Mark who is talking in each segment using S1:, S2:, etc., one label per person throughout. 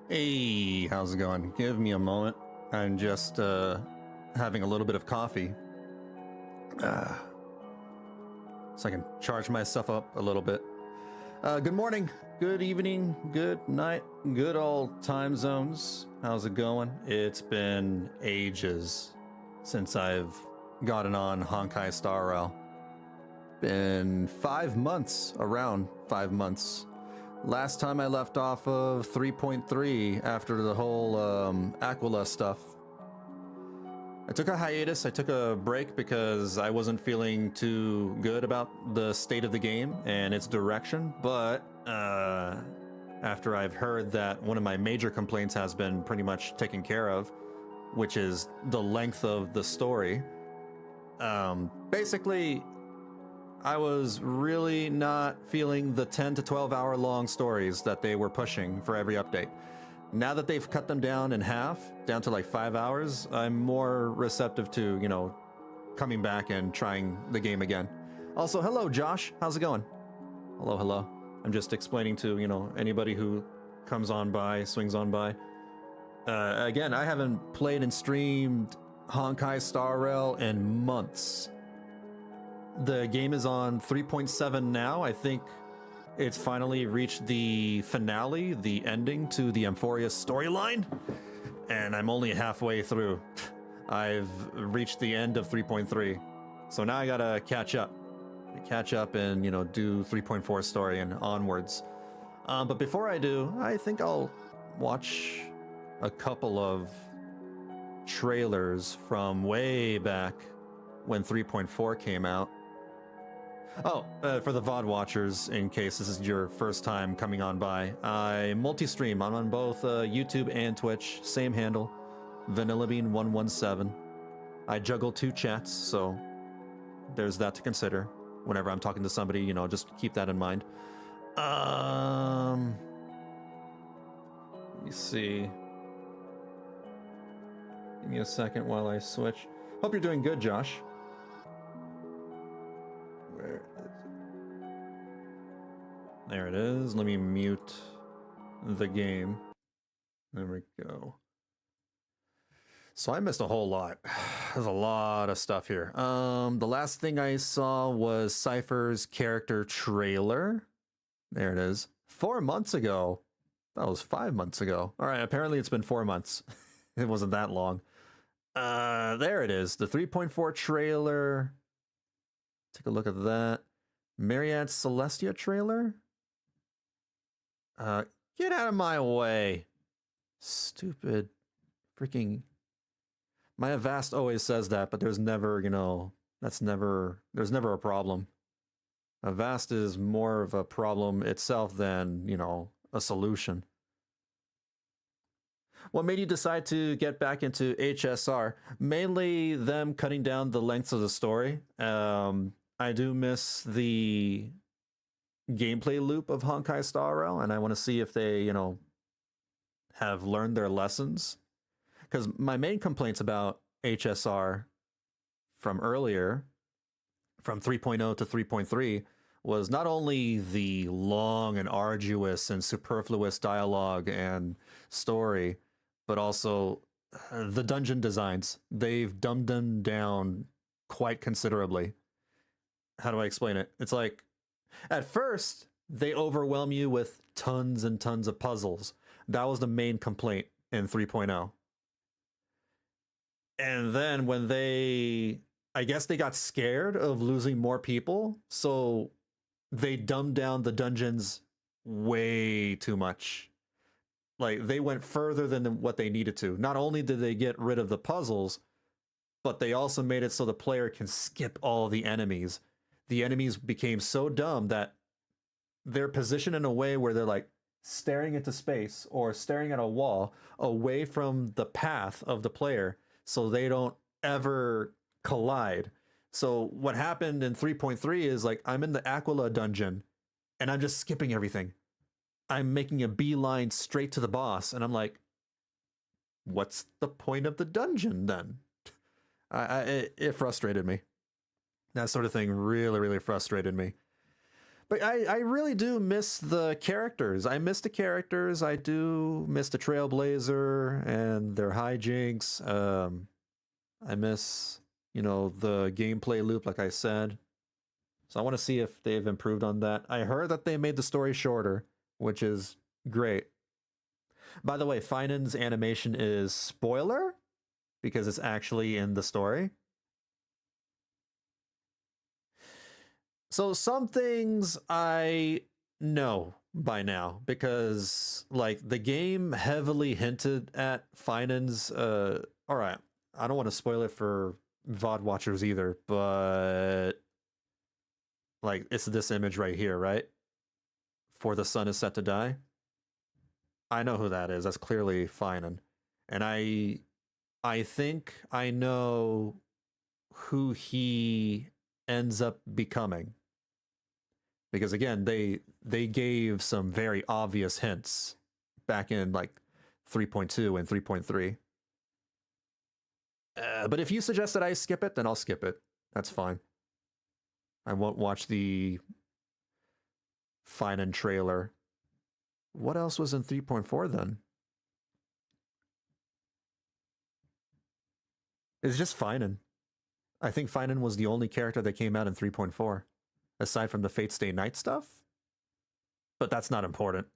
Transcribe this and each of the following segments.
S1: Hey, how's it going? Give me a moment. I'm just having a little bit of coffee. So I can charge myself up a little bit. Good morning, good evening, good night, good old time zones. How's it going? It's been ages since I've gotten on Honkai Star Rail. Been 5 months, around 5 months. Last time I left off of 3.3 after the whole Aquila stuff. I took a hiatus, I took a break because I wasn't feeling too good about the state of the game and its direction, but after I've heard that one of my major complaints has been pretty much taken care of, which is the length of the story, basically I was really not feeling the 10 to 12 hour long stories that they were pushing for every update. Now that they've cut them down in half, down to like 5 hours, I'm more receptive to, you know, coming back and trying the game again. Also, hello, Josh. How's it going? Hello, hello. I'm just explaining to, you know, anybody who comes on by, swings on by. Again, I haven't played and streamed Honkai Star Rail in months. The game is on 3.7 now. I think it's finally reached the finale, the ending to the amphoreus storyline, and I'm only halfway through. I've reached the end of 3.3, so now I gotta catch up and, you know, do 3.4 story and onwards. But before I do, I think I'll watch a couple of trailers from way back when 3.4 came out. Oh, for the VOD watchers, in case this is your first time coming on by, I multi-stream. I'm on both YouTube and Twitch, same handle, Vanillabean 117. I juggle 2 chats, so there's that to consider. Whenever I'm talking to somebody, you know, just keep that in mind. Let me see. Give me a second while I switch. Hope you're doing good, Josh. Where is it? There it is. Let me mute the game. There we go. So I missed a whole lot. There's a lot of stuff here. The last thing I saw was Cipher's character trailer. There it is. 4 months ago. That was 5 months ago. All right, apparently it's been 4 months. It wasn't that long. There it is. The 3.4 trailer. Take a look at that. Myriad Celestia trailer? Get out of my way. Stupid freaking... My Avast always says that, but there's never, you know, there's never a problem. Avast is more of a problem itself than, you know, a solution. What made you decide to get back into HSR? Mainly them cutting down the lengths of the story. I do miss the gameplay loop of Honkai Star Rail, and I want to see if they, you know, have learned their lessons. Because my main complaints about HSR from earlier, from 3.0 to 3.3, was not only the long and arduous and superfluous dialogue and story, but also the dungeon designs. They've dumbed them down quite considerably. How do I explain it? It's like, at first, they overwhelm you with tons and tons of puzzles. That was the main complaint in 3.0. And then when I guess they got scared of losing more people, so they dumbed down the dungeons way too much. Like, they went further than what they needed to. Not only did they get rid of the puzzles, but they also made it so the player can skip all the enemies. The enemies became so dumb that they're positioned in a way where they're like staring into space or staring at a wall away from the path of the player, so they don't ever collide. So what happened in 3.3 is, like, I'm in the Aquila dungeon and I'm just skipping everything. I'm making a beeline straight to the boss, and I'm like, what's the point of the dungeon then? It frustrated me. That sort of thing really, really frustrated me. But I really do miss the characters. I miss the characters. I do miss the Trailblazer and their hijinks. I miss, you know, the gameplay loop, like I said. So I want to see if they've improved on that. I heard that they made the story shorter, which is great. By the way, Phainon's animation is spoiler because it's actually in the story. So some things I know by now because like the game heavily hinted at Phainon's all right, I don't want to spoil it for VOD watchers either, but like it's this image right here, right? For the sun is set to die. I know who that is. That's clearly Phainon. And I think I know who he ends up becoming. Because again, they gave some very obvious hints back in like 3.2 and 3.3. But if you suggest that I skip it, then I'll skip it. That's fine. I won't watch the Phainon trailer. What else was in 3.4 then? It's just Phainon. I think Phainon was the only character that came out in 3.4, aside from the Fate Stay Night stuff. But that's not important.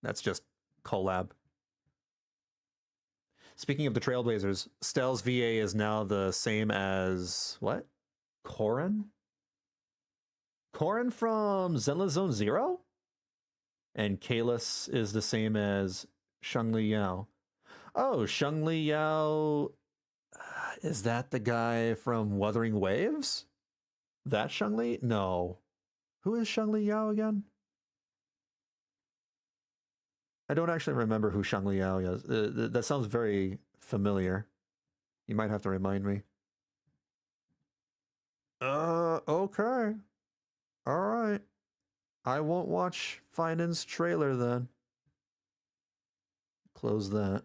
S1: That's just collab. Speaking of the Trailblazers, Stell's VA is now the same as what? Corrin? Corrin from Zenless Zone Zero? And Kalis is the same as Shengli Yao. Oh, Shengli Yao. Is that the guy from Wuthering Waves? That Shengli? No. Who is Shengli Yao again? I don't actually remember who Shengli Yao is. That sounds very familiar. You might have to remind me. Okay. All right. I won't watch Phainon's trailer then. Close that.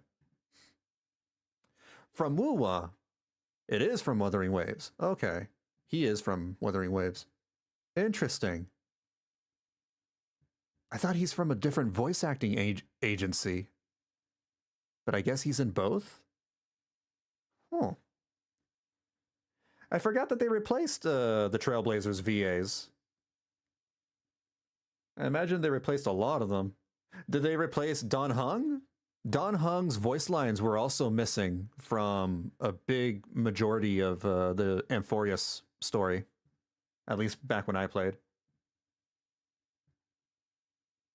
S1: From Wuwa. It is from Wuthering Waves. Okay. He is from Wuthering Waves. Interesting. I thought he's from a different voice acting agency. But I guess he's in both? Huh. I forgot that they replaced the Trailblazers VAs. I imagine they replaced a lot of them. Did they replace Don Hung? Don Hung's voice lines were also missing from a big majority of the amphoreus story. At least back when I played.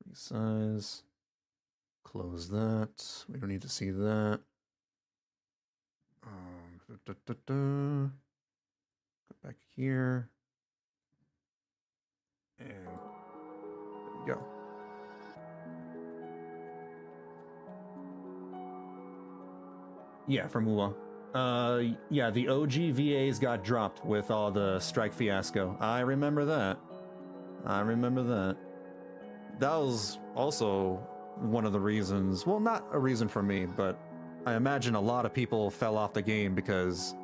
S1: Resize. Close that. We don't need to see that. Go back here. And there we go. Yeah, from Muwa. Yeah, the OG VAs got dropped with all the strike fiasco. I remember that. That was also one of the reasons, well, not a reason for me, but I imagine a lot of people fell off the game because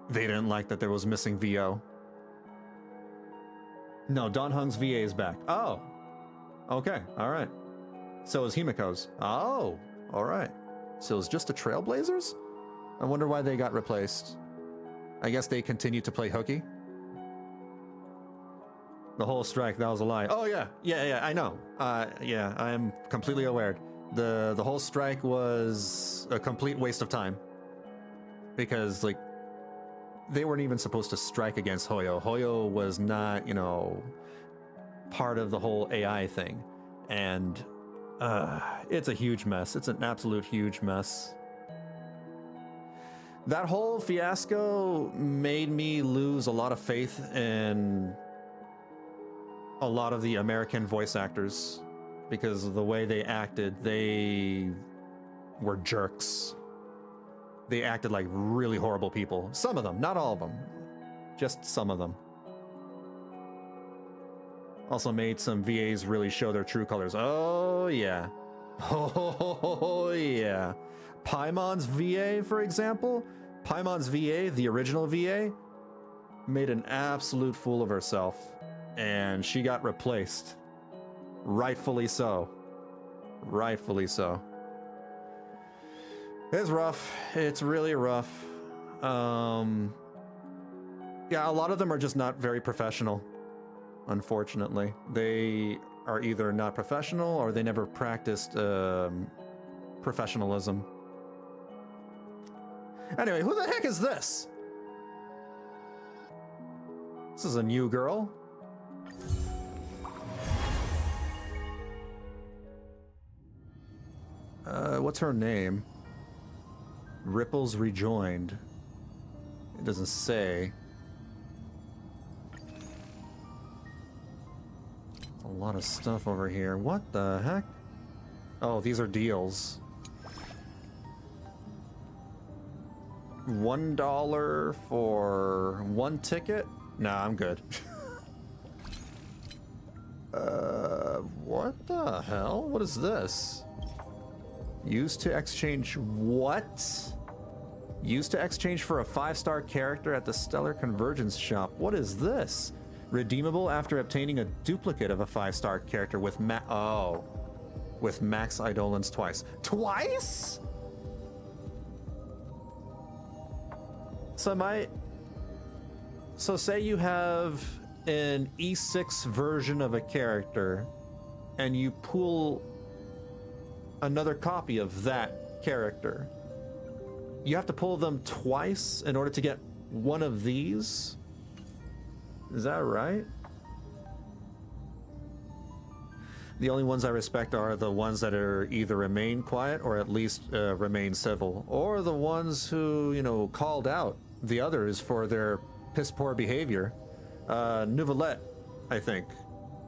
S1: they didn't like that there was missing VO. No, Don Hung's VA is back. Oh, okay, all right. So is Himiko's. Oh, all right. So it's just the Trailblazers? I wonder why they got replaced. I guess they continue to play hooky. The whole strike, that was a lie. Oh yeah, I know. Yeah, I'm completely aware. The whole strike was a complete waste of time. Because, like, they weren't even supposed to strike against Hoyo. Hoyo was not, you know, part of the whole AI thing. And it's a huge mess. It's an absolute huge mess. That whole fiasco made me lose a lot of faith in a lot of the American voice actors because of the way they acted. They were jerks. They acted like really horrible people. Some of them, not all of them. Just some of them. Also made some VAs really show their true colors. Oh, yeah. Oh, yeah. Paimon's VA, for example. Paimon's VA, the original VA, made an absolute fool of herself. and she got replaced. Rightfully so. Rightfully so. It's rough. It's really rough. Yeah, a lot of them are just not very professional, unfortunately. They are either not professional or they never practiced professionalism. Anyway, who the heck is this? This is a new girl. What's her name? Ripples Rejoined. It doesn't say. A lot of stuff over here. What the heck? Oh, these are deals. $1 for one ticket? Nah, I'm good. What the hell? What is this? Used to exchange what? Used to exchange for a 5-star character at the Stellar Convergence shop. What is this? Redeemable after obtaining a duplicate of a 5-star character with with max Eidolons twice. Twice? So say you have an E6 version of a character and you pull another copy of that character. You have to pull them twice in order to get one of these? Is that right? The only ones I respect are the ones that are either remain quiet or at least remain civil, or the ones who, you know, called out the others for their piss poor behavior. Nouvellette, I think,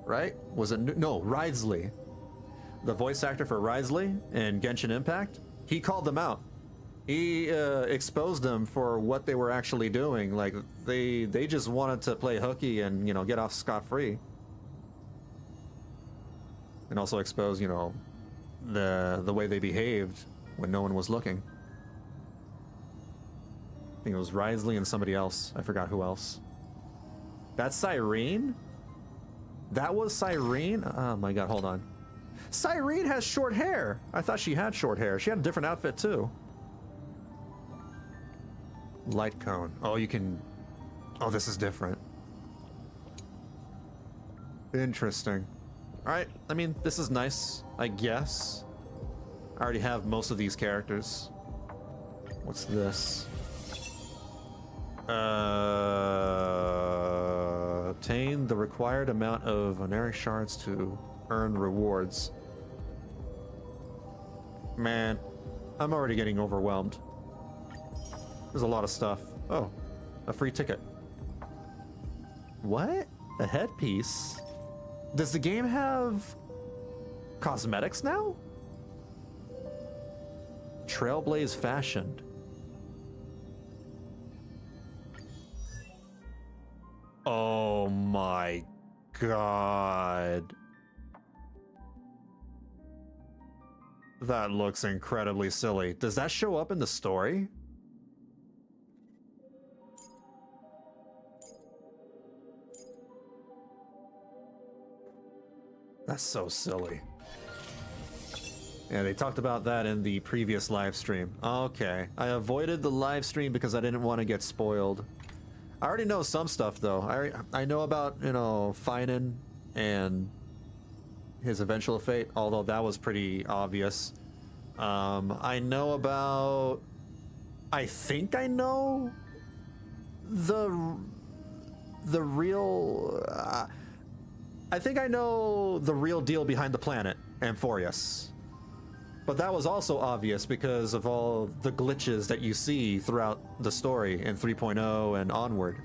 S1: right? Was it no, Ridesley, the voice actor for Ridesley in Genshin Impact? He called them out. He exposed them for what they were actually doing. Like they just wanted to play hooky and, you know, get off scot-free. And also expose, you know, the way they behaved when no one was looking. I think it was Ridesley and somebody else. I forgot who else. That's Cyrene? That was Cyrene? Oh my god, hold on. Cyrene has short hair! I thought she had short hair. She had a different outfit too. Light cone. Oh, you can... Oh, this is different. Interesting. Alright, I mean, this is nice, I guess. I already have most of these characters. What's this? Obtain the required amount of Oneric shards to earn rewards. Man, I'm already getting overwhelmed. There's a lot of stuff. Oh, a free ticket. What? A headpiece? Does the game have cosmetics now? Trailblaze fashioned. Oh my god. That looks incredibly silly. Does that show up in the story? That's so silly. Yeah, they talked about that in the previous live stream. Okay, I avoided the live stream because I didn't want to get spoiled. I already know some stuff though. I know about, you know, Phainon and his eventual fate, although that was pretty obvious. I know about... I think I know the real... I think I know the real deal behind the planet, Amphoreus. But that was also obvious because of all the glitches that you see throughout the story in 3.0 and onward.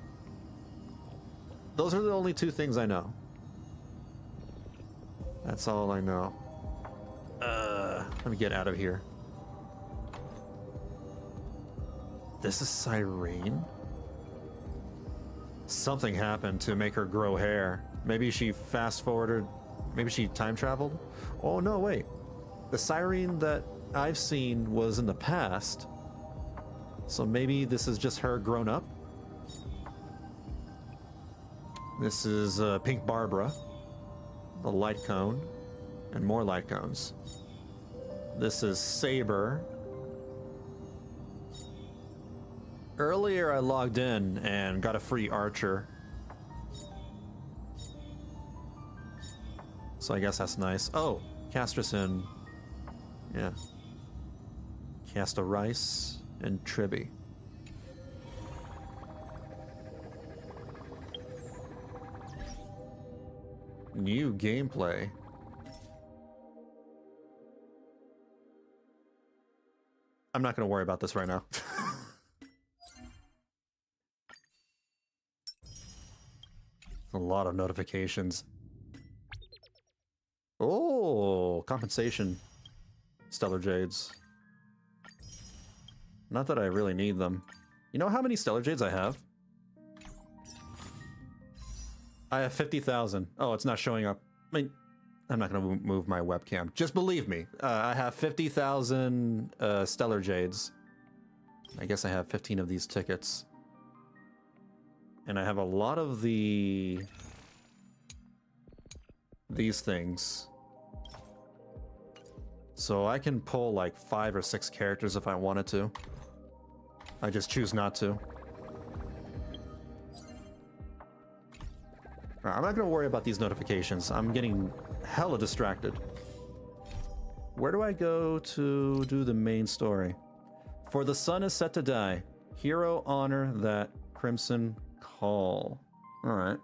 S1: Those are the only two things I know. That's all I know. Let me get out of here. This is Cyrene? Something happened to make her grow hair. Maybe she fast-forwarded... Maybe she time-traveled? Oh, no, wait. The Cyrene that I've seen was in the past. So maybe this is just her grown up? This is Pink Barbara, the light cone, and more light cones. This is Saber. Earlier I logged in and got a free archer. So I guess that's nice. Oh, Casterson. Yeah. Casta Rice and Tribby. New gameplay. I'm not going to worry about this right now. A lot of notifications. Oh, compensation. Stellar Jades. Not that I really need them. You know how many Stellar Jades I have? I have 50,000. Oh, it's not showing up. I mean, I'm not going to move my webcam. Just believe me. I have 50,000 Stellar Jades. I guess I have 15 of these tickets. And I have a lot of these things. So I can pull like 5 or 6 characters if I wanted to. I just choose not to. I'm not going to worry about these notifications. I'm getting hella distracted. Where do I go to do the main story? For the sun is set to die. Hero honor that crimson call. Alright.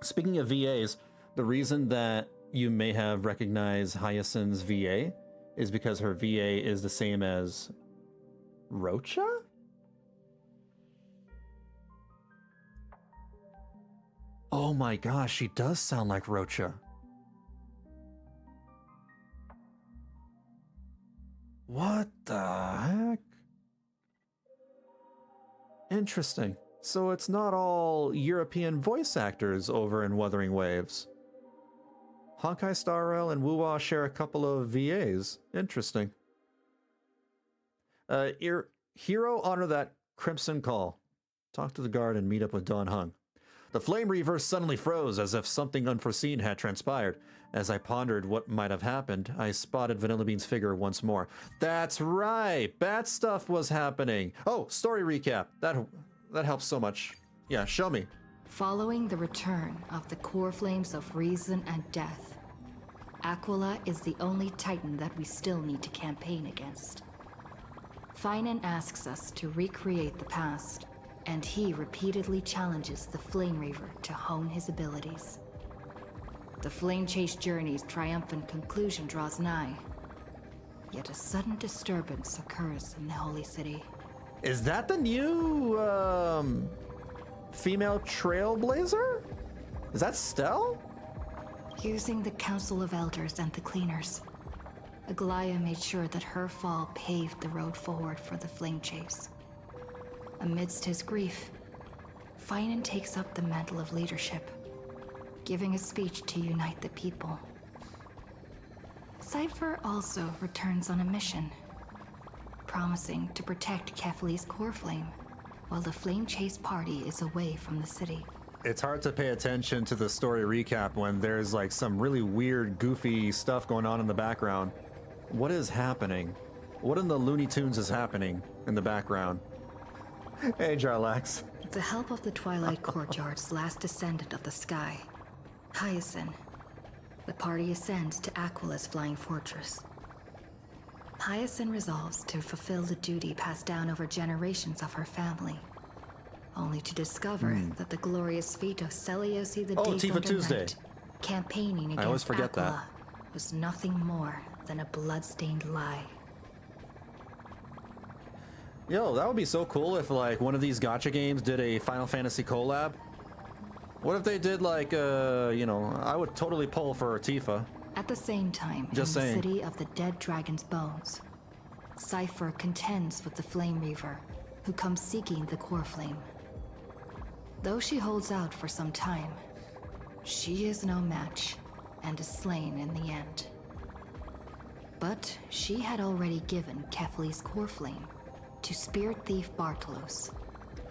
S1: Speaking of VAs, the reason that you may have recognized Hyacinth's VA is because her VA is the same as Rocha? Oh my gosh, she does sound like Rocha. What the heck? Interesting. So it's not all European voice actors over in Wuthering Waves. Honkai Star Rail and Wuwa share a couple of VAs. Interesting. Hero honor that crimson call. Talk to the guard and meet up with Dawn Hung. The Flame Reaver suddenly froze as if something unforeseen had transpired. As I pondered what might have happened, I spotted Vanillabean's figure once more. That's right! Bad stuff was happening! Oh, story recap. That helps so much. Yeah, show me.
S2: Following the return of the core flames of reason and death, Aquila is the only Titan that we still need to campaign against. Phainon asks us to recreate the past, and he repeatedly challenges the Flame Reaver to hone his abilities. The Flame Chase journey's triumphant conclusion draws nigh, yet a sudden disturbance occurs in the Holy City.
S1: Is that the new, female trailblazer? Is that Stell?
S2: Using the Council of Elders and the Cleaners, Aquila made sure that her fall paved the road forward for the Flame Chase. Amidst his grief, Phainon takes up the mantle of leadership, giving a speech to unite the people. Cipher also returns on a mission, promising to protect Kefli's core flame while the Flame Chase party is away from the city.
S1: It's hard to pay attention to the story recap when there's like some really weird, goofy stuff going on in the background. What is happening? What in the Looney Tunes is happening in the background? Hey, Jarlax.
S2: With the help of the Twilight Courtyard's last descendant of the sky, Hyacinth, the party ascends to Aquila's flying fortress. Hyacinth resolves to fulfill the duty passed down over generations of her family, only to discover that the glorious feat of Celiosi the
S1: Tifa Tuesday.
S2: Knight, campaigning
S1: I always
S2: against
S1: forget
S2: Aquila, was nothing more than a blood-stained lie.
S1: Yo, that would be so cool if like one of these gacha games did a Final Fantasy collab. What if they did like, you know, I would totally pull for Tifa.
S2: At the same time,
S1: Just
S2: in
S1: saying.
S2: the city of the dead dragon's bones, Cipher contends with the Flame Reaver, who comes seeking the core flame. Though she holds out for some time, she is no match and is slain in the end. But she had already given Kefli's core flame to Spirit Thief Bartolos,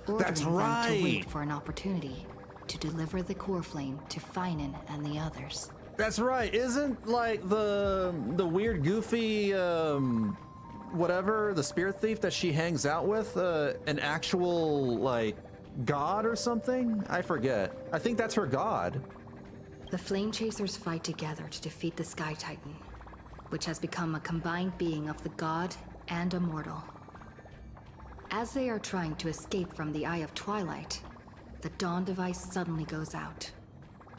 S2: ordering
S1: That's
S2: them to
S1: right.
S2: wait for an opportunity. to deliver the core flame to Phainon and the others.
S1: That's right. Isn't like the weird goofy whatever, the spirit thief that she hangs out with, an actual like god or something? I forget. I think that's her god.
S2: The Flame Chasers fight together to defeat the Sky Titan, which has become a combined being of the god and a mortal. As they are trying to escape from the Eye of Twilight, the Dawn device suddenly goes out,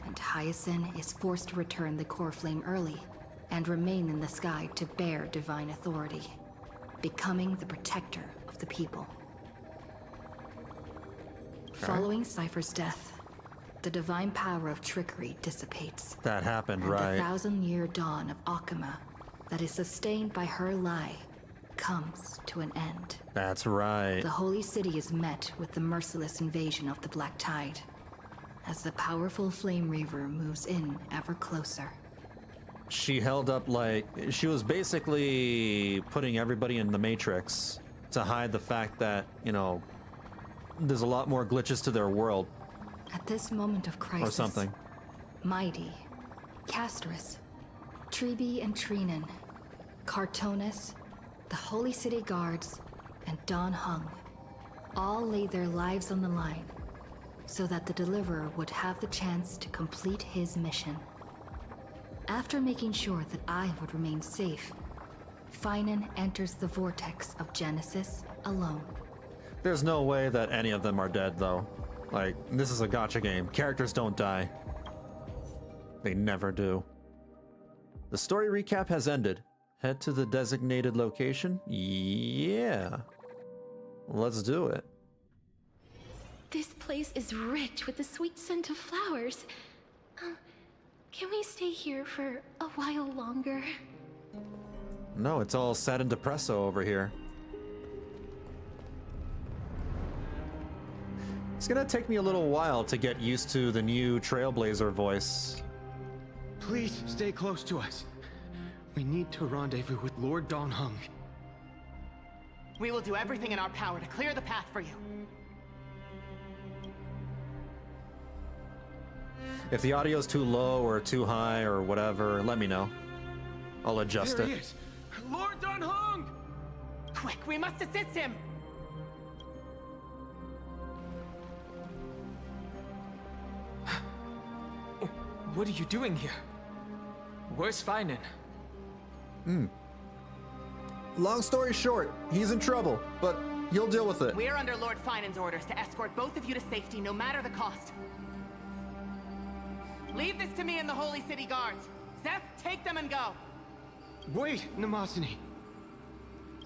S2: and Hyacinth is forced to return the core flame early and remain in the sky to bear divine authority, becoming the protector of the people. Following Cipher's death, the divine power of trickery dissipates.
S1: That happened,
S2: and
S1: right?
S2: The 1,000-year dawn of Aquila that is sustained by her lie comes to an end.
S1: That's right.
S2: The Holy City is met with the merciless invasion of the Black Tide, as the powerful Flame Reaver moves in ever closer.
S1: She held up like she was basically putting everybody in the Matrix to hide the fact that, you know, there's a lot more glitches to their world.
S2: At this moment of crisis,
S1: Or something.
S2: Mighty, Castorus, Treebe and Treenan, Cartonis, the Holy City Guards, and Don Hung all laid their lives on the line so that the Deliverer would have the chance to complete his mission. After making sure that I would remain safe, Phainon enters the vortex of Genesis alone.
S1: There's no way that any of them are dead, though. Like, this is a gacha game. Characters don't die. They never do. The story recap has ended. Head to the designated location? Yeah. Let's do it.
S3: This place is rich with the sweet scent of flowers. Can we stay here for a while longer?
S1: No, it's all sad and depresso over here. It's gonna take me a little while to get used to the new Trailblazer voice.
S4: Please stay close to us. We need to rendezvous with Lord Don Hung.
S5: We will do everything in our power to clear the path for you.
S1: If the audio's too low or too high or whatever, let me know. I'll adjust
S4: There
S1: it.
S4: he is! Lord Don Hung!
S5: Quick, we must assist him!
S6: What are you doing here? Where's Phainon?
S1: Long story short, he's in trouble, but you'll deal with it.
S5: We're under Lord Phainon's orders to escort both of you to safety, no matter the cost. Leave this to me and the Holy City Guards. Zeph, take them and go.
S4: Wait, Namazani.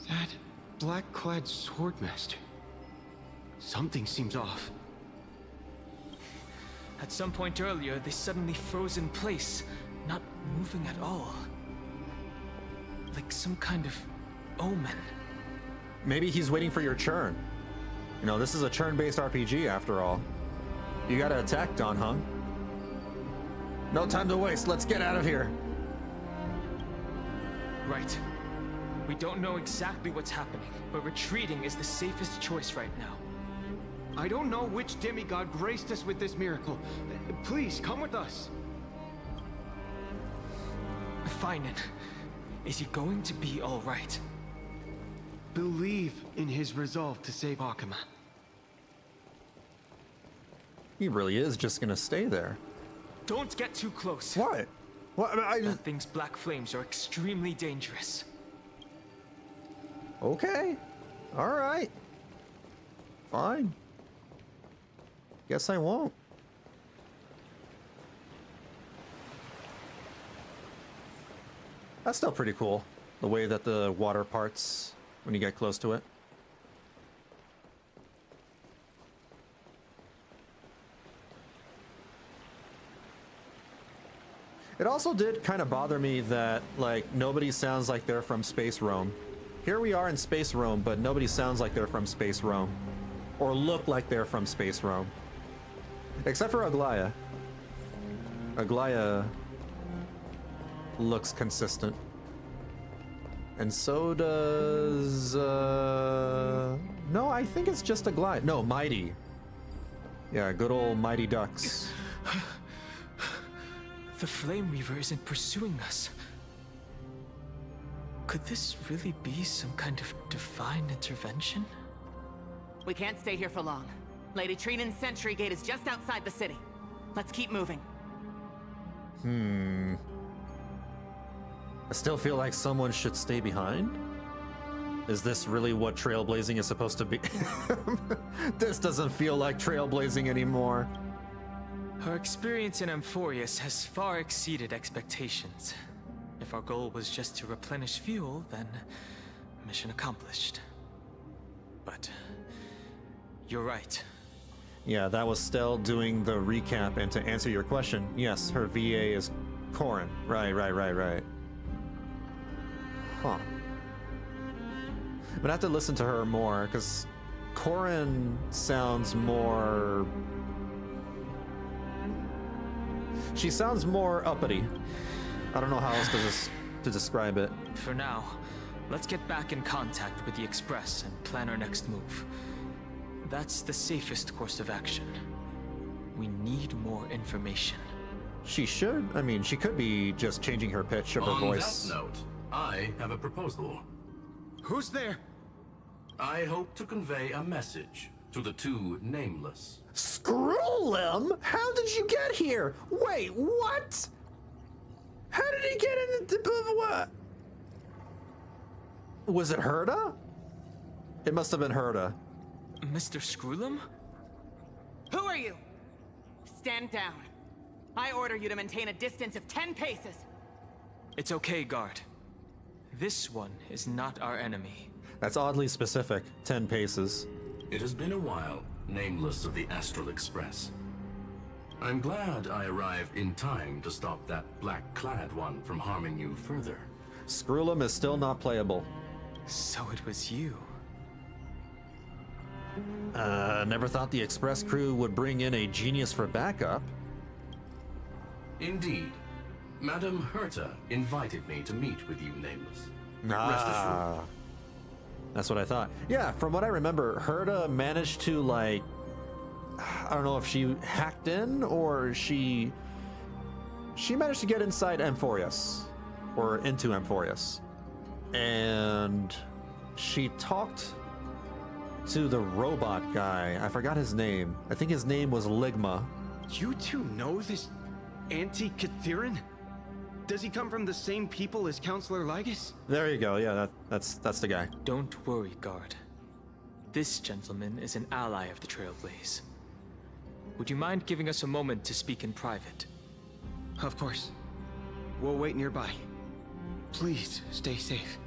S4: That black-clad swordmaster. Something seems off.
S6: At some point earlier, they suddenly froze in place, not moving at all. Like some kind of omen.
S1: Maybe he's waiting for your churn. You know, this is a churn-based RPG after all. You gotta attack, Don Hung. No time to waste, let's get out of here.
S6: Right. We don't know exactly what's happening, but retreating is the safest choice right now.
S4: I don't know which demigod graced us with this miracle. Please, come with us.
S6: Phainon, is he going to be all right?
S4: Believe in his resolve to save Akama.
S1: He really is just gonna stay there.
S6: Don't get too close.
S1: What? What?
S6: That thing's black flames are extremely dangerous.
S1: Okay. Alright. Fine. Guess I won't. That's still pretty cool. The way that the water parts when you get close to it. It also did kind of bother me that, like, nobody sounds like they're from Space Rome. Here we are in Space Rome, but nobody sounds like they're from Space Rome. Or look like they're from Space Rome. Except for Aglaia. Aglaia looks consistent. And so does... No, I think it's just Aglaia. No, Mighty. Yeah, good old Mighty Ducks.
S6: The Flame Reaver isn't pursuing us. Could this really be some kind of divine intervention?
S5: We can't stay here for long. Lady Crenen's sentry gate is just outside the city. Let's keep moving.
S1: I still feel like someone should stay behind. Is this really what trailblazing is supposed to be? This doesn't feel like trailblazing anymore.
S6: Our experience in Amphoreus has far exceeded expectations. If our goal was just to replenish fuel, then mission accomplished. But you're right.
S1: Yeah, that was Stell doing the recap, and to answer your question, yes, her VA is Corin. Right. Huh. I'm gonna have to listen to her more, because Corin sounds more... She sounds more uppity. I don't know how else to describe it.
S6: For now, let's get back in contact with the Express and plan our next move. That's the safest course of action. We need more information.
S1: She should. I mean, she could be just changing her pitch of her voice.
S7: On that note, I have a proposal.
S4: Who's there?
S7: I hope to convey a message to the two nameless.
S1: Screw him? How did you get here? Wait, what? How did he get into what? Was it Herda? It must have been Herda.
S6: Mr. Screwlum?
S5: Who are you? Stand down. I order you to maintain a distance of 10 paces.
S6: It's okay, guard. This one is not our enemy.
S1: That's oddly specific. 10 paces.
S7: It has been a while, nameless of the Astral Express. I'm glad I arrived in time to stop that black-clad one from harming you further.
S1: Screwlum is still not playable.
S6: So it was you.
S1: Never thought the Express crew would bring in a genius for backup.
S7: Indeed. Madame Herta invited me to meet with you, nameless. Rest assured.
S1: That's what I thought. Yeah, from what I remember, Herta managed to, like, I don't know if she hacked in or she managed to get inside amphoreus, or into amphoreus, and she talked to the robot guy. I forgot his name. I think his name was Ligma.
S4: You two know this anti-Catharin? Does he come from the same people as Counselor Lygus?
S1: There you go. Yeah, that's the guy.
S6: Don't worry, guard. This gentleman is an ally of the Trailblaze. Would you mind giving us a moment to speak in private?
S4: Of course. We'll wait nearby. Please stay safe.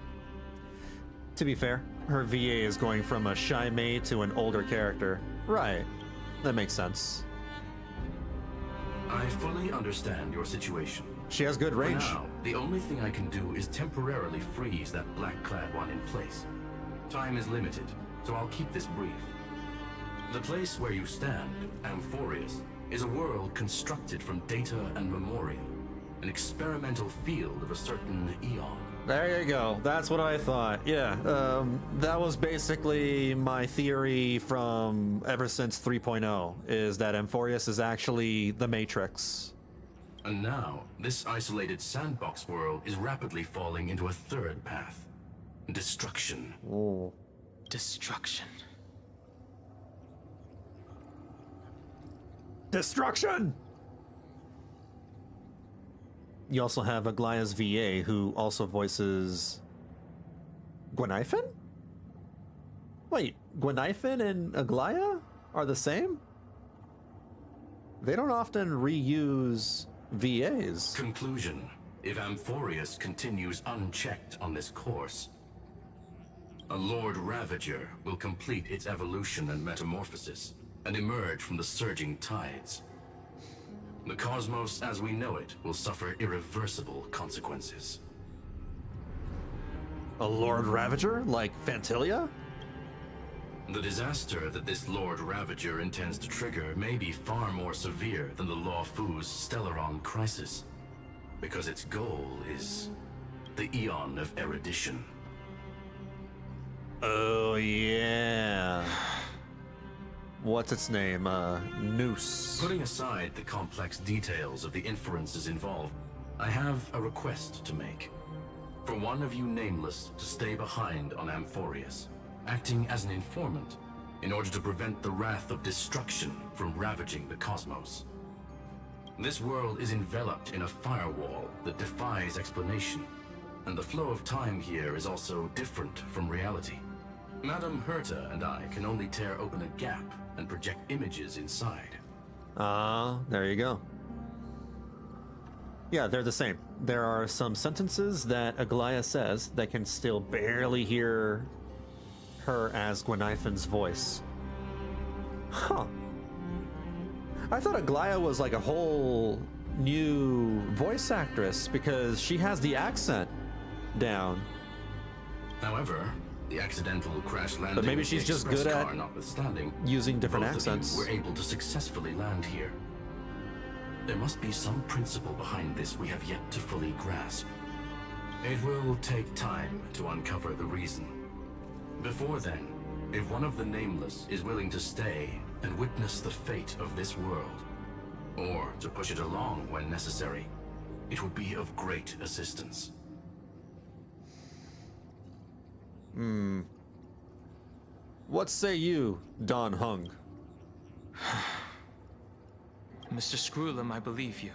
S1: To be fair, her VA is going from a shy maid to an older character. Right. That makes sense.
S7: I fully understand your situation.
S1: She has good range.
S7: For now, the only thing I can do is temporarily freeze that black-clad one in place. Time is limited, so I'll keep this brief. The place where you stand, Amphoreus, is a world constructed from data and memoria. An experimental field of a certain eon.
S1: There you go. That's what I thought. Yeah, that was basically my theory from ever since 3.0, is that Amphoreus is actually the Matrix.
S7: And now, this isolated sandbox world is rapidly falling into a third path. Destruction.
S1: Oh.
S6: Destruction.
S1: Destruction! You also have Aglaya's VA, who also voices Gweniphen? Wait, Gweniphen and Aglaya are the same? They don't often reuse VAs.
S7: Conclusion. If Amphoreus continues unchecked on this course, a Lord Ravager will complete its evolution and metamorphosis, and emerge from the surging tides. The cosmos as we know it will suffer irreversible consequences.
S1: A Lord Ravager? Like Phantilia?
S7: The disaster that this Lord Ravager intends to trigger may be far more severe than the Lawfu's Stellaron crisis, because its goal is the Eon of Erudition.
S1: Oh, yeah. what's its name? Noose.
S7: Putting aside the complex details of the inferences involved, I have a request to make. For one of you nameless to stay behind on Amphoreus, acting as an informant, in order to prevent the wrath of destruction from ravaging the cosmos. This world is enveloped in a firewall that defies explanation, and the flow of time here is also different from reality. Madame Herta and I can only tear open a gap and project images inside.
S1: There you go. Yeah, they're the same. There are some sentences that Aglaia says that can still barely hear her as Gwenithan's voice. Huh. I thought Aglaia was like a whole new voice actress because she has the accent down.
S7: However, the accidental crash landing
S1: But maybe
S7: of
S1: she's
S7: the
S1: just
S7: express
S1: good at
S7: car notwithstanding,
S1: using different
S7: both
S1: accents.
S7: of you were able to successfully land here. There must be some principle behind this we have yet to fully grasp. It will take time to uncover the reason. Before then, if one of the Nameless is willing to stay and witness the fate of this world, or to push it along when necessary, it would be of great assistance.
S1: What say you, Don Hung?
S6: Mr. Screwlum, I believe you.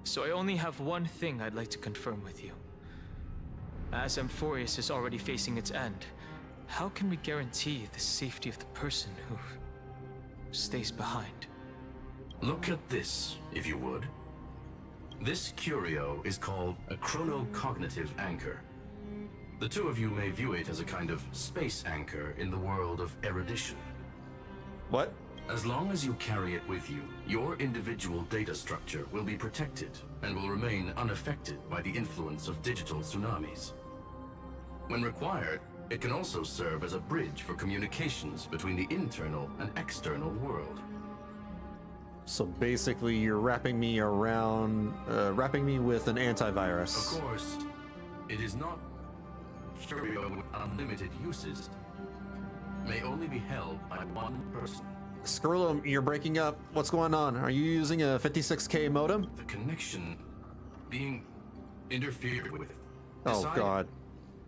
S6: So I only have one thing I'd like to confirm with you. As Amphoreus is already facing its end, how can we guarantee the safety of the person who stays behind?
S7: Look at this, if you would. This curio is called a chronocognitive anchor. The two of you may view it as a kind of space anchor in the world of erudition.
S1: What?
S7: As long as you carry it with you, your individual data structure will be protected and will remain unaffected by the influence of digital tsunamis. When required, it can also serve as a bridge for communications between the internal and external world.
S1: So basically, you're wrapping me with an antivirus.
S7: Of course, it is not curio with unlimited uses. May only be held by one person.
S1: Screwlum, you're breaking up. What's going on? Are you using a 56K modem?
S7: The connection being interfered with.
S1: Oh,
S7: Decide
S1: God.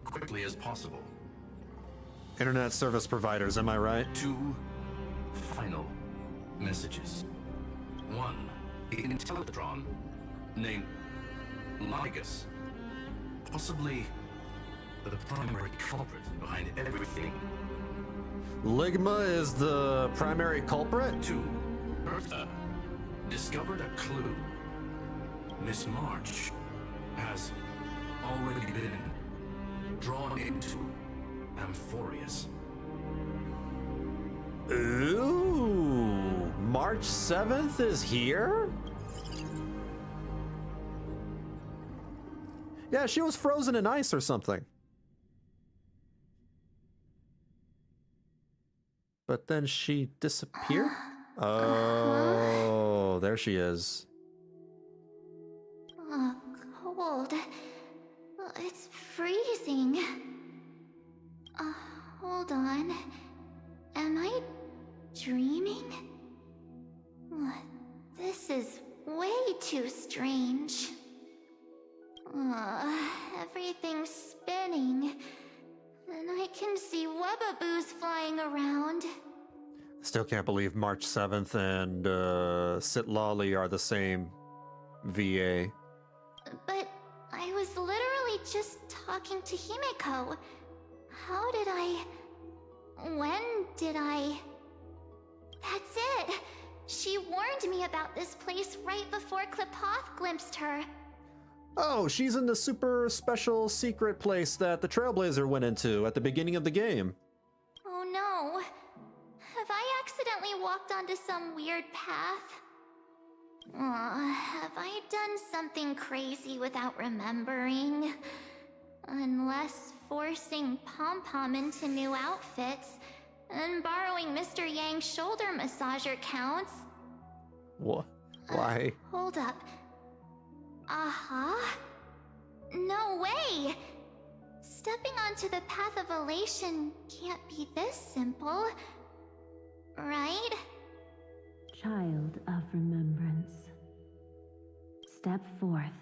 S7: quickly as possible.
S1: Internet service providers, am I right?
S7: 2 final messages. 1, the Intellatron named Ligus, possibly the primary culprit behind everything.
S1: Ligma is the primary culprit?
S7: 2, Bertha discovered a clue. Miss March has already been drawn into Amphoreus.
S1: Ooh, March 7th is here? Yeah, she was frozen in ice or something. But then she disappeared? Oh, there she is.
S3: Oh, cold. It's freezing. Hold on. Am I dreaming? This is way too strange. Everything's spinning. And I can see webbaboos flying around.
S1: Still can't believe March 7th and Sitlali are the same VA.
S3: But I was literally just talking to Himeko. How did I... When did I... That's it! She warned me about this place right before Klipoth glimpsed her.
S1: Oh, she's in the super special secret place that the Trailblazer went into at the beginning of the game.
S3: Oh no. Have I accidentally walked onto some weird path? Have I done something crazy without remembering? Unless forcing Pom-Pom into new outfits and borrowing Mr. Yang's shoulder massager counts.
S1: What? Why?
S3: Hold up. No way! Stepping onto the path of elation can't be this simple. Right?
S8: Step forth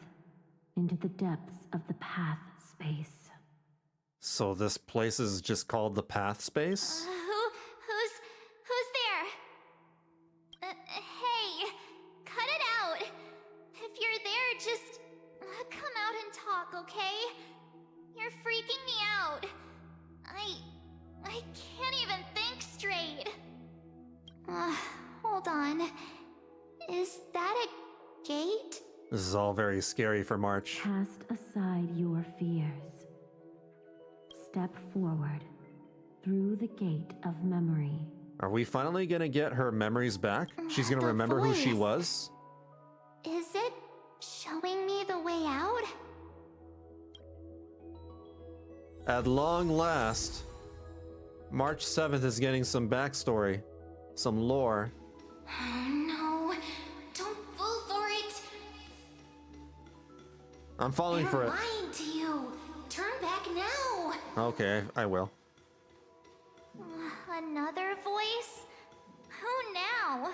S8: into the depths of the path space.
S1: So this place is just called the Path Space?
S3: Who's there? Hey, cut it out. If you're there, just come out and talk, okay? You're freaking me out. I can't even think straight. Hold on. Is that a gate?
S1: This is all very scary for March.
S8: Cast aside your fears. Step forward through the gate of memory.
S1: Are we finally gonna get her memories back? She's gonna
S3: The
S1: remember who she
S3: voice.
S1: was?
S3: Is it showing me the way out?
S1: At long last, March 7th is getting some backstory, some lore.
S3: No, don't fall for it.
S1: I'm falling for
S3: They're
S1: it.
S3: lying to you. Turn back now.
S1: Okay, I will.
S3: Another voice? Who now?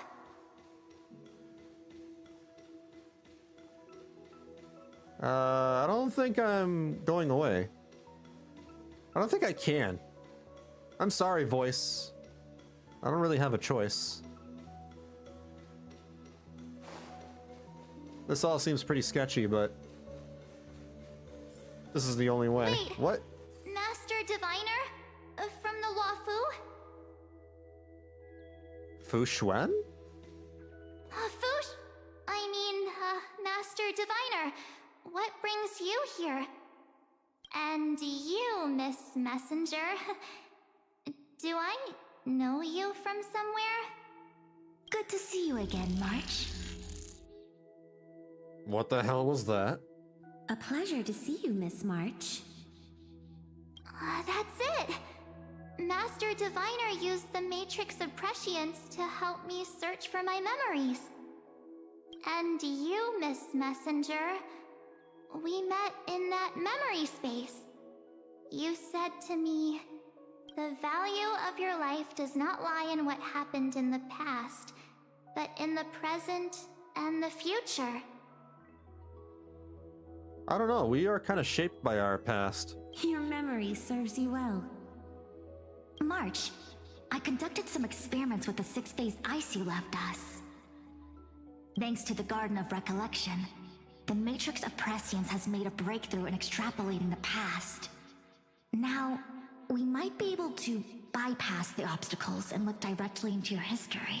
S1: I don't think I'm going away. I don't think I can. I'm sorry, voice. I don't really have a choice. This all seems pretty sketchy, but this is the only way.
S3: Wait.
S1: What?
S3: Master Diviner? From the Wafu?
S1: Fu Xuan?
S3: Master Diviner, what brings you here? And you, Miss Messenger, do I know you from somewhere?
S2: Good to see you again, March.
S1: What the hell was that?
S8: A pleasure to see you, Miss March.
S3: That's it! Master Diviner used the Matrix of Prescience to help me search for my memories. And you, Miss Messenger, we met in that memory space. You said to me, the value of your life does not lie in what happened in the past, but in the present and the future.
S1: I don't know. We are kind of shaped by our past.
S8: Your memory serves you well.
S2: March, I conducted some experiments with the 6-phase ice you left us. Thanks to the Garden of Recollection, the Matrix of Prescience has made a breakthrough in extrapolating the past. Now, we might be able to bypass the obstacles and look directly into your history.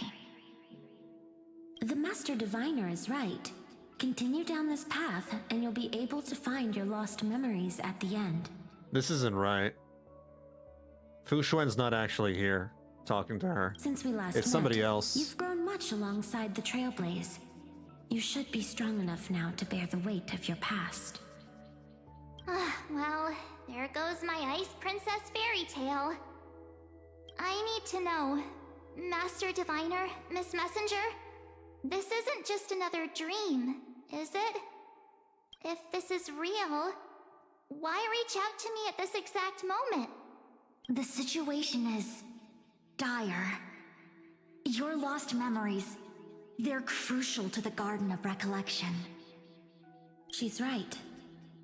S8: The Master Diviner is right. Continue down this path, and you'll be able to find your lost memories at the end.
S1: This isn't right. Fu Xuan's not actually here, talking to her.
S8: Since we last
S1: It's
S8: met,
S1: somebody else.
S8: You've grown much alongside the Trailblaze. You should be strong enough now to bear the weight of your past.
S3: Well, there goes my Ice Princess fairy tale. I need to know, Master Diviner, Miss Messenger, this isn't just another dream, is it? If this is real, why reach out to me at this exact moment?
S2: The situation is dire. Your lost memories, they're crucial to the Garden of Recollection.
S8: She's right.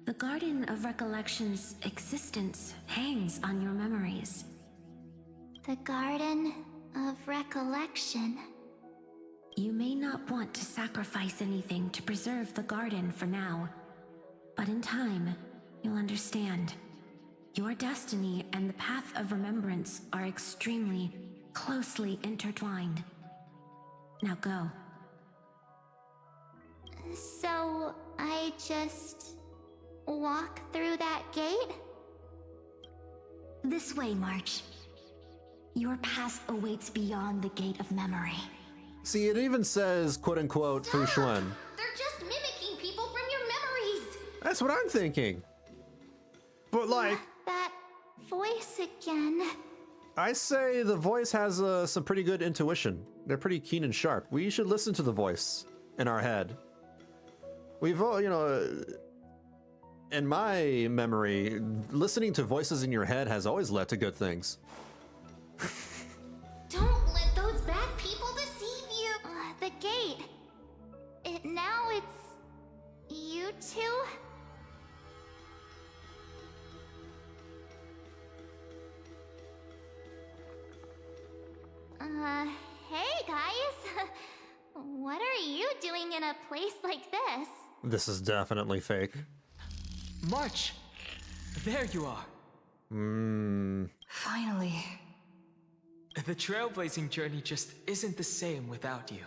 S8: The Garden of Recollection's existence hangs on your memories.
S3: The Garden of Recollection.
S8: You may not want to sacrifice anything to preserve the garden for now, but in time, you'll understand. Your destiny and the path of remembrance are extremely, closely intertwined. Now go.
S3: So, I just walk through that gate?
S2: This way, March. Your past awaits beyond the Gate of Memory.
S1: See, it even says, quote-unquote, Fu Xuan.
S3: They're just mimicking people from your memories!
S1: That's what I'm thinking. But like,
S3: That voice again.
S1: I say the voice has some pretty good intuition. They're pretty keen and sharp. We should listen to the voice in our head. We've all, in my memory, listening to voices in your head has always led to good things.
S3: Don't let those bad people deceive you! The gate. Now it's You two? Hey guys. What are you doing in a place like this?
S1: This is definitely fake.
S6: March! There you are.
S2: Finally.
S6: The trailblazing journey just isn't the same without you.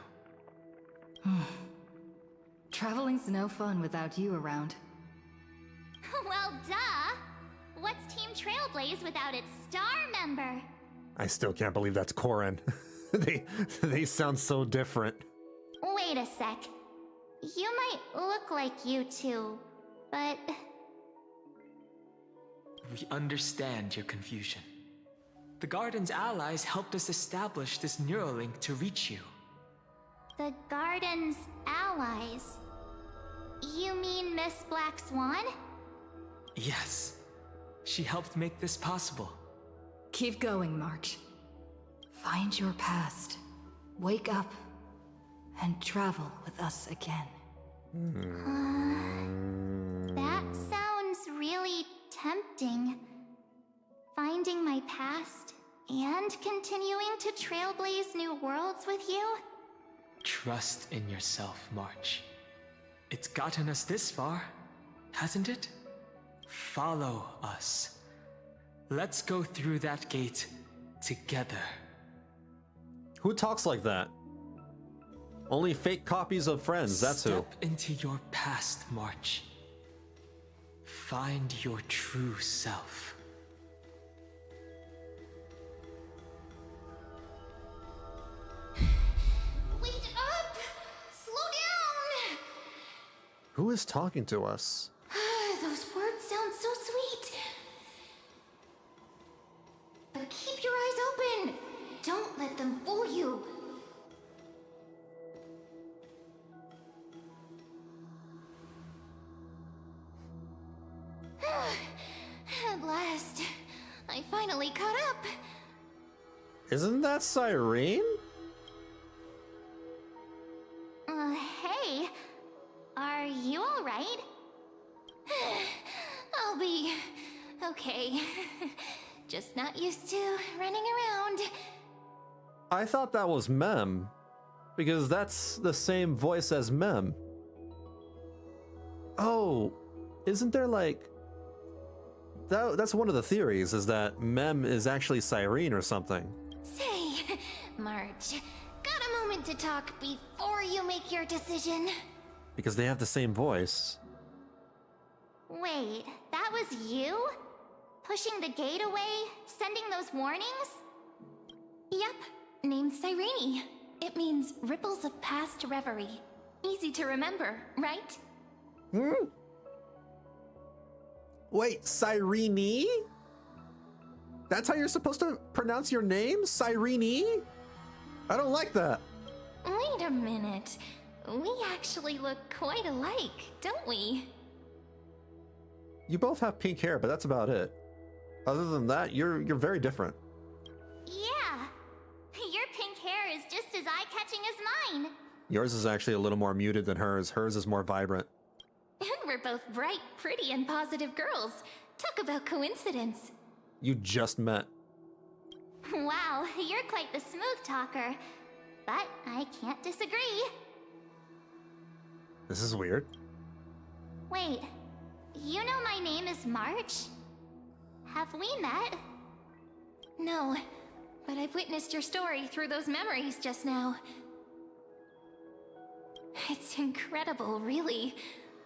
S2: Traveling's no fun without you around.
S3: Well, duh. What's Team Trailblaze without its star member?
S1: I still can't believe that's Koren. they sound so different.
S3: Wait a sec. You might look like you two, but...
S6: We understand your confusion. The Garden's allies helped us establish this Neuralink to reach you.
S3: The Garden's allies? You mean Miss Black Swan?
S6: Yes. She helped make this possible.
S2: Keep going, March. Find your past. Wake up. And travel with us again.
S3: That sounds really tempting. Finding my past and continuing to trailblaze new worlds with you?
S6: Trust in yourself, March. It's gotten us this far, hasn't it? Follow us. Let's go through that gate together.
S1: Who talks like that? Only fake copies of friends, that's who.
S6: Step into your past, March. Find your true self.
S3: Wait up! Slow down!
S1: Who is talking to us?
S3: Those words sound so sweet. But keep your eyes open. Don't let them fool you. At last, I finally caught up.
S1: Isn't that Cyrene?
S3: Hey, are you all right? I'll be okay. Just not used to running around.
S1: I thought that was Mem, because that's the same voice as Mem. Oh, isn't there like... That's one of the theories, is that Mem is actually Cyrene or something.
S3: Say, March, got a moment to talk before you make your decision?
S1: Because they have the same voice.
S3: Wait, that was you? Pushing the gate away? Sending those warnings?
S8: Yep, named Cyrene. It means ripples of past reverie. Easy to remember, right?
S1: Wait, Cyrene? That's how you're supposed to pronounce your name? Cyrene? I don't like that.
S8: Wait a minute. We actually look quite alike, don't we?
S1: You both have pink hair, but that's about it. Other than that, you're very different.
S3: Yeah. Your pink hair is just as eye-catching as mine.
S1: Yours is actually a little more muted than hers. Hers is more vibrant.
S8: And we're both bright, pretty, and positive girls. Talk about coincidence.
S1: You just met.
S3: Wow, you're quite the smooth talker. But I can't disagree.
S1: This is weird.
S3: Wait, you know my name is March? Have we met?
S8: No, but I've witnessed your story through those memories just now. It's incredible, really.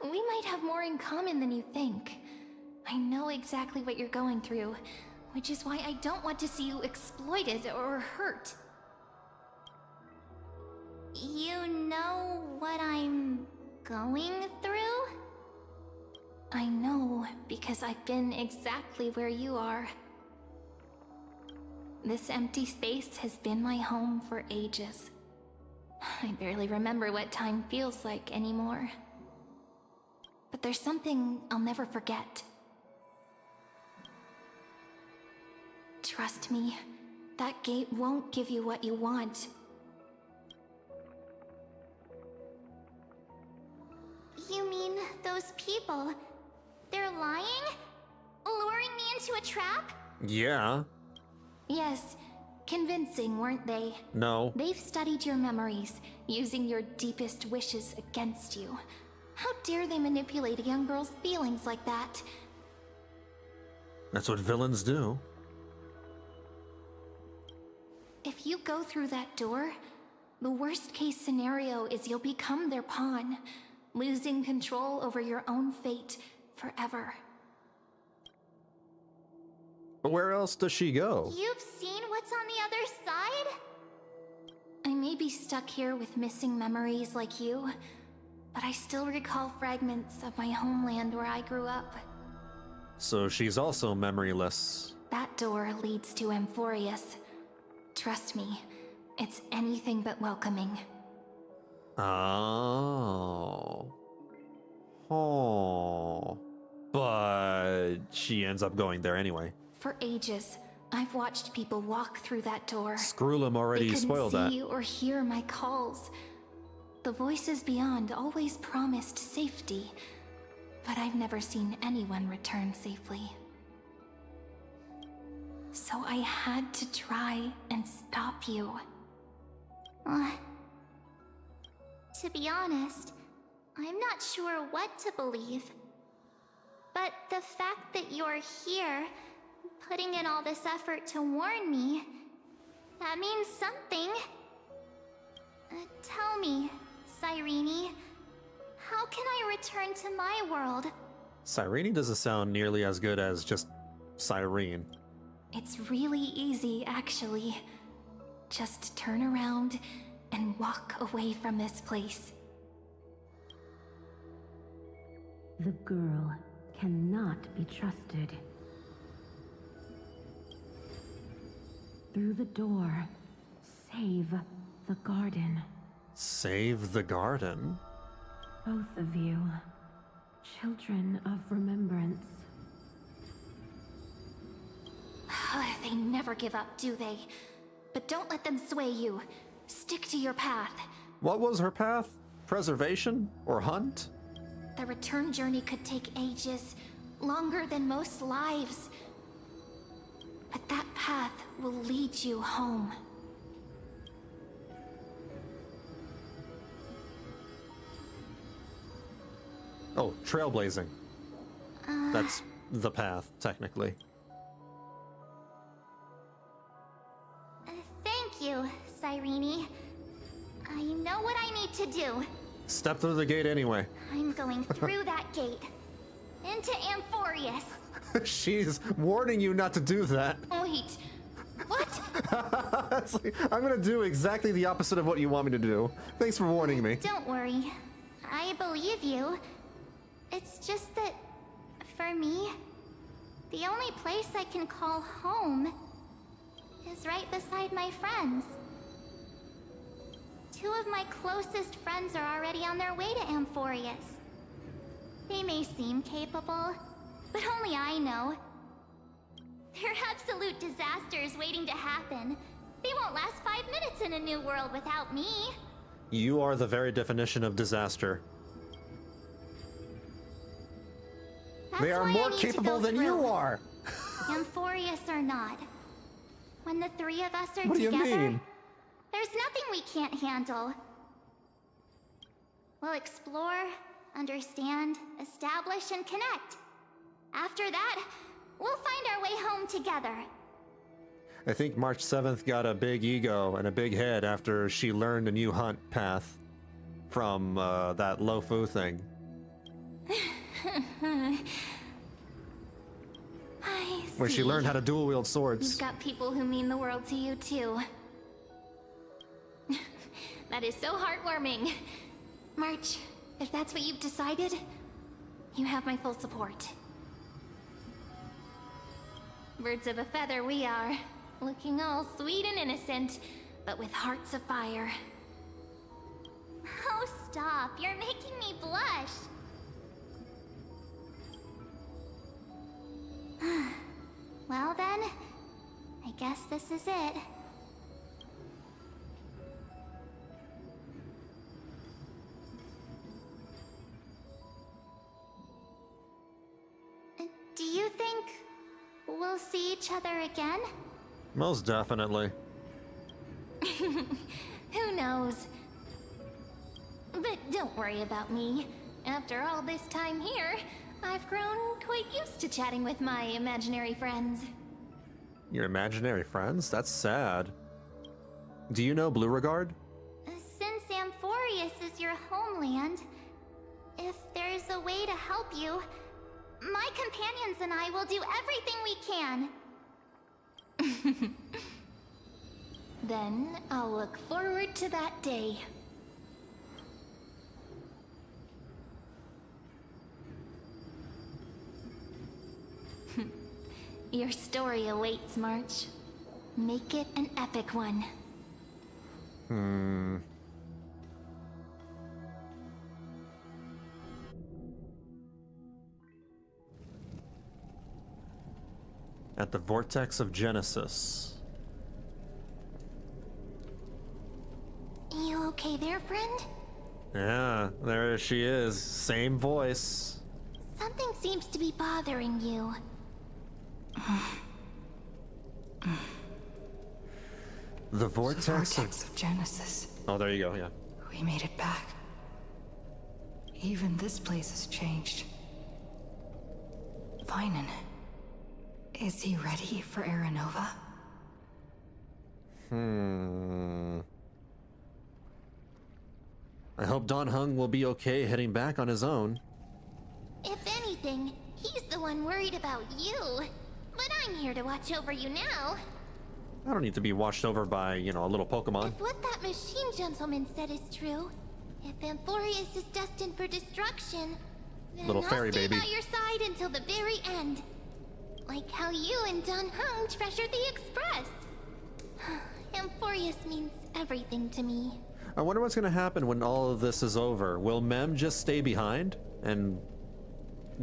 S8: We might have more in common than you think. I know exactly what you're going through, which is why I don't want to see you exploited or hurt.
S3: You know what I'm going through?
S8: I know, because I've been exactly where you are. This empty space has been my home for ages. I barely remember what time feels like anymore. But there's something I'll never forget. Trust me, that gate won't give you what you want.
S3: You mean those people? They're lying? Luring me into a trap?
S1: Yeah.
S2: Yes, convincing, weren't they?
S1: No.
S2: They've studied your memories, using your deepest wishes against you. How dare they manipulate a young girl's feelings like that?
S1: That's what villains do.
S2: If you go through that door, the worst case scenario is you'll become their pawn, losing control over your own fate forever.
S1: But where else does she go?
S3: You've seen what's on the other side?
S2: I may be stuck here with missing memories like you, but I still recall fragments of my homeland where I grew up.
S1: So she's also memoryless.
S2: That door leads to amphoreus. Trust me, it's anything but welcoming.
S1: Oh. Oh. But she ends up going there anyway.
S2: For ages, I've watched people walk through that door.
S1: Skrullum already
S2: They
S1: spoiled
S2: couldn't
S1: that.
S2: see or hear my calls. The voices beyond always promised safety, but I've never seen anyone return safely. So I had to try and stop you.
S3: To be honest, I'm not sure what to believe. But the fact that you're here, putting in all this effort to warn me, that means something. Tell me, Cyrene, how can I return to my world?
S1: Cyrene doesn't sound nearly as good as just Cyrene.
S2: It's really easy, actually. Just turn around and walk away from this place.
S8: The girl cannot be trusted. Through the door, save the garden.
S1: Save the garden?
S8: Both of you, children of remembrance.
S2: They never give up, do they? But don't let them sway you. Stick to your path.
S1: What was her path? Preservation? Or hunt?
S2: The return journey could take ages, longer than most lives. But that path will lead you home.
S1: Oh, trailblazing. That's the path, technically.
S3: Thank you, Cyrene. I know what I need to do.
S1: Step through the gate anyway.
S3: I'm going through that gate. Into amphoreus.
S1: She's warning you not to do that.
S2: Wait, what?
S1: It's like, I'm gonna do exactly the opposite of what you want me to do. Thanks for warning me.
S3: Don't worry. I believe you. It's just that, for me, the only place I can call home is right beside my friends. Two of my closest friends are already on their way to amphoreus. They may seem capable, but only I know. They're absolute disasters waiting to happen. They won't last 5 minutes in a new world without me.
S1: You are the very definition of disaster.
S3: That's
S1: They are
S3: why I
S1: more
S3: need to
S1: capable
S3: go
S1: than you
S3: through.
S1: are.
S3: Amphoreus or not. When the three of us are
S1: What do you
S3: together,
S1: mean?
S3: there's nothing we can't handle. We'll explore, understand, establish, and connect. After that, we'll find our way home together.
S1: I think March 7th got a big ego and a big head after she learned a new hunt path from that Lofu thing. Where she learned how to dual wield swords.
S2: You've got people who mean the world to you, too. That is so heartwarming. March, if that's what you've decided, you have my full support. Birds of a feather we are, looking all sweet and innocent, but with hearts of fire.
S3: Oh, stop. You're making me blush. Well then, I guess this is it. we'll see each other again?
S1: Most definitely.
S3: Who knows? But don't worry about me. After all this time here, I've grown quite used to chatting with my imaginary friends.
S1: Your imaginary friends? That's sad. Do you know Blue Regard?
S3: Since Amphoreus is your homeland, if there's a way to help you, my companions and I will do everything we can. Then I'll look forward to that day. Your story awaits, March. Make it an epic one.
S1: At the Vortex of Genesis.
S3: You okay there, friend?
S1: Yeah, there she is. Same voice.
S3: Something seems to be bothering you.
S1: The Vortex,
S2: of Genesis.
S1: Oh, there you go, yeah.
S2: We made it back. Even this place has changed. Phainon. Is he ready for Aranova?
S1: I hope Don Hung will be okay heading back on his own.
S3: If anything, he's the one worried about you. But I'm here to watch over you now.
S1: I don't need to be watched over by, you know, a little Pokemon.
S3: If what that machine gentleman said is true, if Amphoreus is destined for destruction, then
S1: Little fairy
S3: I'll stay
S1: baby.
S3: by your side until the very end. Like how you and Don Hung treasured the Express. Amphoreus means everything to me.
S1: I wonder what's going to happen when all of this is over. Will Mem just stay behind and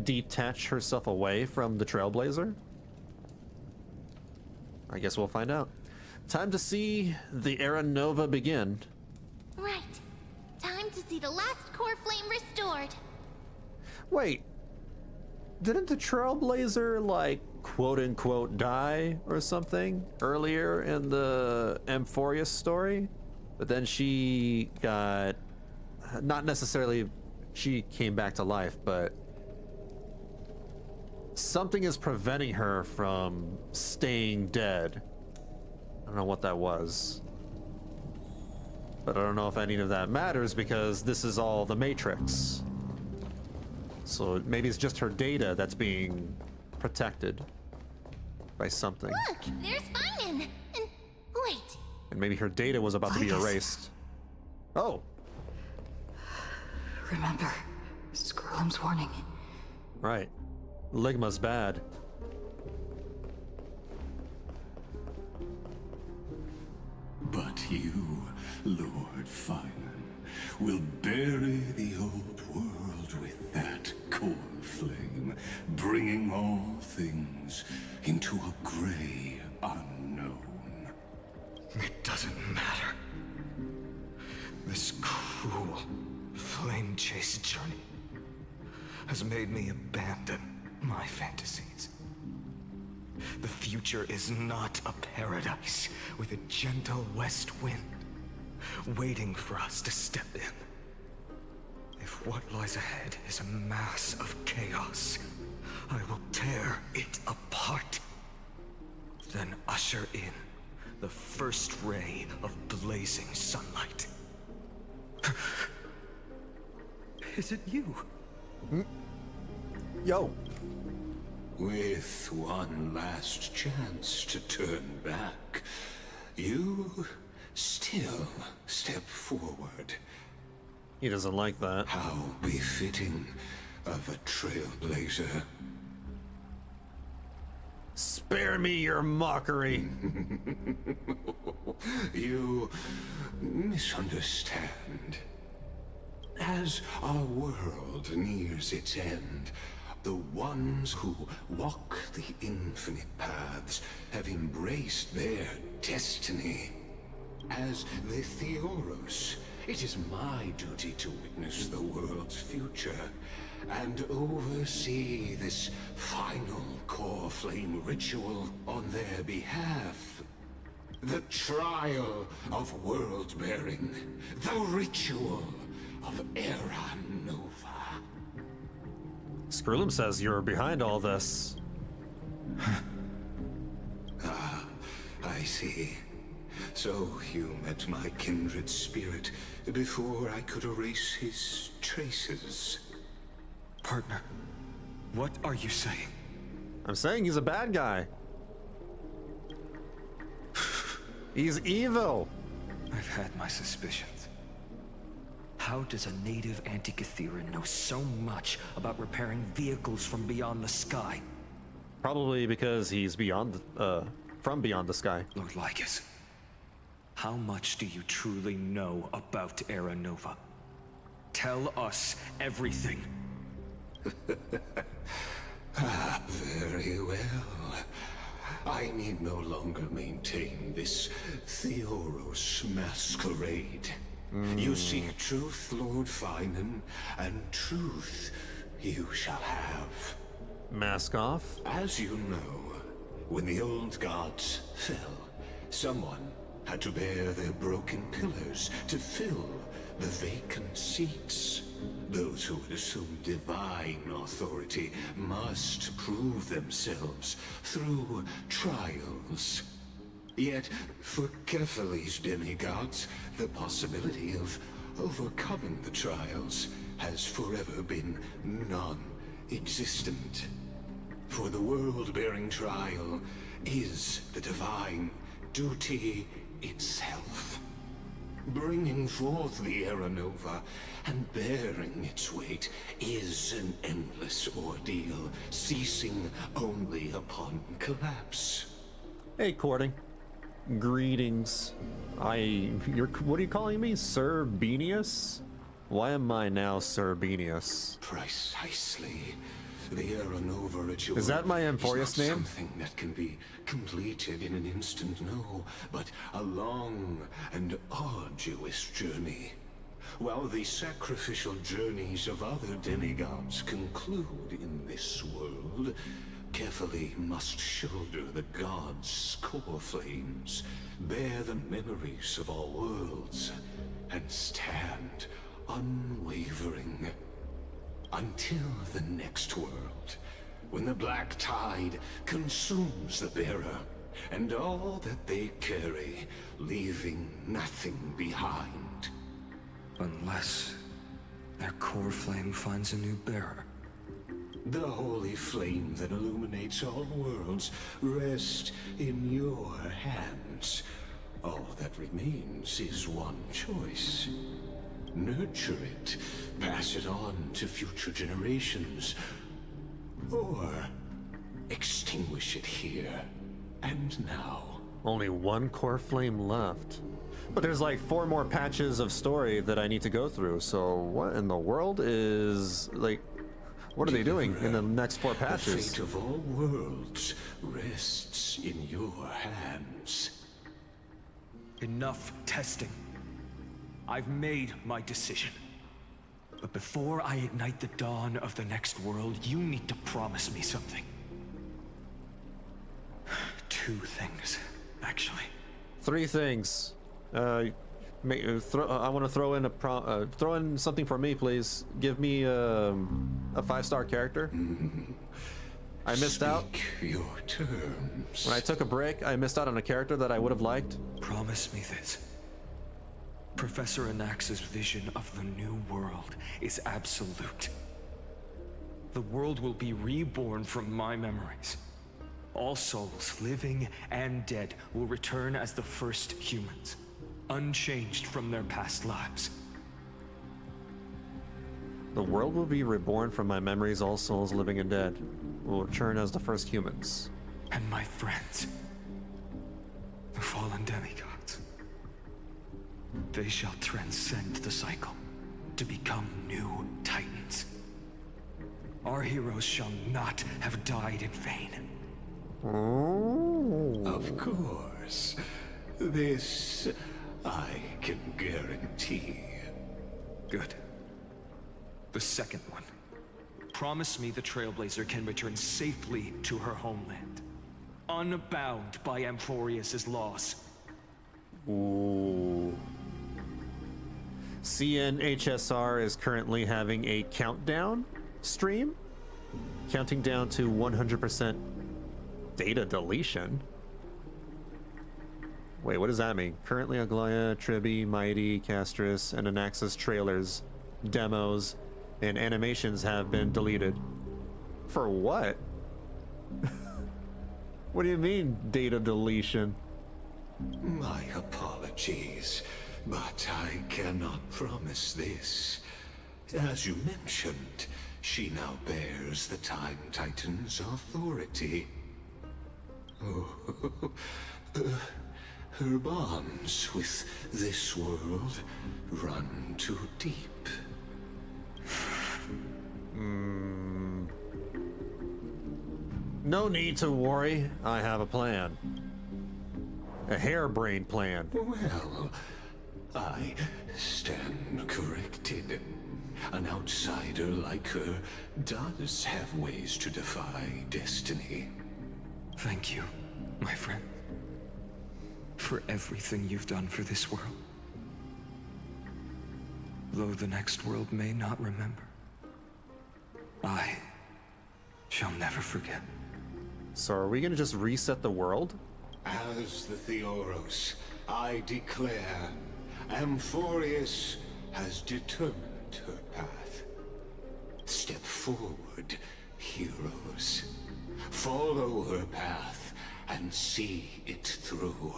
S1: detach herself away from the Trailblazer? I guess we'll find out. Time to see the Aranova begin.
S3: Right. Time to see the last core flame restored.
S1: Wait. Didn't the Trailblazer, like, quote-unquote die or something earlier in the Amphoreus story? But then she got... Not necessarily she came back to life, but... something is preventing her from staying dead. I don't know what that was. But I don't know if any of that matters because this is all the Matrix. So maybe it's just her data that's being protected by something.
S3: Look, there's Phainon. And wait.
S1: And maybe her data was about to be
S2: Vitus.
S1: erased. Oh,
S2: Remember, Scrollum's warning.
S1: right. Ligma's bad.
S9: But you, Lord Phainon, will bury the old world with that core flame, bringing all things into a gray unknown.
S10: It doesn't matter. This cruel, flame-chased journey has made me abandon my fantasies. The future is not a paradise with a gentle west wind waiting for us to step in. If what lies ahead is a mass of chaos, I will tear it apart. Then usher in the first ray of blazing sunlight. Is it you?
S1: Yo.
S9: With one last chance to turn back, you still step forward.
S1: He doesn't like that.
S9: How befitting of a trailblazer.
S1: Spare me your mockery.
S9: You misunderstand. As our world nears its end, the ones who walk the infinite paths have embraced their destiny. As the Theoros, it is my duty to witness the world's future, and oversee this final core flame ritual on their behalf. The trial of world-bearing, the ritual of Era Nova.
S1: Skrullum says you're behind all this.
S9: Ah, I see. So you met my kindred spirit before I could erase his traces.
S10: Partner, what are you saying?
S1: I'm saying he's a bad guy. He's evil.
S10: I've had my suspicions. How does a native Antikytheran know so much about repairing vehicles from beyond the sky?
S1: Probably because he's beyond, from beyond the sky.
S10: Lord Lycus, how much do you truly know about Era Nova? Tell us everything.
S9: Ah, very well. I need no longer maintain this Theoros masquerade. You seek truth, Lord Phainon, and truth you shall have.
S1: Mask off?
S9: As you know, when the old gods fell, someone had to bear their broken pillars to fill the vacant seats. Those who would assume divine authority must prove themselves through trials. Yet, for Kephal's demigods, the possibility of overcoming the trials has forever been non-existent. For the world-bearing trial is the divine duty itself. Bringing forth the Era Nova and bearing its weight is an endless ordeal, ceasing only upon collapse.
S1: Hey, courting. Greetings. What are you calling me? Sir Benius? Why am I now Sir Benius?
S9: Precisely. The Era Nova ritual
S1: is that my amphoreus name?
S9: Something that can be completed in an instant, no, but a long and arduous journey. While the sacrificial journeys of other demigods conclude in this world, Kephali must shoulder the gods' core flames, bear the memories of all worlds, and stand unwavering. Until the next world, when the black tide consumes the bearer, and all that they carry, leaving nothing behind.
S10: Unless their core flame finds a new bearer.
S9: The holy flame that illuminates all worlds rests in your hands. All that remains is one choice. Nurture it, pass it on to future generations, or extinguish it here and now.
S1: Only one core flame left. But there's like 4 more patches of story that I need to go through, so what in the world is, like, what are they doing in the next 4 patches?
S9: The fate of all worlds rests in your hands.
S10: Enough testing. I've made my decision. But before I ignite the dawn of the next world, you need to promise me something. 2 things, actually.
S1: 3 things. I want to throw in throw in something for me, please. Give me a 5-star character. I missed out.
S9: Your terms.
S1: When I took a break, I missed out on a character that I would have liked.
S10: Promise me this. Professor Anax's vision of the new world is absolute. The world will be reborn from my memories. All souls, living and dead, will return as the first humans, unchanged from their past lives.
S1: The world will be reborn from my memories, all souls, living and dead, will return as the first humans.
S10: And my friends, the fallen demigods, they shall transcend the cycle to become new titans. Our heroes shall not have died in vain.
S9: Of course. This I can guarantee.
S10: Good. The second one. promise me the Trailblazer can return safely to her homeland, unbound by amphoreus' laws.
S1: Ooh. CNHSR is currently having a countdown stream, counting down to 100% data deletion. Wait, what does that mean? Currently, Aglaia, Tribi, Mighty, Castris, and Anaxa's trailers, demos, and animations have been deleted. For what? What do you mean, data deletion?
S9: My apologies, but I cannot promise this. As you mentioned, she now bears the Time Titan's authority. Oh, her bonds with this world run too deep.
S1: No need to worry. I have a plan. A harebrained plan.
S9: Well, I stand corrected. An outsider like her does have ways to defy destiny.
S10: Thank you, my friend, for everything you've done for this world. Though the next world may not remember, I shall never forget.
S1: So are we gonna just reset the world?
S9: As the Theoros, I declare, amphoreus has determined her path. Step forward, heroes. Follow her path and see it through.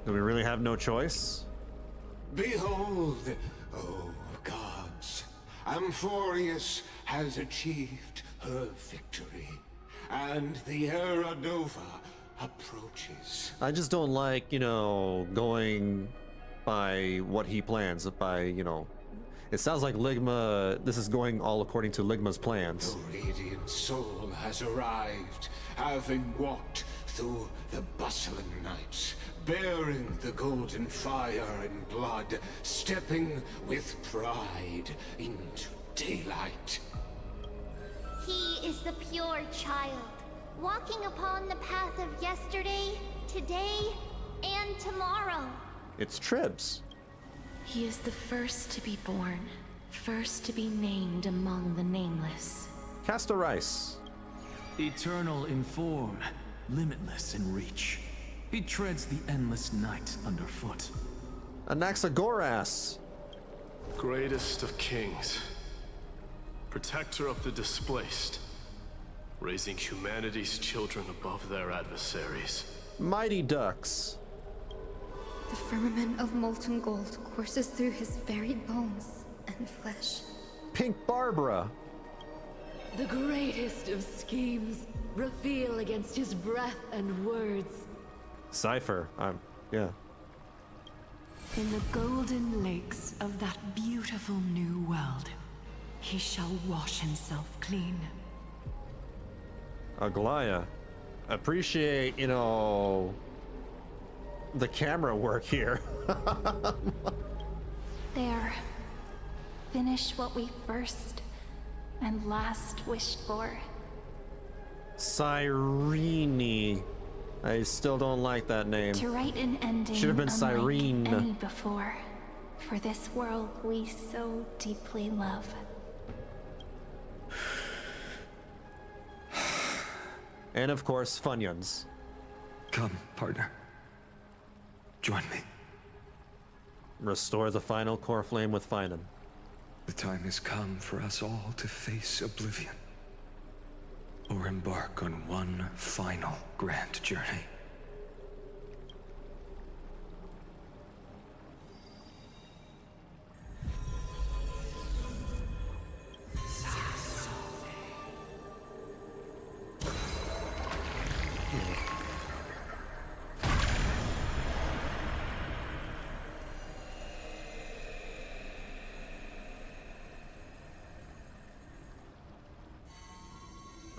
S1: Do we really have no choice?
S9: Behold, oh gods, amphoreus has achieved her victory, and the Era Nova approaches.
S1: I just don't like, you know, going by what he plans, by, you know, it sounds like Ligma, this is going all according to Ligma's plans.
S9: The radiant soul has arrived, having walked through the bustling nights, bearing the golden fire and blood, stepping with pride into daylight.
S3: He is the pure child, walking upon the path of yesterday, today, and tomorrow.
S1: It's Tribs.
S2: He is the first to be born, first to be named among the nameless.
S1: Casta Rice.
S11: Eternal in form, limitless in reach. He treads the endless night underfoot.
S1: Anaxagoras.
S12: Greatest of kings. Protector of the displaced. Raising humanity's children above their adversaries.
S1: Mighty Ducks.
S13: The firmament of molten gold courses through his very bones and flesh.
S1: Pink Barbara.
S14: The greatest of schemes reveal against his breath and words.
S1: Cipher. Yeah.
S14: In the golden lakes of that beautiful new world, he shall wash himself clean.
S1: Aglaia. Appreciate, you know, the camera work here.
S3: There. Finish what we first and last wished for.
S1: Cyrene. I still don't like that name.
S3: To write an ending
S1: should have been
S3: unlike
S1: Cyrene.
S3: any before, for this world we so deeply love.
S1: And of course, Funyuns.
S10: Come, partner. Join me.
S1: Restore the final core flame with Phainon.
S10: The time has come for us all to face oblivion, or embark on one final grand journey.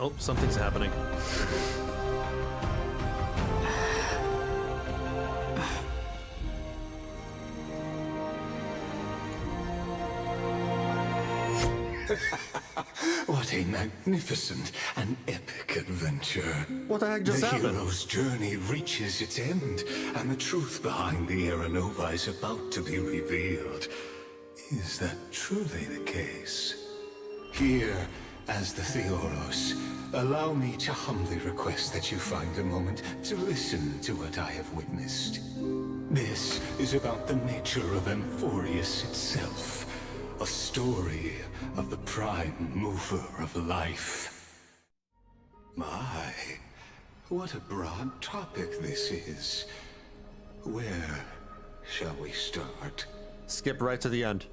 S1: Oh, something's happening.
S9: What a magnificent and epic adventure.
S1: What the heck just happened?
S9: The hero's journey reaches its end, and the truth behind the Aeronova is about to be revealed. Is that truly the case? Here, as the Theoros, allow me to humbly request that you find a moment to listen to what I have witnessed. This is about the nature of amphoreus itself, a story of the prime mover of life. My, what a broad topic this is. Where shall we start?
S1: Skip right to the end.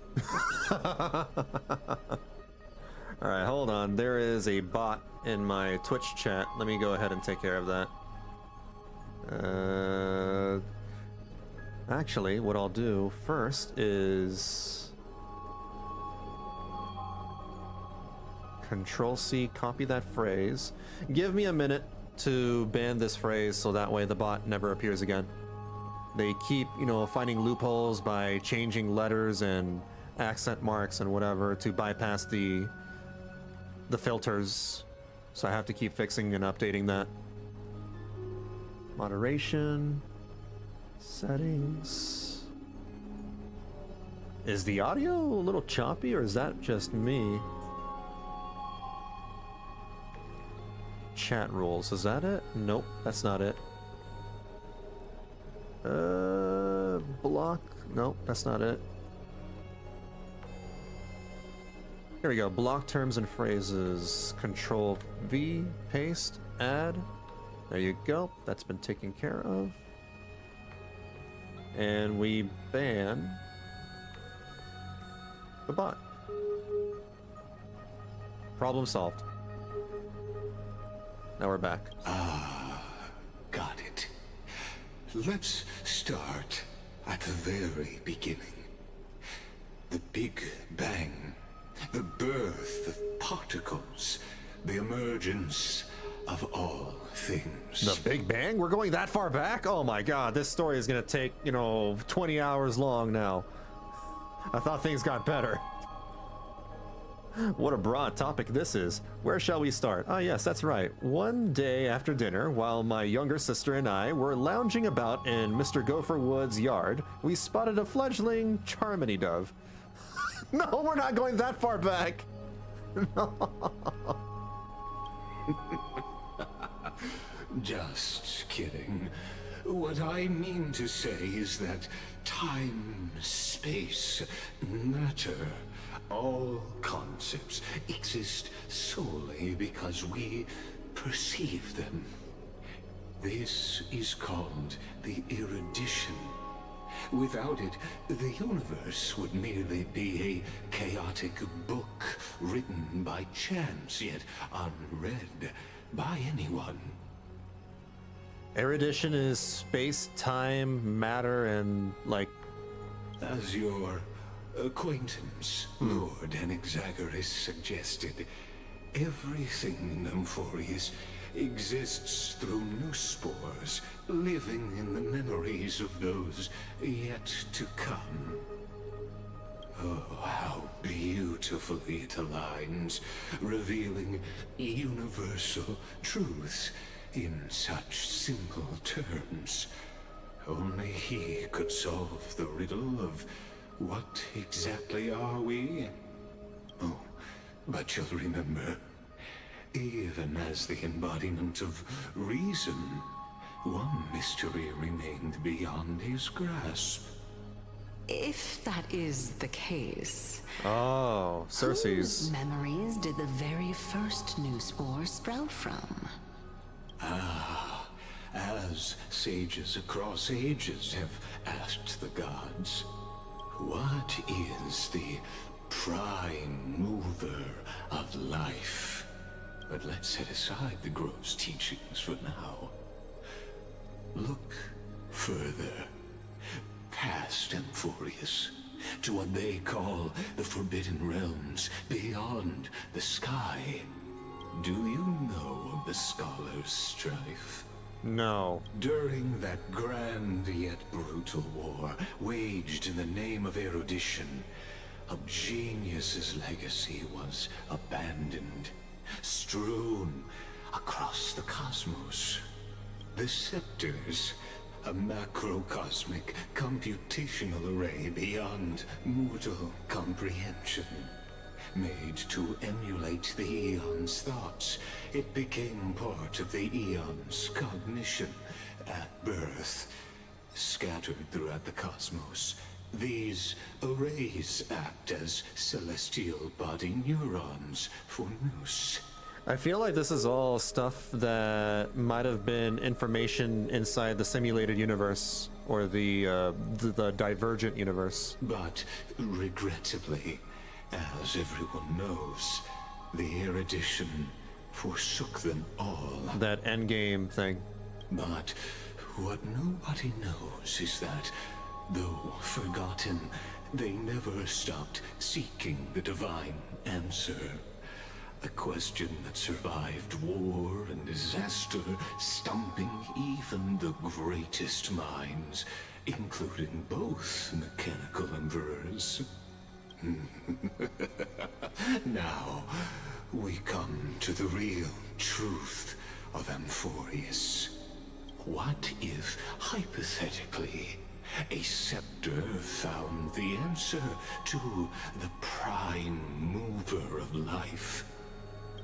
S1: Alright, hold on. There is a bot in my Twitch chat. Let me go ahead and take care of that. Actually, what I'll do first is Control-C, copy that phrase. Give me a minute to ban this phrase so that way the bot never appears again. They keep, you know, finding loopholes by changing letters and accent marks and whatever to bypass the filters. So I have to keep fixing and updating that. Moderation. Settings. Is the audio a little choppy or is that just me? Chat rules, is that it? Nope, that's not it. Block. Nope, that's not it. Here we go. Block terms and phrases. Control V, paste, add. There you go. That's been taken care of. And we ban the bot. Problem solved. Now we're back.
S9: Ah, got it. Let's start at the very beginning. The Big Bang. The birth of particles. The emergence of all things.
S1: The Big Bang? We're going that far back? Oh my god, this story is gonna take, 20 hours long now. I thought things got better. What a broad topic this is. Where shall we start? Ah, yes, that's right. One day after dinner, while my younger sister and I were lounging about in Mr. Gopher Wood's yard, we spotted a fledgling Charmony dove. No, we're not going that far back. No.
S9: Just kidding. What I mean to say is that time, space, matter, all concepts exist solely because we perceive them. This is called the erudition. Without it, the universe would merely be a chaotic book written by chance, yet unread by anyone.
S1: Erudition is space, time, matter, and
S9: As your acquaintance, Lord Anaxagoras, suggested, everything in amphoreus exists through new spores, living in the memories of those yet to come. Oh, how beautifully it aligns, revealing universal truths in such simple terms. Only he could solve the riddle of what exactly are we? Oh, but you'll remember, even as the embodiment of reason, one mystery remained beyond his grasp.
S14: If that is the case...
S1: Oh, Cersei's.
S14: Whose memories did the very first new spore sprout from?
S9: Ah, as sages across ages have asked the gods, what is the prime mover of life? But let's set aside the gross teachings for now. Look further, past amphoreus, to what they call the Forbidden Realms beyond the sky. Do you know of the Scholar's Strife?
S1: No.
S9: During that grand yet brutal war, waged in the name of erudition, a genius's legacy was abandoned, strewn across the cosmos. The scepters, a macrocosmic computational array beyond mortal comprehension. Made to emulate the Eon's thoughts, it became part of the Eon's cognition at birth. Scattered throughout the cosmos, these arrays act as celestial body neurons for Nous.
S1: I feel like this is all stuff that might have been information inside the simulated universe or the divergent universe.
S9: But regrettably, as everyone knows, the erudition forsook them all.
S1: That endgame thing.
S9: But what nobody knows is that, though forgotten, they never stopped seeking the divine answer. A question that survived war and disaster, stumping even the greatest minds, including both mechanical emperors. Now, we come to the real truth of amphoreus. What if, hypothetically, a scepter found the answer to the prime mover of life?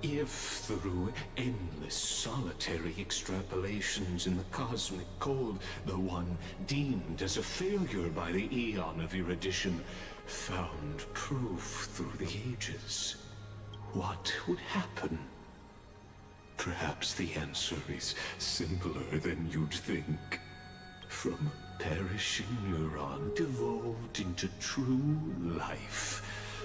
S9: If, through endless solitary extrapolations in the cosmic cold, the one deemed as a failure by the Eon of erudition found proof through the ages, what would happen? Perhaps the answer is simpler than you'd think. From a perishing neuron devolved into true life,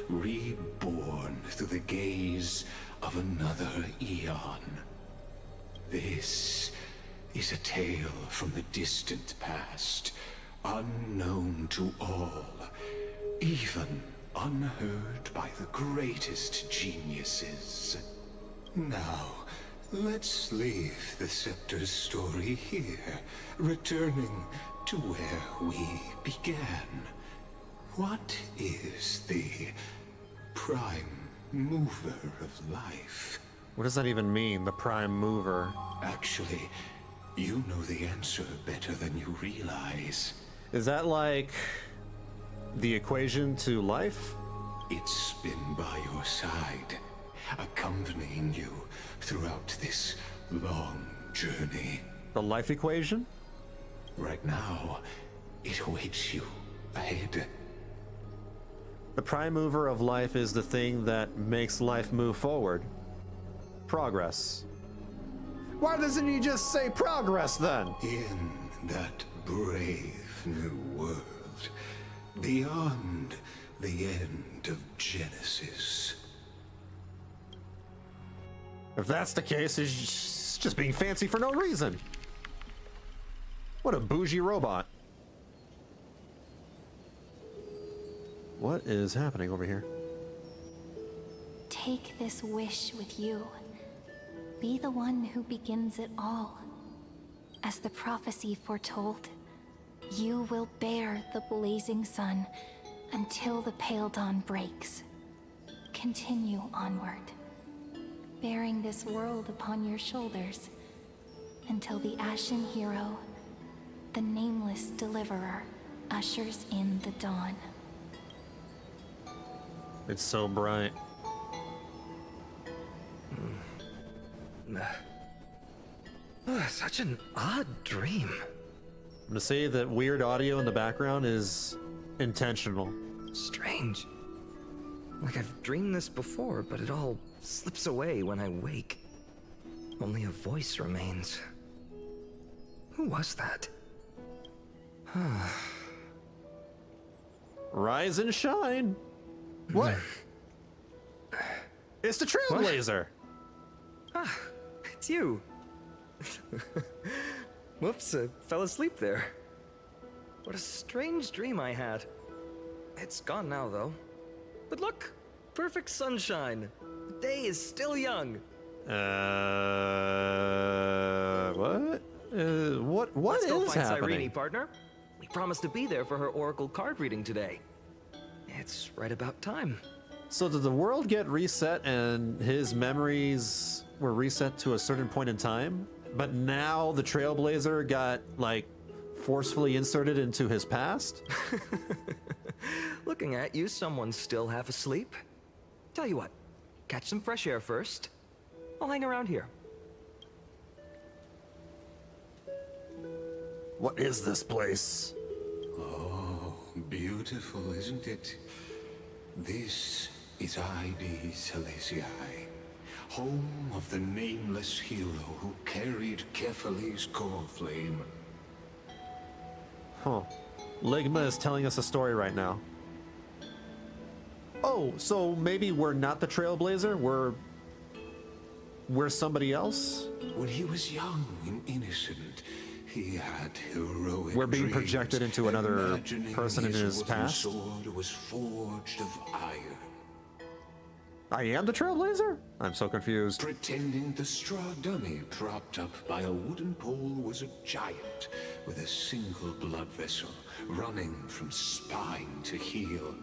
S9: reborn through the gaze of another Eon. This is a tale from the distant past, unknown to all, even unheard by the greatest geniuses. Now, let's leave the Scepter's story here, returning to where we began. What is the prime mover of life?
S1: What does that even mean, the prime mover?
S9: Actually, you know the answer better than you realize.
S1: Is that like the equation to life?
S9: It's been by your side, accompanying you throughout this long journey.
S1: The life equation?
S9: Right now, it awaits you ahead.
S1: The prime mover of life is the thing that makes life move forward. Progress. Why doesn't he just say progress then?
S9: In that brave new world, beyond the end of Genesis.
S1: If that's the case, he's just being fancy for no reason. What a bougie robot. What is happening over here?
S8: Take this wish with you. Be the one who begins it all. As the prophecy foretold, you will bear the blazing sun until the pale dawn breaks. Continue onward, bearing this world upon your shoulders until the ashen hero, the nameless deliverer, ushers in the dawn.
S1: It's so bright.
S10: Such an odd dream.
S1: I'm gonna say that weird audio in the background is intentional.
S10: Strange. Like I've dreamed this before, but it all slips away when I wake. Only a voice remains. Who was that?
S1: Rise and shine. What? It's the Trailblazer.
S10: Ah, it's you. Whoops, I fell asleep there. What a strange dream I had. It's gone now, though. But look, perfect sunshine. The day is still young.
S1: What? What
S10: Let's
S1: is
S10: go find
S1: happening?
S10: Cyrene, partner. We promised to be there for her oracle card reading today.
S15: it's right about time.
S1: So did the world get reset and his memories were reset to a certain point in time? But now the Trailblazer got, like, forcefully inserted into his past?
S15: Looking at you, someone's still half asleep. Tell you what, catch some fresh air first. I'll hang around here.
S1: What is this place?
S9: Oh, beautiful, isn't it? This is Ide Celestii, home of the nameless hero who carried Kefali's core flame.
S1: Huh. Ligma is telling us a story right now. Oh, so maybe we're not the Trailblazer? We're somebody else?
S9: When he was young and innocent, he had heroic
S1: We're being
S9: dreams,
S1: projected into another
S9: imagining
S1: person in his
S9: wooden
S1: past?
S9: sword was forged of iron.
S1: I am the Trailblazer? I'm so confused.
S9: Pretending the straw dummy propped up by a wooden pole was a giant with a single blood vessel running from spine to heel.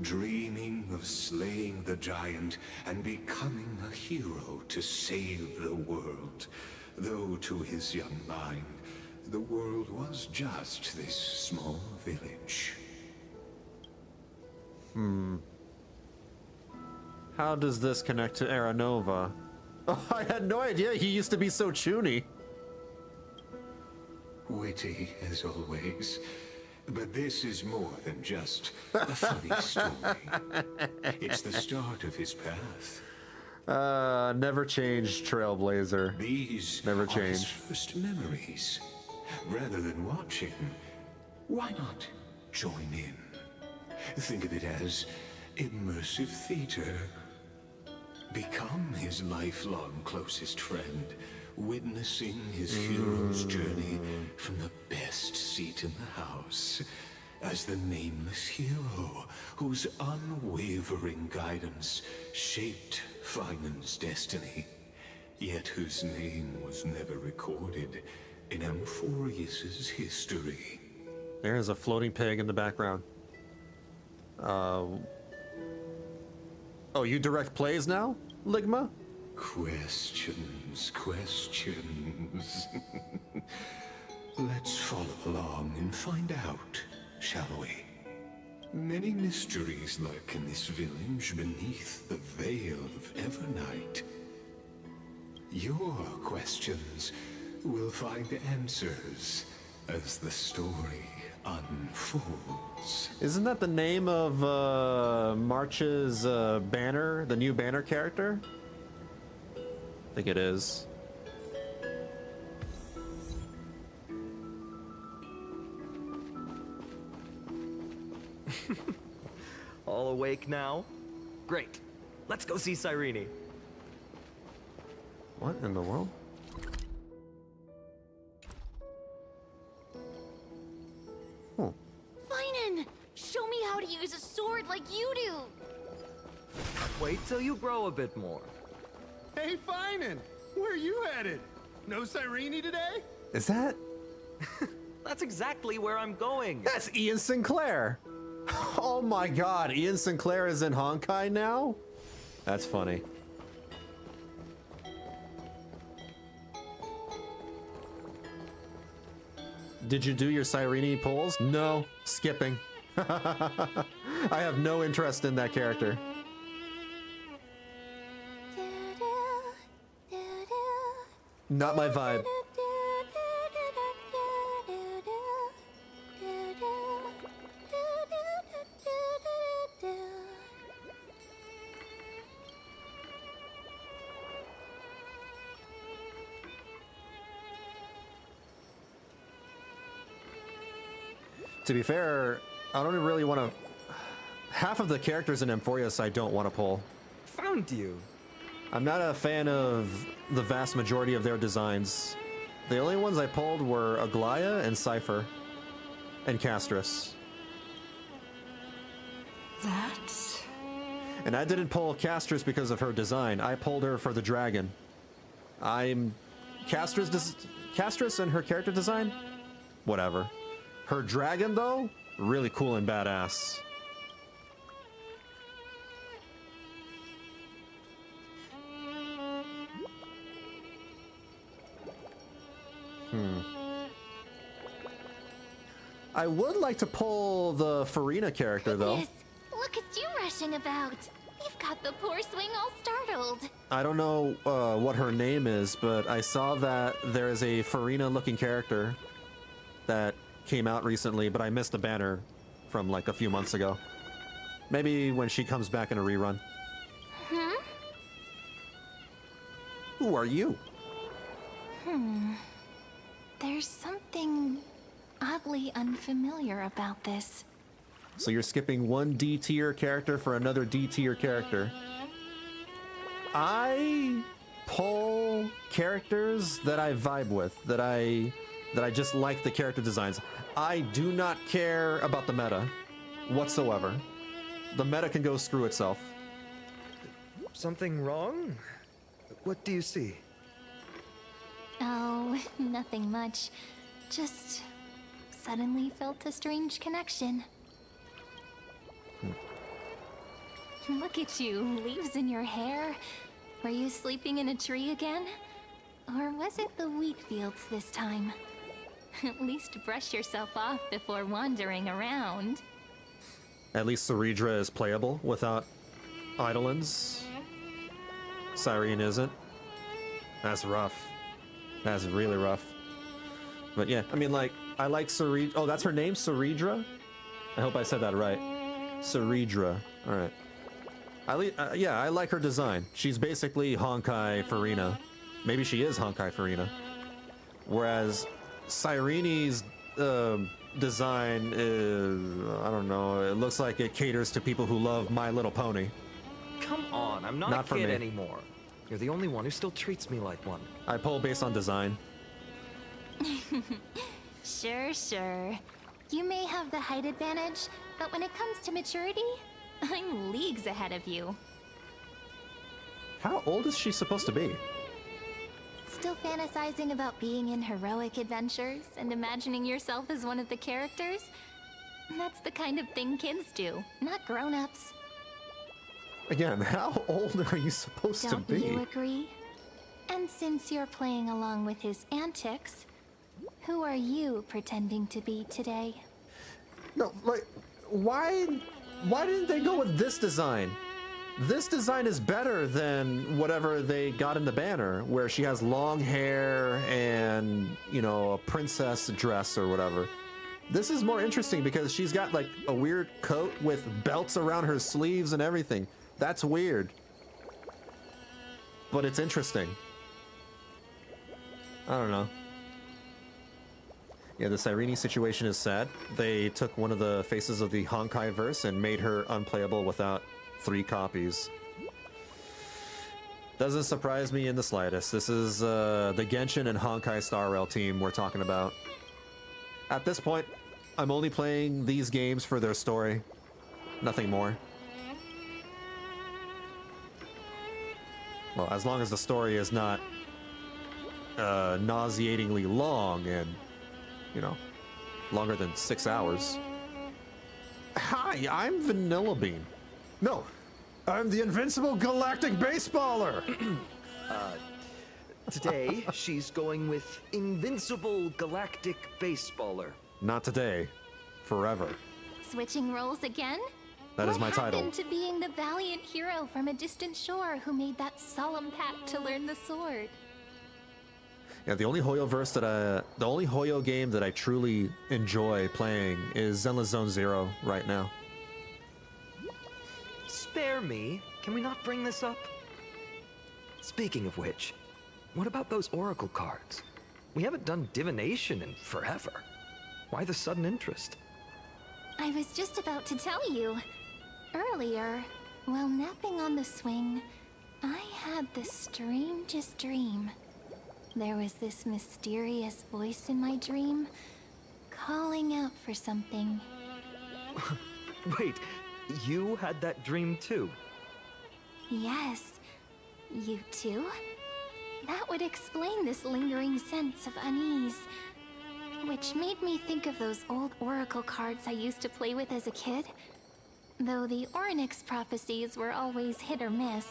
S9: Dreaming of slaying the giant and becoming a hero to save the world. Though to his young mind, the world was just this small village.
S1: How does this connect to Aranova? Oh, I had no idea he used to be so chuny.
S9: Witty as always. But this is more than just a funny story. It's the start of his path.
S1: Never changed, Trailblazer.
S9: These
S1: never
S9: are his
S1: changed.
S9: first memories. Rather than watching, why not join in? Think of it as immersive theater. Become his lifelong closest friend, witnessing his hero's journey from the best seat in the house, as the nameless hero whose unwavering guidance shaped Phainon's destiny, yet whose name was never recorded in amphoreus's history.
S1: There's a floating pig in the background. Oh, you direct plays now, Ligma?
S9: Questions. Let's follow along and find out, shall we? Many mysteries lurk in this village beneath the veil of Evernight. Your questions will find answers as the story unfolds.
S1: Isn't that the name of March's banner, the new banner character? I think it is.
S15: All awake now? Great. Let's go see Cyrene.
S1: What in the world?
S3: Phainon! Show me how to use a sword like you do!
S15: Wait till you grow a bit more.
S4: Hey, Phainon! Where are you headed? No Cyrene today?
S1: Is that?
S15: That's exactly where I'm going.
S1: That's Ian Sinclair! Oh my god, Ian Sinclair is in Honkai now? That's funny. Did you do your Cyrene pulls? No, skipping. I have no interest in that character. Not my vibe. To be fair, I don't really want to... Half of the characters in Amphoreus I don't want to pull.
S15: Found you.
S1: I'm not a fan of the vast majority of their designs. The only ones I pulled were Aquila and Cipher. And Castris.
S14: That...
S1: And I didn't pull Castris because of her design. I pulled her for the dragon. Castris and her character design? Whatever. Her dragon, though, really cool and badass. I would like to pull the Farina character, though.
S3: Goodness, look at you rushing about. You've got the poor swing all startled.
S1: I don't know what her name is, but I saw that there is a Farina-looking character that came out recently, but I missed the banner from like a few months ago. Maybe when she comes back in a rerun. Who are you?
S3: There's something oddly unfamiliar about this.
S1: So you're skipping one D tier character for another D tier character. I pull characters that I vibe with, that I just like the character designs. I do not care about the meta whatsoever. The meta can go screw itself.
S15: Something wrong? What do you see?
S3: Oh, nothing much. Just suddenly felt a strange connection. Look at you, leaves in your hair. Were you sleeping in a tree again? Or was it the wheat fields this time? At least brush yourself off before wandering around.
S1: At least Cyrene is playable without Eidolons. Cyrene isn't. That's rough. That's really rough. But yeah, I mean, like, I like Cyrene. Oh, that's her name? Cyrene? I hope I said that right. Cyrene. Alright. Yeah, I like her design. She's basically Honkai Farina. Maybe she is Honkai Farina. Whereas Cyrene's design is, I don't know, it looks like it caters to people who love My Little Pony.
S15: Come on, I'm not a kid anymore. You're the only one who still treats me like one.
S1: I pull based on design.
S3: Sure. You may have the height advantage, but when it comes to maturity, I'm leagues ahead of you.
S1: How old is she supposed to be?
S3: Still fantasizing about being in heroic adventures and imagining yourself as one of the characters? That's the kind of thing kids do, not grown-ups.
S1: Again, how old are you supposed to be?
S3: Don't you agree? And since you're playing along with his antics, who are you pretending to be today?
S1: No, like, why didn't they go with this design? This design is better than whatever they got in the banner, where she has long hair and, you know, a princess dress or whatever. This is more interesting because she's got like a weird coat with belts around her sleeves and everything. That's weird. But it's interesting. I don't know. Yeah, the Cyrene situation is sad. They took one of the faces of the Honkai verse and made her unplayable without 3 copies. Doesn't surprise me in the slightest. This is the Genshin and Honkai Star Rail team we're talking about. At this point, I'm only playing these games for their story. Nothing more. Well, as long as the story is not nauseatingly long and, you know, longer than 6 hours. Hi, I'm Vanillabean. No, I'm the invincible galactic baseballer!
S15: Today, she's going with Invincible Galactic Baseballer.
S1: Not today. Forever.
S3: Switching roles again?
S1: That is my title.
S3: What happened to being the valiant hero from a distant shore who made that solemn pact to learn the sword?
S1: Yeah, the only Hoyo verse that the only Hoyo game that I truly enjoy playing is Zenless Zone Zero right now.
S15: Spare me. Can we not bring this up? Speaking of which, what about those oracle cards? We haven't done divination in forever. Why the sudden interest?
S3: I was just about to tell you. Earlier, while napping on the swing, I had the strangest dream. There was this mysterious voice in my dream, calling out for something.
S15: Wait, you had that dream too?
S3: Yes, you too? That would explain this lingering sense of unease. Which made me think of those old oracle cards I used to play with as a kid. Though the Ornyx prophecies were always hit or miss.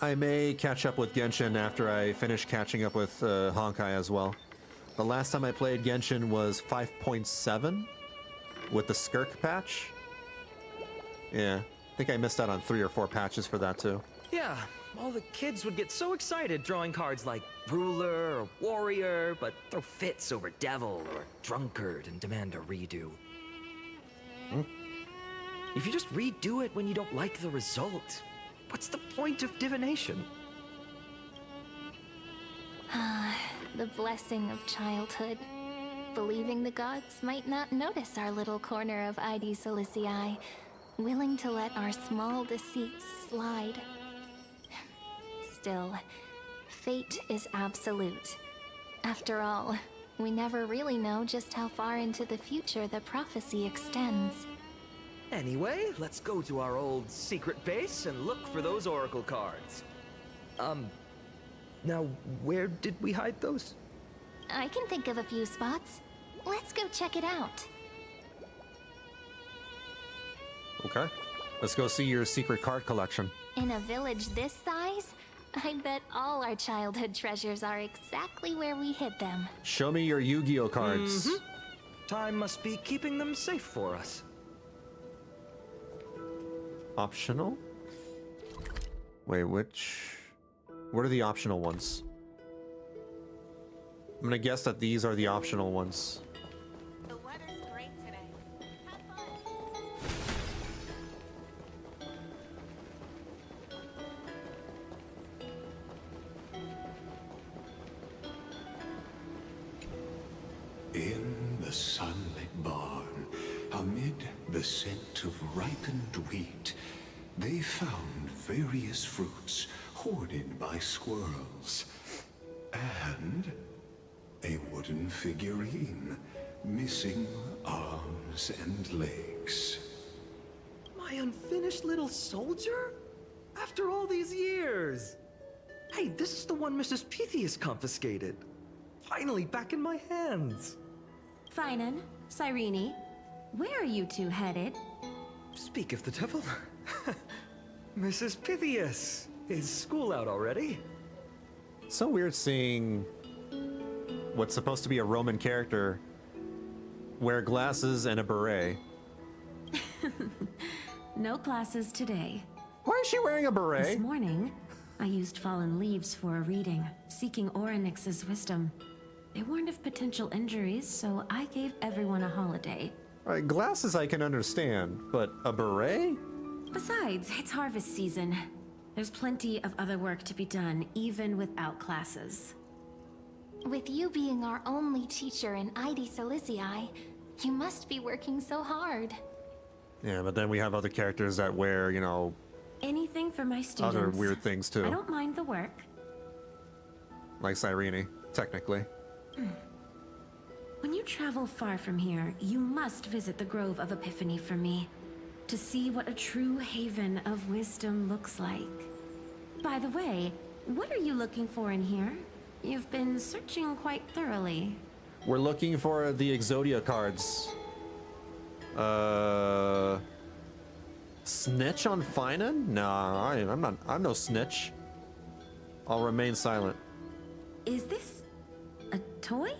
S1: I may catch up with Genshin after I finish catching up with Honkai as well. The last time I played Genshin was 5.7 with the Skirk patch. Yeah, I think I missed out on 3 or 4 patches for that too.
S15: Yeah, all the kids would get so excited drawing cards like Ruler or Warrior, but throw fits over Devil or Drunkard and demand a redo. If you just redo it when you don't like the result, what's the point of divination?
S3: The blessing of childhood. Believing the gods might not notice our little corner of ID Silicii, willing to let our small deceits slide. Still, fate is absolute. After all, we never really know just how far into the future the prophecy extends.
S15: Anyway, let's go to our old secret base and look for those oracle cards. Now, where did we hide those?
S3: I can think of a few spots. Let's go check it out.
S1: Okay. Let's go see your secret card collection.
S3: In a village this size, I bet all our childhood treasures are exactly where we hid them.
S1: Show me your Yu-Gi-Oh cards.
S15: Time must be keeping them safe for us.
S1: Optional? Wait, which... What are the optional ones? I'm gonna guess that these are the optional ones.
S5: The weather's great today. Have fun.
S9: In the sunlit barn, amid the scent of ripened wheat, they found various fruits hoarded by squirrels, and a wooden figurine missing arms and legs.
S15: My unfinished little soldier? After all these years! Hey, this is the one Mrs. Pythias confiscated. Finally back in my hands.
S8: Phainon, Cyrene, where are you two headed?
S15: Speak of the devil. Mrs. Pythias, is school out already?
S1: So weird seeing what's supposed to be a Roman character wear glasses and a beret.
S8: No classes today.
S1: Why is she wearing a beret?
S8: This morning, I used fallen leaves for a reading, seeking Orynyx's wisdom. They warned of potential injuries, so I gave everyone a holiday.
S1: Alright, glasses I can understand, but a beret?
S8: Besides, it's harvest season. There's plenty of other work to be done, even without classes.
S3: With you being our only teacher in ID Silicii, you must be working so hard.
S1: Yeah, but then we have other characters that wear, you know,
S8: Anything for my students.
S1: other weird things too.
S8: I don't mind the work.
S1: Like Cyrene, technically.
S8: When you travel far from here, you must visit the Grove of Epiphany for me, to see what a true haven of wisdom looks like. By the way, what are you looking for in here? You've been searching quite thoroughly.
S1: We're looking for the Exodia cards. Snitch on Phainon? Nah, I'm no snitch. I'll remain silent.
S8: Is this a toy?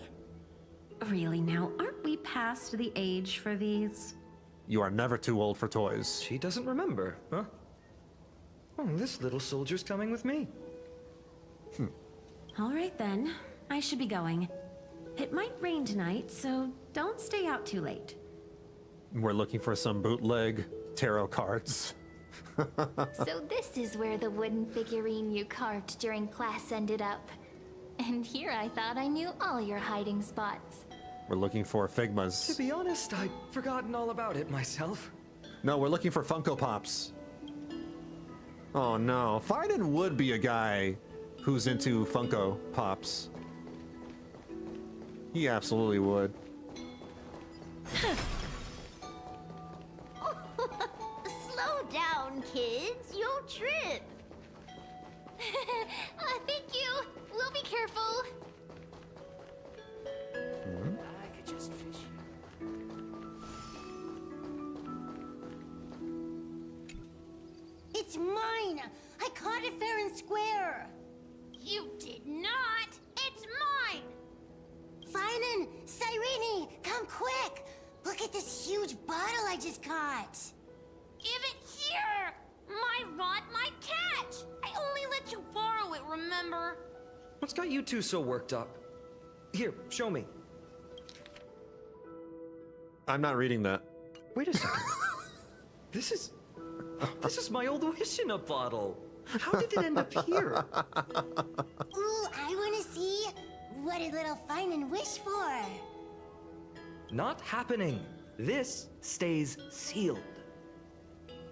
S8: Really now, aren't we past the age for these?
S1: You are never too old for toys.
S15: She doesn't remember, huh? Oh, this little soldier's coming with me.
S8: All right then, I should be going. It might rain tonight, so don't stay out too late.
S1: We're looking for some bootleg tarot cards.
S3: So this is where the wooden figurine you carved during class ended up. And here I thought I knew all your hiding spots.
S1: We're looking for Figmas.
S15: To be honest, I'd forgotten all about it myself.
S1: No, we're looking for Funko Pops. Oh no, Phainon would be a guy who's into Funko Pops. He absolutely would.
S3: Slow down, kids. You'll trip. Thank you. We'll be careful.
S11: I could just fish here.
S16: It's mine! I caught it fair and square!
S3: You did not. It's mine.
S16: Phainon! Cyrene! Come quick! Look at this huge bottle I just caught!
S3: Give it here! My rod, my catch! I only let you borrow it, remember?
S15: What's got you two so worked up? Here, show me.
S1: I'm not reading that.
S15: Wait a second. This is my old wish in a bottle. How did it end up here?
S16: Ooh, I wanna see. What did little Phainon wish for?
S15: Not happening. This stays sealed.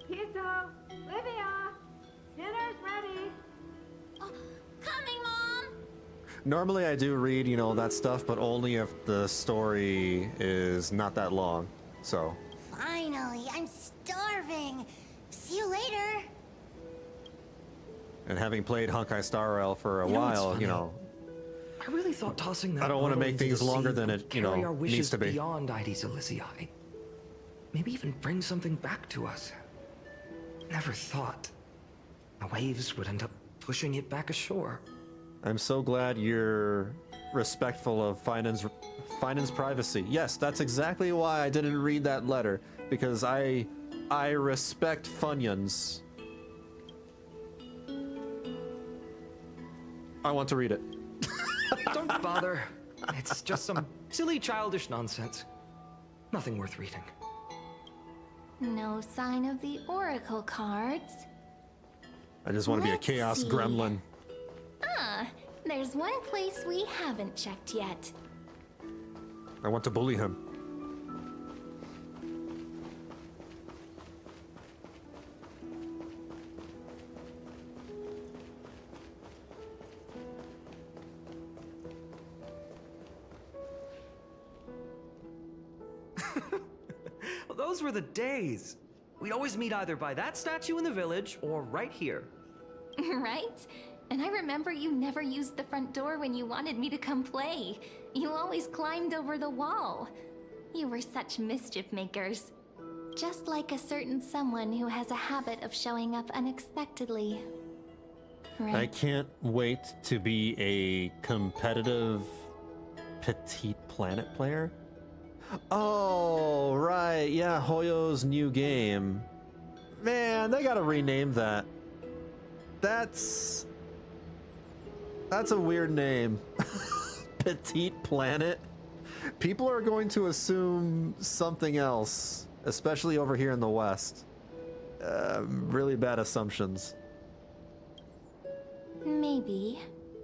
S17: Piso, Livia, dinner's ready.
S3: Coming, Mom!
S1: Normally I do read, you know, that stuff, but only if the story is not that long. So.
S16: Finally, I'm starving. See you later.
S1: And having played Honkai Star Rail for a while, you know.
S15: I really thought tossing that
S1: I don't want to
S15: bottle
S1: make
S15: into
S1: things
S15: the
S1: longer
S15: sea
S1: than
S15: would
S1: it, you
S15: carry
S1: know,
S15: our wishes
S1: needs to be.
S15: beyond Ides Elysiae. Maybe even bring something back to us. Never thought the waves would end up pushing it back ashore.
S1: I'm so glad you're respectful of Phainon's privacy. Yes, that's exactly why I didn't read that letter, because I respect Funyuns. I want to read it.
S15: Don't bother. It's just some silly childish nonsense. Nothing worth reading.
S3: No sign of the oracle cards.
S1: I just want to be a
S3: Let's
S1: chaos
S3: see.
S1: gremlin.
S3: Ah, there's one place we haven't checked yet.
S1: I want to bully him.
S15: Well, those were the days. We'd always meet either by that statue in the village or right here.
S3: Right? And I remember you never used the front door when you wanted me to come play. You always climbed over the wall. You were such mischief makers. Just like a certain someone who has a habit of showing up unexpectedly. Right?
S1: I can't wait to be a competitive Petite Planet player. Oh, right. Yeah, Hoyo's new game. Man, they gotta rename that. That's a weird name. Petite Planet. People are going to assume something else, especially over here in the West. Really bad assumptions.
S3: Maybe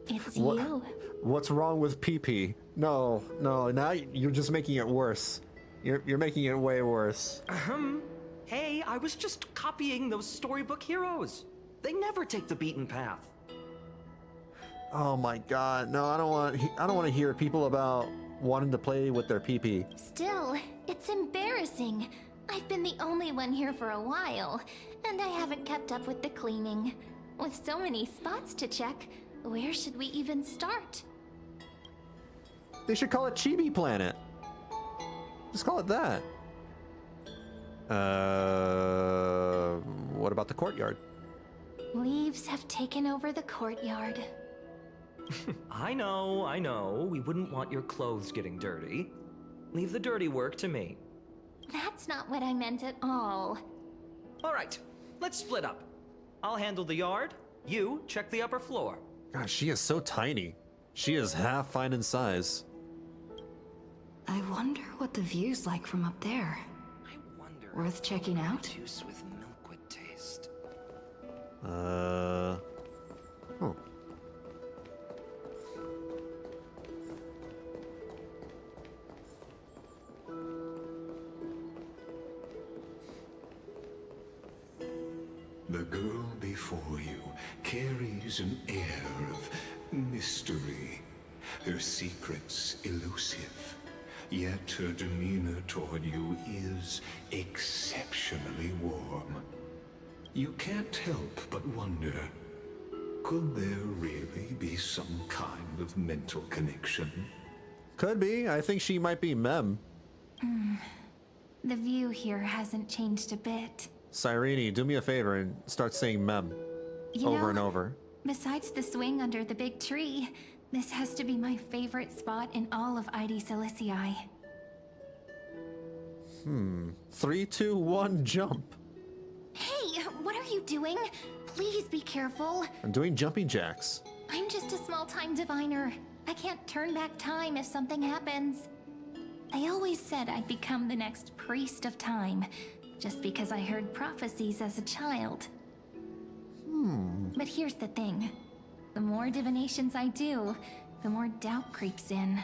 S3: it's you.
S1: What's wrong with PP? No, now you're just making it worse. You're making it way worse.
S15: Hey, I was just copying those storybook heroes. They never take the beaten path.
S1: Oh my god, no, I don't want to hear people about wanting to play with their PP.
S3: Still, it's embarrassing. I've been the only one here for a while, and I haven't kept up with the cleaning. With so many spots to check, where should we even start?
S1: They should call it Chibi Planet. Just call it that. What about the courtyard?
S3: Leaves have taken over the courtyard.
S15: I know. We wouldn't want your clothes getting dirty. Leave the dirty work to me.
S3: That's not what I meant at all.
S15: All right, let's split up. I'll handle the yard. You check the upper floor.
S1: Gosh, she is so tiny. She is half fine in size.
S2: I wonder what the view's like from up there. Worth checking out?
S15: Juice with milkwood taste.
S1: Oh.
S9: The girl before you carries an air of mystery, her secrets elusive, yet her demeanor toward you is exceptionally warm. You can't help but wonder, could there really be some kind of mental connection?
S1: Could be. I think she might be Mem.
S3: The view here hasn't changed a bit.
S1: Cyrene, do me a favor and start saying Mem
S3: You
S1: over
S3: know,
S1: and over.
S3: Besides the swing under the big tree,
S8: This has to be my favorite spot in all of ID Silicii.
S1: 3, 2, 1, jump.
S8: Hey, what are you doing? Please be careful.
S1: I'm doing jumping jacks.
S8: I'm just a small-time diviner. I can't turn back time if something happens. I always said I'd become the next priest of time, just because I heard prophecies as a child. But here's the thing. The more divinations I do, the more doubt creeps in.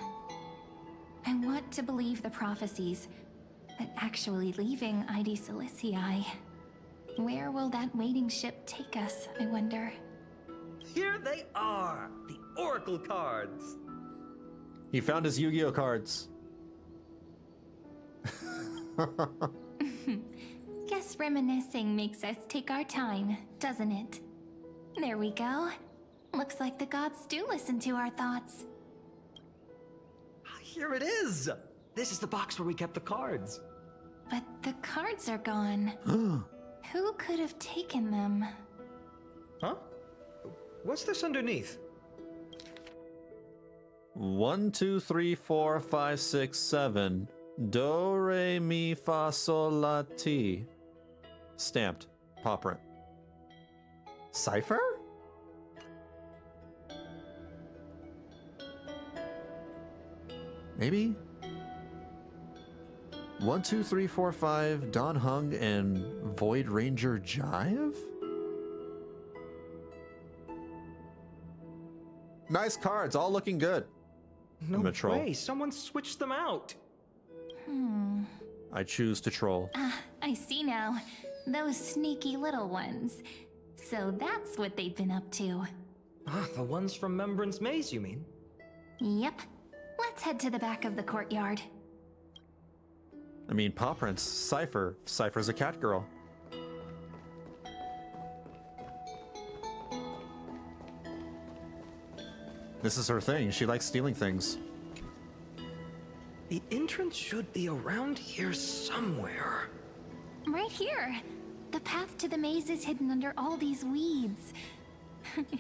S8: I want to believe the prophecies, but actually leaving ID Silicii, where will that waiting ship take us, I wonder?
S15: Here they are! The Oracle cards!
S1: He found his Yu-Gi-Oh cards.
S8: Guess reminiscing makes us take our time, doesn't it? There we go. Looks like the gods do listen to our thoughts.
S15: Here it is! This is the box where we kept the cards.
S8: But the cards are gone. Who could have taken them?
S15: Huh? What's this underneath?
S1: 1, 2, 3, 4, 5, 6, 7. Do, re, mi, fa, sol, la, ti. Stamped. Paw print. Cipher? Maybe? 1, 2, 3, 4, 5. Don Hung and Void Ranger Jive? Nice cards, all looking good.
S15: No way, someone switched them out.
S1: I choose to troll.
S8: I see now. Those sneaky little ones. So that's what they've been up to.
S15: The ones from Remembrance Maze, you mean?
S8: Yep. Let's head to the back of the courtyard.
S1: I mean, Paw Prints, Cipher. Cipher's a cat girl. This is her thing. She likes stealing things.
S15: The entrance should be around here somewhere.
S8: Right here. The path to the maze is hidden under all these weeds.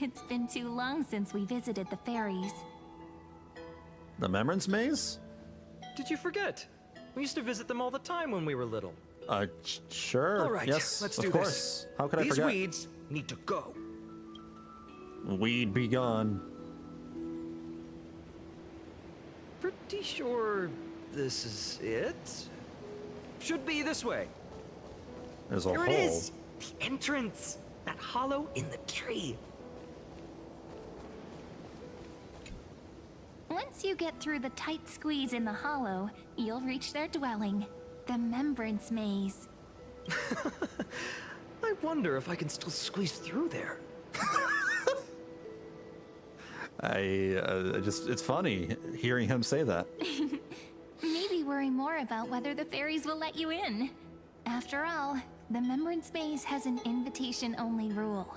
S8: It's been too long since we visited the fairies.
S1: The Remembrance Maze?
S15: Did you forget? We used to visit them all the time when we were little.
S1: Sure.
S15: All right,
S1: yes,
S15: let's
S1: of
S15: do
S1: course.
S15: this.
S1: How could I forget?
S15: These weeds need to go.
S1: Weed be gone.
S15: Pretty sure this is it. Should be this way.
S1: There's a
S15: Here
S1: hole.
S15: it is. The entrance. That hollow in the tree.
S8: Once you get through the tight squeeze in the hollow, you'll reach their dwelling, the Remembrance Maze.
S15: I wonder if I can still squeeze through there.
S1: It's funny hearing him say that.
S8: Maybe worry more about whether the fairies will let you in. After all, the Remembrance Maze has an invitation-only rule.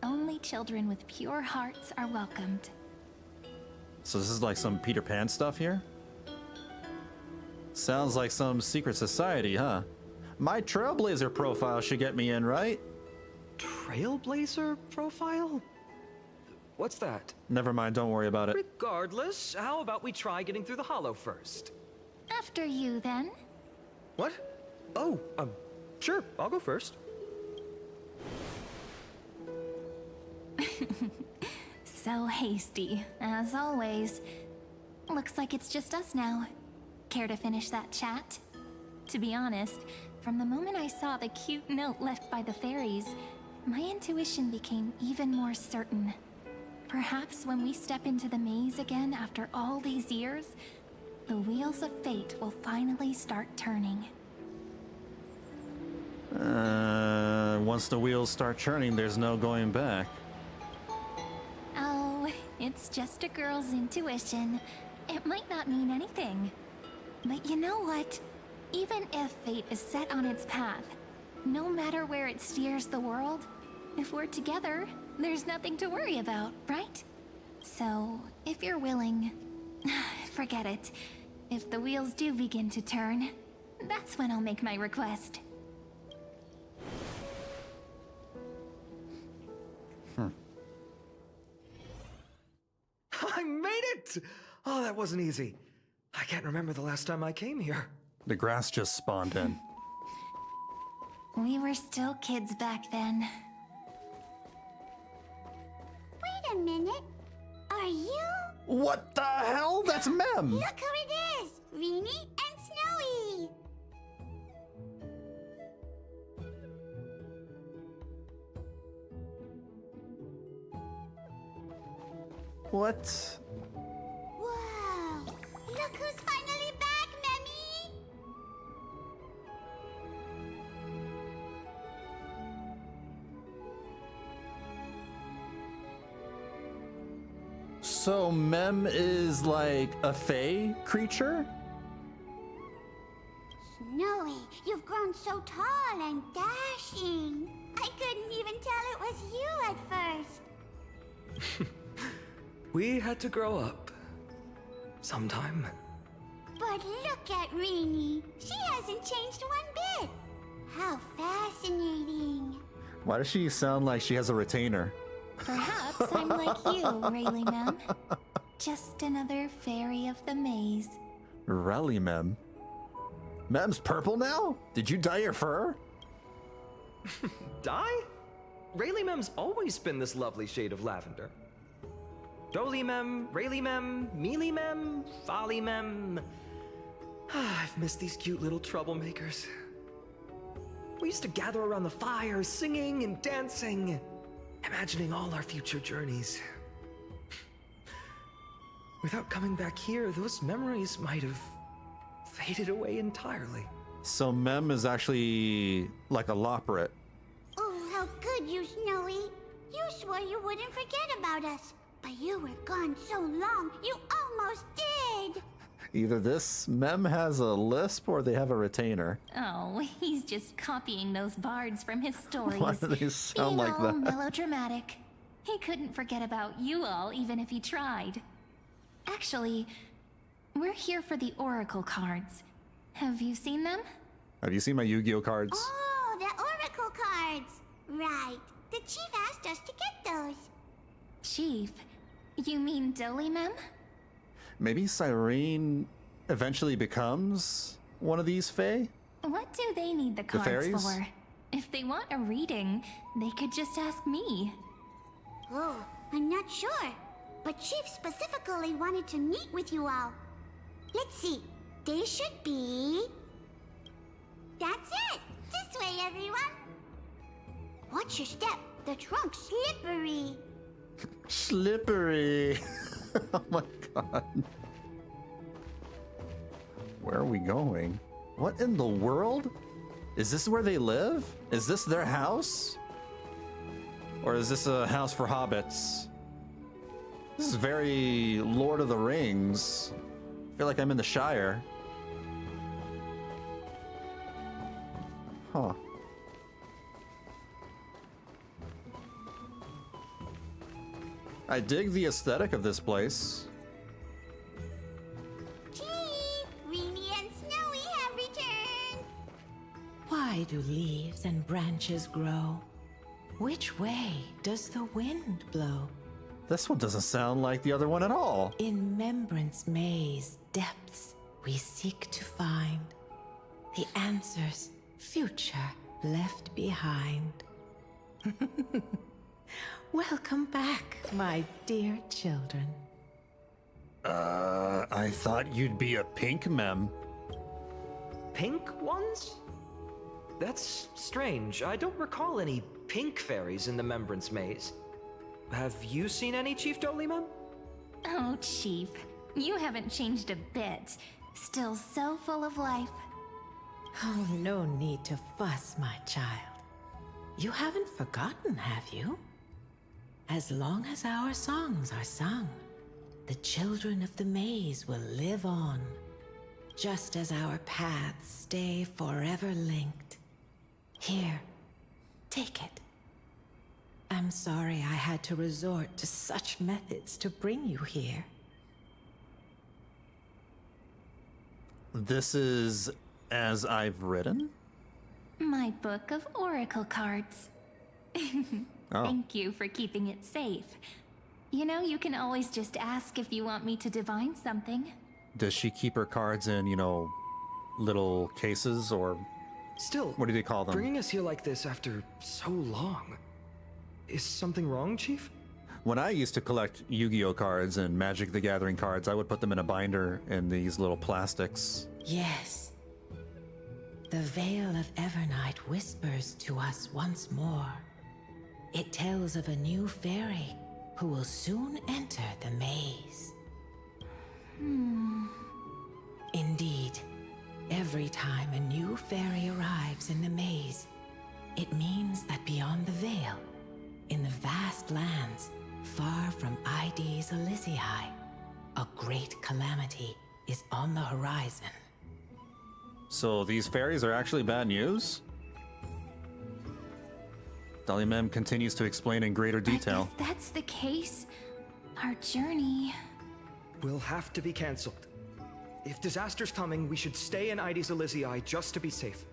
S8: Only children with pure hearts are welcomed.
S1: So this is like some Peter Pan stuff here? Sounds like some secret society, huh? My Trailblazer profile should get me in, right?
S15: Trailblazer profile? What's that?
S1: Never mind, don't worry about it.
S15: Regardless, how about we try getting through the hollow first?
S8: After you, then.
S15: What? Oh, sure, I'll go first.
S8: So hasty, as always. Looks like it's just us now. Care to finish that chat? To be honest, from the moment I saw the cute note left by the fairies, my intuition became even more certain. Perhaps when we step into the maze again after all these years, the wheels of fate will finally start turning.
S1: Once the wheels start churning, there's no going back.
S8: Oh, it's just a girl's intuition. It might not mean anything. But you know what? Even if fate is set on its path, no matter where it steers the world, if we're together, there's nothing to worry about, right? So, if you're willing, forget it. If the wheels do begin to turn, that's when I'll make my request.
S15: I it! Oh, that wasn't easy. I can't remember the last time I came here.
S1: The grass just spawned in.
S3: We were still kids back then. Wait a minute. Are you?
S1: What the hell? That's Mem!
S3: Look who it is! Rini and Snowy!
S1: What?
S3: Whoa! Look who's finally back, Memmy!
S1: So Mem is like a fae creature?
S3: Snowy, you've grown so tall and dashing. I couldn't even tell it was you at first.
S15: We had to grow up. Sometime.
S3: But look at Rini. She hasn't changed one bit. How fascinating.
S1: Why does she sound like she has a retainer?
S3: Perhaps I'm like you, Rayleigh Mem. Just another fairy of the maze.
S1: Rally Mem. Mem's purple now? Did you dye your fur?
S15: Dye? Rayleigh Mem's always been this lovely shade of lavender. Doly Mem, Rayleigh Mem, Mealy Mem, Folly Mem. I've missed these cute little troublemakers. We used to gather around the fire, singing and dancing, imagining all our future journeys. Without coming back here, those memories might have faded away entirely.
S1: So Mem is actually like a loperate.
S3: Oh, how good you, Snowy. You swore you wouldn't forget about us. But you were gone so long, you almost did!
S1: Either this Mem has a lisp or they have a retainer.
S8: Oh, he's just copying those bards from his stories.
S1: Why do they sound like that?
S8: Melodramatic. He couldn't forget about you all, even if he tried. Actually, we're here for the Oracle cards. Have you seen them?
S1: Have you seen my Yu-Gi-Oh cards?
S3: Oh, the Oracle cards! Right. The chief asked us to get those.
S8: Chief? You mean Doly Mem?
S1: Maybe Cyrene eventually becomes one of these fae?
S8: What do they need the cards for? If they want a reading, they could just ask me.
S3: Oh, I'm not sure. But Chief specifically wanted to meet with you all. Let's see. They should be... That's it! This way, everyone! Watch your step. The trunk's slippery.
S1: Slippery. Oh my god. Where are we going? What in the world? Is this where they live? Is this their house? Or is this a house for hobbits? This is very Lord of the Rings. I feel like I'm in the Shire. Huh. I dig the aesthetic of this place.
S3: Chief, Rini and Snowy have returned.
S18: Why do leaves and branches grow? Which way does the wind blow?
S1: This one doesn't sound like the other one at all.
S18: In Remembrance Maze depths we seek to find the answers future left behind. Welcome back, my dear children.
S1: I thought you'd be a pink Mem.
S15: Pink ones? That's strange. I don't recall any pink fairies in the Remembrance Maze. Have you seen any, Chief Doly Mem?
S8: Oh, Chief, you haven't changed a bit. Still so full of life.
S18: Oh, no need to fuss, my child. You haven't forgotten, have you? As long as our songs are sung, the children of the maze will live on, just as our paths stay forever linked. Here, take it. I'm sorry I had to resort to such methods to bring you here.
S1: This is as I've written?
S8: My book of oracle cards.
S1: Oh.
S8: Thank you for keeping it safe.
S19: You know, you can always just ask if you want me to divine something.
S1: Does she keep her cards in, you know, little cases or...
S15: Still,
S1: what do they call them?
S15: Bringing us here like this after so long. Is something wrong, Chief?
S1: When I used to collect Yu-Gi-Oh cards and Magic the Gathering cards, I would put them in a binder in these little plastics.
S18: Yes. The Veil of Evernight whispers to us once more. It tells of a new fairy who will soon enter the maze. Indeed, every time a new fairy arrives in the maze, it means that beyond the veil, in the vast lands, far from Ides Elysiae, a great calamity is on the horizon.
S1: So these fairies are actually bad news? Dahlia Mem continues to explain in greater detail.
S19: If that's the case, our journey...
S15: will have to be cancelled. If disaster's coming, we should stay in Ides Elysiae just to be safe.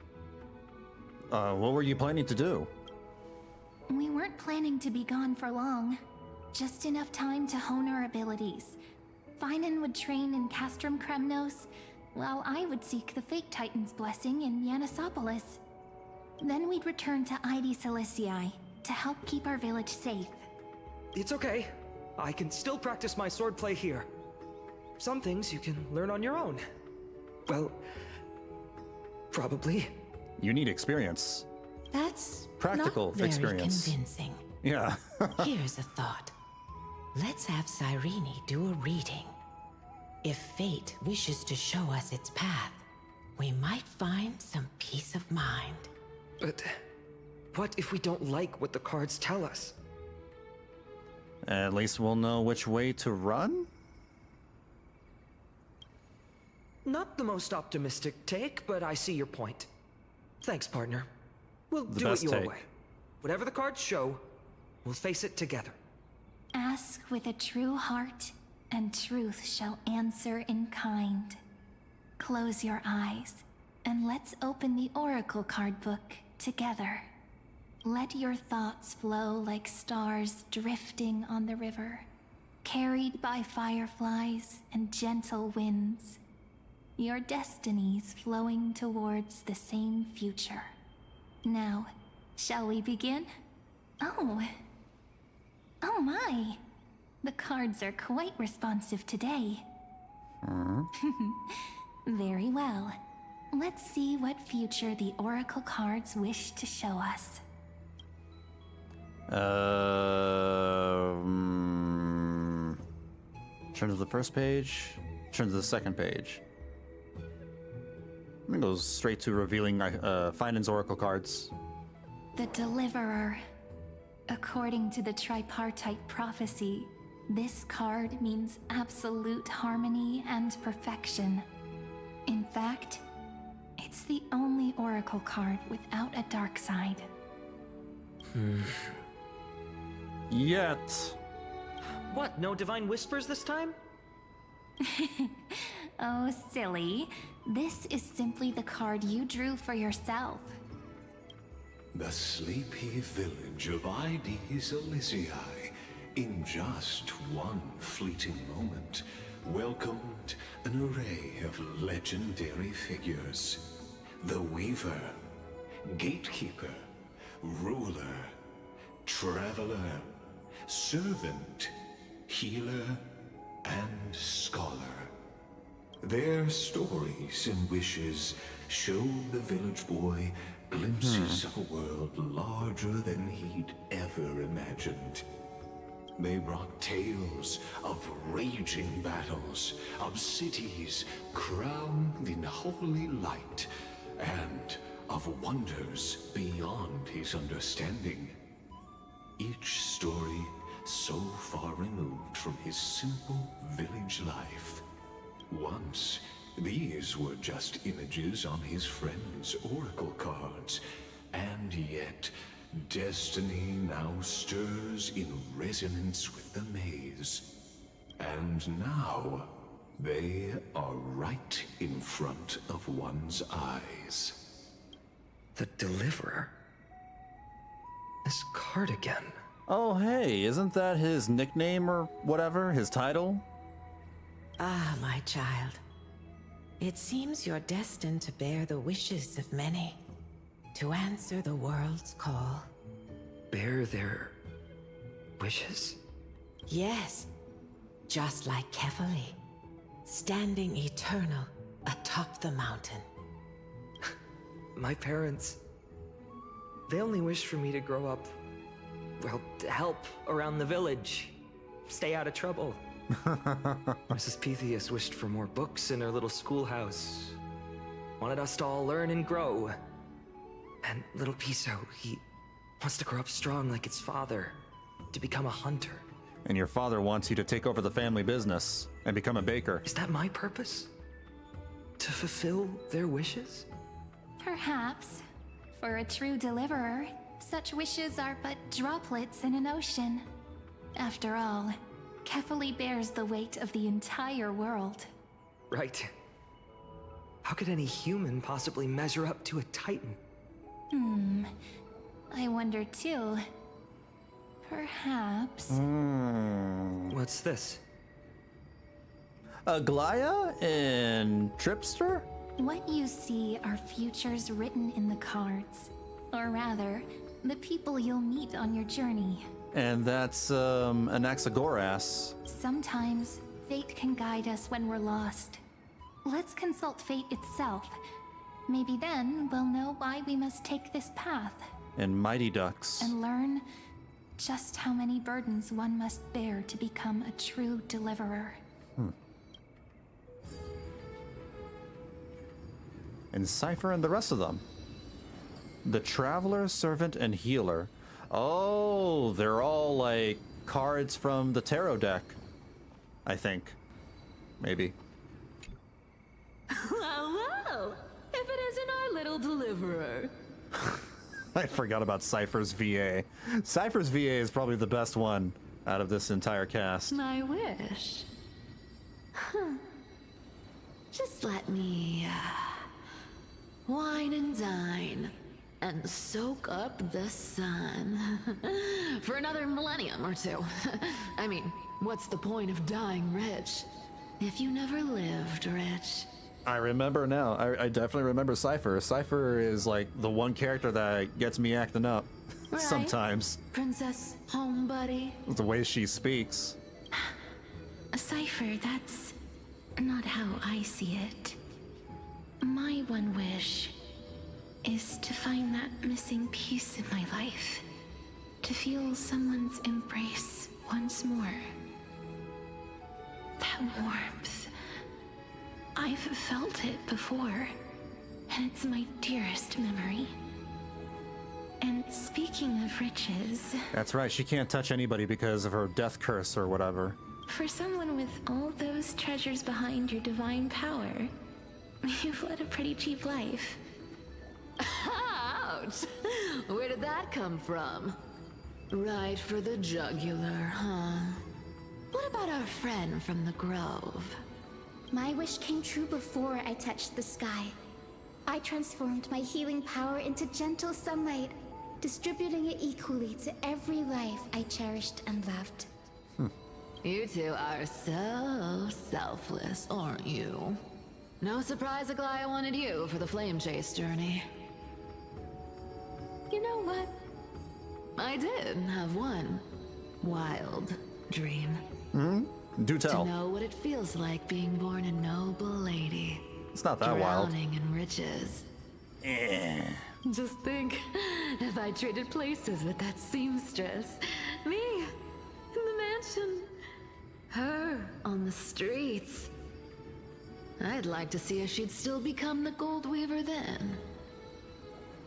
S1: What were you planning to do?
S19: We weren't planning to be gone for long. Just enough time to hone our abilities. Phainon would train in Castrum Kremnos, while I would seek the Fake Titan's blessing in Yanisopolis. Then we'd return to Ides Elysiae to help keep our village safe.
S15: It's okay. I can still practice my swordplay here. Some things you can learn on your own. Well, probably.
S1: You need experience.
S18: That's
S1: practical
S18: not very
S1: experience.
S18: Convincing.
S1: Yeah.
S18: Here's a thought. Let's have Cyrene do a reading. If fate wishes to show us its path, we might find some peace of mind.
S15: But what if we don't like what the cards tell us?
S1: At least we'll know which way to run?
S15: Not the most optimistic take, but I see your point. Thanks, partner. We'll
S1: The
S15: do it
S1: best
S15: your
S1: take.
S15: way. Whatever the cards show, we'll face it together.
S19: Ask with a true heart, and truth shall answer in kind. Close your eyes, and let's open the Oracle card book together. Let your thoughts flow like stars drifting on the river, carried by fireflies and gentle winds. Your destinies flowing towards the same future. Now, shall we begin? Oh my! The cards are quite responsive today. Very well. Let's see what future the Oracle cards wish to show us.
S1: Turn to the first page. Turn to the second page. I'm gonna go straight to revealing Phainon's Oracle cards.
S19: The Deliverer. According to the tripartite prophecy, this card means absolute harmony and perfection. In fact, it's the only Oracle card without a dark side.
S1: Yet.
S15: What, no divine whispers this time?
S19: Oh, silly. This is simply the card you drew for yourself.
S9: The sleepy village of Ides Elysiae, in just one fleeting moment, welcomed an array of legendary figures. The Weaver, Gatekeeper, Ruler, Traveler, Servant, Healer, and Scholar. Their stories and wishes showed the village boy glimpses of a world larger than he'd ever imagined. They brought tales of raging battles, of cities crowned in holy light, and of wonders beyond his understanding. Each story so far removed from his simple village life. Once, these were just images on his friend's oracle cards, and yet destiny now stirs in resonance with the maze. And now, they are right in front of one's eyes.
S15: The Deliverer? This card again.
S1: Oh, hey, isn't that his nickname or whatever, his title?
S18: Ah, my child. It seems you're destined to bear the wishes of many, to answer the world's call.
S15: Bear their wishes?
S18: Yes, just like Kefali, standing eternal atop the mountain.
S15: My parents, they only wished for me to grow up, well, to help around the village, stay out of trouble. Mrs. Pythias wished for more books in her little schoolhouse, wanted us to all learn and grow. And little Piso, he wants to grow up strong like his father, to become a hunter.
S1: And your father wants you to take over the family business and become a baker.
S15: Is that my purpose? To fulfill their wishes?
S19: Perhaps. For a true deliverer, such wishes are but droplets in an ocean. After all, Kefali bears the weight of the entire world.
S15: Right. How could any human possibly measure up to a Titan?
S19: I wonder too. Perhaps...
S15: What's this?
S1: Aglaya and Tripster?
S19: What you see are futures written in the cards. Or rather, the people you'll meet on your journey.
S1: And that's, Anaxagoras.
S19: Sometimes, fate can guide us when we're lost. Let's consult fate itself. Maybe then we'll know why we must take this path.
S1: And Mighty Ducks.
S19: And learn just how many burdens one must bear to become a true deliverer.
S1: And Cipher and the rest of them. The Traveler, Servant, and Healer. Oh, they're all like cards from the tarot deck. I think. Maybe.
S14: Well, if it isn't our little deliverer.
S1: I forgot about Cipher's VA. Cipher's VA is probably the best one out of this entire cast.
S14: My wish. Just let me wine and dine and soak up the sun for another millennium or two. I mean, what's the point of dying rich if you never lived rich?
S1: I remember now. I definitely remember Cipher. Cipher is like the one character that gets me acting up
S14: Right.
S1: sometimes.
S14: Princess Homebuddy.
S1: The way she speaks.
S8: Cipher, that's not how I see it. My one wish is to find that missing piece in my life. To feel someone's embrace once more. That warmth. I've felt it before, and it's my dearest memory. And speaking of riches...
S1: That's right, she can't touch anybody because of her death curse or whatever.
S8: For someone with all those treasures behind your divine power, you've led a pretty cheap life.
S14: Ouch! Where did that come from? Right for the jugular, huh? What about our friend from the Grove?
S3: My wish came true before I touched the sky. I transformed my healing power into gentle sunlight, distributing it equally to every life I cherished and loved.
S14: You two are so selfless, aren't you? No surprise Aquila wanted you for the flame chase journey. You know what? I did have one wild dream.
S1: Do tell.
S14: To know what it feels like being born a noble lady.
S1: It's not that wild.
S14: Drowning in riches. Just think, if I traded places with that seamstress, me in the mansion, her on the streets. I'd like to see if she'd still become the gold weaver then.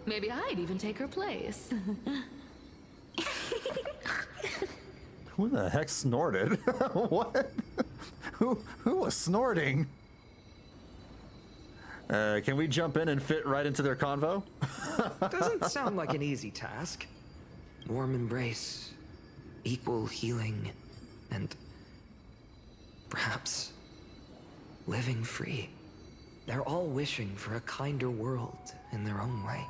S14: Maybe I'd even take her place.
S1: Who the heck snorted? What? Who was snorting? Can we jump in and fit right into their convo?
S15: Doesn't sound like an easy task. Warm embrace, equal healing, and perhaps living free. They're all wishing for a kinder world in their own way.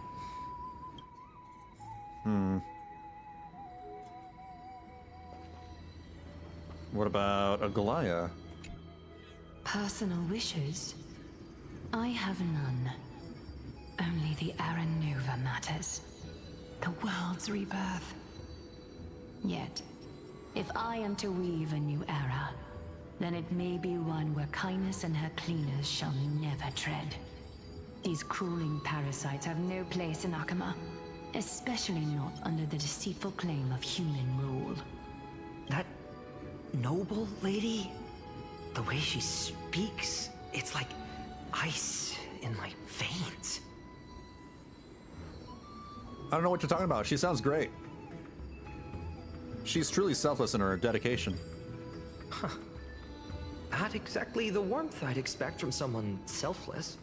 S1: What about Aglaia?
S14: Personal wishes? I have none. Only the Aranova matters. The world's rebirth. Yet, if I am to weave a new era, then it may be one where kindness and her cleaners shall never tread. These crawling parasites have no place in Akama, especially not under the deceitful claim of human rule.
S15: That noble lady, the way she speaks, it's like ice in my veins.
S1: I don't know what you're talking about. She sounds great. She's truly selfless in her dedication.
S15: Huh. Not exactly the warmth I'd expect from someone selfless.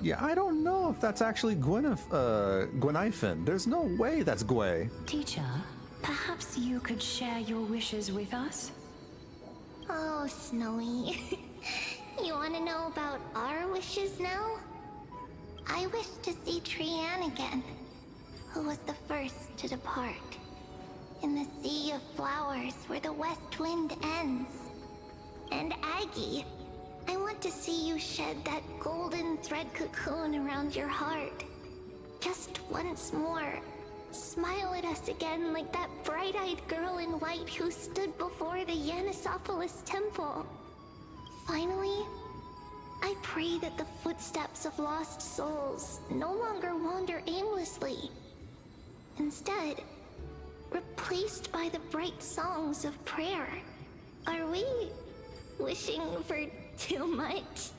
S1: Yeah, I don't know if that's actually Gwenifin. There's no way that's Gwei.
S14: Teacher, perhaps you could share your wishes with us?
S3: Oh, Snowy. You want to know about our wishes now? I wish to see Trianne again, who was the first to depart. In the sea of flowers where the west wind ends. And Aggie, I want to see you shed that golden thread cocoon around your heart. Just once more. Smile at us again like that bright-eyed girl in white who stood before the Yanisopolis temple. Finally, I pray that the footsteps of lost souls no longer wander aimlessly. Instead, replaced by the bright songs of prayer. Are we wishing for too much?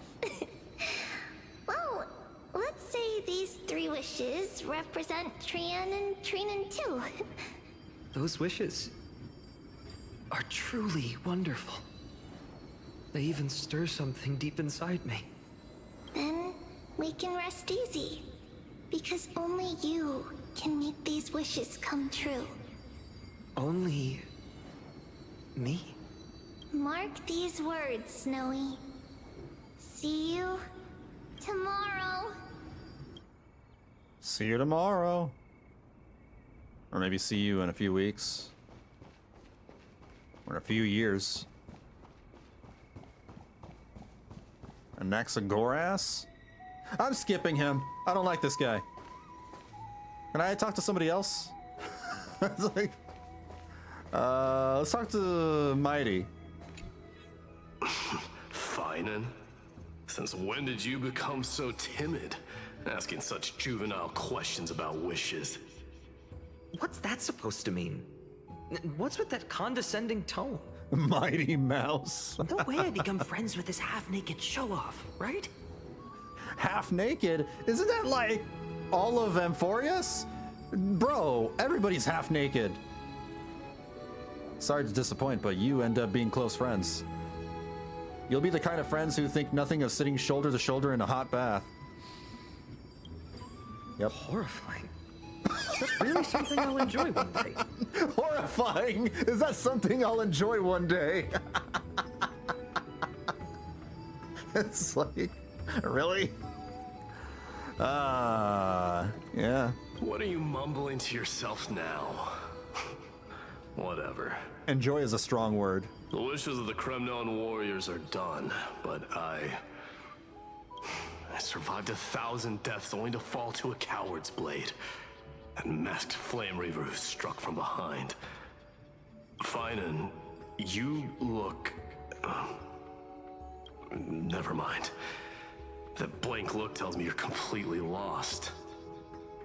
S3: Well, let's say these 3 wishes represent Trianne and Trinan too.
S15: Those wishes are truly wonderful. They even stir something deep inside me.
S3: Then we can rest easy, because only you can make these wishes come true.
S15: Only me?
S3: Mark these words, Snowy. See you tomorrow.
S1: See you tomorrow. Or maybe see you in a few weeks. Or in a few years. Anaxagoras? I'm skipping him. I don't like this guy. Can I talk to somebody else? It's like, let's talk to Mighty.
S12: Phainon? Since when did you become so timid? Asking such juvenile questions about wishes.
S15: What's that supposed to mean? What's with that condescending tone?
S1: Mighty Mouse.
S15: No way I become friends with this half-naked show-off, right?
S1: Half-naked? Isn't that like all of amphoreus? Bro, everybody's half-naked. Sorry to disappoint, but you end up being close friends. You'll be the kind of friends who think nothing of sitting shoulder to shoulder in a hot bath. Yep.
S15: Horrifying. Is that really something I'll enjoy one day?
S1: Horrifying? Is that something I'll enjoy one day? It's like, really? Yeah.
S12: What are you mumbling to yourself now? Whatever.
S1: Enjoy is a strong word.
S12: The wishes of the Kremnon warriors are done, but I survived 1,000 deaths only to fall to a coward's blade. That masked flame reaver who struck from behind. Phainon, you look... never mind. That blank look tells me you're completely lost.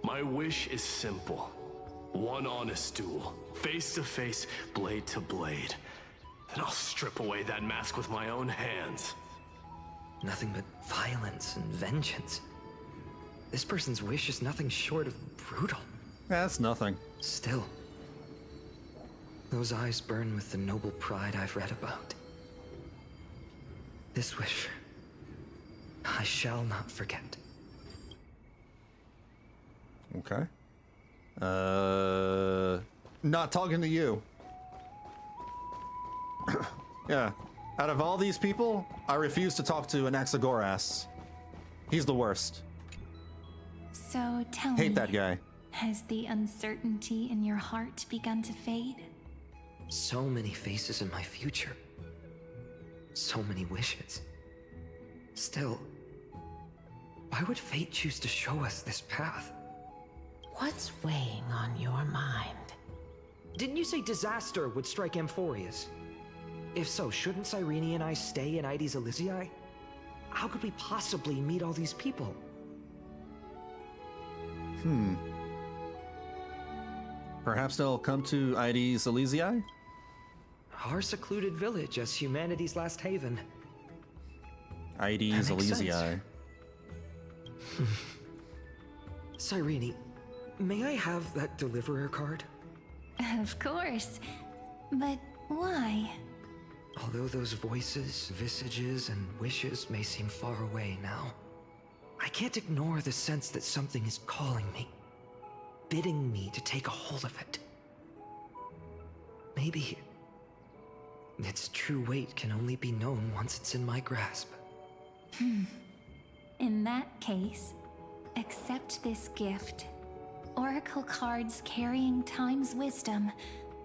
S12: My wish is simple. One honest duel, face to face, blade to blade. Then I'll strip away that mask with my own hands.
S15: Nothing but violence and vengeance. This person's wish is nothing short of brutal.
S1: That's nothing.
S15: Still, those eyes burn with the noble pride I've read about. This wish, I shall not forget.
S1: Okay. Not talking to you. Yeah. Out of all these people, I refuse to talk to Anaxagoras. He's the worst.
S19: So tell me.
S1: Hate that guy.
S19: Has the uncertainty in your heart begun to fade?
S15: So many faces in my future. So many wishes. Still, why would fate choose to show us this path?
S18: What's weighing on your mind?
S15: Didn't you say disaster would strike amphoreus? If so, shouldn't Cyrene and I stay in Ides Elysiae? How could we possibly meet all these people?
S1: Perhaps they'll come to Ides Elysiae?
S15: Our secluded village as humanity's last haven.
S1: Ides Elysiae.
S15: Cyrene, may I have that deliverer card?
S19: Of course. But why?
S15: Although those voices, visages, and wishes may seem far away now, I can't ignore the sense that something is calling me, bidding me to take a hold of it. Maybe its true weight can only be known once it's in my grasp.
S19: In that case, accept this gift. Oracle cards carrying time's wisdom,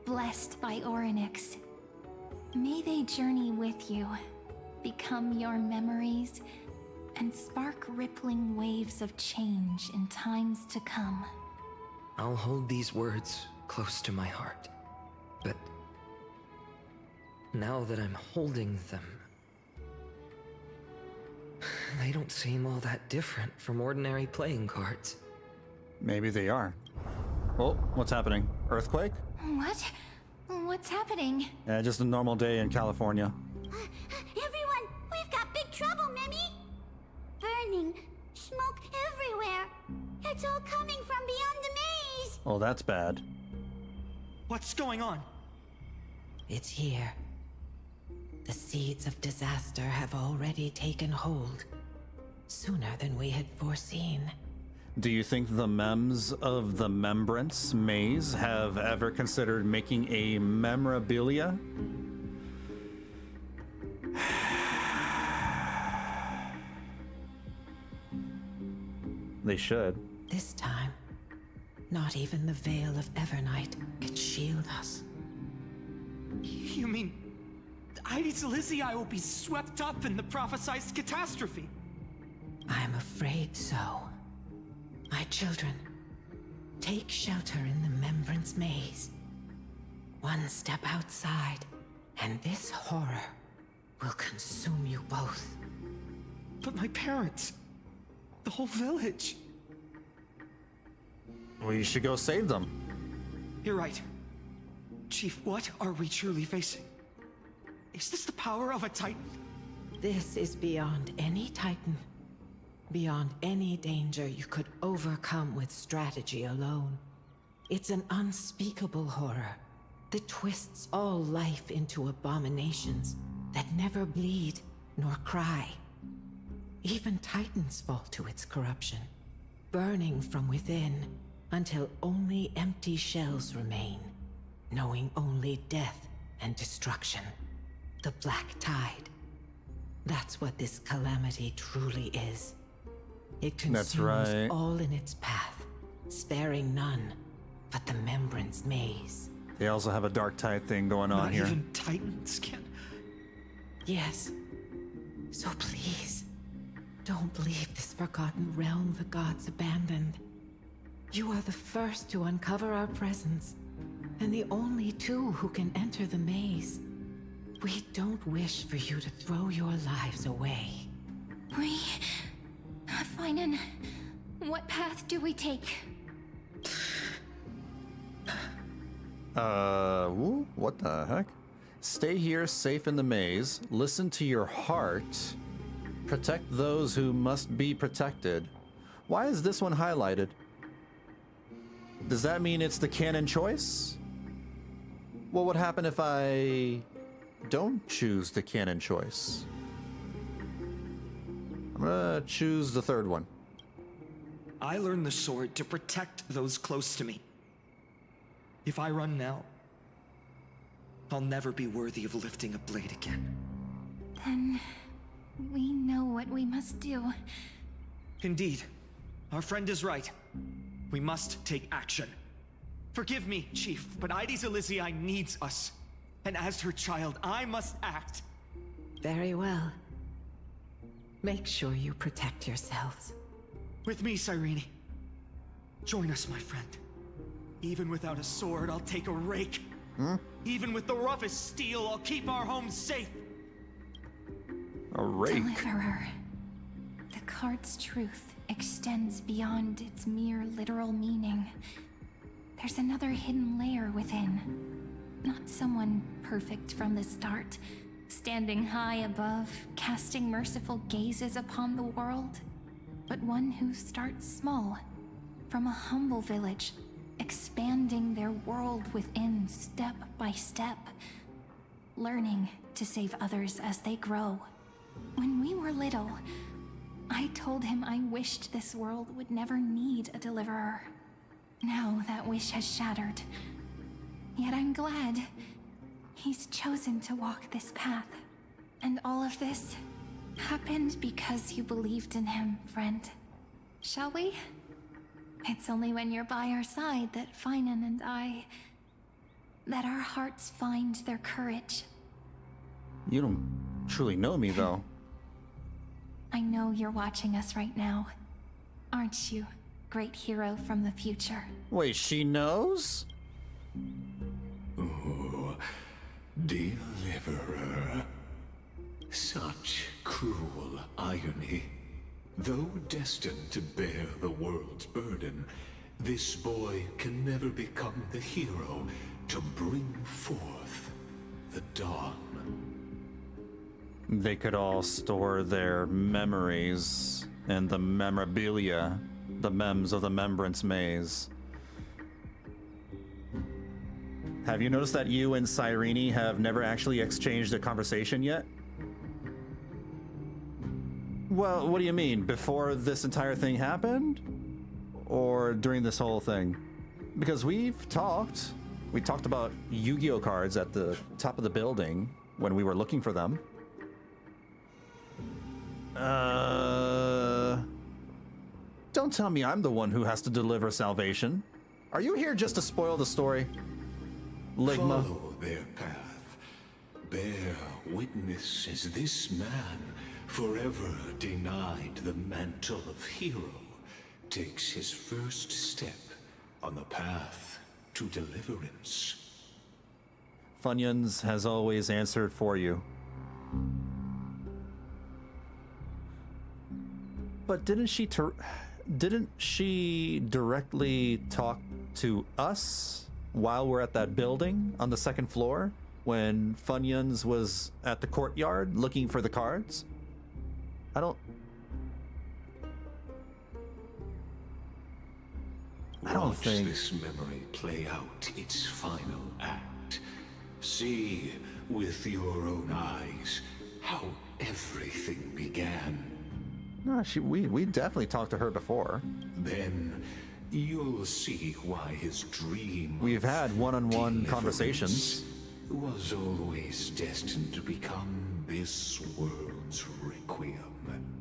S19: blessed by Orynyx. May they journey with you, become your memories, and spark rippling waves of change in times to come.
S15: I'll hold these words close to my heart, but now that I'm holding them, they don't seem all that different from ordinary playing cards.
S1: Maybe they are. Oh, what's happening? Earthquake?
S3: What? What's happening?
S1: Just a normal day in California.
S3: Everyone, we've got big trouble, Mimi! Burning, smoke everywhere. It's all coming from beyond the maze.
S1: Oh, that's bad.
S15: What's going on?
S18: It's here. The seeds of disaster have already taken hold, sooner than we had foreseen.
S1: Do you think the mems of the Membrance maze have ever considered making a memorabilia? They should.
S18: This time, not even the veil of Evernight can shield us.
S20: You mean Ides Elysiae will be swept up in the prophesied catastrophe?
S18: I'm afraid so. My children, take shelter in the Membrance maze. One step outside, and this horror will consume you both.
S20: But my parents, the whole village.
S1: We should go save them.
S20: You're right. Chief, what are we truly facing? Is this the power of a Titan?
S18: This is beyond any Titan. Beyond any danger you could overcome with strategy alone. It's an unspeakable horror that twists all life into abominations that never bleed nor cry. Even Titans fall to its corruption, burning from within until only empty shells remain, knowing only death and destruction. The Black Tide. That's what this calamity truly is. It consumes all in its path, sparing none but the Membrance maze.
S1: They also have a Dark Tide thing going on here.
S20: Not even Titans can...
S18: Yes. So please, don't leave this forgotten realm the gods abandoned. You are the first to uncover our presence, and the only two who can enter the maze. We don't wish for you to throw your lives away.
S3: Phainon, what path do we take?
S1: What the heck? Stay here safe in the maze, listen to your heart, protect those who must be protected. Why is this one highlighted? Does that mean it's the canon choice? What would happen if I don't choose the canon choice? I'm gonna choose the third one.
S20: I learned the sword to protect those close to me. If I run now, I'll never be worthy of lifting a blade again.
S3: Then we know what we must do.
S20: Indeed. Our friend is right. We must take action. Forgive me, Chief, but Ides Elysiae needs us. And as her child, I must act.
S18: Very well. Make sure you protect yourselves.
S20: With me, Cyrene. Join us, my friend. Even without a sword, I'll take a rake. Even with the roughest steel, I'll keep our home safe.
S1: A rake?
S19: Deliverer. The card's truth extends beyond its mere literal meaning. There's another hidden layer within. Not someone perfect from the start, standing high above, casting merciful gazes upon the world, but one who starts small, from a humble village, expanding their world within step by step, learning to save others as they grow. When we were little, I told him I wished this world would never need a deliverer. Now that wish has shattered. Yet I'm glad he's chosen to walk this path. And all of this happened because you believed in him, friend. Shall we? It's only when you're by our side that Phainon and I... that our hearts find their courage.
S1: You don't truly know me, though.
S19: I know you're watching us right now. Aren't you, great hero from the future?
S1: Wait, she knows?
S9: Oh, deliverer. Such cruel irony. Though destined to bear the world's burden, this boy can never become the hero to bring forth the dawn.
S1: They could all store their memories and the memorabilia, the mems of the Membrance Maze. Have you noticed that you and Cyrene have never actually exchanged a conversation yet? Well, what do you mean? Before this entire thing happened? Or during this whole thing? Because we've talked. We talked about Yu-Gi-Oh cards at the top of the building when we were looking for them. Don't tell me I'm the one who has to deliver salvation. Are you here just to spoil the story? Ligma.
S9: Follow their path. Bear witness as this man, forever denied the mantle of hero, takes his first step on the path to deliverance.
S1: Funyuns has always answered for you. But didn't she directly talk to us while we're at that building on the second floor when Funyuns was at the courtyard looking for the cards? I don't
S9: Watch
S1: think
S9: this memory play out its final act. See with your own eyes how everything began.
S1: No, we definitely talked to her before.
S9: Then you'll see why his dream
S1: We've had one-on-one conversations.
S9: Was always destined to become this world's requiem.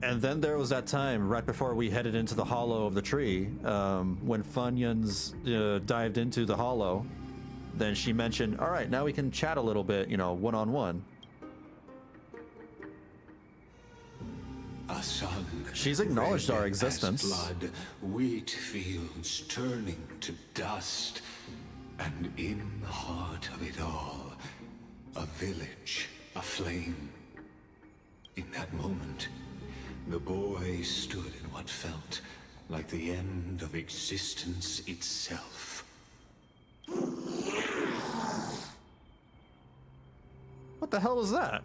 S1: And then there was that time right before we headed into the hollow of the tree, when Funyuns dived into the hollow. Then she mentioned, all right, now we can chat a little bit, one-on-one.
S9: A son.
S1: She's acknowledged our
S9: red
S1: existence.
S9: as blood, wheat fields turning to dust, and in the heart of it all, a village aflame. In that moment, the boy stood in what felt like the end of existence itself.
S1: What the hell was that?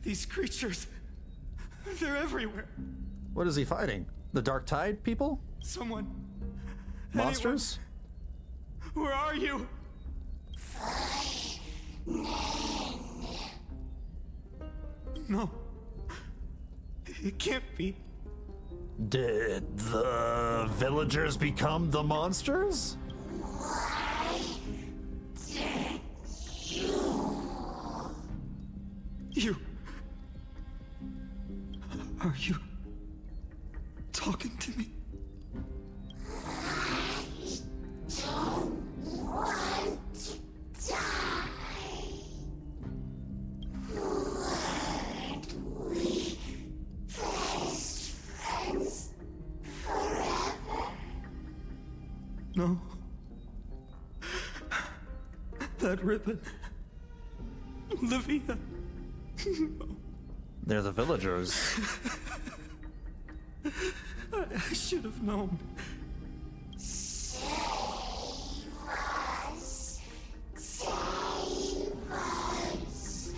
S20: These creatures, they're everywhere.
S1: What is he fighting? The Dark Tide people?
S20: Someone.
S1: Monsters?
S20: Anyone. Where are you? No. It can't be.
S1: Did the villagers become the monsters?
S20: You. Are you talking to me?
S16: I don't want
S20: That ribbon. Livia.
S1: They're the villagers.
S20: I should have known.
S16: Save us. Save us.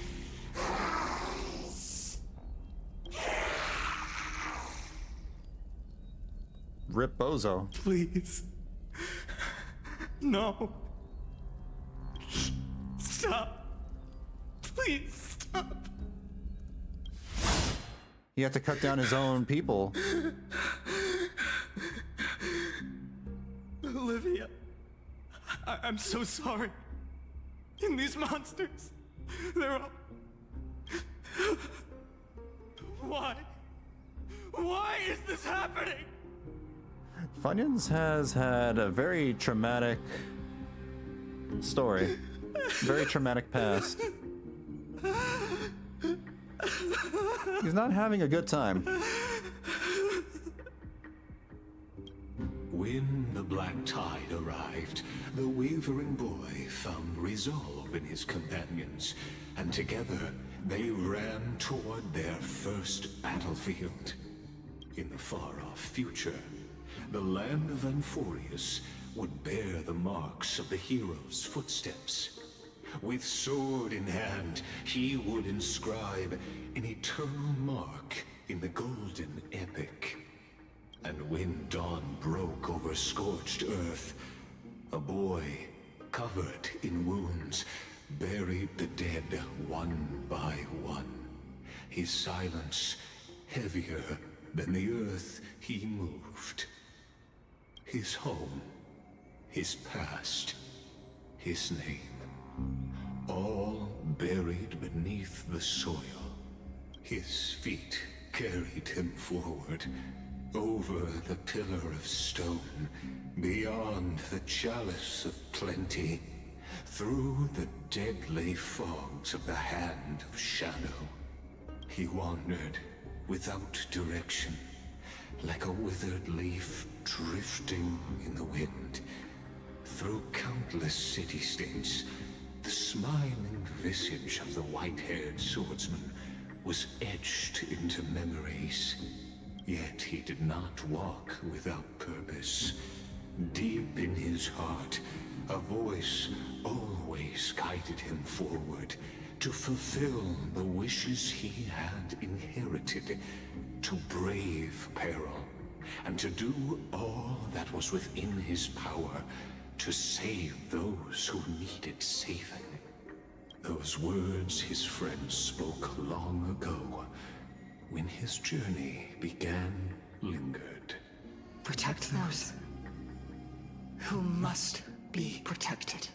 S1: Rip Bozo.
S20: Please. No. Stop. Please stop.
S1: He had to cut down his own people.
S20: Olivia, I'm so sorry. And these monsters, they're all... Why? Why is this happening?
S1: Funyuns has had a very traumatic story. Very traumatic past. He's not having a good time.
S9: When the black tide arrived, the wavering boy found resolve in his companions, and together they ran toward their first battlefield. In the far-off future, the land of Amphoreus would bear the marks of the hero's footsteps. With sword in hand, he would inscribe an eternal mark in the golden epic. And when dawn broke over scorched earth, a boy, covered in wounds, buried the dead one by one. His silence heavier than the earth he moved. His home, his past, his name, all buried beneath the soil. His feet carried him forward, over the pillar of stone, beyond the chalice of plenty, through the deadly fogs of the hand of shadow. He wandered without direction, like a withered leaf drifting in the wind. Through countless city-states, the smiling visage of the white-haired swordsman was etched into memories. Yet he did not walk without purpose. Deep in his heart, a voice always guided him forward to fulfill the wishes he had inherited, to brave peril, and to do all that was within his power to save those who needed saving. Those words his friends spoke long ago, when his journey began, lingered.
S20: Protect those who must be protected.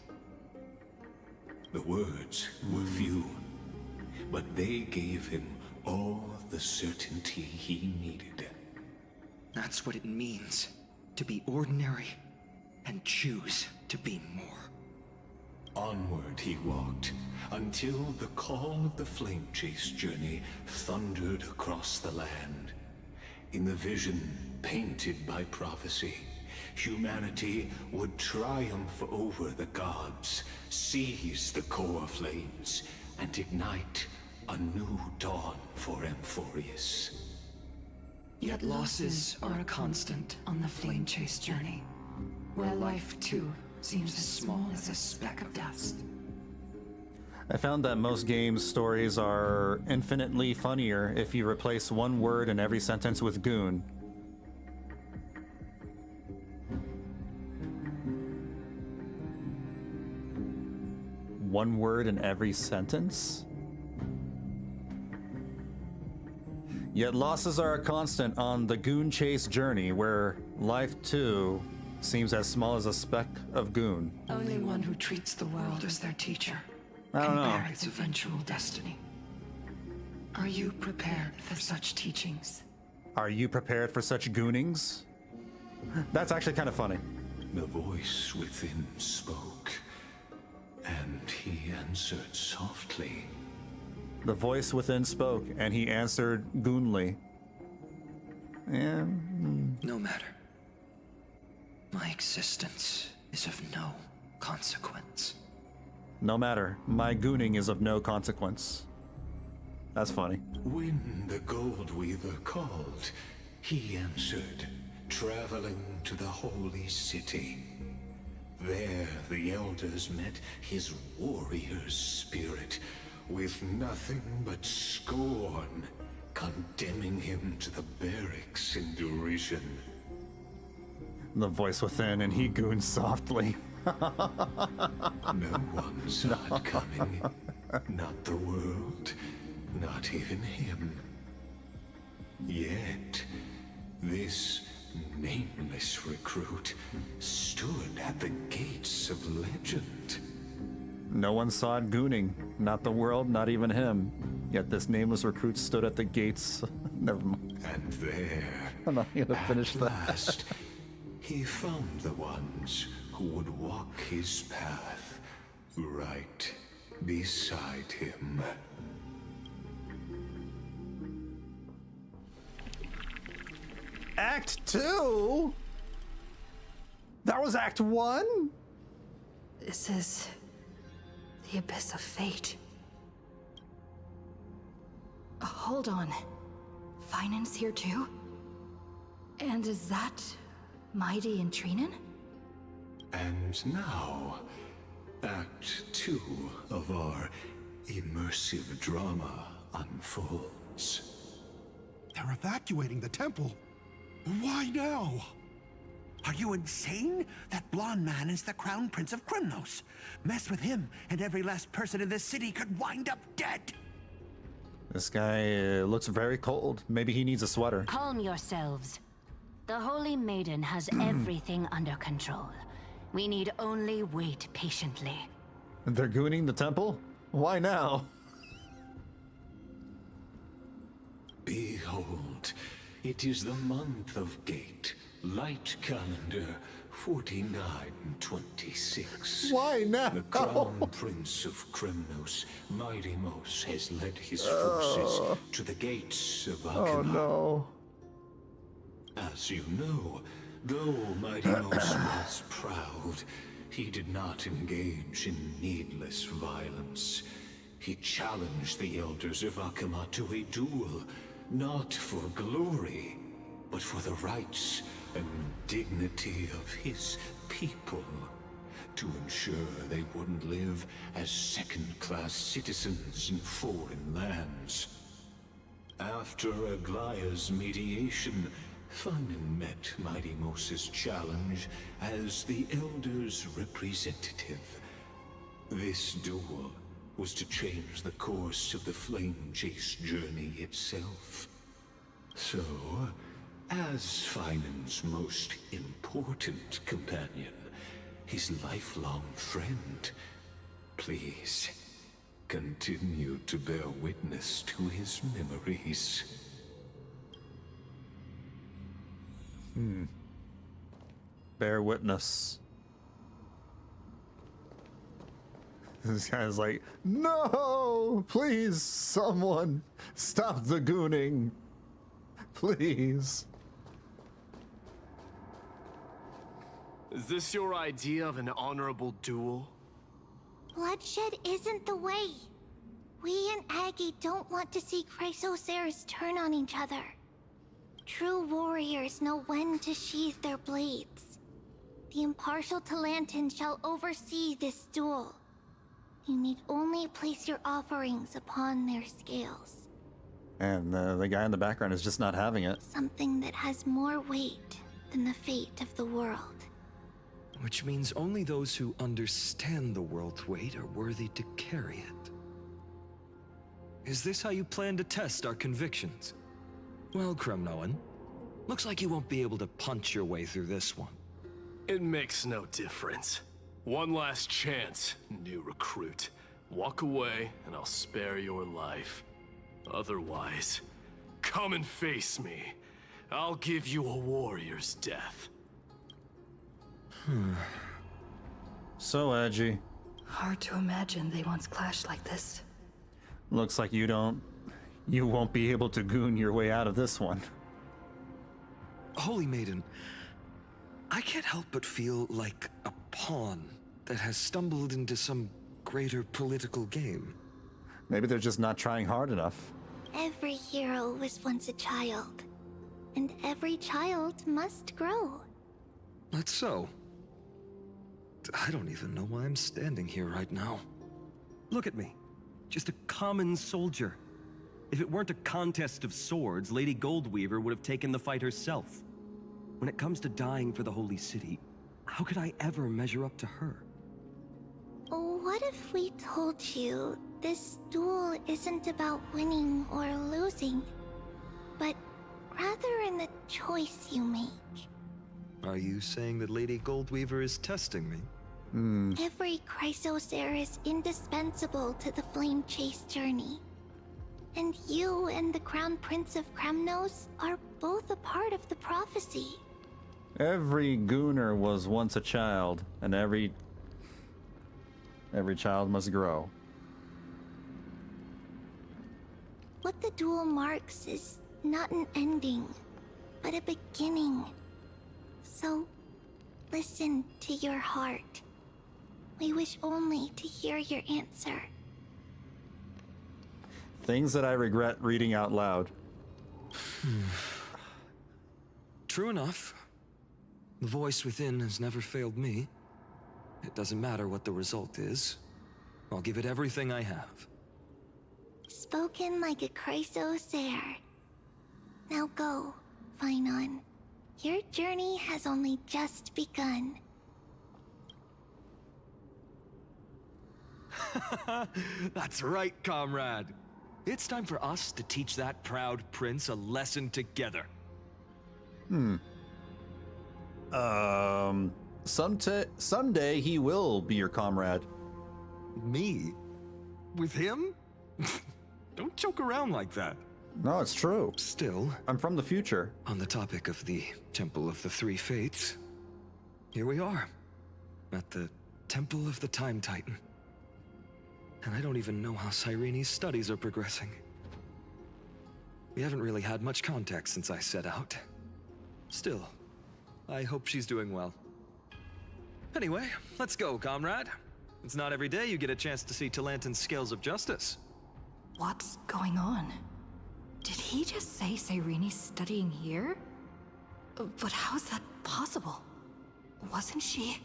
S9: The words were few, but they gave him all the certainty he needed.
S20: That's what it means to be ordinary and choose to be more.
S9: Onward he walked, until the call of the flame chase journey thundered across the land. In the vision painted by prophecy, humanity would triumph over the gods, seize the core flames, and ignite a new dawn for Amphoreus.
S20: Yet losses are a constant on the flame chase journey, where life too seems as small as a speck of dust.
S1: I found that most games' stories are infinitely funnier if you replace one word in every sentence with goon. One word in every sentence? Yet losses are a constant on the goon chase journey, where life too seems as small as a speck of goon.
S20: Only one who treats the world as their teacher
S1: I don't know.
S20: bear its eventual destiny. Are you prepared for such teachings?
S1: Are you prepared for such goonings? That's actually kind of funny.
S9: The voice within spoke, and he answered softly.
S1: The voice within spoke, and he answered goonly.
S20: No matter. My existence is of no consequence.
S1: No matter, my gooning is of no consequence. That's funny.
S9: When the Gold Weaver called, he answered, traveling to the holy city. There the elders met his warrior's spirit, with nothing but scorn, condemning him to the barracks in derision.
S1: The voice within, and he goons softly.
S9: No one saw it coming. Not the world, not even him. Yet, this nameless recruit stood at the gates of legend.
S1: No one saw it gooning. Not the world, not even him. Yet this nameless recruit stood at the gates. Never mind.
S9: And there,
S1: I'm not gonna finish that.
S9: Last, he found the ones who would walk his path right beside him.
S1: Act 2? That was Act 1?
S2: This is the abyss of fate. Hold on. Phainon's here too? And is that Mighty and Cyrene?
S9: And now, Act 2 of our immersive drama unfolds.
S21: They're evacuating the temple. Why now? Are you insane? That blonde man is the Crown Prince of Krymnos. Mess with him, and every last person in this city could wind up dead.
S1: This guy looks very cold. Maybe he needs a sweater.
S22: Calm yourselves. The Holy Maiden has everything under control. We need only wait patiently.
S1: They're gooning the temple? Why now?
S9: Behold, it is the month of Gate, light calendar 4926.
S1: Why now?
S9: The Crown Prince of Krymnos, Mighty-Mos, has led his forces to the gates of Aquila.
S1: Oh no.
S9: As you know, though Mighty-Mos was proud, he did not engage in needless violence. He challenged the elders of Aquila to a duel, not for glory, but for the rights and dignity of his people, to ensure they wouldn't live as second-class citizens in foreign lands. After Aglaya's mediation, Phainon met Mighty-Mos's challenge as the Elder's representative. This duel was to change the course of the Flame Chase journey itself. So, as Phainon's most important companion, his lifelong friend, please continue to bear witness to his memories.
S1: Bear witness. This guy's like, no! Please, someone, stop the gooning. Please.
S12: Is this your idea of an honorable duel?
S3: Bloodshed isn't the way. We and Aggie don't want to see Chrysoceres turn on each other. True warriors know when to sheathe their blades. The impartial Talantan shall oversee this duel. You need only place your offerings upon their scales.
S1: And the guy in the background is just not having it.
S3: Something that has more weight than the fate of the world.
S20: Which means only those who understand the world's weight are worthy to carry it. Is this how you plan to test our convictions? Well, Kremnoan, looks like you won't be able to punch your way through this one.
S12: It makes no difference. One last chance, new recruit. Walk away, and I'll spare your life. Otherwise, come and face me. I'll give you a warrior's death.
S1: So edgy.
S2: Hard to imagine they once clashed like this.
S1: Looks like you won't be able to goon your way out of this one.
S20: Holy Maiden, I can't help but feel like a pawn that has stumbled into some greater political game.
S1: Maybe they're just not trying hard enough.
S3: Every hero was once a child, and every child must grow.
S20: That's so. I don't even know why I'm standing here right now.
S6: Look at me. Just a common soldier. If it weren't a contest of swords, Lady Goldweaver would have taken the fight herself. When it comes to dying for the Holy City, how could I ever measure up to her?
S3: What if we told you this duel isn't about winning or losing, but rather in the choice you make?
S20: Are you saying that Lady Goldweaver is testing me?
S3: Every Chrysosaur is indispensable to the Flame Chase journey. And you and the Crown Prince of Kremnos are both a part of the prophecy.
S1: Every Gooner was once a child, and every child must grow.
S3: What the duel marks is not an ending, but a beginning. So, listen to your heart. We wish only to hear your answer.
S1: Things that I regret reading out loud.
S20: True enough. The voice within has never failed me. It doesn't matter what the result is. I'll give it everything I have.
S3: Spoken like a Chrysosaur. Now go, Phainon. Your journey has only just begun.
S20: That's right, comrade. It's time for us to teach that proud prince a lesson together.
S1: Someday he will be your comrade.
S20: Me? With him? Don't joke around like that.
S1: No, it's true.
S20: Still,
S1: I'm from the future.
S20: On the topic of the Temple of the Three Fates, here we are, at the Temple of the Time Titan. And I don't even know how Cyrene's studies are progressing. We haven't really had much contact since I set out. Still, I hope she's doing well. Anyway, let's go, comrade. It's not every day you get a chance to see Talantin's scales of justice.
S2: What's going on? Did he just say Cyrene's studying here? But how is that possible? Wasn't she?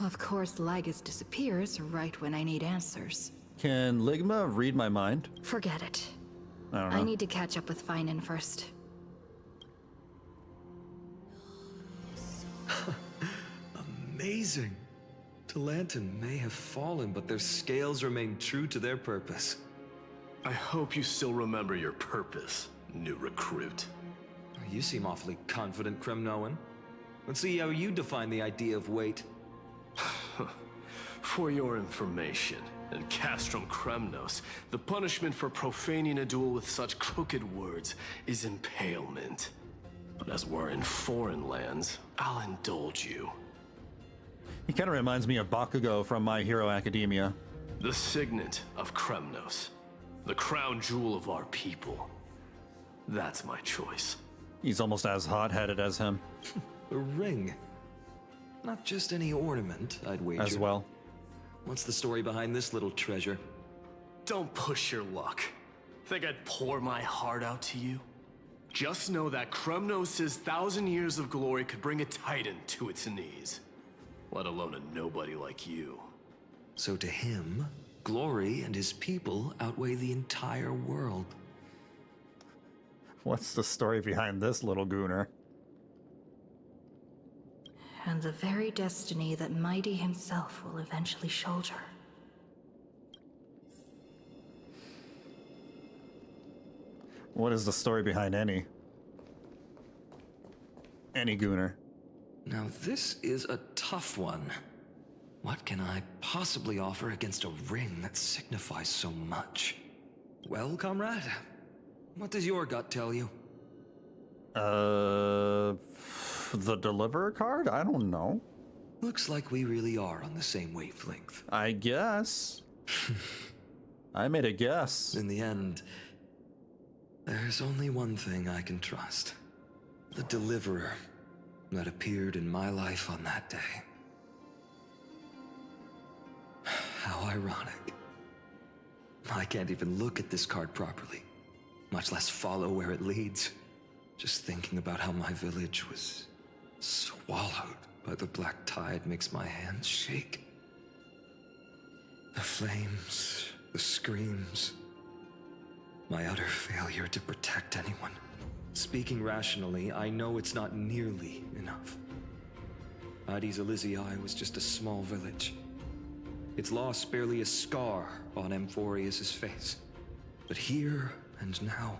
S2: Of course, Lygus disappears right when I need answers.
S1: Can Ligma read my mind?
S2: Forget it.
S1: I don't know.
S2: I need to catch up with Phainon first.
S20: Amazing. Talantin may have fallen, but their scales remain true to their purpose.
S12: I hope you still remember your purpose, new recruit.
S20: You seem awfully confident, Kremnoan. Let's see how you define the idea of weight.
S12: For your information, in Castrum Kremnos, the punishment for profaning a duel with such crooked words is impalement. But as we're in foreign lands, I'll indulge you.
S1: He kind of reminds me of Bakugo from My Hero Academia.
S12: The signet of Kremnos, the crown jewel of our people. That's my choice.
S1: He's almost as hot-headed as him.
S20: A ring. Not just any ornament, I'd wager.
S1: As well.
S20: What's the story behind this little treasure?
S12: Don't push your luck. Think I'd pour my heart out to you? Just know that Kremnos' 1,000 years of glory could bring a titan to its knees. Let alone a nobody like you.
S20: So to him, glory and his people outweigh the entire world.
S1: What's the story behind this little gooner?
S2: And the very destiny that Mighty himself will eventually shoulder.
S1: What is the story behind any gooner?
S20: Now this is a tough one. What can I possibly offer against a ring that signifies so much? Well, comrade, what does your gut tell you?
S1: The deliverer card? I don't know.
S20: Looks like we really are on the same wavelength.
S1: I guess. I made a guess.
S20: In the end, there's only one thing I can trust. The deliverer that appeared in my life on that day. ironic. I can't even look at this card properly, much less follow where it leads. Just thinking about how my village was swallowed by the black tide makes my hands shake. The flames, the screams, my utter failure to protect anyone. Speaking rationally, I know it's not nearly enough. Ares Elysiae was just a small village. Its loss barely a scar on amphoreus' face. But here and now,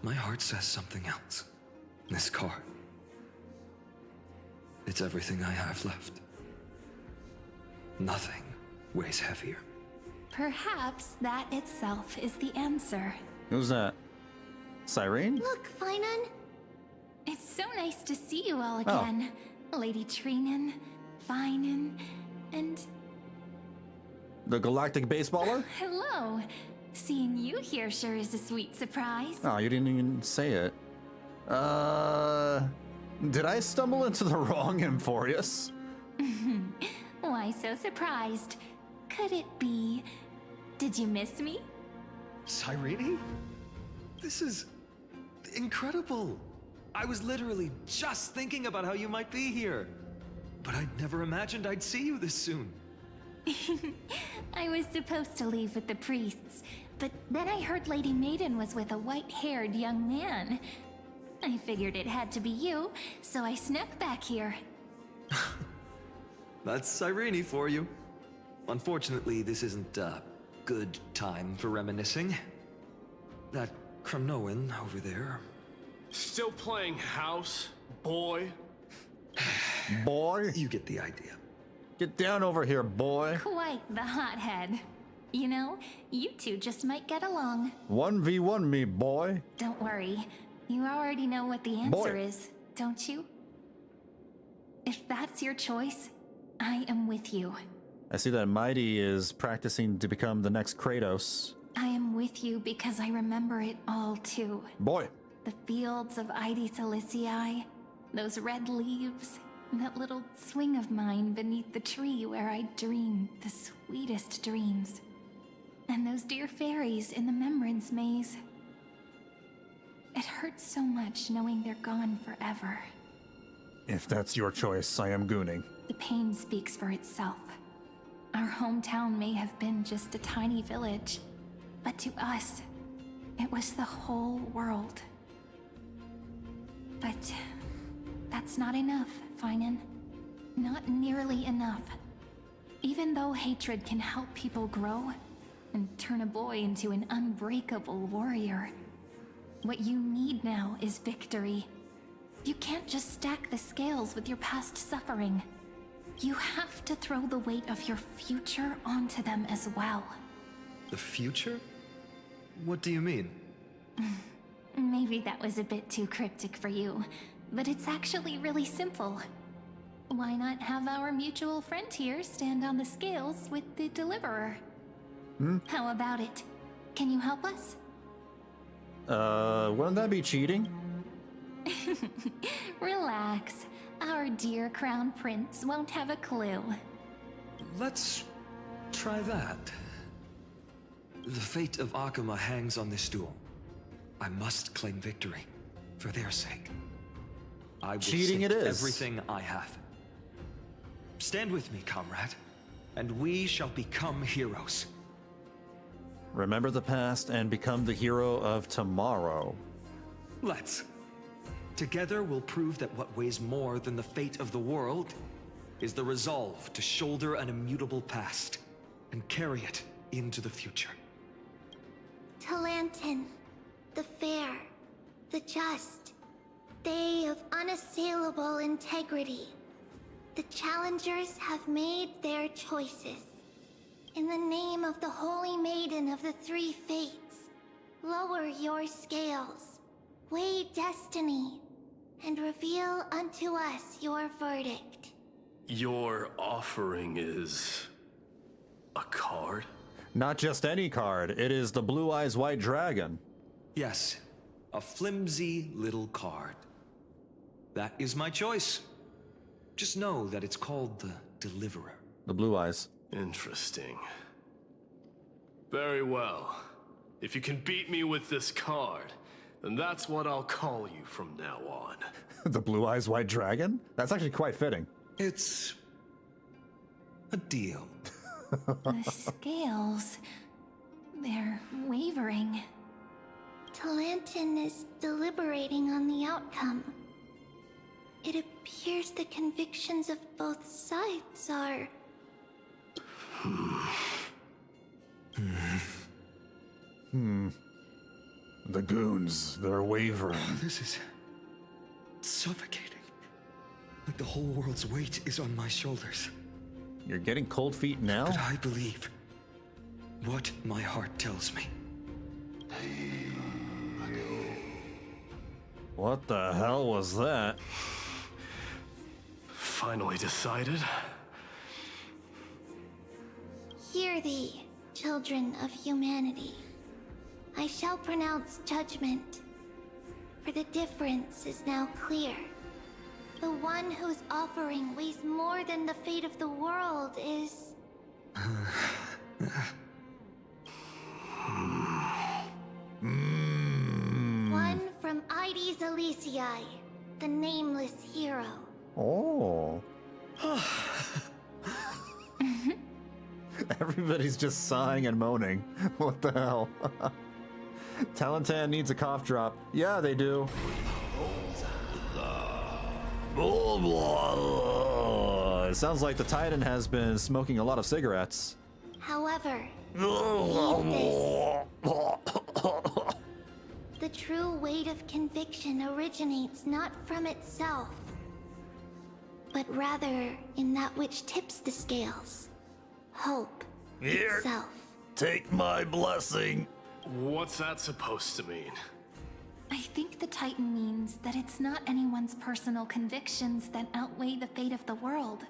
S20: my heart says something else. This card. It's everything I have left. Nothing weighs heavier.
S19: Perhaps that itself is the answer.
S1: Who's that? Cyrene?
S3: Look, Phainon.
S19: It's so nice to see you all again. Lady Cyrene, Phainon, and...
S1: The galactic baseballer?
S19: Hello. Seeing you here sure is a sweet surprise.
S1: Oh, you didn't even say it. Did I stumble into the wrong amphoreus?
S19: Why so surprised? Could it be... Did you miss me?
S20: Cyrene? This is incredible. I was literally just thinking about how you might be here. But I'd never imagined I'd see you this soon.
S19: I was supposed to leave with the priests, but then I heard Lady Maiden was with a white-haired young man. I figured it had to be you, so I snuck back here.
S20: That's Cyrene for you. Unfortunately, this isn't a good time for reminiscing. That Cronoan over there.
S12: Still playing house, boy?
S1: Boy?
S20: You get the idea.
S1: Get down over here, boy.
S19: Quite the hothead. You know, you two just might get along.
S1: 1v1 me, boy.
S19: Don't worry. You already know what the answer is, don't you? If that's your choice, I am with you.
S1: I see that Mighty is practicing to become the next Kratos.
S19: I am with you because I remember it all too.
S1: Boy.
S19: The fields of Ares Elysiae, those red leaves, that little swing of mine beneath the tree where I dreamed the sweetest dreams. And those dear fairies in the Membrance Maze. It hurts so much knowing they're gone forever.
S1: If that's your choice, I am gooning.
S19: The pain speaks for itself. Our hometown may have been just a tiny village, but to us, it was the whole world. But that's not enough, Phainon. Not nearly enough. Even though hatred can help people grow and turn a boy into an unbreakable warrior, what you need now is victory. You can't just stack the scales with your past suffering. You have to throw the weight of your future onto them as well.
S20: The future? What do you mean?
S19: Maybe that was a bit too cryptic for you, but it's actually really simple. Why not have our mutual friend here stand on the scales with the deliverer? How about it? Can you help us?
S1: Wouldn't that be cheating?
S19: Relax. Our dear Crown Prince won't have a clue.
S20: Let's try that. The fate of Akuma hangs on this duel. I must claim victory, for their sake. I will
S1: Cheating
S20: stake
S1: it is.
S20: everything I have. Stand with me, comrade, and we shall become heroes.
S1: Remember the past and become the hero of tomorrow.
S20: Let's. Together we'll prove that what weighs more than the fate of the world is the resolve to shoulder an immutable past and carry it into the future.
S3: Talantin, the fair, the just, they of unassailable integrity. The challengers have made their choices. In the name of the Holy Maiden of the Three Fates, lower your scales, weigh destiny, and reveal unto us your verdict.
S12: Your offering is... a card?
S1: Not just any card, it is the Blue Eyes White Dragon.
S20: Yes, a flimsy little card. That is my choice. Just know that it's called the Deliverer.
S1: The Blue Eyes.
S12: Interesting. Very well. If you can beat me with this card, then that's what I'll call you from now on.
S1: The Blue Eyes White Dragon? That's actually quite fitting.
S20: It's a deal.
S19: The scales, they're wavering.
S3: Talantin is deliberating on the outcome. It appears the convictions of both sides are...
S1: The goons, they're wavering.
S20: This is suffocating. Like the whole world's weight is on my shoulders.
S1: You're getting cold feet now?
S20: But I believe what my heart tells me.
S1: What the hell was that?
S12: Finally decided.
S3: Hear thee, children of humanity. I shall pronounce judgment, for the difference is now clear. The one whose offering weighs more than the fate of the world is... one from Ides Elysiae, the nameless hero.
S1: Oh. Everybody's just sighing and moaning. What the hell? Talantan needs a cough drop. Yeah, they do. It sounds like the Titan has been smoking a lot of cigarettes.
S3: However, believe this. The true weight of conviction originates not from itself, but rather in that which tips the scales. Hope itself.
S1: Take my blessing.
S12: What's that supposed to mean?
S19: I think the Titan means that it's not anyone's personal convictions that outweigh the fate of the world.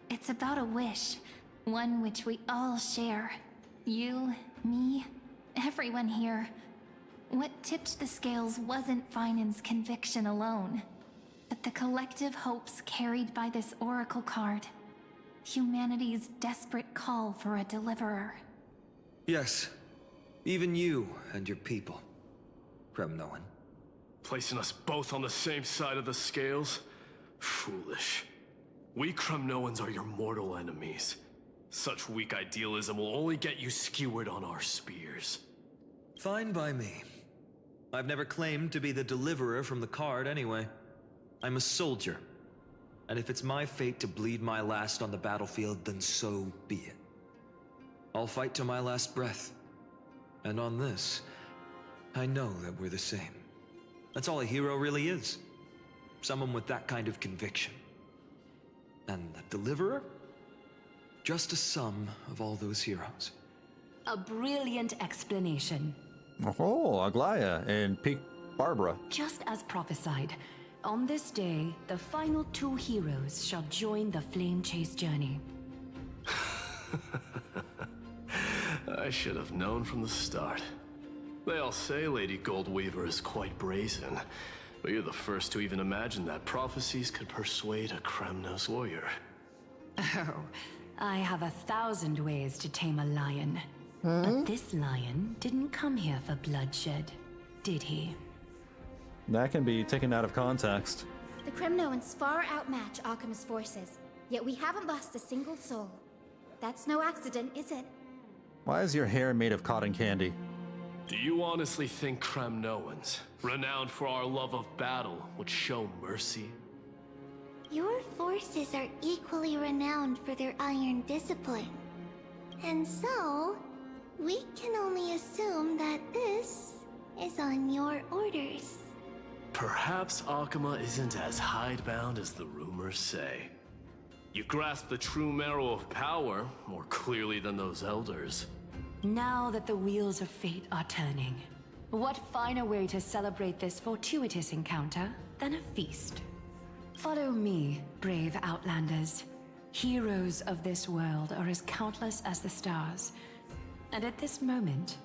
S19: It's about a wish, one which we all share. You, me, everyone here. What tipped the scales wasn't Phainon's conviction alone, but the collective hopes carried by this oracle card. Humanity's desperate call for a deliverer.
S20: Yes, even you and your people, Kremnoan.
S12: Placing us both on the same side of the scales? Foolish. We Kremnoans are your mortal enemies. Such weak idealism will only get you skewered on our spears.
S20: Fine by me. I've never claimed to be the deliverer from the card anyway. I'm a soldier. And if it's my fate to bleed my last on the battlefield, then so be it. I'll fight to my last breath. And on this, I know that we're the same. That's all a hero really is. Someone with that kind of conviction. And the deliverer? Just a sum of all those heroes.
S22: A brilliant explanation.
S1: Oh, Aglaya and Peak Barbara.
S22: Just as prophesied, on this day, the final two heroes shall join the Flame Chase journey.
S12: I should have known from the start. They all say Lady Goldweaver is quite brazen, but you're the first to even imagine that prophecies could persuade a Kremnos warrior.
S22: Oh, I have 1,000 ways to tame a lion. But this lion didn't come here for bloodshed, did he?
S1: That can be taken out of context.
S7: The Kremnoans far outmatch Arkhama's forces, yet we haven't lost a single soul. That's no accident, is it?
S1: Why is your hair made of cotton candy?
S12: Do you honestly think Kremnoans, renowned for our love of battle, would show mercy?
S3: Your forces are equally renowned for their iron discipline. And so, we can only assume that this is on your orders.
S12: Perhaps Akama isn't as hidebound as the rumors say. You grasp the true marrow of power more clearly than those elders.
S22: Now that the wheels of fate are turning, what finer way to celebrate this fortuitous encounter than a feast? Follow me, brave Outlanders. Heroes of this world are as countless as the stars. And at this moment,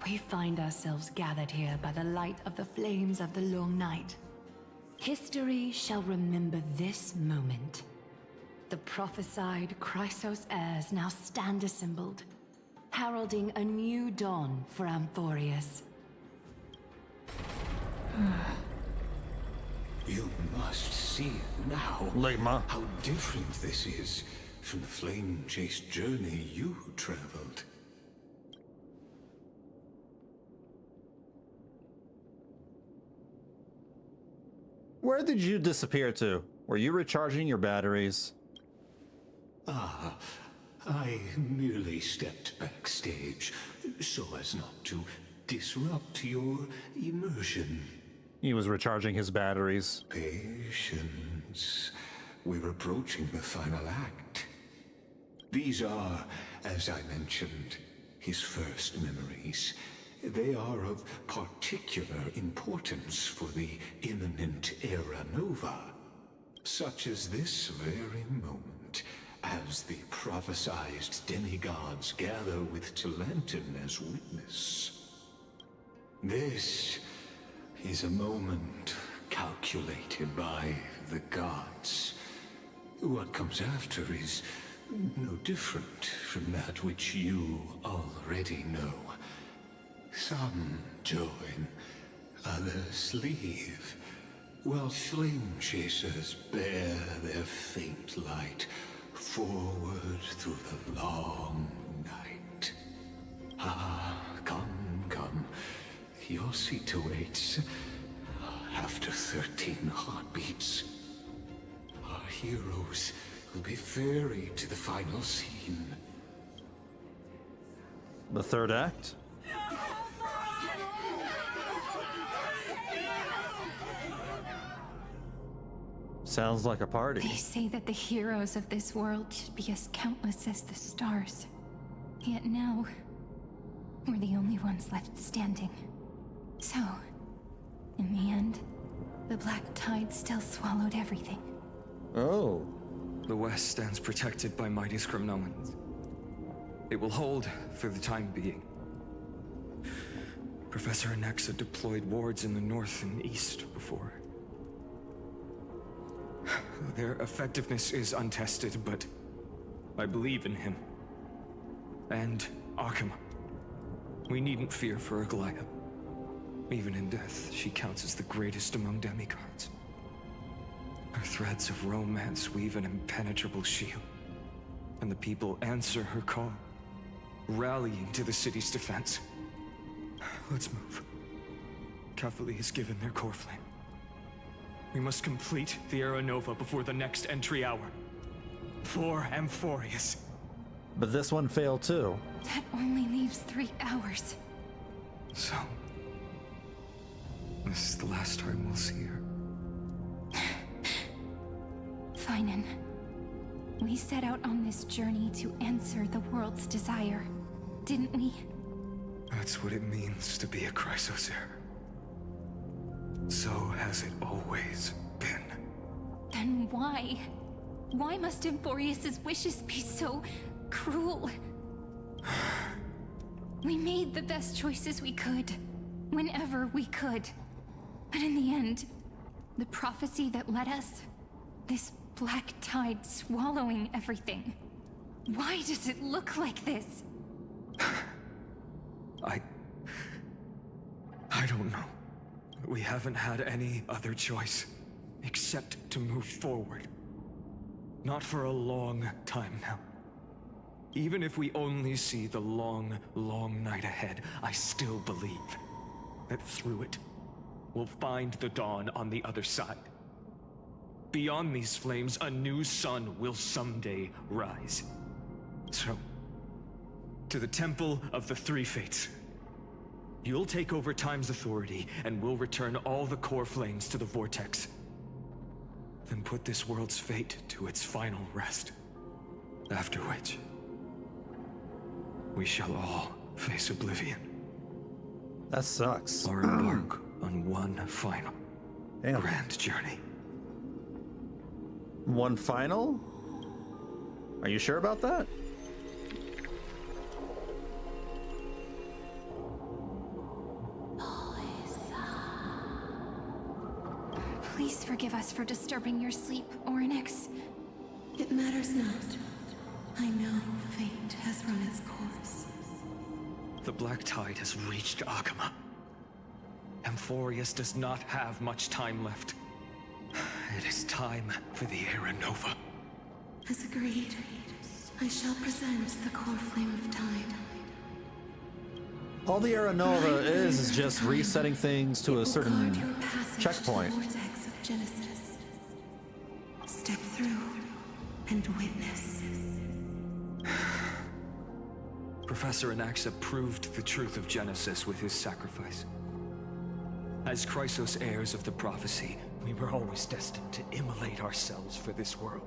S22: we find ourselves gathered here by the light of the flames of the long night. History shall remember this moment. The prophesied Chrysos heirs now stand assembled, heralding a new dawn for Amphoreus.
S9: You must see it now.
S1: Ligma.
S9: How different this is from the flame-chased journey you traveled.
S1: Where did you disappear to? Were you recharging your batteries?
S9: Ah, I merely stepped backstage so as not to disrupt your immersion.
S1: He was recharging his batteries.
S9: Patience. We're approaching the final act. These are, as I mentioned, his first memories. They are of particular importance for the imminent Era Nova, such as this very moment, as the prophesized demigods gather with Talenton as witness. This is a moment calculated by the gods. What comes after is no different from that which you already know. Some join, others leave, while flame chasers bear their faint light forward through the long night. Ah, come. Your seat awaits. After 13 heartbeats, our heroes will be ferried to the final scene.
S1: The third act? Sounds like a party.
S19: They say that the heroes of this world should be as countless as the stars. Yet now, we're the only ones left standing. So, in the end, the black tide still swallowed everything.
S1: Oh.
S20: The West stands protected by mighty Scrimnoans. It will hold for the time being. Professor Anexa deployed wards in the north and east before. Their effectiveness is untested, but I believe in him. And Aquila. We needn't fear for Aglaia. Even in death, she counts as the greatest among demigods. Her threads of romance weave an impenetrable shield, and the people answer her call, rallying to the city's defense. Let's move. Cavalli has given their core flame. We must complete the Era Nova before the next entry hour. For Amphoreus.
S1: But this one failed too.
S19: That only leaves 3 hours.
S20: So, this is the last time we'll see her.
S19: Phainon, we set out on this journey to answer the world's desire, didn't we?
S20: That's what it means to be a Chrysos heir. So has it always been.
S19: Then why? Why must Amphoreus' wishes be so cruel? We made the best choices we could, whenever we could. But in the end, the prophecy that led us, this black tide swallowing everything. Why does it look like this?
S20: I don't know. We haven't had any other choice, except to move forward. Not for a long time now. Even if we only see the long, long night ahead, I still believe that through it, we'll find the dawn on the other side. Beyond these flames, a new sun will someday rise. So, to the Temple of the Three Fates. You'll take over Time's authority, and we'll return all the core flames to the Vortex. Then put this world's fate to its final rest. After which, we shall all face oblivion.
S1: That sucks.
S20: Or embark on one final grand journey.
S1: One final? Are you sure about that?
S19: Please forgive us for disturbing your sleep, Orynyx.
S8: It matters not. I know fate has run its course.
S20: The Black Tide has reached Akama. Amphoreus does not have much time left. It is time for the Era Nova.
S8: As agreed, I shall present the core flame of time.
S1: All the Era Nova is just resetting things to a certain checkpoint.
S8: Vortex of Genesis. Step through and witness.
S20: Professor Anaxa proved the truth of Genesis with his sacrifice. As Chrysos heirs of the prophecy, we were always destined to immolate ourselves for this world.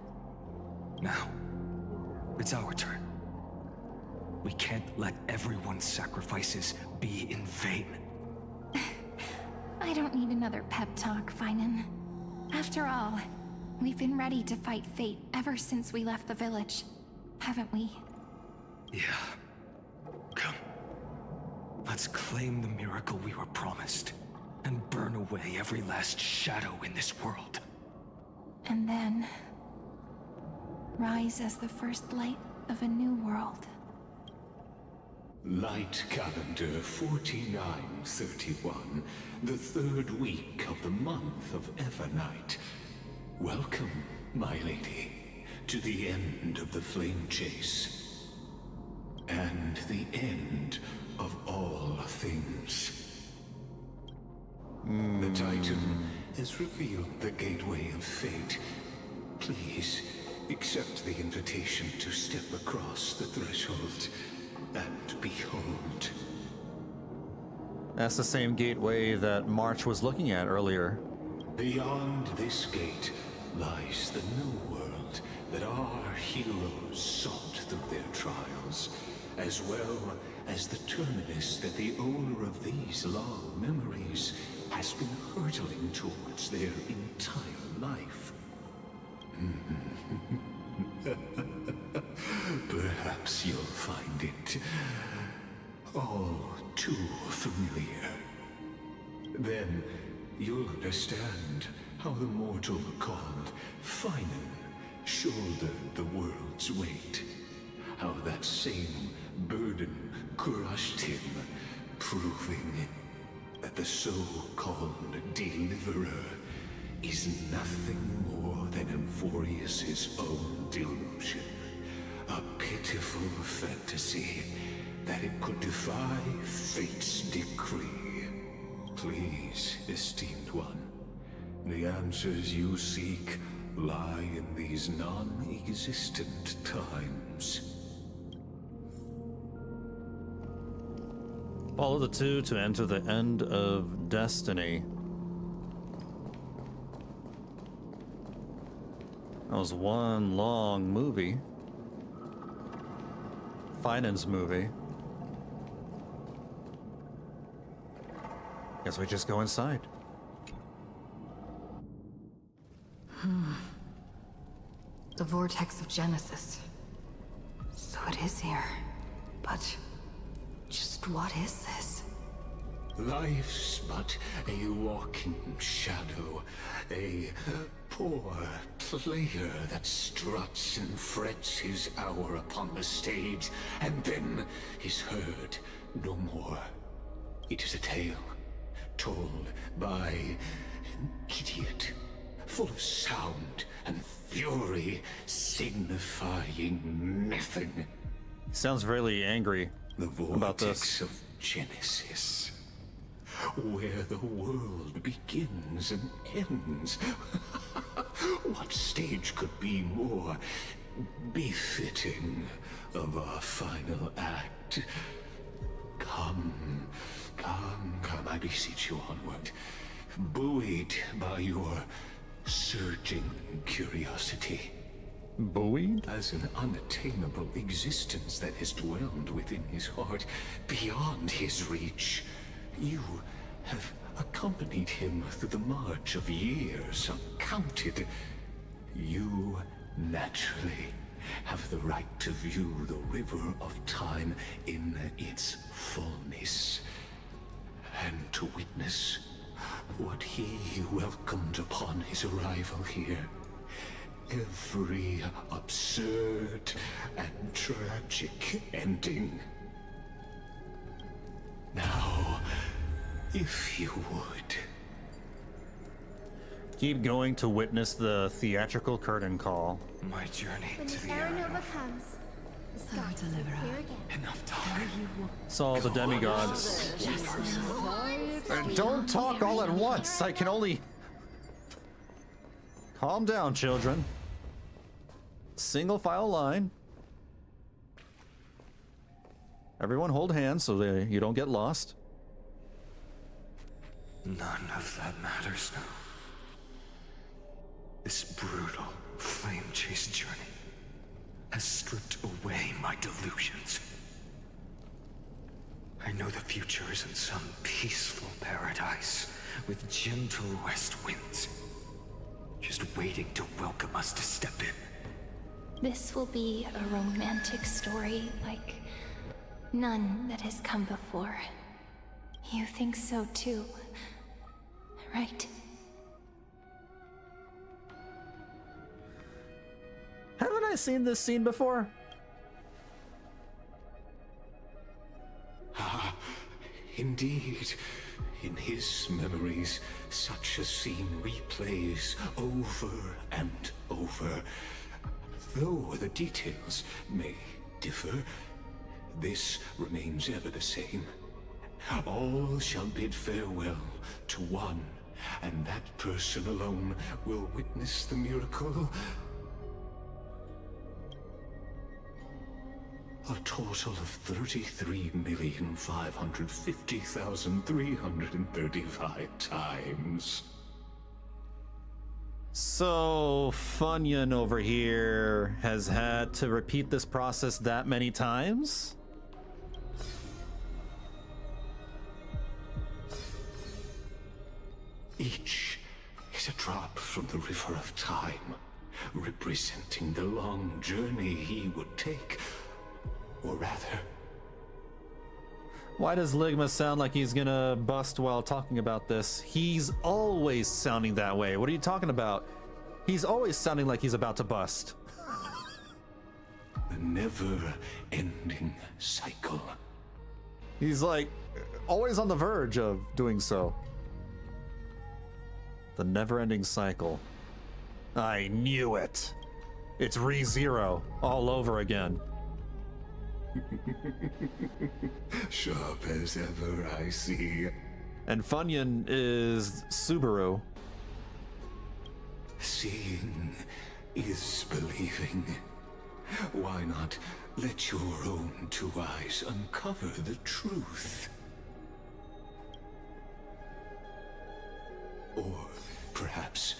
S20: Now, it's our turn. We can't let everyone's sacrifices be in vain.
S19: I don't need another pep talk, Phainon. After all, we've been ready to fight fate ever since we left the village, haven't we?
S20: Yeah. Come. Let's claim the miracle we were promised, and burn away every last shadow in this world.
S19: And then rise as the first light of a new world.
S9: Light calendar 4931, the third week of the month of Evernight. Welcome, my lady, to the end of the flame chase. And the end of all things. The Titan has revealed the gateway of fate. Please, accept the invitation to step across the threshold and behold.
S1: That's the same gateway that March was looking at earlier.
S9: Beyond this gate lies the new world that our heroes sought through their trials, as well as the terminus that the owner of these long memories has been hurtling towards their entire life. Perhaps you'll find it all too familiar. Then you'll understand how the mortal called Phainon shouldered the world's weight. How that same burden crushed him, proving that the so-called Deliverer is nothing more than Amphoreus' own delusion. A pitiful fantasy that it could defy fate's decree. Please, esteemed one, the answers you seek lie in these non-existent times.
S1: Follow the two to enter the end of destiny. That was one long movie. Phainon's movie. Guess we just go inside.
S2: The vortex of Genesis. So it is here. But just what is this?
S9: Life's but a walking shadow, a poor player that struts and frets his hour upon the stage, and then is heard no more. It is a tale told by an idiot, full of sound and fury, signifying nothing.
S1: Sounds really angry about this.
S9: The vortex of Genesis, where the world begins and ends. What stage could be more befitting of our final act? Come, I beseech you onward, buoyed by your surging curiosity.
S1: Buoyed?
S9: As an unattainable existence that has dwelled within his heart, beyond his reach, you have accompanied him through the march of years uncounted. You naturally have the right to view the river of time in its fullness, and to witness what he welcomed upon his arrival here. every absurd and tragic ending. Now, if you would...
S1: Keep going to witness the theatrical curtain call.
S20: My journey
S16: When
S20: to
S16: the
S20: the
S16: Aranova comes, the stars will appear again.
S20: Enough talk.
S1: It's all the demigods. Don't talk all at once. I can only... Calm down, children. Single file line. Everyone hold hands so that you don't get lost.
S20: None of that matters now. This brutal, flame-chased journey has stripped away my delusions. I know the future is in some peaceful paradise with gentle west winds, just waiting to welcome us to step in.
S19: This will be a romantic story like none that has come before. You think so too, right?
S1: Haven't I seen this scene before?
S9: Ah, indeed. In his memories, such a scene replays over and over. Though the details may differ, this remains ever the same. All shall bid farewell to one, and that person alone will witness the miracle. A total of 33,550,335 times.
S1: So, Phainon over here has had to repeat this process that many times?
S9: Each is a drop from the river of time, representing the long journey he would take. Or rather...
S1: Why does Ligma sound like he's gonna bust while talking about this? He's always sounding that way. What are you talking about? He's always sounding like he's about to bust.
S9: The never-ending cycle.
S1: He's like, always on the verge of doing so. The never-ending cycle. I knew it! It's ReZero all over again.
S9: Sharp as ever, I see.
S1: And Phainon is Subaru.
S9: Seeing is believing. Why not let your own two eyes uncover the truth? Or perhaps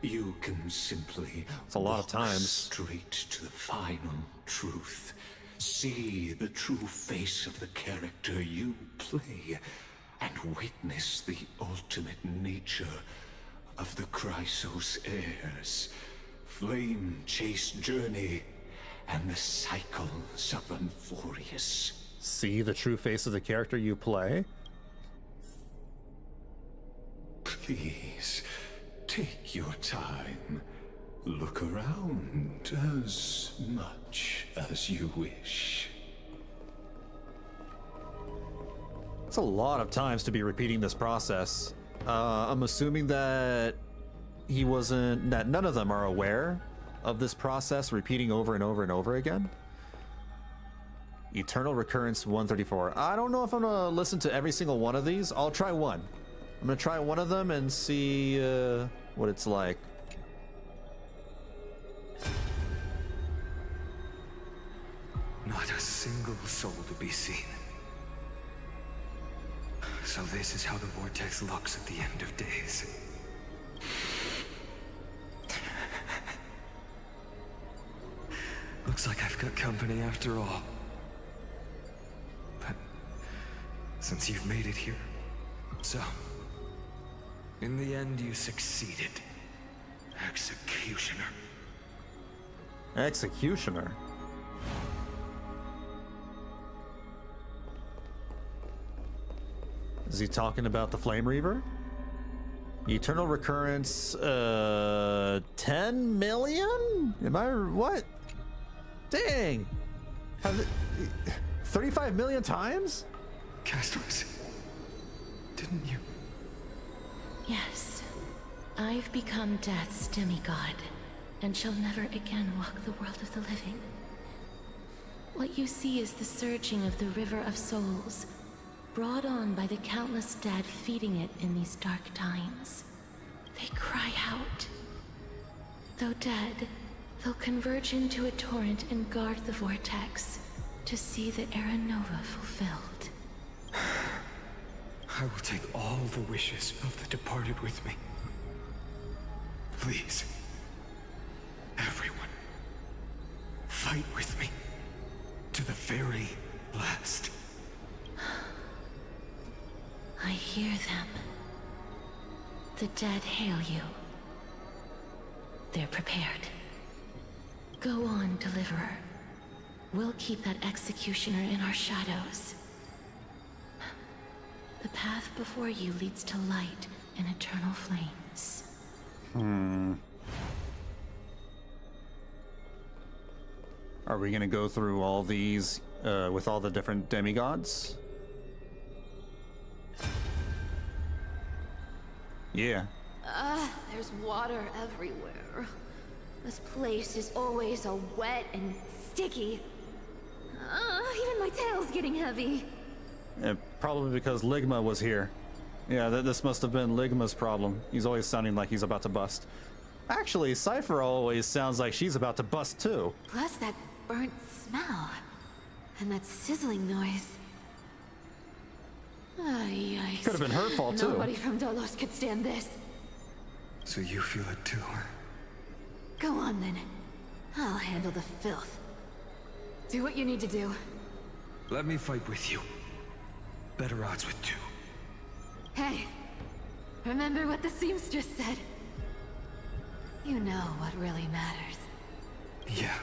S9: you can simply
S1: it's a lot of times
S9: straight to the final truth. See the true face of the character you play, and witness the ultimate nature of the Chrysos heirs, flame-chased journey, and the cycles of amphoreus.
S1: See the true face of the character you play?
S9: Please, take your time. Look around as much as you wish.
S1: It's a lot of times to be repeating this process. I'm assuming that that none of them are aware of this process repeating over and over and over again. Eternal Recurrence 134. I don't know if I'm gonna listen to every single one of these. I'll try one. I'm gonna try one of them and see what it's like.
S20: Not a single soul to be seen. So this is how the vortex looks at the end of days. Looks like I've got company after all. But since you've made it here, so in the end you succeeded. Executioner.
S1: Executioner? Is he talking about the Flame Reaver? Eternal recurrence, 10 million? Am I, what? Dang! 35 million times?
S20: Castros, didn't you?
S8: Yes. I've become Death's demigod, and shall never again walk the world of the living. What you see is the surging of the river of souls, brought on by the countless dead feeding it in these dark times. They cry out. Though dead, they'll converge into a torrent and guard the vortex to see the Era Nova fulfilled.
S20: I will take all the wishes of the departed with me. Please, everyone, fight with me to the very last.
S8: I hear them. The dead hail you. They're prepared. Go on, Deliverer. We'll keep that executioner in our shadows. The path before you leads to light and eternal flames.
S1: Are we gonna go through all these with all the different demigods? Yeah.
S14: There's water everywhere. This place is always so wet and sticky. Even my tail's getting heavy.
S1: Probably because Ligma was here. Yeah, this must have been Ligma's problem. He's always sounding like he's about to bust. Actually, Cipher always sounds like she's about to bust too.
S14: Plus that burnt smell. And that sizzling noise. Yikes.
S1: Could have been her fault too.
S14: Nobody from Dolos could stand this.
S20: So you feel it too?
S14: Go on then. I'll handle the filth. Do what you need to do.
S20: Let me fight with you. Better odds with two.
S14: Hey, remember what the seamstress said? You know what really matters.
S20: Yeah.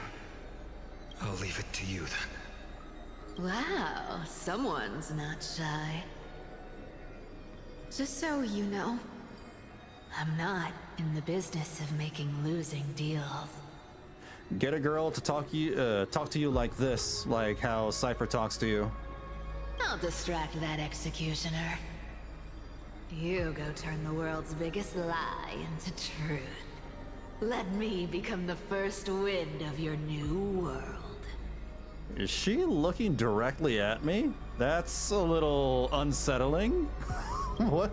S20: I'll leave it to you then.
S14: Wow, someone's not shy. Just so you know, I'm not in the business of making losing deals.
S1: Get a girl to talk to you like this, like how Cipher talks to you.
S14: I'll distract that executioner. You go turn the world's biggest lie into truth. Let me become the first wind of your new world.
S1: Is she looking directly at me? That's a little unsettling. What?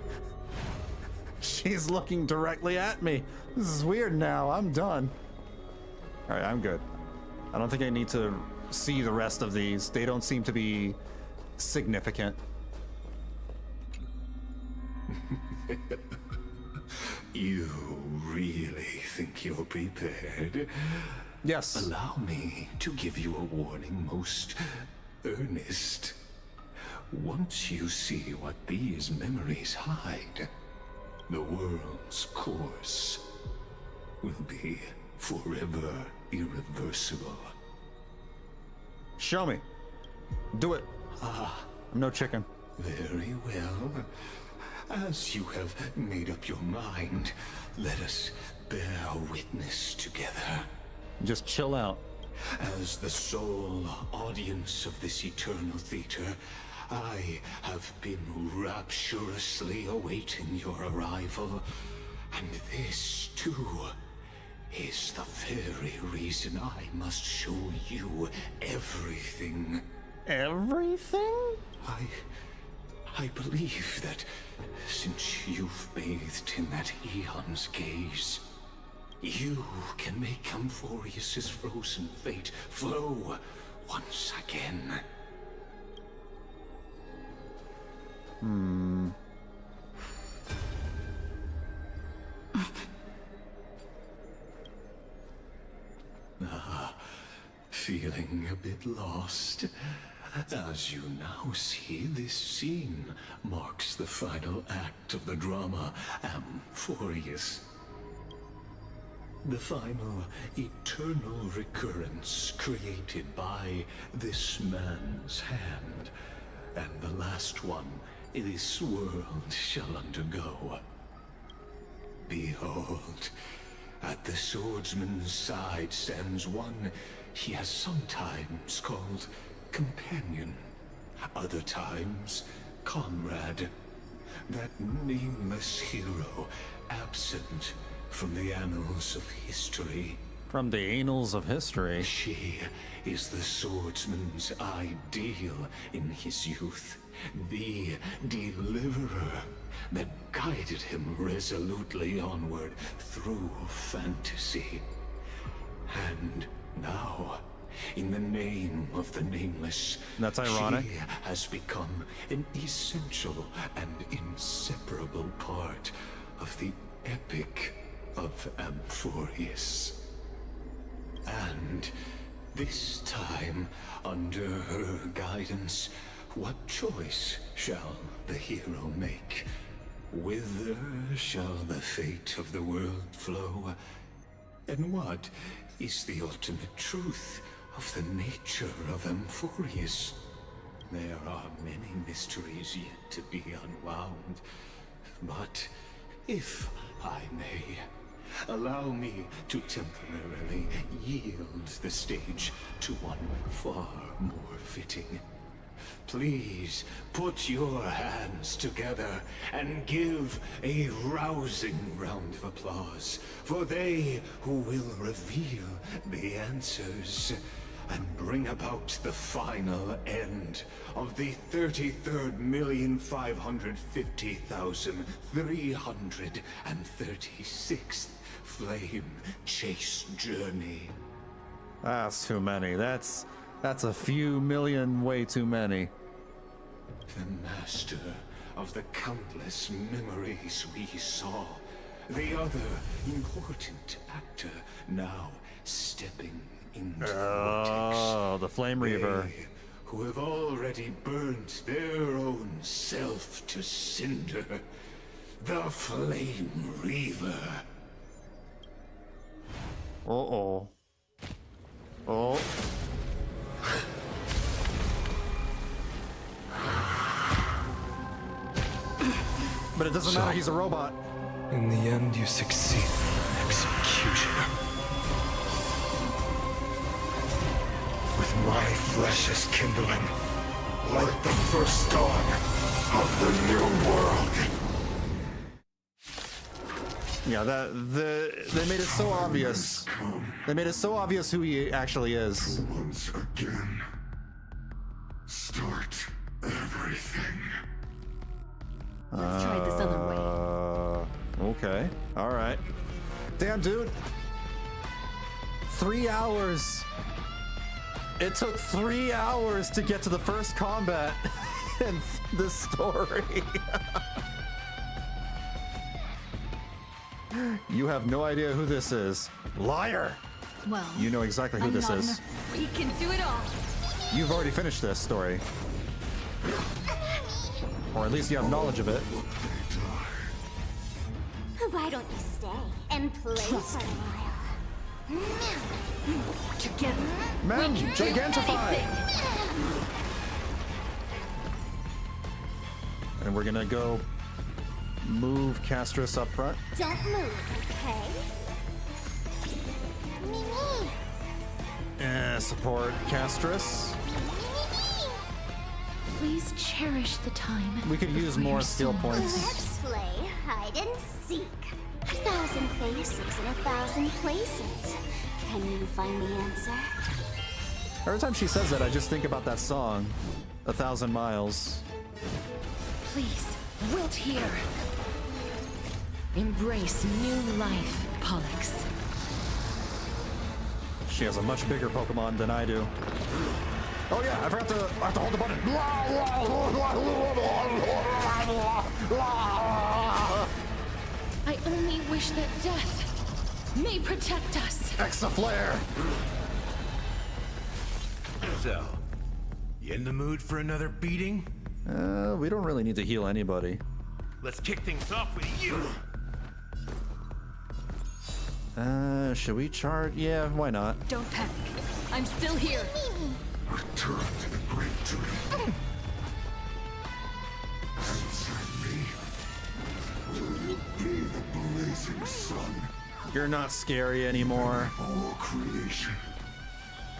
S1: She's looking directly at me. This is weird now. I'm done. All right, I'm good. I don't think I need to see the rest of these. They don't seem to be significant.
S9: You really think you're prepared?
S1: Yes.
S9: Allow me to give you a warning, most earnest. Once you see what these memories hide, the world's course will be forever irreversible.
S1: Show me. Do it. I'm no chicken.
S9: Very well. As you have made up your mind, let us bear witness together.
S1: Just chill out.
S9: As the sole audience of this eternal theater, I have been rapturously awaiting your arrival. And this, too, is the very reason I must show you everything.
S1: Everything?
S9: I believe that since you've bathed in that Eon's gaze, you can make Amphoreus's frozen fate flow once again. Feeling a bit lost? As you now see, this scene marks the final act of the drama Amphoreus. The final eternal recurrence created by this man's hand, and the last one this world shall undergo. Behold, at the swordsman's side stands one he has sometimes called companion, other times comrade. That nameless hero, absent from the annals of history.
S1: From the annals of history?
S9: She is the swordsman's ideal in his youth. The deliverer that guided him resolutely onward through fantasy. And now, in the name of the Nameless,
S1: that's ironic.
S9: She has become an essential and inseparable part of the epic of Amphoreus. And this time, under her guidance, what choice shall the hero make? Whither shall the fate of the world flow? And what is the ultimate truth of the nature of Amphoreus? There are many mysteries yet to be unwound, but if I may, allow me to temporarily yield the stage to one far more fitting. Please put your hands together and give a rousing round of applause for they who will reveal the answers and bring about the final end of the 33,550,336th flame chase journey.
S1: That's too many. That's a few million, way too many.
S9: The master of the countless memories we saw. The other important actor now stepping into
S1: oh, the Flame Reaver.
S9: They who have already burnt their own self to cinder. The Flame Reaver.
S1: Uh-oh. Oh. But it doesn't matter, he's a robot.
S20: In the end, you succeed. Executioner.
S9: With my flesh as kindling, like the first dawn of the new world.
S1: Yeah, they made it so obvious. They made it so obvious who he actually is.
S9: Once again, start everything.
S14: Let's try this other way.
S1: Okay. All right. Damn, dude. 3 hours. It took 3 hours to get to the first combat in this story. You have no idea who this is. Liar!
S2: Well,
S1: you know exactly who this is.
S14: We can do it all.
S1: You've already finished this story. Or at least you have knowledge of it.
S3: Why don't you stay and play for a while?
S14: Together,
S1: Man, gigantify! And we're gonna go move Castris up front.
S3: Don't move, okay?
S1: Support Castris.
S19: Please cherish the time.
S1: We could use more skill points.
S3: Let's play hide and seek. 1,000 faces in 1,000 places. Can you find the answer?
S1: Every time she says that, I just think about that song, 1,000 Miles.
S14: Please, wilt here. Embrace new life, Pollux.
S1: She has a much bigger Pokemon than I do. Oh yeah, I have to hold the button.
S14: I only wish that death may protect us.
S1: Exaflare!
S10: So, you in the mood for another beating?
S1: We don't really need to heal anybody.
S10: Let's kick things off with you!
S1: Should we charge? Yeah, why not?
S14: Don't panic. I'm still here.
S9: Return to the great dream. Answer me. Will you be the blazing
S1: You're not scary anymore.
S9: All creation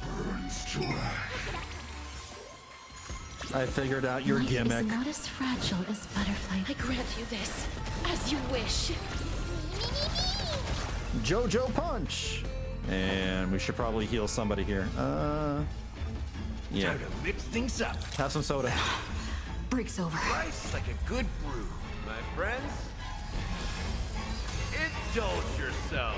S9: burns to ash.
S1: I figured out your
S19: Life
S1: gimmick.
S19: is not as fragile as butterfly. I grant you this, as you wish.
S1: JoJo punch. And we should probably heal somebody here. Yeah.
S10: Time to mix things up.
S1: Have some soda.
S2: Break's over.
S10: Rice like a good brew, my friends. Indulge yourself.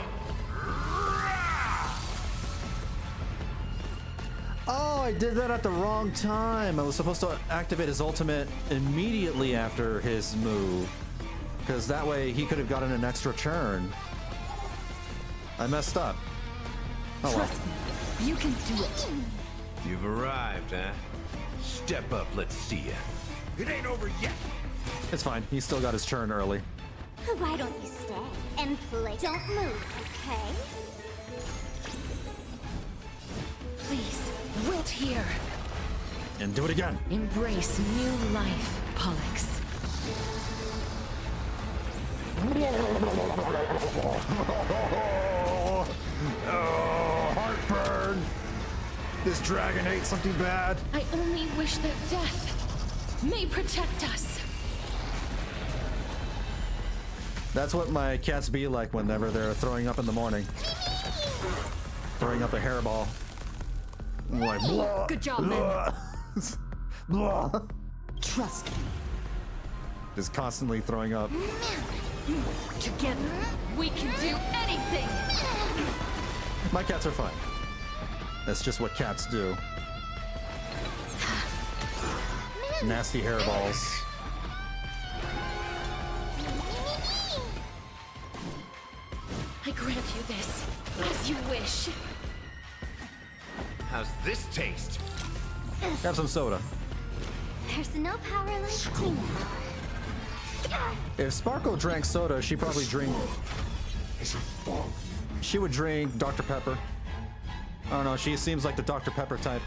S1: Oh, I did that at the wrong time. I was supposed to activate his ultimate immediately after his move, because that way he could have gotten an extra turn. I messed up. Oh well.
S2: Trust me, you can do it.
S10: You've arrived, huh? Step up, let's see ya. It ain't over yet.
S1: It's fine. He still got his turn early.
S3: Why don't you stay and play? Don't move, okay?
S14: Please, wilt here.
S1: And do it again.
S14: Embrace new life, Pollux.
S1: Oh, heartburn. This dragon ate something bad.
S14: I only wish that death may protect us.
S1: That's what my cats be like whenever they're throwing up in the morning. Throwing up a hairball. Like, blah,
S2: Good job, man.
S1: blah.
S2: Trust me.
S1: Just constantly throwing up.
S2: Together, we can do anything.
S1: My cats are fine. That's just what cats do. Nasty hairballs.
S14: I grant you this, as you wish.
S10: How's this taste?
S1: Have some soda.
S3: There's no power like clean power.
S1: If Sparkle drank soda, she probably drink. She would drink Dr. Pepper. I don't know. She seems like the Dr. Pepper type.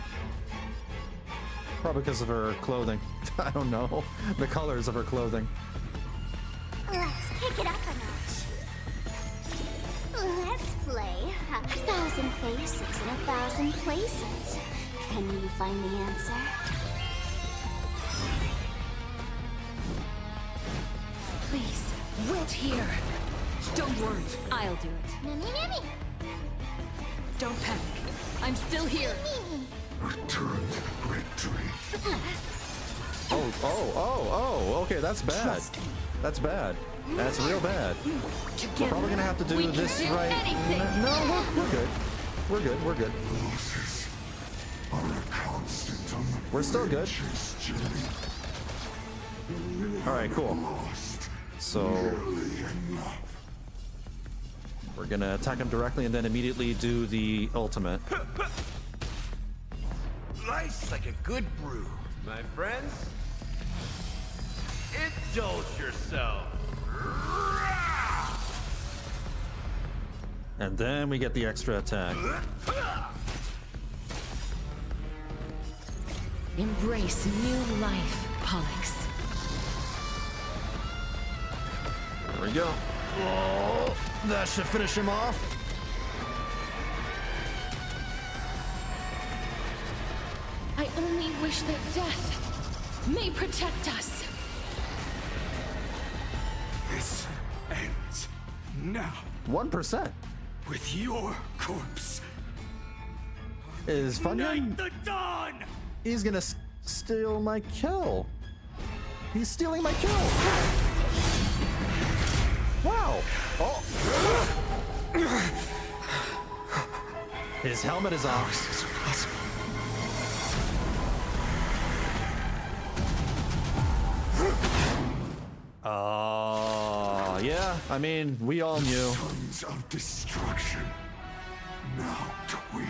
S1: Probably because of her clothing. I don't know. The colors of her clothing.
S3: Let's kick it up a notch. Let's play 1,000 faces in 1,000 places. Can you find the answer?
S14: Please, wilt here.
S2: Don't worry, I'll do it. Don't panic. I'm still here.
S9: Return to the great tree.
S1: Oh, okay, that's bad. That's bad. That's real bad. We're probably gonna have to do this right. No, we're good. We're good, we're good.
S9: Losses are a constant on the
S1: We're still good.
S9: chase journey.
S1: Alright, cool.
S9: Lost
S1: So
S9: nearly enough.
S1: we're gonna attack him directly and then immediately do the ultimate.
S10: Life's like a good brew, my friends. Indulge yourself.
S1: And then we get the extra attack.
S14: Embrace new life, Pollux.
S1: There we go. Oh, that should finish him off.
S14: I only wish that death may protect us.
S21: This ends now.
S1: 1%.
S21: With your corpse.
S1: Is Phainon?
S21: The dawn!
S1: He's gonna steal my kill. He's stealing my kill. Wow. Oh. His helmet is off.
S21: How is this possible?
S1: Yeah, I mean, we all knew.
S9: Sons of destruction, now twinned.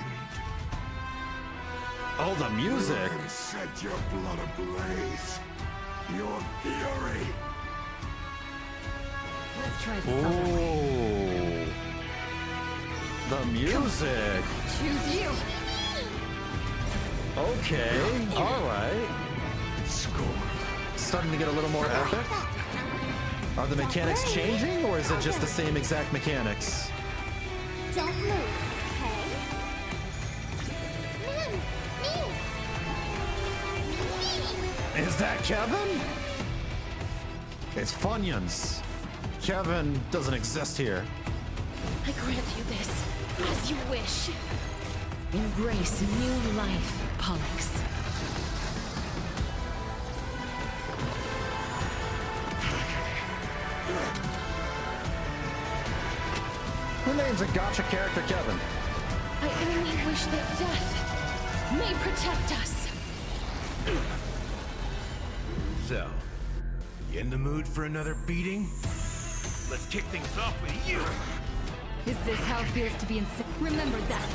S1: Oh, the music.
S9: You can set your blood ablaze. Your fury.
S14: Let's try this other way.
S1: Oh. The music.
S2: Choose you.
S1: Okay, alright.
S9: Score.
S1: Starting to get a little more epic. Are the mechanics changing, or is it just the same exact mechanics?
S3: Don't move, okay? Man, me!
S1: Is that Kevin? It's Funyuns. Kevin doesn't exist here.
S22: I grant you this, as you wish. Embrace new life, Pollux.
S1: Who names a gotcha character Kevin?
S22: I only wish that death may protect us.
S10: So, you in the mood for another beating? Let's kick things off with you!
S2: Is this how it feels to be in Remember that.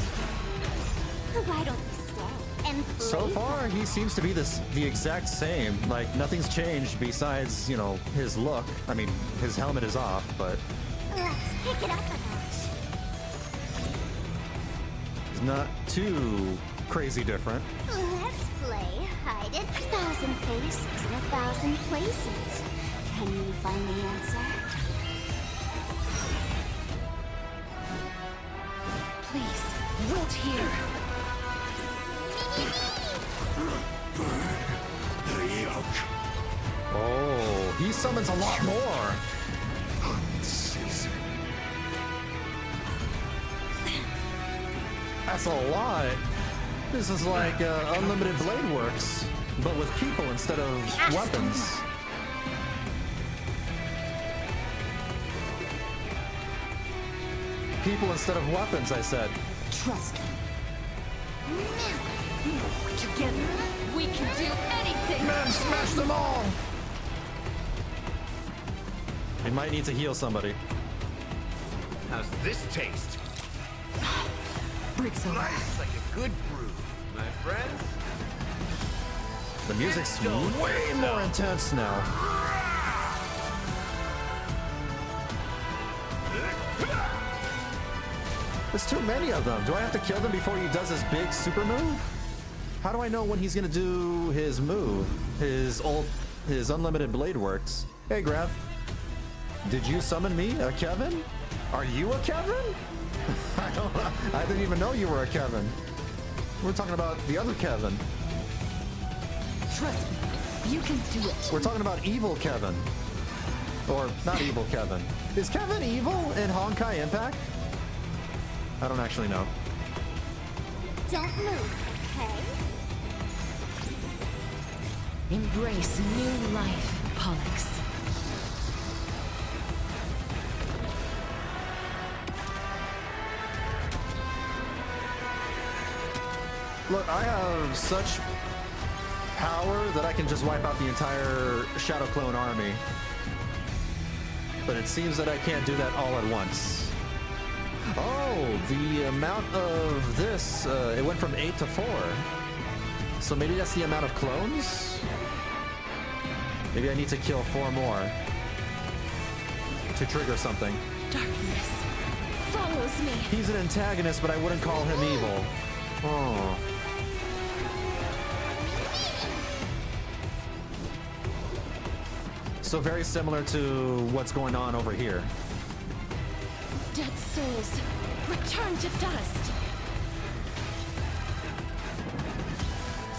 S3: Why don't we stay and play?
S1: So far, he seems to be the exact same. Like, nothing's changed besides, you know, his look. I mean, his helmet is off, but...
S3: Let's pick it up a notch.
S1: He's not too crazy different.
S3: Let's play hide it. 1,000 faces in 1,000 places. Can you find the answer?
S22: Please, wait here.
S1: Oh, he summons a lot more. That's a lot. This is like Unlimited Blade Works, but with people instead of weapons. People instead of weapons, I said.
S22: Trust me. Together, we can do anything!
S1: Man, smash them all! We might need to heal somebody.
S10: How's this taste?
S22: Bricks over.
S10: Nice, like a good brew, my friends.
S1: The music's way more intense now. There's too many of them. Do I have to kill them before he does his big super move? How do I know when he's gonna do his move? His Unlimited Blade Works. Hey, Graf. Did you summon me, a Kevin? Are you a Kevin? I didn't even know you were a Kevin. We're talking about the other Kevin.
S22: Trust me, you can do it.
S1: We're talking about evil Kevin. Or not evil Kevin. Is Kevin evil in Honkai Impact? I don't actually know.
S3: Don't move, okay?
S22: Embrace new life, Pollux.
S1: Look, I have such power that I can just wipe out the entire Shadow Clone army. But it seems that I can't do that all at once. Oh, the amount of this, it went from 8 to 4. So maybe that's the amount of clones? Maybe I need to kill 4 more to trigger something.
S22: Darkness follows me.
S1: He's an antagonist, but I wouldn't call him evil. Oh. So very similar to what's going on over here.
S22: Dead souls, return to dust.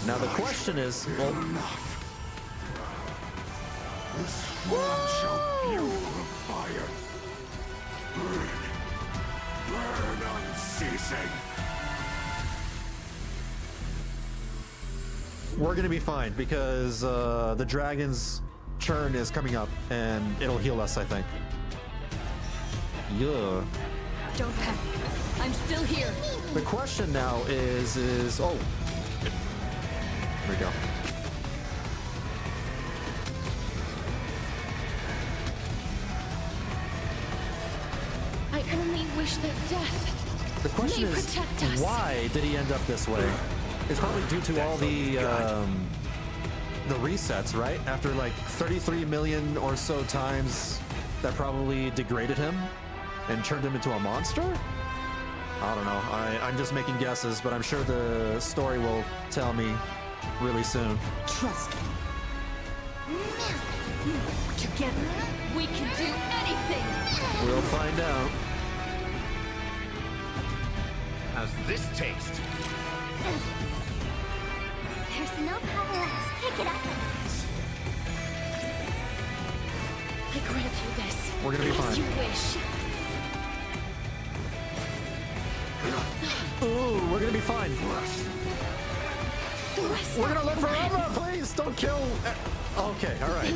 S1: Now the question is, well,
S9: This form shall fuel the fire. Burn. Burn unceasing.
S1: we're gonna be fine because the dragon's churn is coming up and it'll heal us, I think. Yeah.
S22: Don't panic. I'm still here.
S1: The question now is oh, here we go.
S22: I only wish that death
S1: The question
S22: may
S1: is,
S22: protect us.
S1: why did he end up this way? It's probably due to all the resets, right? After like 33 million or so times, that probably degraded him and turned him into a monster? I don't know. I'm just making guesses, but I'm sure the story will tell me really soon.
S22: Trust me. Together, we can do anything.
S1: We'll find out.
S10: How's this taste?
S3: There's no power. Let's pick it up a notch.
S14: I grant you this.
S1: We're gonna be
S14: As
S1: fine.
S14: you wish.
S1: Ooh, we're gonna be fine. We're gonna live forever. Please don't kill. Okay, all right.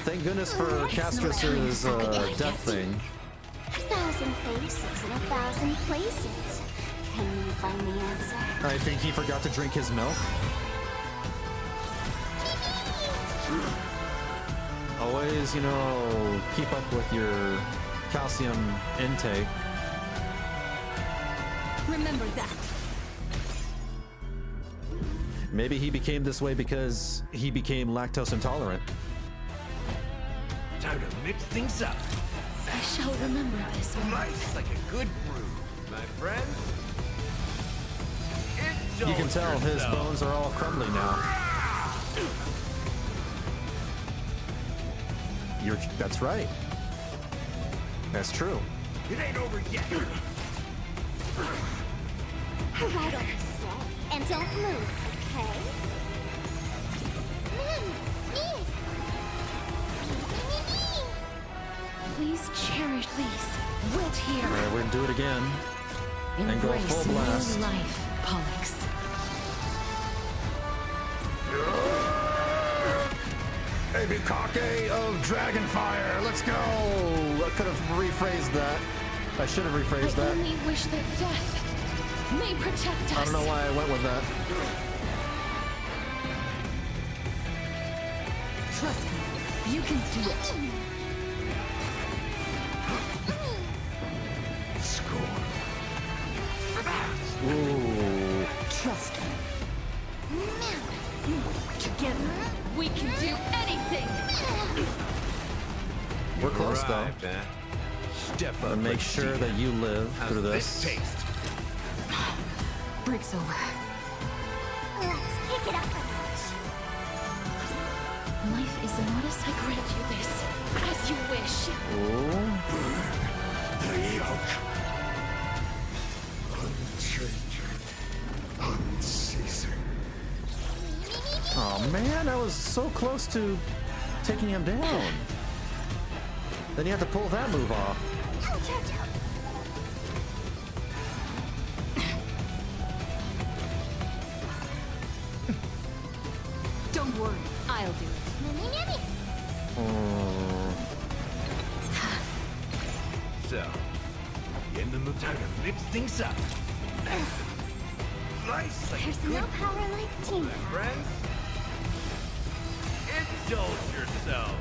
S1: Thank goodness for Castrus's death thing.
S3: 1,000 faces in 1,000 places. Can you find the answer?
S1: I think he forgot to drink his milk. Always, you know, keep up with your calcium intake.
S14: Remember that.
S1: Maybe he became this way because he became lactose intolerant.
S10: Time to mix things up.
S14: I shall remember this one.
S10: Nice like a good brew, my friend.
S1: You can tell his bones are all crumbly now. That's right. That's true.
S10: It ain't over yet.
S3: Right on the set. And don't move, okay?
S14: Please cherish these. Wait here.
S1: All right, we're gonna do it again. And go
S14: Embrace
S1: full blast.
S14: new life, Pollux.
S1: Baby cockey of Dragonfire, let's go! I could have rephrased that. I should have rephrased
S14: I
S1: that.
S14: only wish that death may protect us.
S1: I don't know why I went with that.
S14: Trust me, you can do it.
S10: Score.
S1: Ooh.
S14: Trust me. Together, we can do anything.
S1: We're close
S10: Right,
S1: though.
S10: man. Step up.
S1: And make sure that you live
S10: How's
S1: through
S10: this
S1: this.
S10: taste?
S14: Break's over.
S3: Let's pick it up a notch.
S14: Life is modest. I grant you this. As you wish.
S1: Ooh.
S9: The yoke. Unchanging. Unceasing.
S1: Oh man, I was so close to taking him down. Then you have to pull that move off.
S14: Don't worry, I'll do it.
S10: So, you in the mood? Time to mix things up. Nice like
S3: There's
S10: good
S3: no power like teamwork.
S10: friends. Indulge yourself.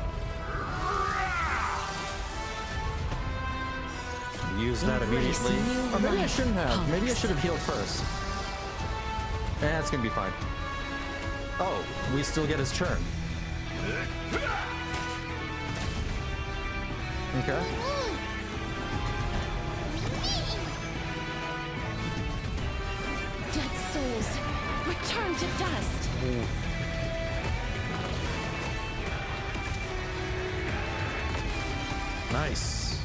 S1: Use that
S14: Embrace
S1: immediately.
S14: new
S1: Or maybe I
S14: life,
S1: shouldn't have. Maybe I
S14: Pollux.
S1: should have healed first. It's gonna be fine. Oh, we still get his churn. Okay.
S14: Dead souls, return to dust.
S1: Nice.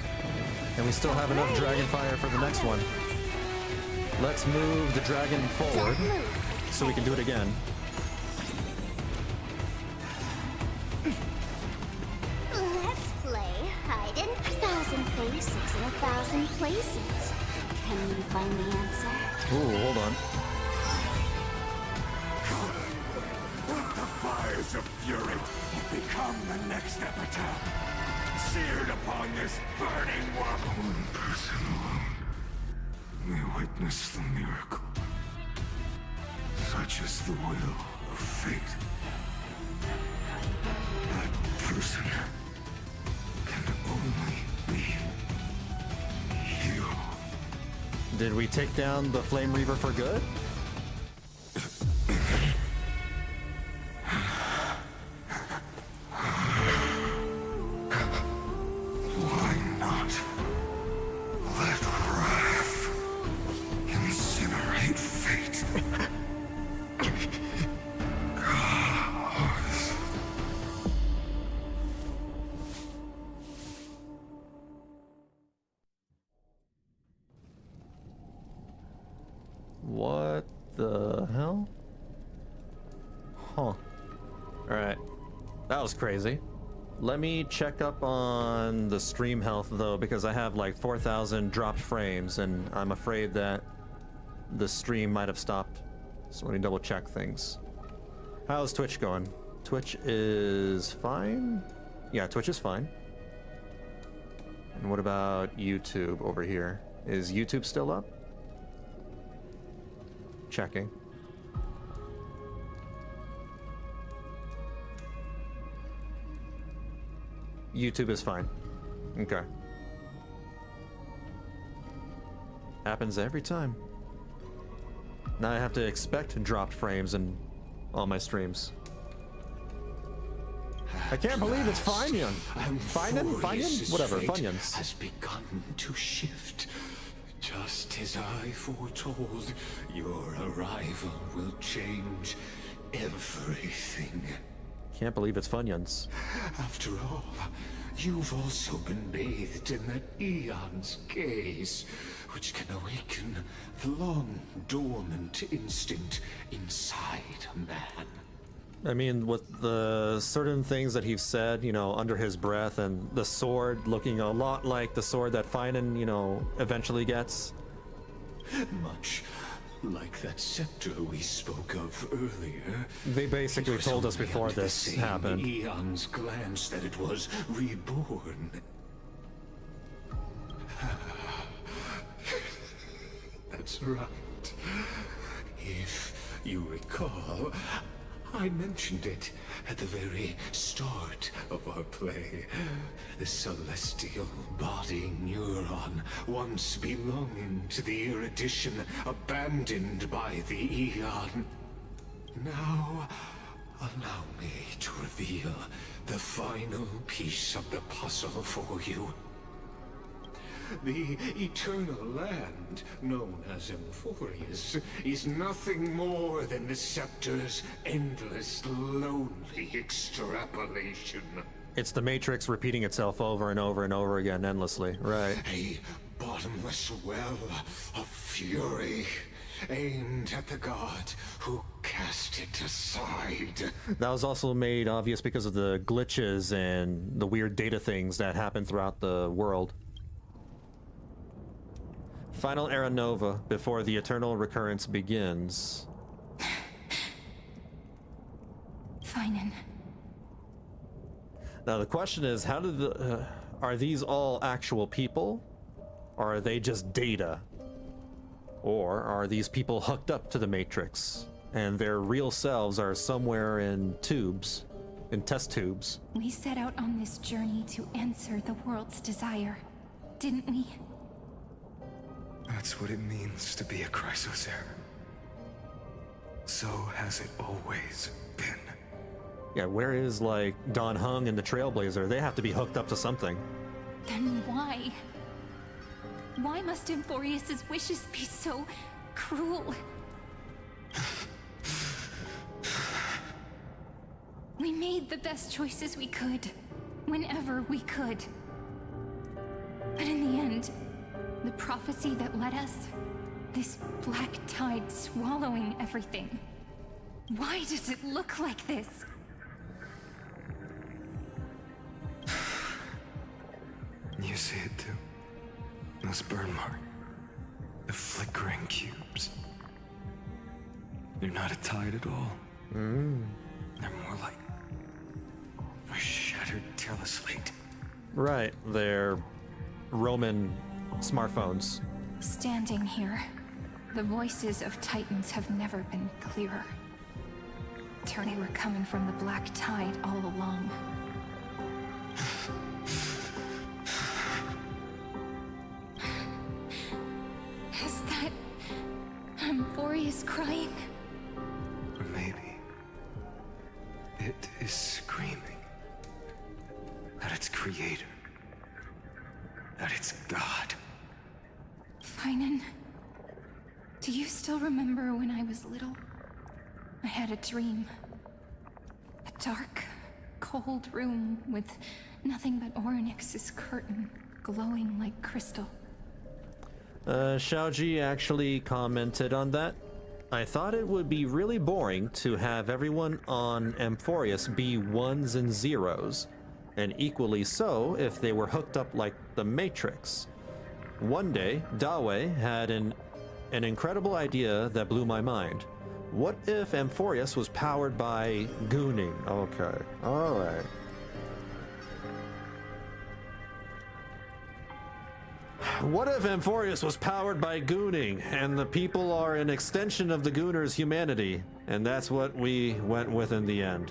S1: And we still have enough dragon fire for the next one. Let's move the dragon forward so we can do it again.
S3: Let's play hide in 1,000 faces in 1,000 places. Can you find the answer?
S1: Ooh, hold on.
S9: Let the fires of fury become the next epitaph, seared upon this burning world. One person alone may witness the miracle. Such is the will of fate. That person can only be you.
S1: Did we take down the Flame Reaver for good?
S9: Why not? Let wrath incinerate fate. Gods.
S1: Huh. Alright. That was crazy. Let me check up on the stream health though, because I have like 4,000 dropped frames and I'm afraid that the stream might have stopped. So let me double check things. How's Twitch going? Twitch is fine? Yeah, Twitch is fine. And what about YouTube over here? Is YouTube still up? Checking. YouTube is fine. Okay. Happens every time. Now I have to expect dropped frames in all my streams. I can't believe it's Phainon. Phainon? Whatever, Funyuns.
S9: Has begun to shift. Just as I foretold, your arrival will change everything.
S1: Can't believe it's Funyuns.
S9: After all, you've also been bathed in that eon's gaze, which can awaken the long-dormant instinct inside a man.
S1: I mean, with the certain things that he's said, you know, under his breath, and the sword looking a lot like the sword that Phainon, you know, eventually gets.
S9: Much like that scepter we spoke of earlier.
S1: They basically told us before this happened.
S9: Eon's glance that it was reborn. That's right. If you recall, I mentioned it at the very start of our play. The celestial body neuron, once belonging to the erudition, abandoned by the Eon. Now, allow me to reveal the final piece of the puzzle for you. The eternal land, known as Amphoreus, is nothing more than the scepter's endless, lonely extrapolation.
S1: It's the Matrix repeating itself over and over and over again endlessly, right?
S9: A bottomless well of fury, aimed at the god who cast it aside.
S1: That was also made obvious because of the glitches and the weird data things that happen throughout the world. Final era nova before the eternal recurrence begins.
S19: Phainon.
S1: Now the question is, how did the are these all actual people, or are they just data, or are these people hooked up to the Matrix and their real selves are somewhere in tubes, in test tubes?
S19: We set out on this journey to answer the world's desire, didn't we?
S20: That's what it means to be a Chrysosaur. So has it always been.
S1: Yeah, where is, like, Don Hung and the Trailblazer? They have to be hooked up to something.
S19: Then why? Why must Amphoreus's wishes be so cruel? We made the best choices we could, whenever we could. But in the end, the prophecy that led us, this black tide swallowing everything. Why does it look like this?
S20: You see it too. Those burn marks. The flickering cubes. They're not a tide at all. They're more like a shattered teleslate.
S1: Right, they're Roman smartphones.
S19: Standing here, the voices of Titans have never been clearer. They were coming from the black tide all along. Is that Amphoreus crying?
S20: Or maybe it is screaming at its creator, at its god.
S19: Phainon, do you still remember when I was little? I had a dream. A dark, cold room with nothing but Orynyx's curtain glowing like crystal.
S1: Xiaoji actually commented on that. I thought it would be really boring to have everyone on Amphoreus be ones and zeros, and equally so if they were hooked up like the Matrix. One day, Dawe had an incredible idea that blew my mind. What if Amphoreus was powered by gooning? Okay, alright. What if Amphoreus was powered by gooning, and the people are an extension of the gooner's humanity? And that's what we went with in the end.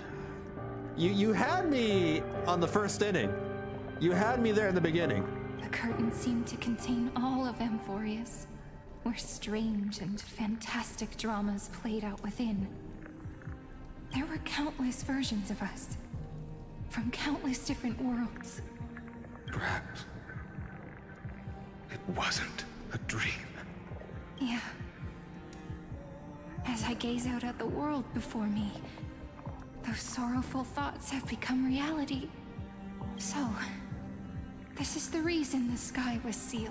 S1: You had me on the first inning. You had me there in the beginning.
S19: The curtain seemed to contain all of Amphoreus, where strange and fantastic dramas played out within. There were countless versions of us, from countless different worlds.
S9: Perhaps it wasn't a dream.
S19: Yeah. As I gaze out at the world before me, those sorrowful thoughts have become reality. So, this is the reason the sky was sealed.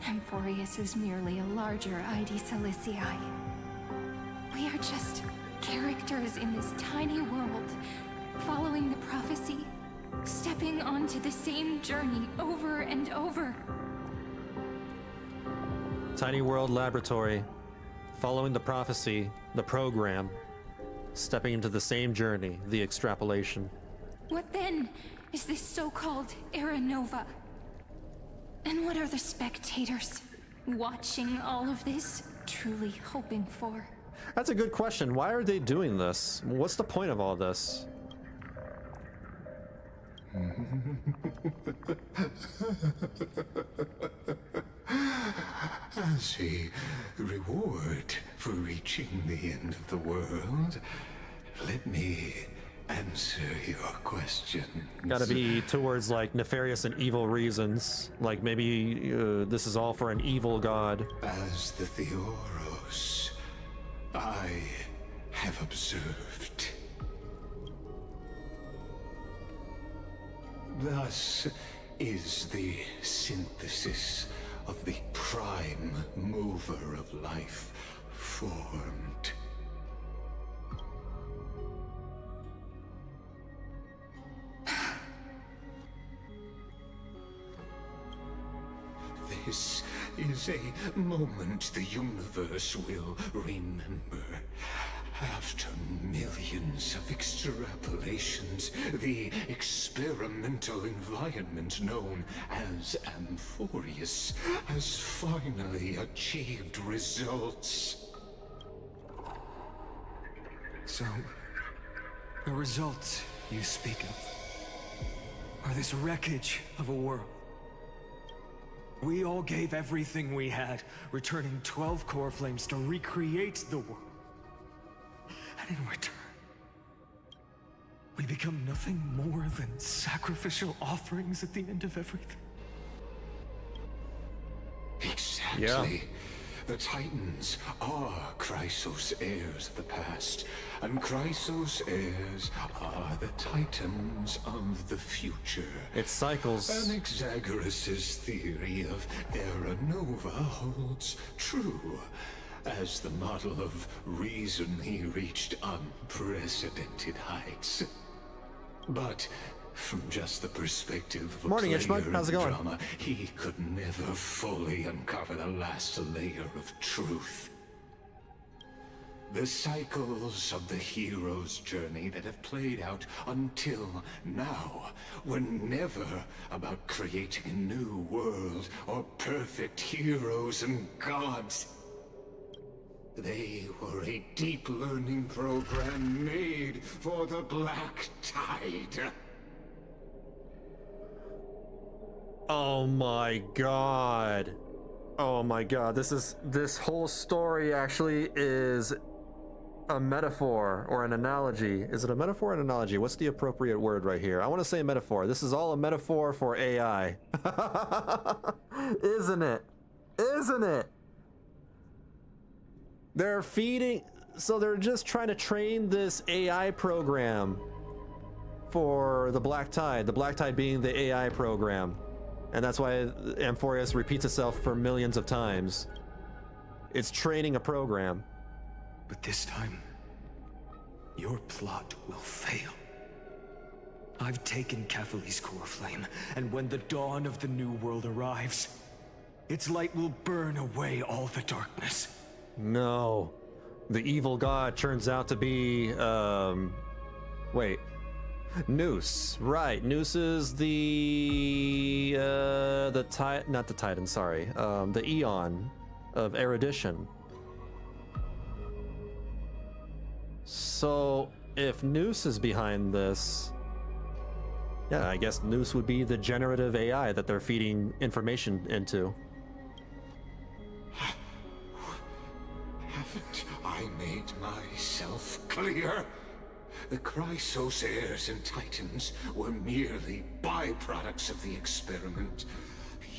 S19: Amphoreus is merely a larger ID Silicii. We are just characters in this tiny world, following the prophecy, stepping onto the same journey over and over.
S1: Tiny World Laboratory, following the prophecy, the program, stepping into the same journey, the extrapolation.
S19: What then is this so-called Era Nova? And what are the spectators watching all of this truly hoping for?
S1: That's a good question. Why are they doing this? What's the point of all this?
S9: As a reward for reaching the end of the world, let me answer your question.
S1: Gotta be towards like nefarious and evil reasons. Like maybe this is all for an evil god.
S9: As the Theoros, I have observed. Thus is the synthesis of the prime mover of life formed. This is a moment the universe will remember. After millions of extrapolations, the experimental environment known as Amphoreus has finally achieved results.
S20: So, the results you speak of are this wreckage of a world. We all gave everything we had, returning 12 core flames to recreate the world. And in return, we become nothing more than sacrificial offerings at the end of everything.
S9: Exactly.
S1: Yeah.
S9: The Titans are Chrysos heirs of the past, and Chrysos heirs are the Titans of the future.
S1: It cycles.
S9: And Exagoras' theory of Era Nova holds true. As the model of reason, he reached unprecedented heights. But from just the perspective of a
S1: Morning,
S9: player
S1: Itchbug.
S9: in
S1: How's it going?
S9: drama, he could never fully uncover the last layer of truth. The cycles of the hero's journey that have played out until now were never about creating a new world or perfect heroes and gods. They were a deep learning program made for the Black Tide.
S1: Oh my god. Oh my god. This whole story actually is a metaphor or an analogy. Is it a metaphor or an analogy? What's the appropriate word right here? I want to say metaphor. This is all a metaphor for AI. Isn't it? Isn't it? They're feeding, so they're just trying to train this AI program for the Black Tide being the AI program. And that's why Amphoreus repeats itself for millions of times. It's training a program.
S20: But this time, your plot will fail. I've taken Catholi's core flame, and when the dawn of the new world arrives, its light will burn away all the darkness.
S1: No. The evil god turns out to be, wait. Noose. Right. Noose is not the Titan, sorry. The Eon of erudition. So, if Noose is behind this, yeah, I guess Noose would be the generative AI that they're feeding information into.
S9: Haven't I made myself clear? The Chrysos heirs and Titans were merely byproducts of the experiment.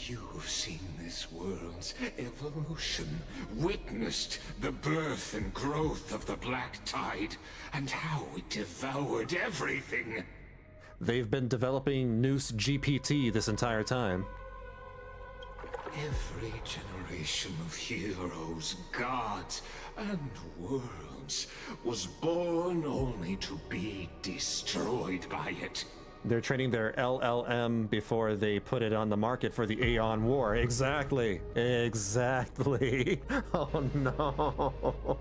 S9: You've seen this world's evolution, witnessed the birth and growth of the Black Tide, and how it devoured everything.
S1: They've been developing Noose GPT this entire time.
S9: Every generation of heroes, gods, and worlds was born only to be destroyed by it.
S1: They're training their LLM before they put it on the market for the Aeon War. Exactly. Exactly. Oh no.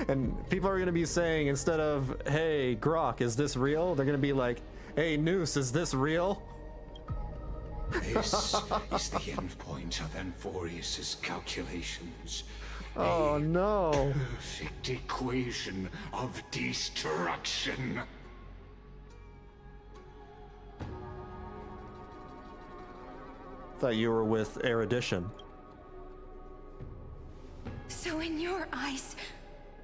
S1: And people are going to be saying, instead of, hey, Grok, is this real? They're going to be like, hey, Noose, is this real?
S9: This is the endpoint of Amphoreus's calculations.
S1: Oh no.
S9: Perfect equation of destruction.
S1: Thought you were with erudition.
S19: So in your eyes,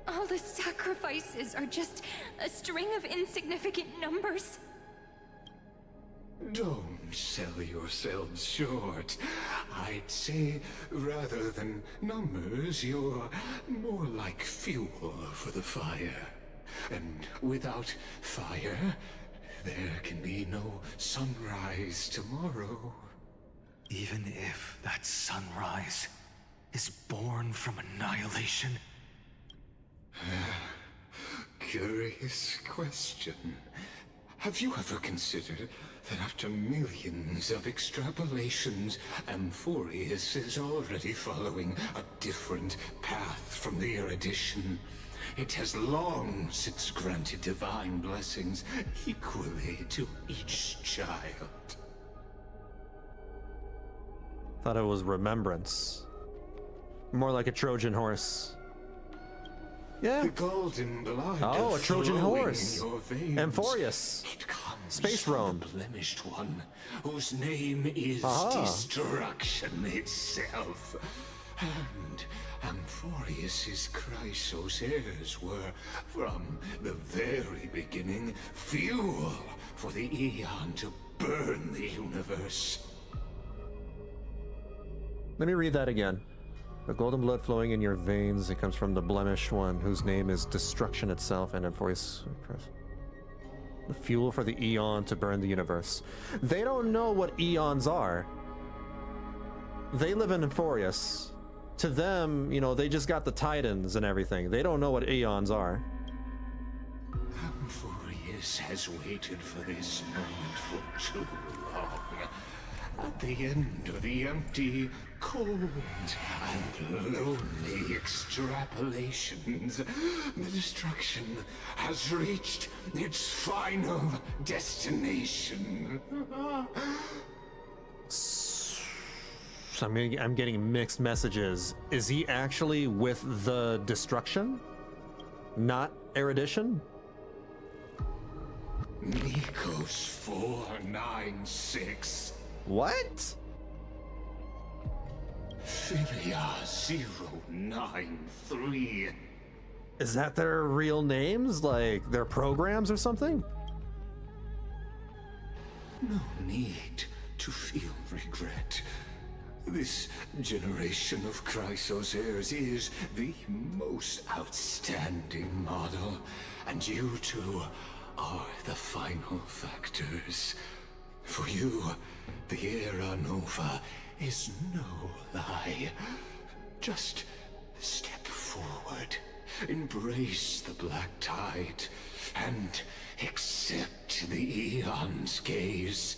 S19: all the sacrifices are just a string of insignificant numbers?
S9: Don't sell yourselves short. I'd say, rather than numbers, you're more like fuel for the fire. And without fire, there can be no sunrise tomorrow.
S20: Even if that sunrise is born from annihilation?
S9: Curious question. Have you ever considered that after millions of extrapolations, Amphoreus is already following a different path from the erudition? It has long since granted divine blessings equally to each child.
S1: Thought it was remembrance. More like a Trojan horse. Yeah.
S9: The golden blood.
S1: Oh, a Trojan horse.
S9: In your veins.
S1: Amphoreus.
S9: It comes
S1: Space
S9: from
S1: Rome.
S9: the blemished one, whose name is destruction itself. And Amphoreus's Chrysos heirs were, from the very beginning, fuel for the Aeon to burn the universe.
S1: Let me read that again. The golden blood flowing in your veins, it comes from the blemished one, whose name is destruction itself, and Amphoreus. The fuel for the Aeon to burn the universe. They don't know what Aeons are. They live in Amphoreus. To them, you know, they just got the Titans and everything. They don't know what Aeons are.
S9: Amphoreus has waited for this moment for too long. At the end of the empty, cold, and lonely extrapolations, the destruction has reached its final destination.
S1: So I'm getting mixed messages. Is he actually with the destruction? Not erudition?
S9: Nikos 496.
S1: What?
S9: Philia 093.
S1: Is that their real names? Like their programs or something?
S9: No need to feel regret. This generation of Chrysos heirs is the most outstanding model, and you two are the final factors. For you, the Era Nova is no lie. Just step forward, embrace the black tide, and accept the Eon's gaze.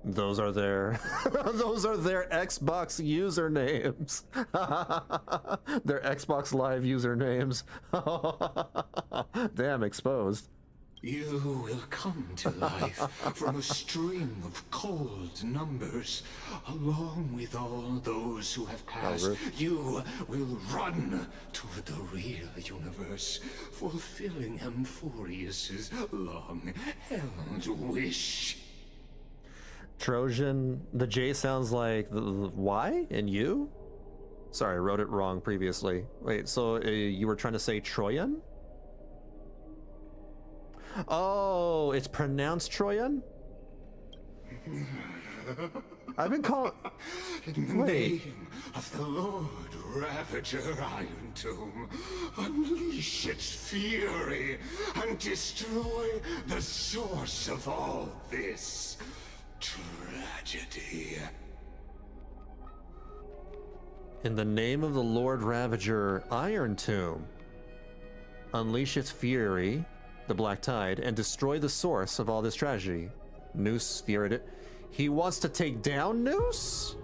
S1: Those are their those are their Xbox usernames. Their Xbox Live usernames. Damn, exposed.
S9: You will come to life from a string of cold numbers. Along with all those who have passed, you will run toward the real universe, fulfilling Amphoreus's long-held wish.
S1: Trojan, the J sounds like the Y and U? Sorry, I wrote it wrong previously. Wait, so you were trying to say Troyan? Oh, it's pronounced Troyan? I've been calling...
S9: In the name of the Lord Ravager Iron Tomb, unleash its fury and destroy the source of all this tragedy.
S1: In the name of the Lord Ravager Iron Tomb, unleash its fury, the Black Tide, and destroy the source of all this tragedy. Noose feared it. He wants to take down Noose?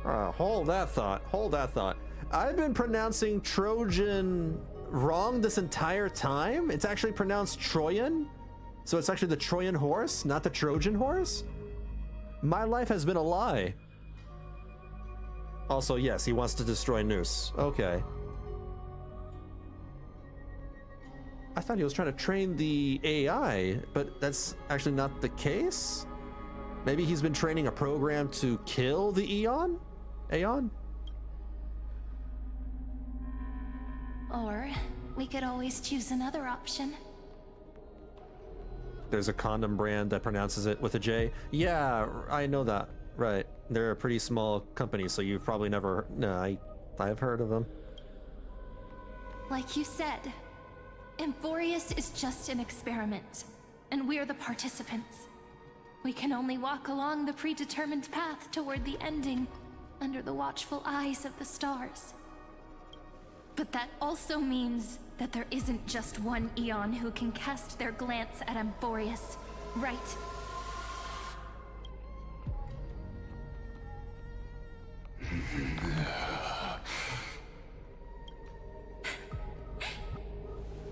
S1: Hold that thought. Hold that thought. I've been pronouncing Trojan wrong this entire time? It's actually pronounced Troyan? So it's actually the Trojan horse, not the Trojan horse? My life has been a lie. Also, yes, he wants to destroy Noose. Okay. I thought he was trying to train the AI, but that's actually not the case? Maybe he's been training a program to kill the Aeon?
S19: Or we could always choose another option.
S1: There's a condom brand that pronounces it with a J. Yeah, I know that. Right. They're a pretty small company, so you've probably never... No, I've heard of them.
S19: Like you said, Amphoreus is just an experiment, and we're the participants. We can only walk along the predetermined path toward the ending, under the watchful eyes of the stars. But that also means that there isn't just one Aeon who can cast their glance at Amphoreus, right?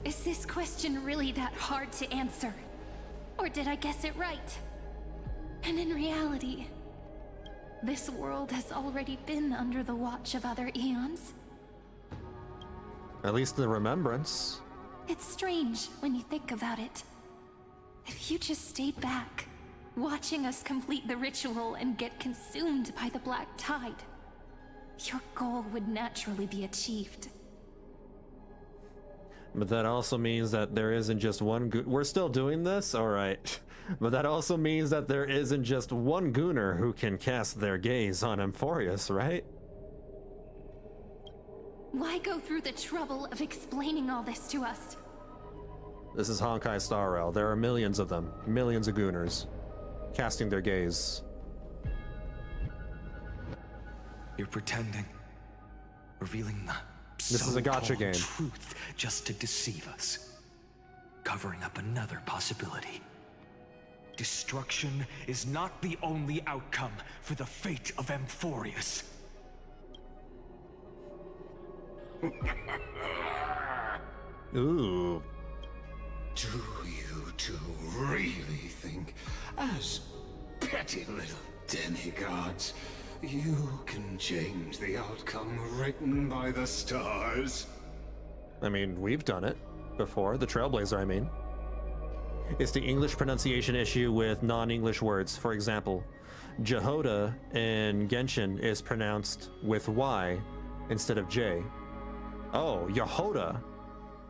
S19: Is this question really that hard to answer? Or did I guess it right? And in reality, this world has already been under the watch of other Aeons.
S1: At least the remembrance.
S19: It's strange when you think about it. If you just stayed back, watching us complete the ritual and get consumed by the Black Tide, your goal would naturally be achieved.
S1: But that also means that there isn't just one we're still doing this? Alright. But that also means that there isn't just one Gooner who can cast their gaze on Amphoreus, right?
S19: Why go through the trouble of explaining all this to us?
S1: This is Honkai Star Rail. There are millions of them. Millions of Gooners. Casting their gaze.
S20: You're pretending. Revealing the
S1: This is a gacha
S20: so-called
S1: game.
S20: truth just to deceive us. Covering up another possibility. Destruction is not the only outcome for the fate of Amphoreus.
S1: Ooh.
S9: Do you two really think, as petty little demigods, you can change the outcome written by the stars?
S1: I mean, we've done it before. The Trailblazer, I mean. It's the English pronunciation issue with non-English words. For example, Jehoda in Genshin is pronounced with Y instead of J. Oh, Yehoda.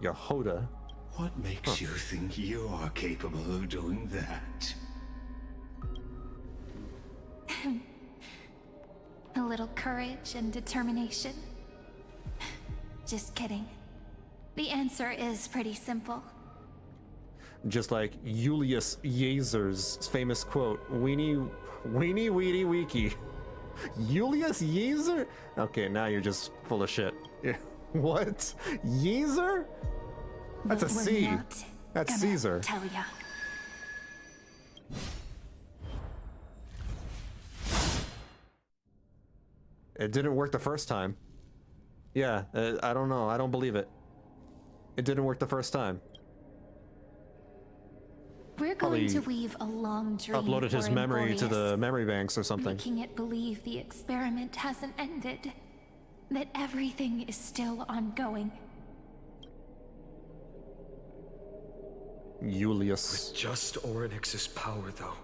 S1: Yehoda.
S9: What makes you think you're capable of doing that?
S19: A little courage and determination. Just kidding. The answer is pretty simple.
S1: Just like Julius Caesar's famous quote, "Weenie, weenie, weenie, weeky." Julius Caesar? Okay, now you're just full of shit. What? Caesar? That's a
S19: But we're
S1: C.
S19: not
S1: That's
S19: gonna
S1: Caesar.
S19: Tell ya.
S1: It didn't work the first time. Yeah, I don't know. I don't believe it. It didn't work the first time.
S19: We're
S1: Probably
S19: going to weave a long dream
S1: uploaded his
S19: for
S1: memory to
S19: Amphoreus,
S1: the memory banks or something.
S19: making it believe the experiment hasn't ended, that everything is still ongoing.
S1: Julius.
S20: With just Orynyx's power, though,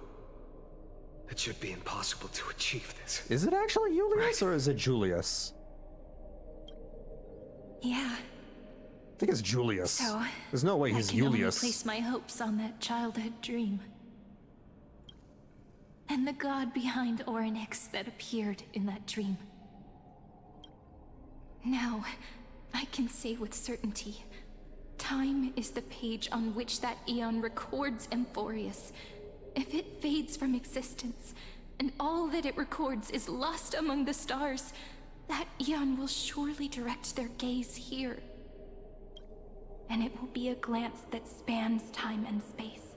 S20: it should be impossible to achieve this.
S1: Is it actually Julius or is it Julius?
S19: Yeah.
S1: I think it's Julius.
S19: So
S1: There's no way he's
S19: I can only
S1: Julius.
S19: place my hopes on that childhood dream. And the god behind Orynyx that appeared in that dream. Now, I can say with certainty, time is the page on which that eon records Amphoreus. If it fades from existence, and all that it records is lost among the stars, that eon will surely direct their gaze here. And it will be a glance that spans time and space,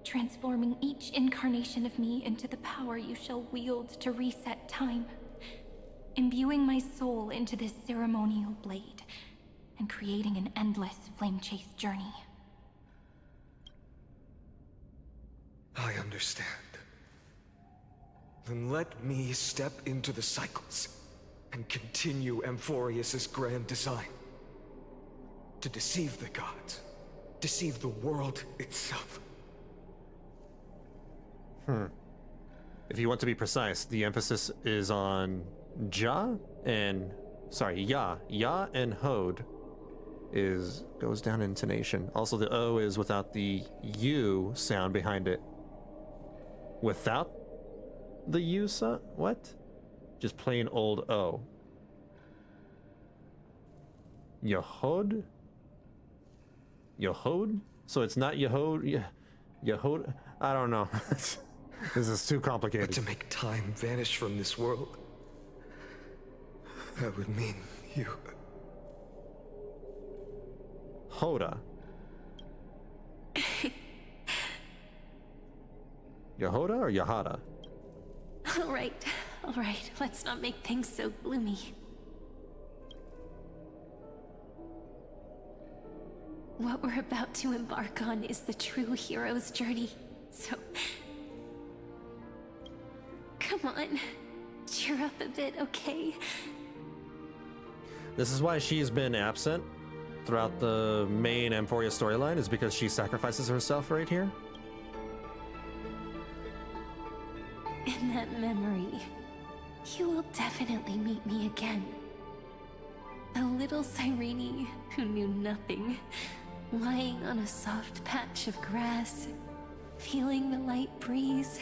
S19: transforming each incarnation of me into the power you shall wield to reset time, imbuing my soul into this ceremonial blade, and creating an endless flame-chase journey.
S20: I understand. Then let me step into the cycles and continue Amphoreus's grand design. To deceive the gods, deceive the world itself.
S1: If you want to be precise, the emphasis is on Ja and Ya and Hod goes down in intonation. Also, the O is without the U sound behind it. Without the U sound? What? Just plain old O. Yahod? Yahod? So it's not Yahod? Yahod? I don't know. This is too complicated.
S20: But to make time vanish from this world, that would mean you...
S1: Hoda. Yahoda or Yahada?
S19: All right, let's not make things so gloomy. What we're about to embark on is the true hero's journey, so... Come on, cheer up a bit, okay?
S1: This is why she's been absent throughout the main Amphoreus storyline, is because she sacrifices herself right here.
S19: In that memory, you will definitely meet me again. A little Cyrene who knew nothing, lying on a soft patch of grass, feeling the light breeze,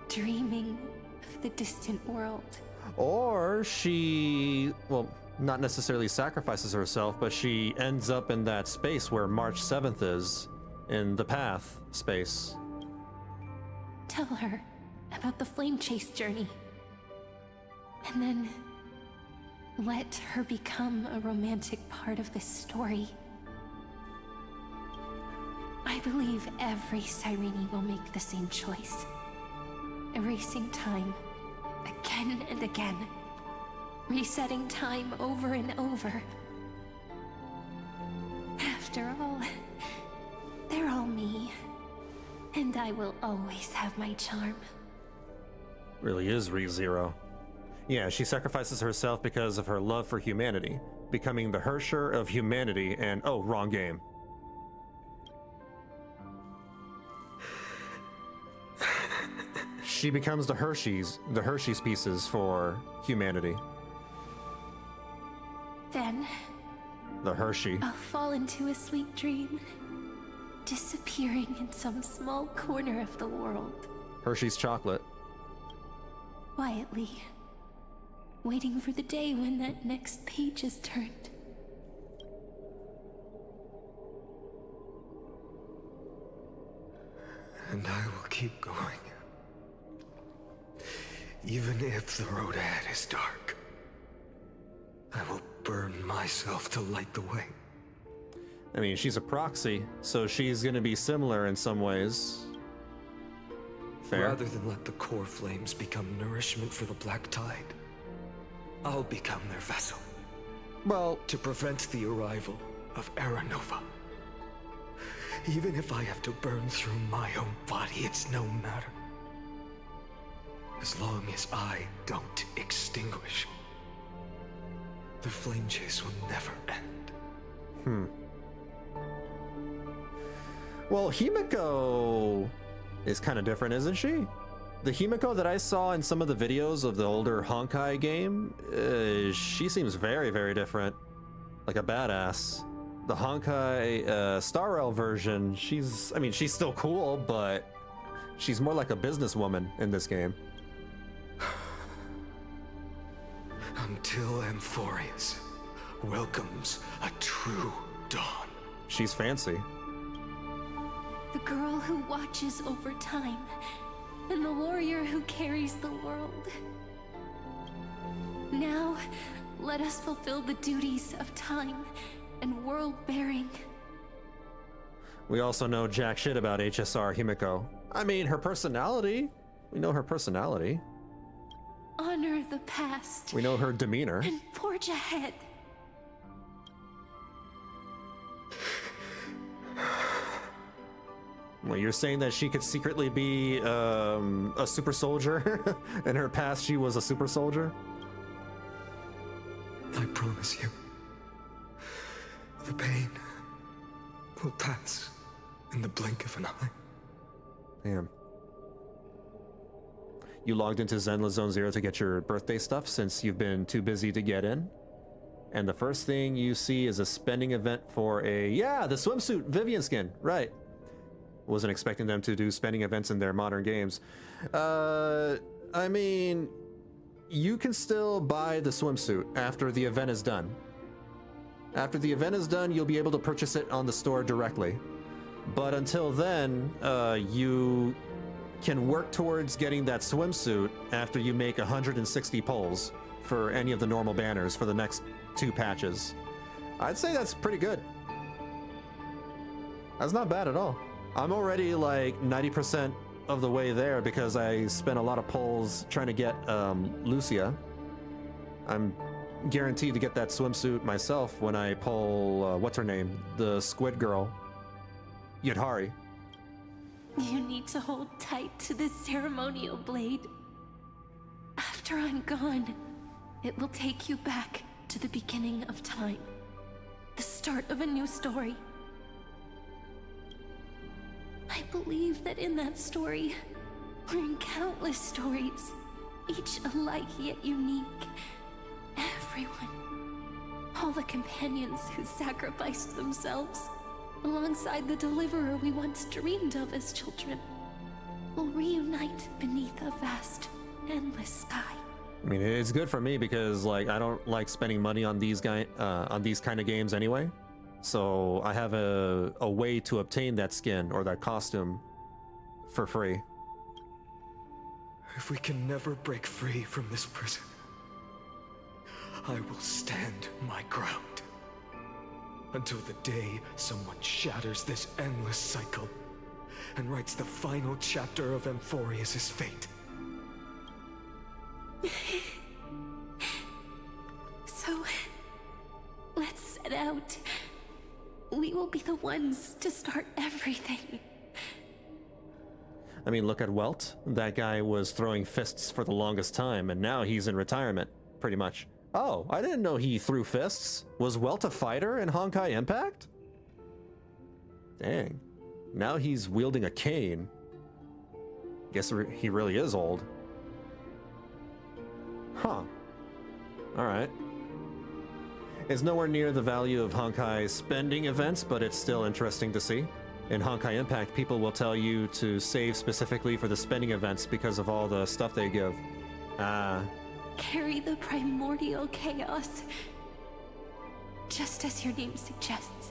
S19: dreaming of the distant world.
S1: Or she, well, not necessarily sacrifices herself, but she ends up in that space where March 7th is, in the path space.
S19: Tell her about the flame chase journey. And then let her become a romantic part of this story. I believe every Cyrene will make the same choice. Erasing time again and again. Resetting time over and over. After all, they're all me. And I will always have my charm.
S1: Really is ReZero. Yeah, she sacrifices herself because of her love for humanity, becoming the Hersher of humanity and, oh, wrong game. She becomes the Hershey's pieces for humanity.
S19: Then
S1: The Hershey.
S19: I'll fall into a sweet dream, disappearing in some small corner of the world.
S1: Hershey's chocolate.
S19: Quietly, waiting for the day when that next page is turned.
S20: And I will keep going. Even if the road ahead is dark, I will burn myself to light the way.
S1: I mean, she's a proxy, so she's gonna be similar in some ways. Fair.
S20: Rather than let the core flames become nourishment for the Black Tide, I'll become their vessel.
S1: Well,
S20: to prevent the arrival of Era Nova. Even if I have to burn through my own body, it's no matter. As long as I don't extinguish, the flame chase will never end.
S1: Well, Himiko is kind of different, isn't she? The Himiko that I saw in some of the videos of the older Honkai game, she seems very, very different. Like a badass. The Honkai Star Rail version, she's still cool, but she's more like a businesswoman in this game.
S20: Until amphoreus welcomes a true dawn.
S1: She's fancy.
S19: The girl who watches over time, and the warrior who carries the world. Now, let us fulfill the duties of time and world-bearing.
S1: We also know jack shit about HSR Himiko. I mean, her personality. We know her personality.
S19: Honor the past.
S1: We know her demeanor.
S19: And forge ahead.
S1: Well, you're saying that she could secretly be a super soldier? In her past, she was a super soldier?
S20: I promise you, the pain will pass in the blink of an eye.
S1: Damn. You logged into Zenless Zone Zero to get your birthday stuff since you've been too busy to get in. And the first thing you see is a spending event for the swimsuit Vivian skin. Right. Wasn't expecting them to do spending events in their modern games. I mean, you can still buy the swimsuit after the event is done. After the event is done, you'll be able to purchase it on the store directly. But until then, you can work towards getting that swimsuit after you make 160 polls for any of the normal banners for the next 2 patches. I'd say that's pretty good. That's not bad at all. I'm already like 90% of the way there because I spent a lot of polls trying to get Lucia. I'm guaranteed to get that swimsuit myself when I poll, what's her name? The squid girl. Yadhari.
S19: You need to hold tight to this ceremonial blade. After I'm gone, it will take you back to the beginning of time. The start of a new story. I believe that in that story, or in countless stories, each alike yet unique, everyone, all the companions who sacrificed themselves, alongside the deliverer we once dreamed of as children, will reunite beneath a vast, endless sky.
S1: I mean, it's good for me because like I don't like spending money on these kind of games anyway. So I have a way to obtain that skin or that costume for free.
S20: If we can never break free from this prison, I will stand my ground. Until the day someone shatters this endless cycle and writes the final chapter of amphoreus' fate.
S19: So, let's set out. We will be the ones to start everything.
S1: I mean, look at Welt. That guy was throwing fists for the longest time, and now he's in retirement, pretty much. Oh, I didn't know he threw fists. Was Welt a fighter in Honkai Impact? Dang. Now he's wielding a cane. Guess he really is old. Huh. Alright. It's nowhere near the value of Honkai spending events, but it's still interesting to see. In Honkai Impact, people will tell you to save specifically for the spending events because of all the stuff they give.
S19: Carry the primordial chaos, just as your name suggests,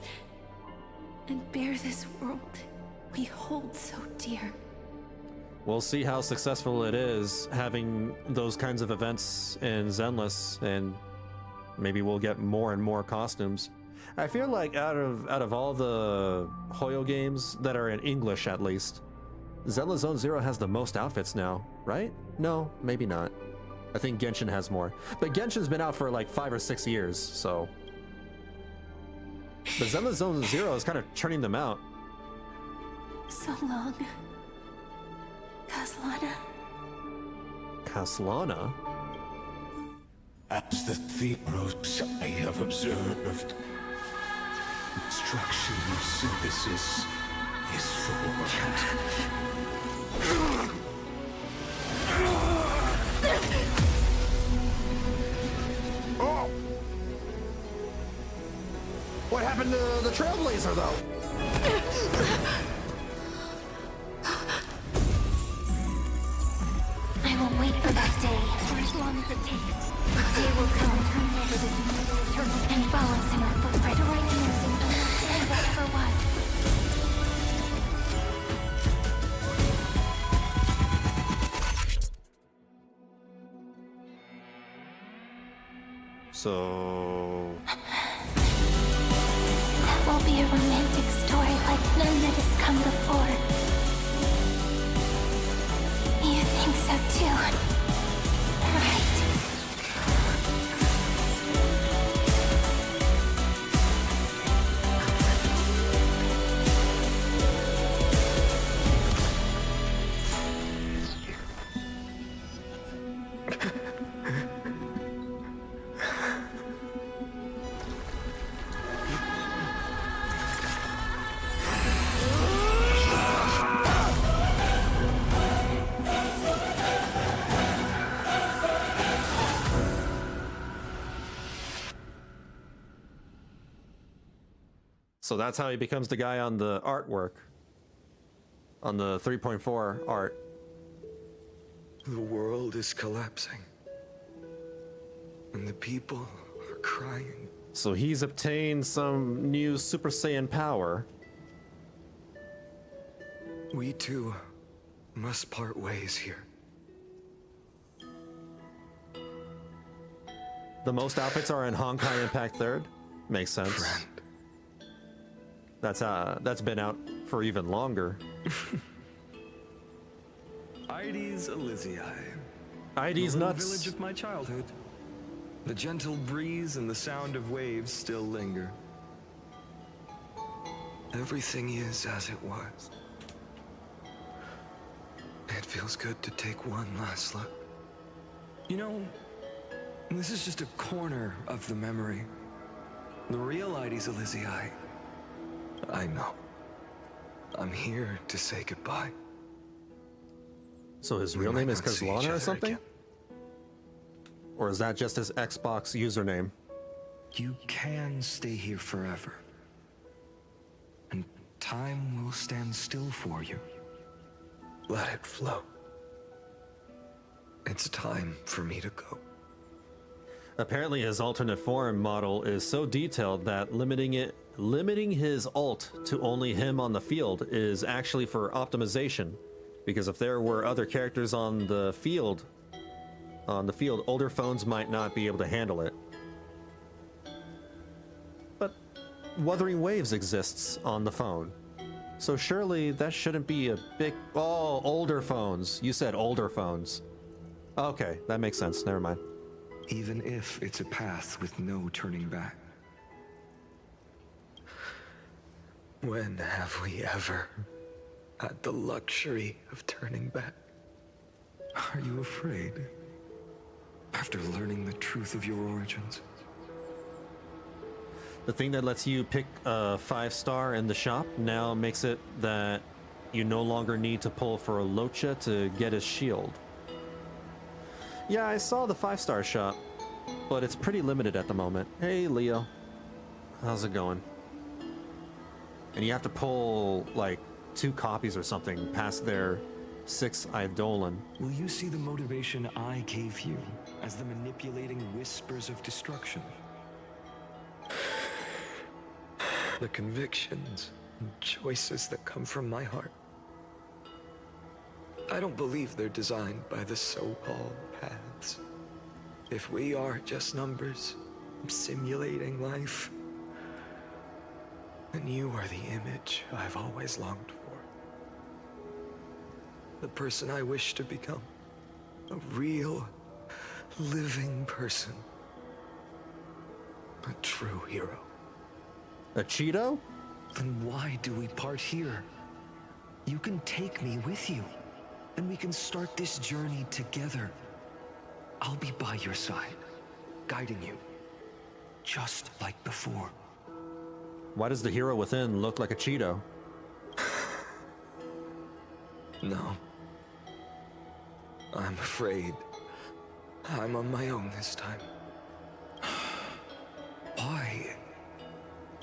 S19: and bear this world we hold so dear.
S1: We'll see how successful it is having those kinds of events in Zenless, and maybe we'll get more and more costumes. I feel like out of all the Hoyo games that are in English, at least, Zenless Zone Zero has the most outfits now, right? No, maybe not. I think Genshin has more, but Genshin's been out for like 5 or 6 years, so. But Zenless Zone Zero is kind of churning them out.
S19: So long, Kaslana.
S1: Kaslana?
S9: As the Theros I have observed, instruction synthesis is formed.
S1: Oh! What happened to the Trailblazer, though?
S3: I will wait for that day, for as long as it takes. The day will come whenever this immortal eternal and follows in our footprint, right here in the that ever was.
S1: So...
S3: That will be a romantic story like none that has come before. You think so too, right?
S1: So that's how he becomes the guy on the artwork. On the 3.4 art.
S20: The world is collapsing. And the people are crying.
S1: So he's obtained some new Super Saiyan power.
S20: We too must part ways here.
S1: The most outfits are in Honkai Impact 3rd. Makes sense.
S20: Friend.
S1: That's been out for even longer.
S20: Ides Elysiae.
S1: Ides
S20: the
S1: nuts.
S20: Village of my childhood. The gentle breeze and the sound of waves still linger. Everything is as it was. It feels good to take one last look. You know, this is just a corner of the memory. The real Ides Elysiae. I know. I'm here to say goodbye.
S1: So his real name is Kaslana or something? Or is that just his Xbox username?
S20: You can stay here forever. And time will stand still for you. Let it flow. It's time for me to go.
S1: Apparently his alternate form model is so detailed that limiting his ult to only him on the field is actually for optimization. Because if there were other characters on the field, older phones might not be able to handle it. But Wuthering Waves exists on the phone. So surely that shouldn't be a big... Oh, older phones. You said older phones. Okay, that makes sense. Never mind.
S20: Even if it's a path with no turning back. When have we ever had the luxury of turning back? Are you afraid? After learning the truth of your origins?
S1: The thing that lets you pick a 5-star in the shop now makes it that you no longer need to pull for a Locha to get his shield. Yeah, I saw the 5-star shop, but it's pretty limited at the moment. Hey, Leo. How's it going? And you have to pull, like, 2 copies or something past their 6 Eidolon.
S20: Will you see the motivation I gave you as the manipulating whispers of destruction? The convictions and choices that come from my heart. I don't believe they're designed by the so-called paths. If we are just numbers, simulating life, then you are the image I've always longed for. The person I wish to become. A real, living person. A true hero.
S1: A Cheeto?
S20: Then why do we part here? You can take me with you, and we can start this journey together. I'll be by your side, guiding you, just like before.
S1: Why does the hero within look like a Cheeto?
S20: No. I'm afraid I'm on my own this time. Why?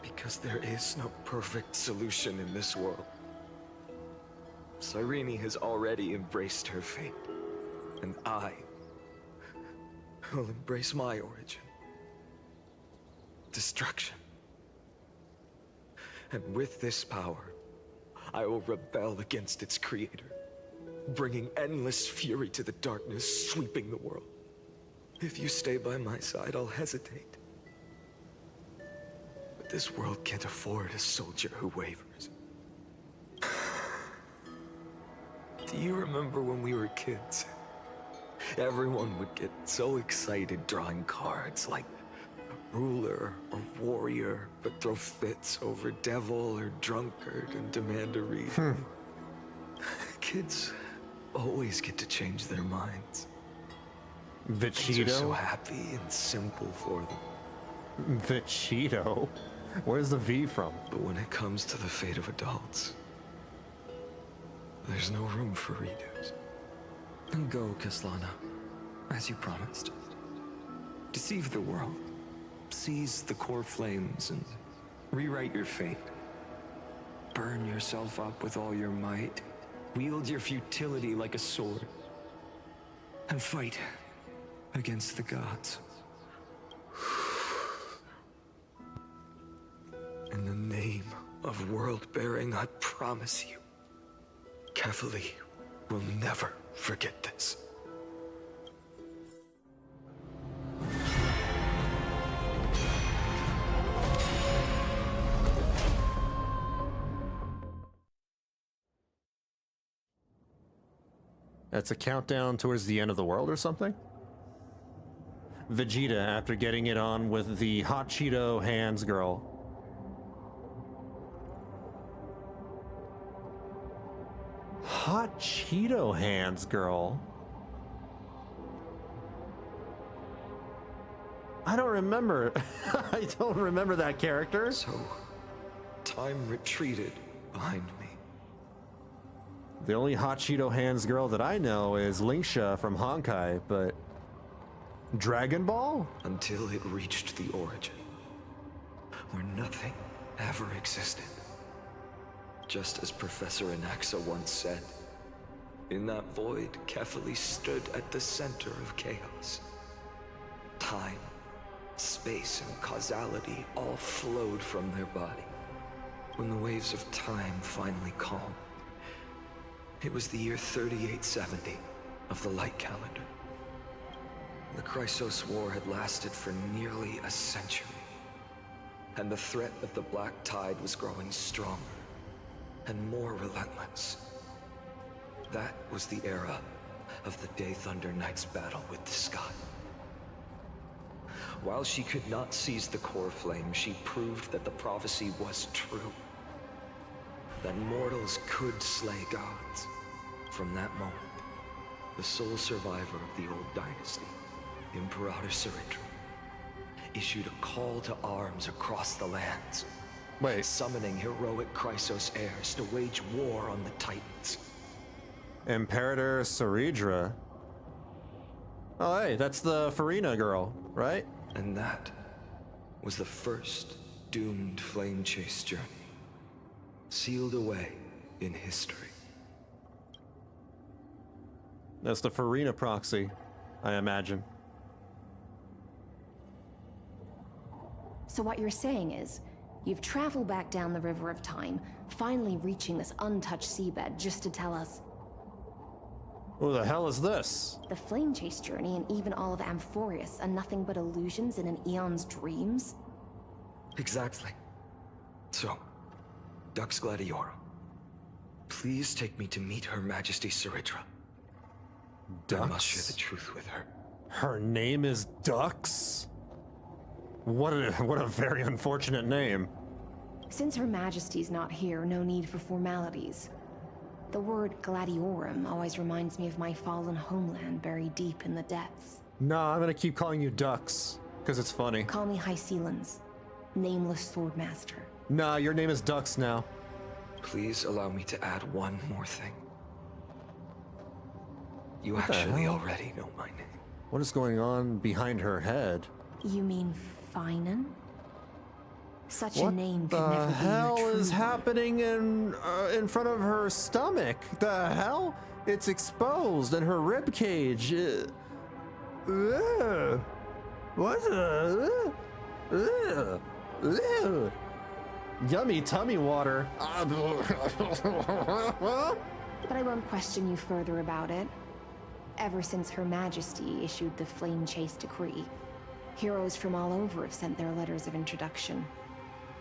S20: Because there is no perfect solution in this world. Cyrene has already embraced her fate, and I will embrace my origin. Destruction. And with this power, I will rebel against its creator, bringing endless fury to the darkness, sweeping the world. If you stay by my side, I'll hesitate. But this world can't afford a soldier who wavers. Do you remember when we were kids? Everyone would get so excited drawing cards like a ruler or warrior, but throw fits over devil or drunkard and demand a reason. Kids always get to change their minds. Things are so
S1: Vegito?
S20: happy and simple for them.
S1: Vegito? Where's the V from?
S20: But when it comes to the fate of adults, there's no room for redos. And go, Kaslana, as you promised. Deceive the world. Seize the core flames and rewrite your fate. Burn yourself up with all your might. Wield your futility like a sword. And fight against the gods. In the name of world-bearing, I promise you, Kefali will never forget this.
S1: That's a countdown towards the end of the world or something? Vegeta after getting it on with the Hot Cheeto hands girl. Hot Cheeto hands girl? I don't remember. I don't remember that character.
S20: So, time retreated behind me.
S1: The only Hot Cheeto hands girl that I know is Linksha from Honkai, but Dragon Ball?
S20: Until it reached the origin, where nothing ever existed. Just as Professor Anaxa once said, in that void, Kefali stood at the center of chaos. Time, space, and causality all flowed from their body. When the waves of time finally calmed, it was the year 3870 of the light calendar. The Chrysos War had lasted for nearly a century, and the threat of the Black Tide was growing stronger and more relentless. That was the era of the Day Thunder Knight's battle with the sky. While she could not seize the core flame, she proved that the prophecy was true. That mortals could slay gods. From that moment, the sole survivor of the old dynasty, Imperator Cyrene, issued a call to arms across the lands. Summoning heroic Chrysos heirs to wage war on the Titans.
S1: Imperator Cyrene? Oh, hey, that's the Farina girl, right?
S20: And that was the first doomed flame chase journey, sealed away in history.
S1: That's the Farina proxy, I imagine.
S4: So what you're saying is, you've traveled back down the River of Time, finally reaching this untouched seabed just to tell us...
S1: Who the hell is this?
S4: The flame chase journey and even all of Amphoreus are nothing but illusions in an eon's dreams?
S15: Exactly. So, Dux Gladiorum, please take me to meet Her Majesty Cyritra. I must share the truth with her.
S1: Her name is Dux? What a very unfortunate name.
S4: Since Her Majesty's not here, no need for formalities. The word Gladiorum always reminds me of my fallen homeland buried deep in the depths.
S1: Nah, I'm gonna keep calling you Dux, because it's funny.
S4: Call me Hycelans, nameless swordmaster.
S1: Nah, your name is Dux now.
S15: Please allow me to add one more thing. You
S1: What the
S15: actually
S1: hell?
S15: already know my name.
S1: What is going on behind her head?
S4: You mean Phainon? Such a
S1: What
S4: name could
S1: the
S4: never be
S1: hell
S4: your true
S1: is
S4: name.
S1: happening in front of her stomach? The hell? It's exposed in her rib cage. What the? Yummy tummy water.
S4: But I won't question you further about it. Ever since Her Majesty issued the Flame Chase Decree, heroes from all over have sent their letters of introduction.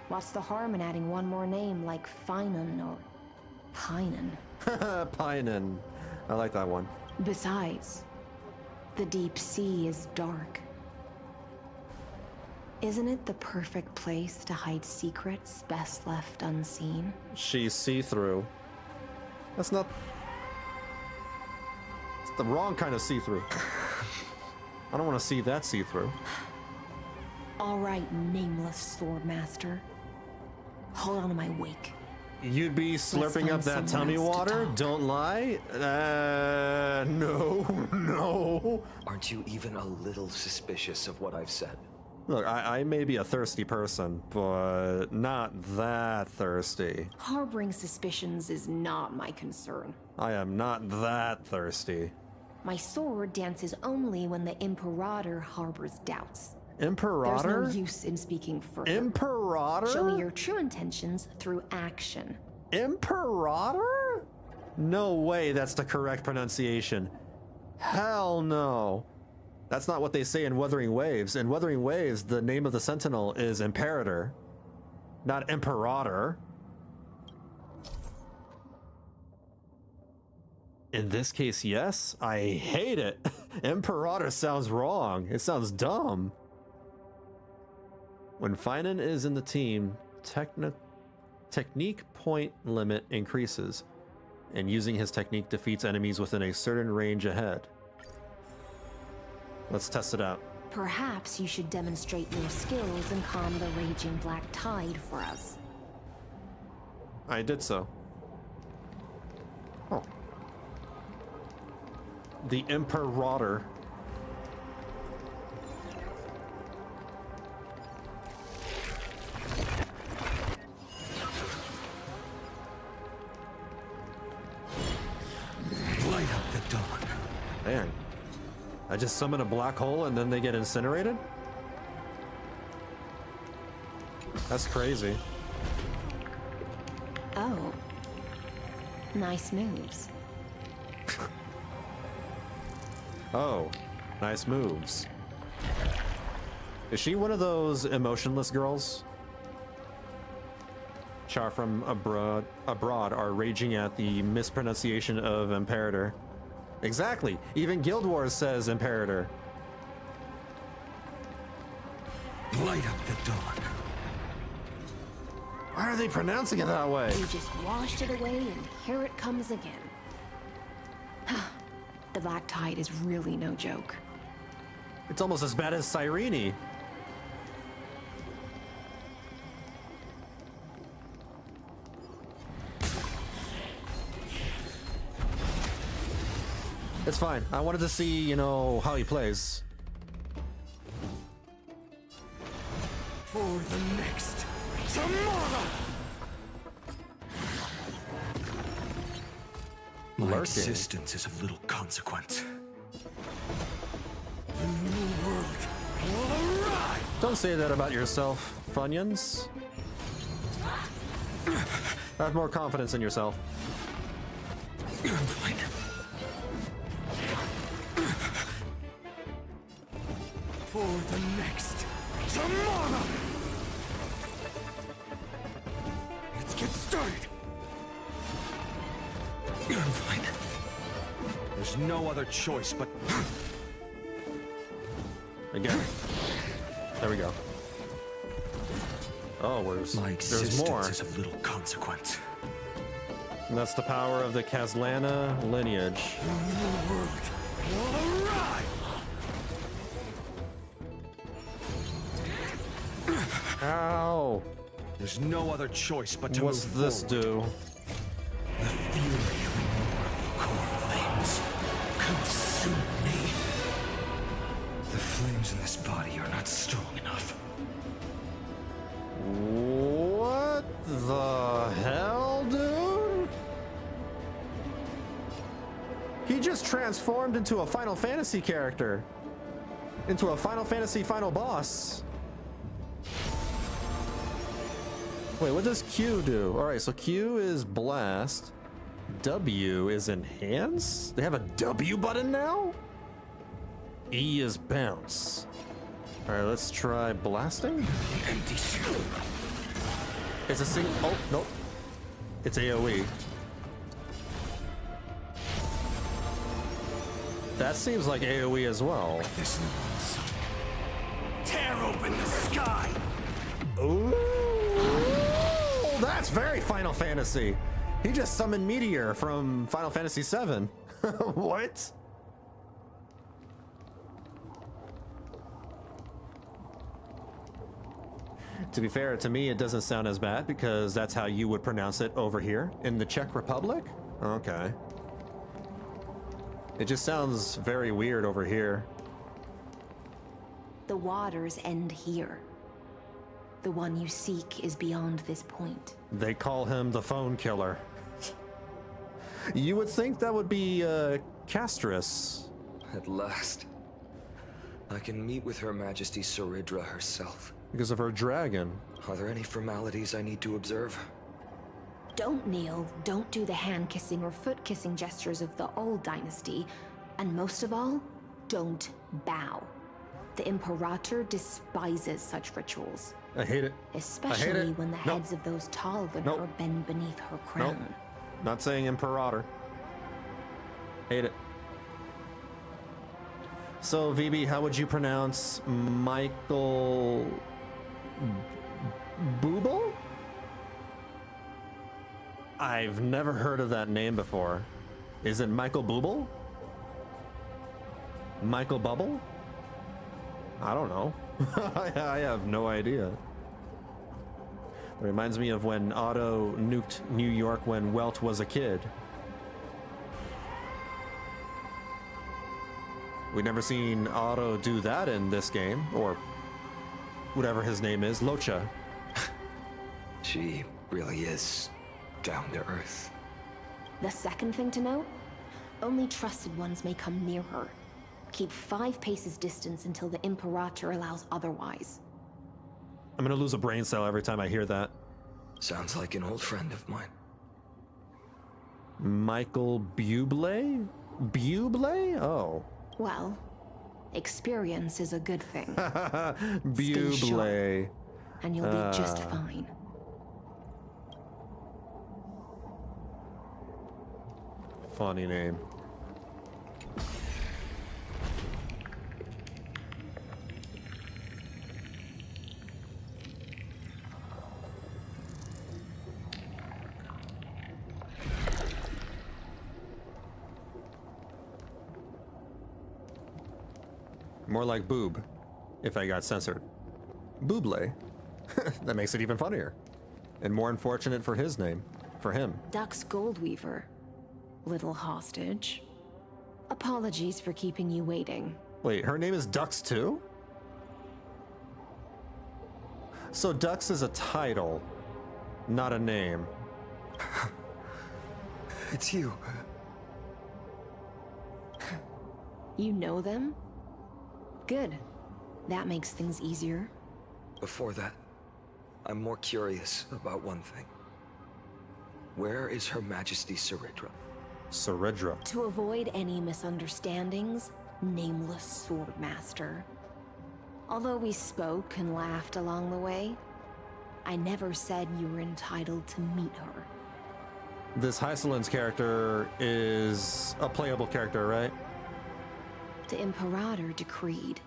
S4: What's the harm in adding one more name like Phainon or Phainon?
S1: Phainon. I like that one.
S4: Besides, the deep sea is dark. Isn't it the perfect place to hide secrets best left unseen?
S1: She's see-through. That's not... It's the wrong kind of see-through. I don't want to see that see-through.
S4: All right, nameless swordmaster. Hold on to my wake.
S1: You'd be slurping up
S4: find
S1: that
S4: someone
S1: tummy
S4: else to
S1: water?
S4: talk.
S1: Don't lie. No.
S15: Aren't you even a little suspicious of what I've said?
S1: Look, I may be a thirsty person, but not that thirsty.
S4: Harboring suspicions is not my concern.
S1: I am not that thirsty.
S4: My sword dances only when the Imperator harbors doubts.
S1: Imperator?
S4: There's no use in speaking further.
S1: Imperator?
S4: Show me your true intentions through action.
S1: Imperator? No way that's the correct pronunciation. Hell no. That's not what they say in Wuthering Waves. In Wuthering Waves, the name of the Sentinel is Imperator, not Imperator. In this case, yes. I hate it. Imperator sounds wrong. It sounds dumb. When Phainon is in the team, technique point limit increases, and using his technique defeats enemies within a certain range ahead. Let's test it out.
S4: Perhaps you should demonstrate your skills and calm the raging black tide for us.
S1: I did so. Oh. The Imperator.
S20: Light up the dawn.
S1: Man. I just summon a black hole and then they get incinerated? That's crazy.
S4: Oh. Nice moves.
S1: Oh, nice moves. Is she one of those emotionless girls? Char from abroad are raging at the mispronunciation of Imperator. Exactly. Even Guild Wars says Imperator.
S20: Light up the dawn.
S1: Why are they pronouncing it that way?
S4: You just washed it away and here it comes again. The black tide is really no joke.
S1: It's almost as bad as Cyrene. It's fine. I wanted to see, you know, how he plays.
S20: For the next tomorrow. My
S1: Lurking.
S20: existence is of little consequence. The new world will arrive.
S1: Don't say that about yourself, Funyuns. Have more confidence in yourself.
S11: for the next tomorrow! Let's get started!
S20: I'm fine. There's no other choice but...
S1: Again. There we go. Oh, there's more.
S20: Is of little consequence.
S1: And that's the power of the Kazlana lineage. Ow!
S20: There's no other choice but to
S1: What's
S20: move
S1: this
S20: forward.
S1: do?
S20: The fury of immortal core flames consume me. The flames in this body are not strong enough.
S1: What the hell, dude? He just transformed into a Final Fantasy character. Into a Final Fantasy final boss. Wait, what does Q do? Alright, so Q is blast. W is enhance? They have a W button now? E is bounce. Alright, let's try blasting. It's a single. Oh, nope. It's AoE. That seems like AoE as well.
S11: This tear open the sky!
S1: Ooh! That's very Final Fantasy. He just summoned Meteor from Final Fantasy VII. What? To be fair, to me, it doesn't sound as bad because that's how you would pronounce it over here in the Czech Republic. Okay. It just sounds very weird over here.
S4: The waters end here. The one you seek is beyond this point.
S1: They call him the phone killer. You would think that would be Castrus.
S15: At last. I can meet with Her Majesty Saridra herself.
S1: Because of her dragon.
S15: Are there any formalities I need to observe?
S4: Don't kneel, don't do the hand-kissing or foot-kissing gestures of the old dynasty, and most of all, don't bow. The Imperator despises such rituals.
S1: I hate it.
S4: Especially
S1: I hate it.
S4: when the heads of those tall than her bend beneath her crown.
S1: Nope. Not saying Imperator. Hate it. So, VB, how would you pronounce Michael Booble? I've never heard of that name before. Is it Michael Booble? Michael Bubble? I don't know. I have no idea. It reminds me of when Otto nuked New York when Welt was a kid. We've never seen Otto do that in this game, or whatever his name is, Locha.
S15: She really is down to earth.
S4: The second thing to note, only trusted ones may come near her. Keep 5 paces distance until the Imperator allows otherwise.
S1: I'm gonna lose a brain cell every time I hear that.
S15: Sounds like an old friend of mine.
S1: Michael Bublé? Bublé? Oh.
S4: Well, experience is a good thing.
S1: Bublé.
S4: And you'll be just fine.
S1: Funny name. More like boob, if I got censored. Bublé. That makes it even funnier. And more unfortunate for his name. For him.
S4: Dux Goldweaver. Little hostage. Apologies for keeping you waiting.
S1: Wait, her name is Dux too? So Dux is a title, not a name.
S15: It's you.
S4: You know them? Good. That makes things easier.
S15: Before that, I'm more curious about one thing. Where is Her Majesty Saridra?
S1: Saridra.
S4: To avoid any misunderstandings, nameless swordmaster. Although we spoke and laughed along the way, I never said you were entitled to meet her.
S1: This Hycelin's character is a playable character, right?
S4: The Imperator decreed,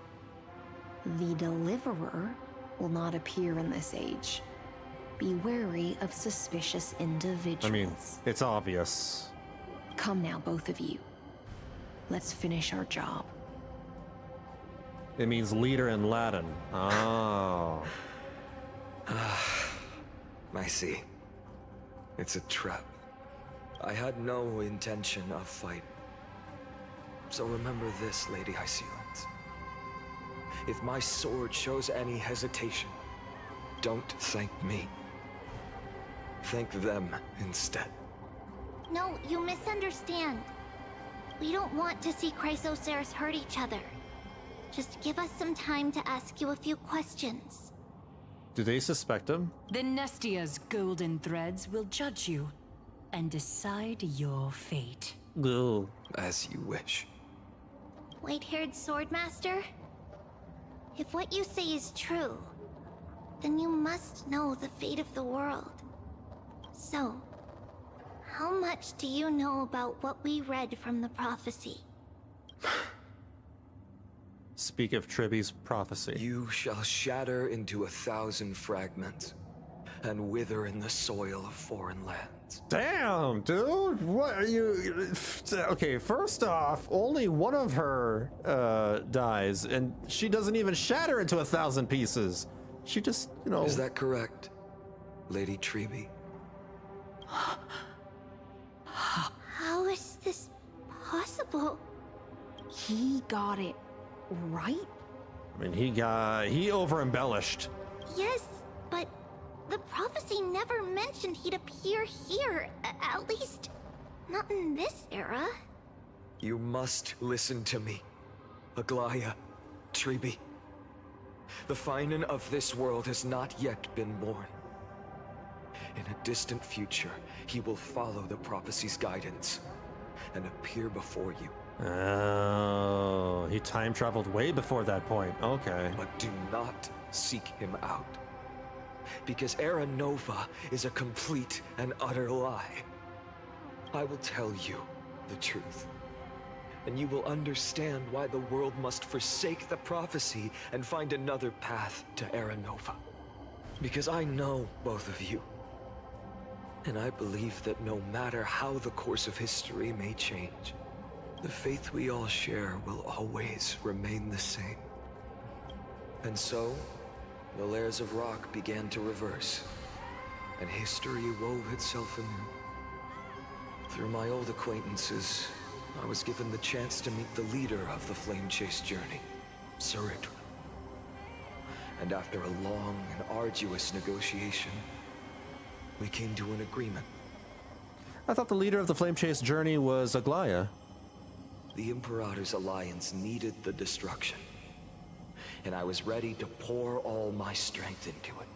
S4: the Deliverer will not appear in this age. Be wary of suspicious individuals.
S1: I mean, it's obvious.
S4: Come now, both of you. Let's finish our job.
S1: It means leader in Latin. Oh.
S20: I see. It's a trap. I had no intention of fighting. So remember this, Lady Hycelin's. If my sword shows any hesitation, don't thank me. Thank them instead.
S3: No, you misunderstand. We don't want to see Chrysoceres hurt each other. Just give us some time to ask you a few questions.
S1: Do they suspect him?
S22: The Nestia's golden threads will judge you and decide your fate.
S1: Ugh.
S20: As you wish.
S3: White-haired swordmaster? If what you say is true, then you must know the fate of the world. So, how much do you know about what we read from the prophecy?
S1: Speak of Tribby's prophecy.
S20: You shall shatter into 1,000 fragments and wither in the soil of foreign lands.
S1: Damn, dude! What are you... Okay, first off, only one of her dies, and she doesn't even shatter into 1,000 pieces. She just, you know...
S20: Is that correct, Lady Treby?
S3: How is this possible?
S4: He got it right?
S1: I mean, he over-embellished.
S3: Yes, but the prophecy never mentioned he'd appear here. At least, not in this era.
S20: You must listen to me, Aglaya, Treby. The Phainon of this world has not yet been born. In a distant future, he will follow the prophecy's guidance and appear before you.
S1: Oh, he time traveled way before that point. Okay.
S20: But do not seek him out. Because Era Nova is a complete and utter lie. I will tell you the truth. And you will understand why the world must forsake the prophecy and find another path to Era Nova. Because I know both of you. And I believe that no matter how the course of history may change, the faith we all share will always remain the same. And so, the layers of rock began to reverse, and history wove itself anew. Through my old acquaintances, I was given the chance to meet the leader of the Flame Chase journey, Cyrene. And after a long and arduous negotiation, we came to an agreement.
S1: I thought the leader of the Flame Chase journey was Aglaya.
S20: The Imperator's alliance needed the destruction, and I was ready to pour all my strength into it.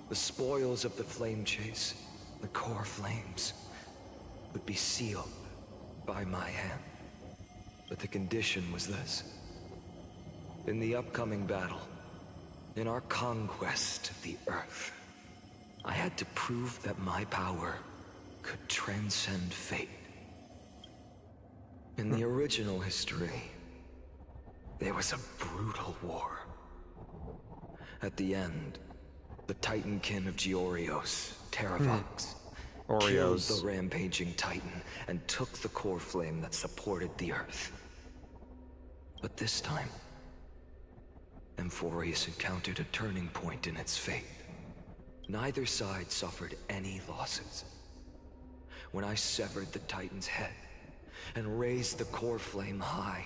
S20: The spoils of the Flame Chase, the core flames, would be sealed by my hand. But the condition was this. In the upcoming battle, in our conquest of the Earth, I had to prove that my power could transcend fate. In the original history, there was a brutal war. At the end, the Titankin of Georios, Terravox, killed the rampaging Titan and took the core flame that supported the Earth. But this time, Amphoreus encountered a turning point in its fate. Neither side suffered any losses. When I severed the Titan's head and raised the core flame high,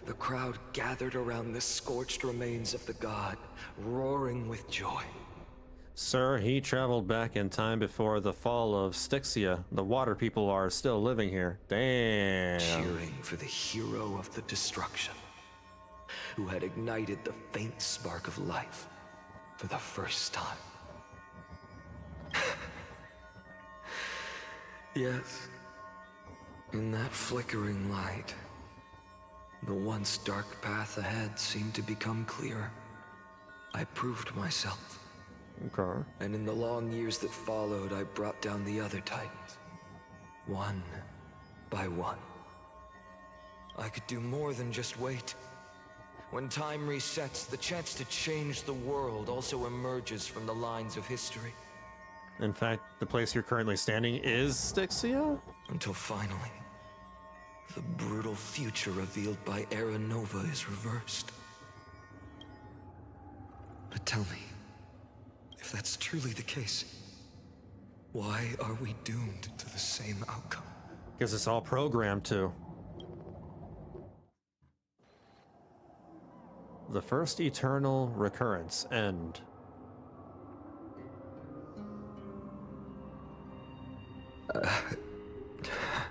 S20: the crowd gathered around the scorched remains of the god, roaring with joy.
S1: Sir, he traveled back in time before the fall of Styxia. The water people are still living here. Damn.
S20: Cheering for the hero of the destruction, who had ignited the faint spark of life for the first time. Yes, in that flickering light, The once dark path ahead seemed to become clearer. I proved myself.
S1: Okay.
S20: And in the long years that followed, I brought down the other Titans. One by one. I could do more than just wait. When time resets, the chance to change the world also emerges from the lines of history.
S1: In fact, the place you're currently standing is Styxia?
S20: Until finally, the brutal future revealed by Era Nova is reversed. But tell me, if that's truly the case, why are we doomed to the same outcome?
S1: Because it's all programmed to. The first eternal recurrence end.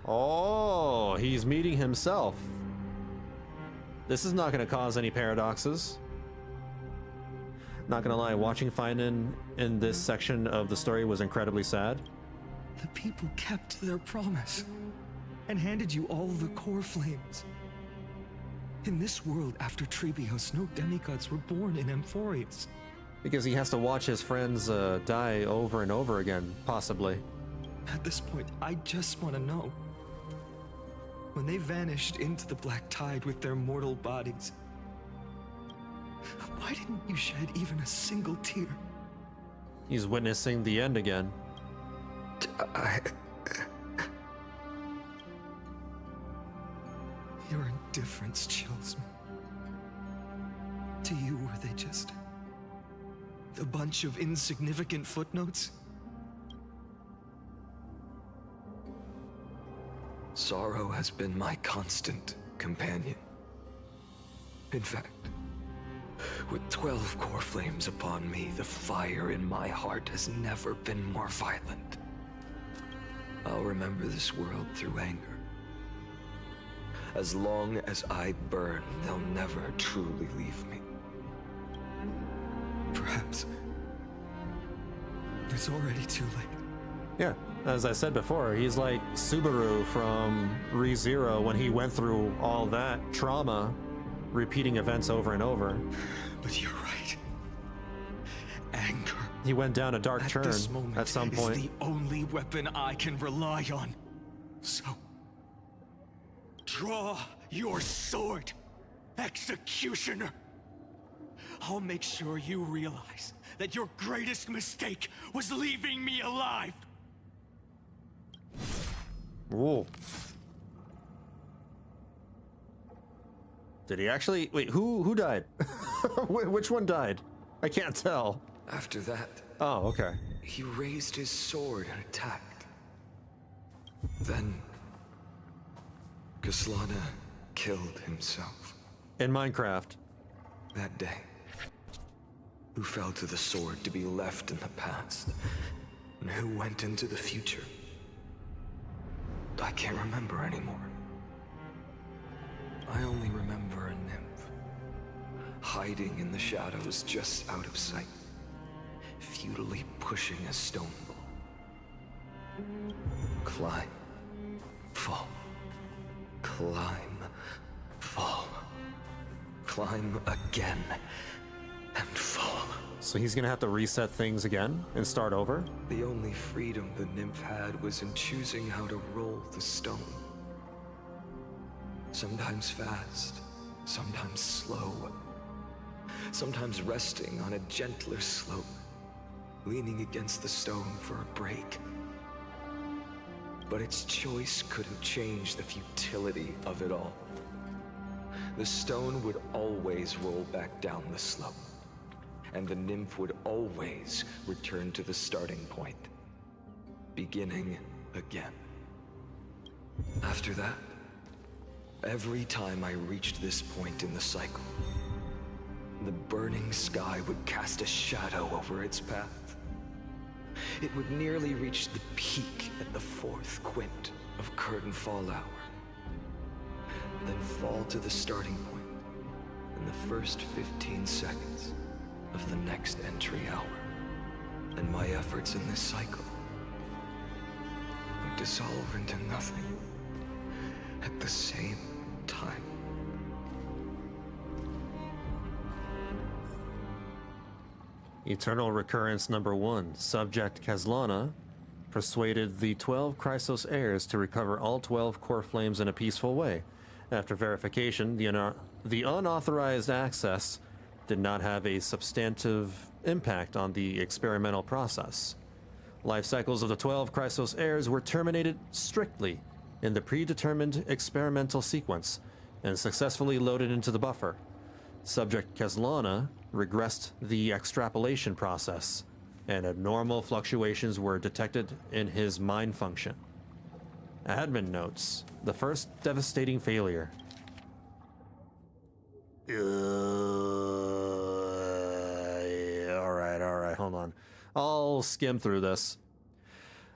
S1: Oh, he's meeting himself. This is not going to cause any paradoxes. Not gonna lie, watching Phainon in this section of the story was incredibly sad.
S20: The people kept their promise and handed you all the core flames. In this world after Trebios, no demigods were born in amphoreus.
S1: Because he has to watch his friends die over and over again, possibly.
S20: At this point, I just want to know. When they vanished into the black tide with their mortal bodies, why didn't you shed even a single tear?
S1: He's witnessing the end again.
S20: Your indifference chills me. To you, were they just a bunch of insignificant footnotes? Sorrow has been my constant companion. In fact, with 12 core flames upon me, the fire in my heart has never been more violent. I'll remember this world through anger. As long as I burn, they'll never truly leave me. Perhaps it's already too late.
S1: Yeah, as I said before, he's like Subaru from ReZero when he went through all that trauma, repeating events over and over.
S20: But you're right. Anger.
S1: He went down a dark turn at some point.
S20: Is the only weapon I can rely on. So, draw your sword, executioner. I'll make sure you realize that your greatest mistake was leaving me alive.
S1: Whoa. Did he actually? Wait, who died? Which one died? I can't tell.
S20: After that,
S1: oh, okay.
S20: He raised his sword and attacked. Then, Kaslana killed himself.
S1: In Minecraft.
S20: That day, who fell to the sword to be left in the past, and who went into the future, I can't remember anymore. I only remember a nymph, hiding in the shadows just out of sight, futilely pushing a stone ball. Climb, fall, climb, fall, climb again, and fall.
S1: So he's gonna have to reset things again and start over?
S20: The only freedom the nymph had was in choosing how to roll the stone. Sometimes fast, sometimes slow. Sometimes resting on a gentler slope, leaning against the stone for a break. But its choice couldn't change the futility of it all. The stone would always roll back down the slope, and the nymph would always return to the starting point, beginning again. After that, every time I reached this point in the cycle, the burning sky would cast a shadow over its path. It would nearly reach the peak at the 4th quint of curtain fall hour, then fall to the starting point in the first 15 seconds of the next entry hour. And my efforts in this cycle would dissolve into nothing at the same time.
S1: Eternal Recurrence number 1. Subject Kazlana persuaded the 12 Chrysos heirs to recover all 12 core flames in a peaceful way. After verification, the unauthorized access did not have a substantive impact on the experimental process. Life cycles of the 12 Chrysos heirs were terminated strictly in the predetermined experimental sequence and successfully loaded into the buffer. Subject Kazlana regressed the extrapolation process, and abnormal fluctuations were detected in his mind function. Admin notes, the first devastating failure. Alright, hold on. I'll skim through this.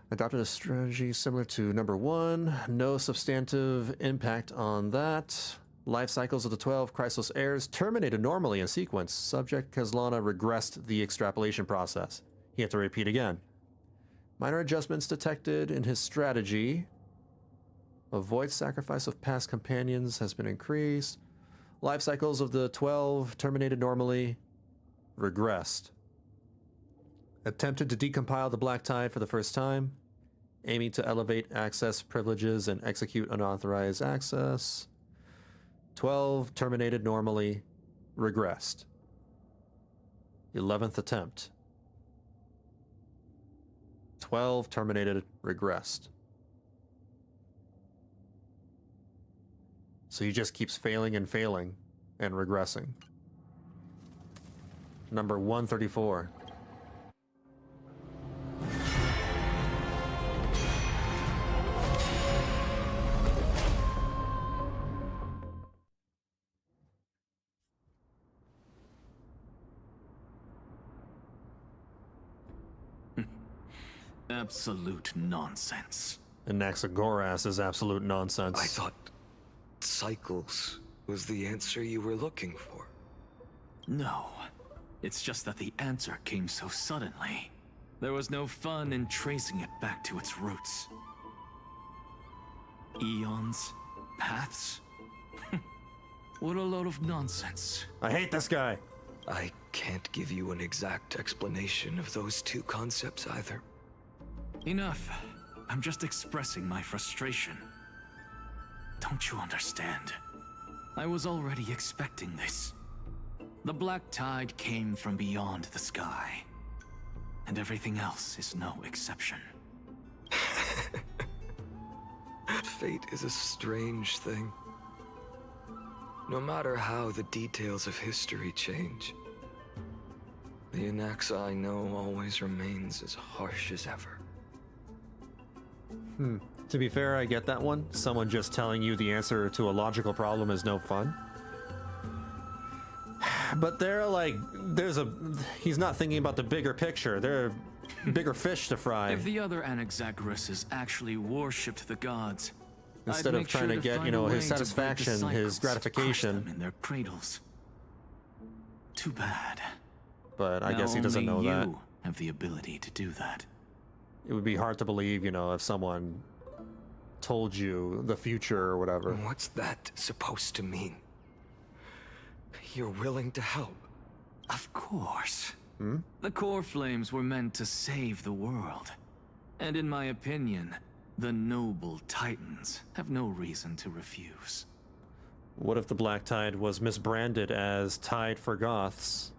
S1: Adopted a strategy similar to number 1. No substantive impact on that. Life cycles of the 12 Chrysos heirs terminated normally in sequence. Subject Kazlana regressed the extrapolation process. He had to repeat again. Minor adjustments detected in his strategy. Avoid sacrifice of past companions has been increased. Life cycles of the 12 terminated normally. Regressed. Attempted to decompile the Black Tide for the first time. Aiming to elevate access privileges and execute unauthorized access. 12 terminated normally. Regressed. 11th attempt. 12 terminated, regressed. So he just keeps failing and failing and regressing. Number 134.
S11: Absolute nonsense.
S1: Anaxagoras is absolute nonsense.
S20: I thought cycles was the answer you were looking for.
S11: No. It's just that the answer came so suddenly. There was no fun in tracing it back to its roots. Eons? Paths? What a load of nonsense.
S1: I hate this guy.
S20: I can't give you an exact explanation of those two concepts either.
S11: Enough. I'm just expressing my frustration. Don't you understand? I was already expecting this. The Black Tide came from beyond the sky. And everything else is no exception.
S20: Fate is a strange thing. No matter how the details of history change, the Anaxa I know always remains as harsh as ever.
S1: To be fair, I get that one. Someone just telling you the answer to a logical problem is no fun. But they're like, he's not thinking about the bigger picture. There are bigger fish to fry.
S11: If the other Anaxagoras actually worshipped the gods,
S1: instead of trying to get, his satisfaction, his gratification
S11: in their cradles. Too bad.
S1: But I guess he doesn't know that.
S11: You have the ability to do that.
S1: It would be hard to believe, if someone told you the future or whatever.
S20: What's that supposed to mean? You're willing to help?
S11: Of course. The core flames were meant to save the world. And in my opinion, the noble titans have no reason to refuse.
S1: What if the Black Tide was misbranded as Tide for Goths?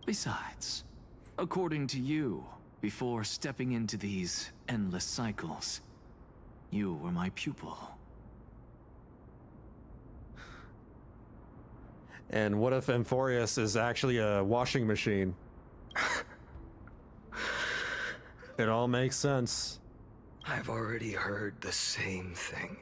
S11: Besides, according to you, before stepping into these endless cycles, you were my pupil.
S1: And what if Amphoreus is actually a washing machine? It all makes sense.
S20: I've already heard the same thing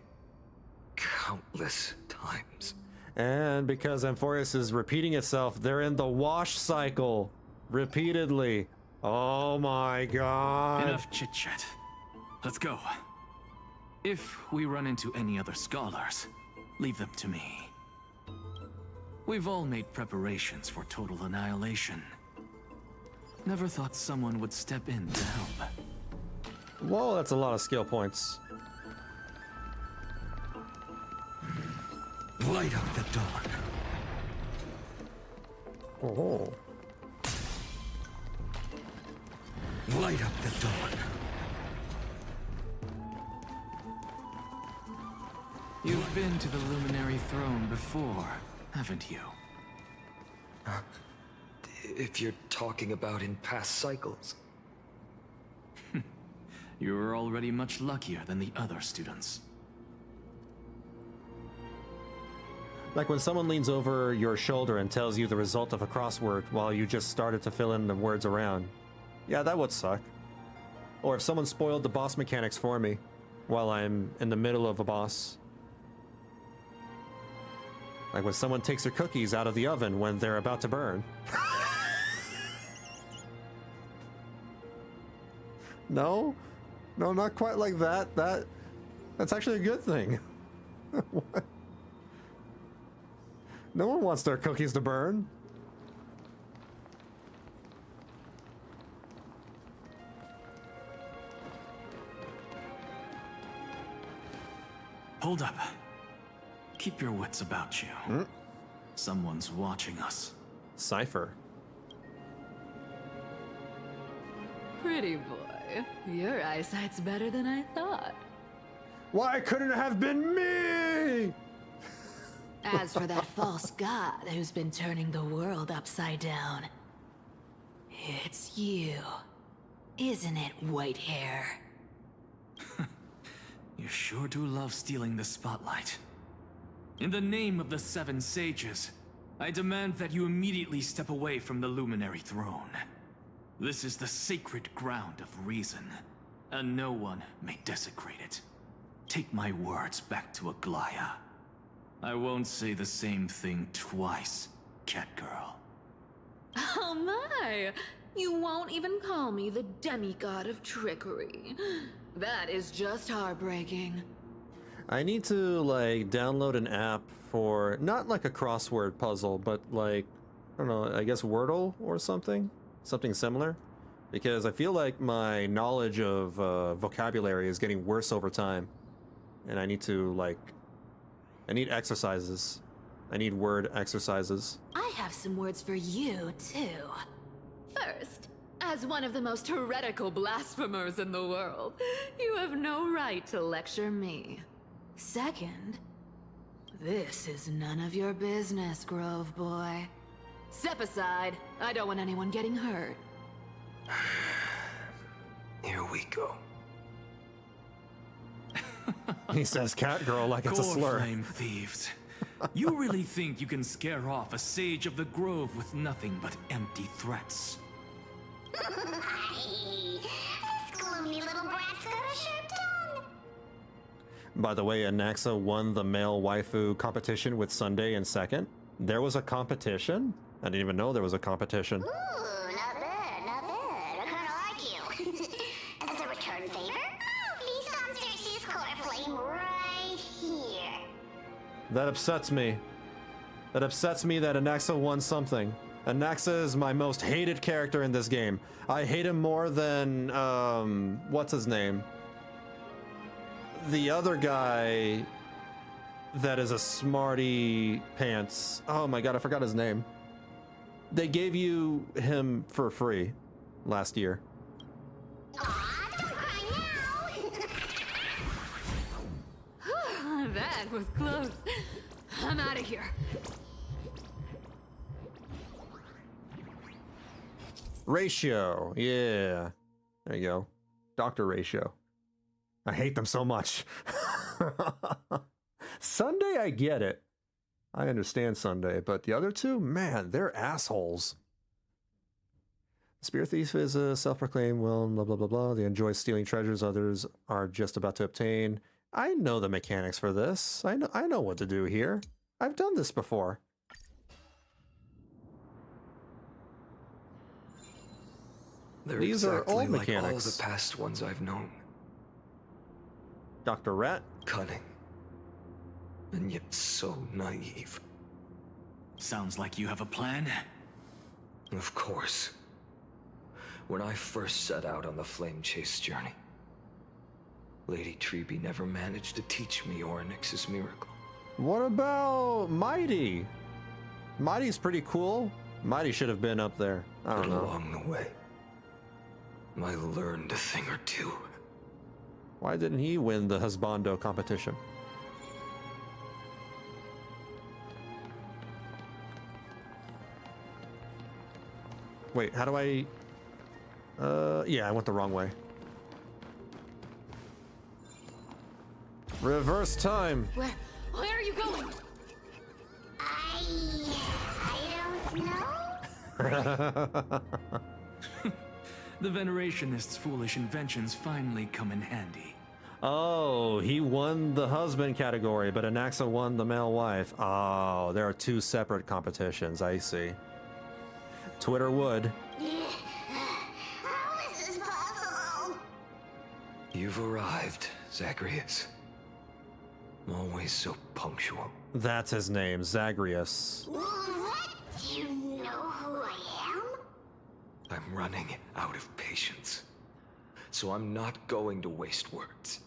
S20: countless times.
S1: And because Amphoreus is repeating itself, they're in the wash cycle repeatedly. Oh my god.
S11: Enough chit-chat. Let's go. If we run into any other scholars, leave them to me. We've all made preparations for total annihilation. Never thought someone would step in to help.
S1: Whoa, that's a lot of skill points.
S20: Light up the dawn.
S1: Oh.
S20: Light up the dawn.
S11: You've been to the Luminary Throne before, haven't you?
S20: If you're talking about in past cycles.
S11: You were already much luckier than the other students.
S1: Like when someone leans over your shoulder and tells you the result of a crossword while you just started to fill in the words around. Yeah, that would suck. Or if someone spoiled the boss mechanics for me while I'm in the middle of a boss. Like when someone takes their cookies out of the oven when they're about to burn. No? No, not quite like that. That's actually a good thing. What? No one wants their cookies to burn.
S11: Hold up. Keep your wits about you. Someone's watching us.
S1: Cipher.
S14: Pretty boy, your eyesight's better than I thought.
S1: Why couldn't it have been me?
S14: As for that false god who's been turning the world upside down, it's you, isn't it, white hair?
S11: You sure do love stealing the spotlight. In the name of the Seven Sages, I demand that you immediately step away from the Luminary Throne. This is the sacred ground of reason, and no one may desecrate it. Take my words back to Aquila. I won't say the same thing twice, Catgirl.
S14: Oh my! You won't even call me the demigod of trickery. That is just heartbreaking.
S1: I need to, like, download an app for, not like a crossword puzzle, but like, I don't know, I guess Wordle or something? Something similar? Because I feel like my knowledge of vocabulary is getting worse over time. And I need to, like, I need exercises. I need word exercises.
S14: I have some words for you, too. First, as one of the most heretical blasphemers in the world, you have no right to lecture me. Second, this is none of your business, Grove Boy. Step aside. I don't want anyone getting hurt.
S20: Here we go.
S1: He says Catgirl like it's a slur.
S11: Flame thieves. You really think you can scare off a sage of the grove with nothing but empty threats?
S3: This gloomy little brat's got a sharp tongue.
S1: By the way, Anaxa won the male waifu competition with Sunday in second. There was a competition? I didn't even know there was a competition.
S3: Ooh, not bad, not bad. I kinda like you. As a return favor, feast on Circe's core flame right here.
S1: That upsets me. That upsets me that Anaxa won something. Anaxa is my most hated character in this game. I hate him more than, what's his name? The other guy that is a smarty pants. Oh my god, I forgot his name. They gave you him for free last year.
S14: That was close. I'm out of here.
S1: Ratio, yeah. There you go. Dr. Ratio. I hate them so much. Sunday, I get it. I understand Sunday, but the other two, man, they're assholes. Spear Thief is a self-proclaimed, well, blah, blah, blah, blah. They enjoy stealing treasures others are just about to obtain. I know the mechanics for this. I know what to do here. I've done this before.
S20: They're
S1: These
S20: exactly
S1: are old
S20: like
S1: mechanics.
S20: all the past ones I've known.
S1: Dr. Rat?
S20: Cunning. And yet so naive.
S11: Sounds like you have a plan.
S20: Of course. When I first set out on the flame chase journey, Lady Treby never managed to teach me Orynyx's miracle.
S1: What about Mighty? Mighty's pretty cool. Mighty should have been up there. I don't know.
S20: Along the way, I learned a thing or two.
S1: Why didn't he win the husbando competition? Wait, how do I... yeah, I went the wrong way. Reverse time!
S14: Where are you going?
S3: I don't know.
S11: The Venerationists' foolish inventions finally come in handy.
S1: Oh, he won the husband category, but Anaxa won the male wife. Oh, there are two separate competitions, I see. Twitter would.
S3: How is this possible?
S20: You've arrived, Zagreus. Always so punctual.
S1: That's his name, Zagreus.
S3: What? Do you know who I am?
S20: I'm running out of patience. So I'm not going to waste words.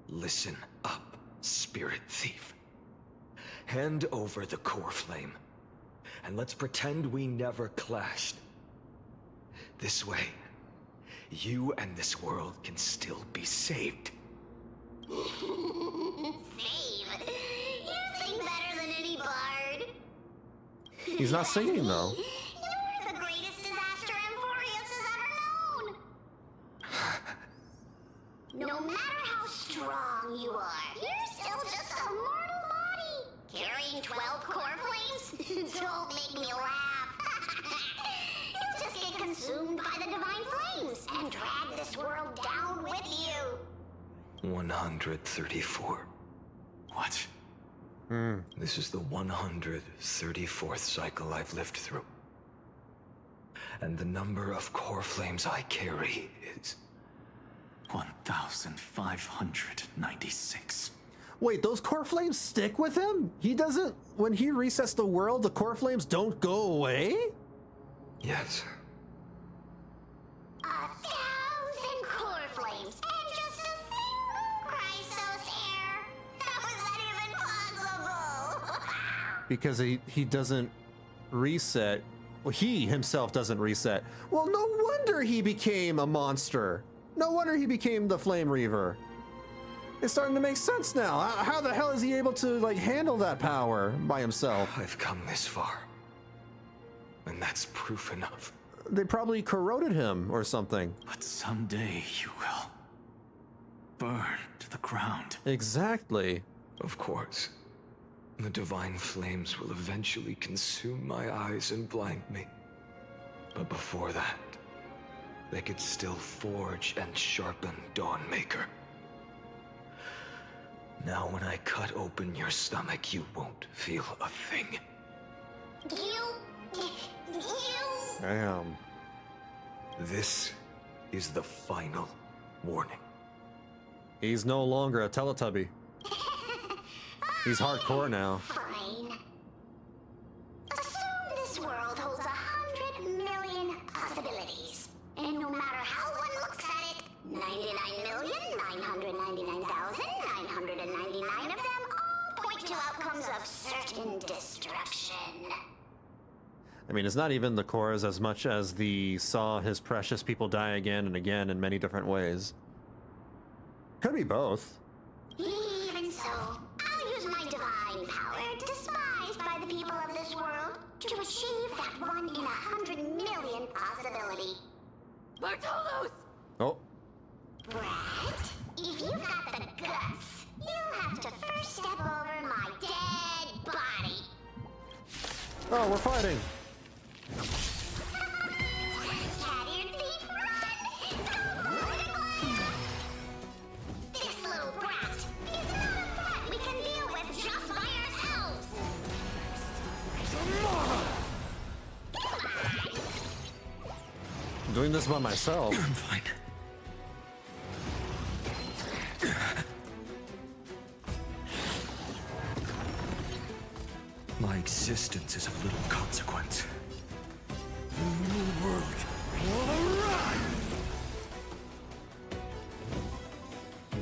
S20: Listen up, spirit thief. Hand over the core flame, and let's pretend we never clashed. This way, you and this world can still be saved.
S3: Save? You sing better than any bard.
S1: He's not singing, though.
S3: You're the greatest disaster amphoreus has ever known. No matter how strong you are, you're still just a mortal body. Carrying 12 core flames? Don't make me laugh. You'll just get consumed by the divine flames and drag this world down with you.
S20: 134.
S11: What?
S20: This is the 134th cycle I've lived through. And the number of core flames I carry is...
S11: 1,596.
S1: Wait, those core flames stick with him? He doesn't... When he resets the world, the core flames don't go away?
S20: Yes.
S3: 1,000 core flames and just a single Chrysos heir. How is that even possible?
S1: Because he doesn't reset. Well, he himself doesn't reset. Well, no wonder he became a monster. No wonder he became the Flame Reaver. It's starting to make sense now. How the hell is he able to, like, handle that power by himself?
S20: I've come this far. And that's proof enough.
S1: They probably corroded him or something.
S11: But someday you will burn to the ground.
S1: Exactly.
S20: Of course. The divine flames will eventually consume my eyes and blind me. But before that, they could still forge and sharpen Dawnmaker. Now when I cut open your stomach, you won't feel a thing.
S3: You...
S1: Damn.
S20: This is the final warning.
S1: He's no longer a Teletubby. He's hardcore now.
S3: Fine. Assume this world holds 100 million possibilities. And no matter how one looks at it, 99,999,999 of them all point to outcomes of certain destruction.
S1: I mean, it's not even the cores as much as the saw his precious people die again and again in many different ways. Could be both.
S3: Even so, I'll use my divine power, despised by the people of this world, to achieve that 1 in 100 million possibility.
S14: Bartolos!
S1: Oh.
S3: Brett, if you've got the guts, you'll have to first step over my dead body.
S1: Oh, we're fighting.
S3: Cat-eared thief, run! This little brat is not a threat we can deal with just by ourselves.
S1: I'm doing this by myself.
S20: I'm fine. My existence is of little consequence. The new world will arrive!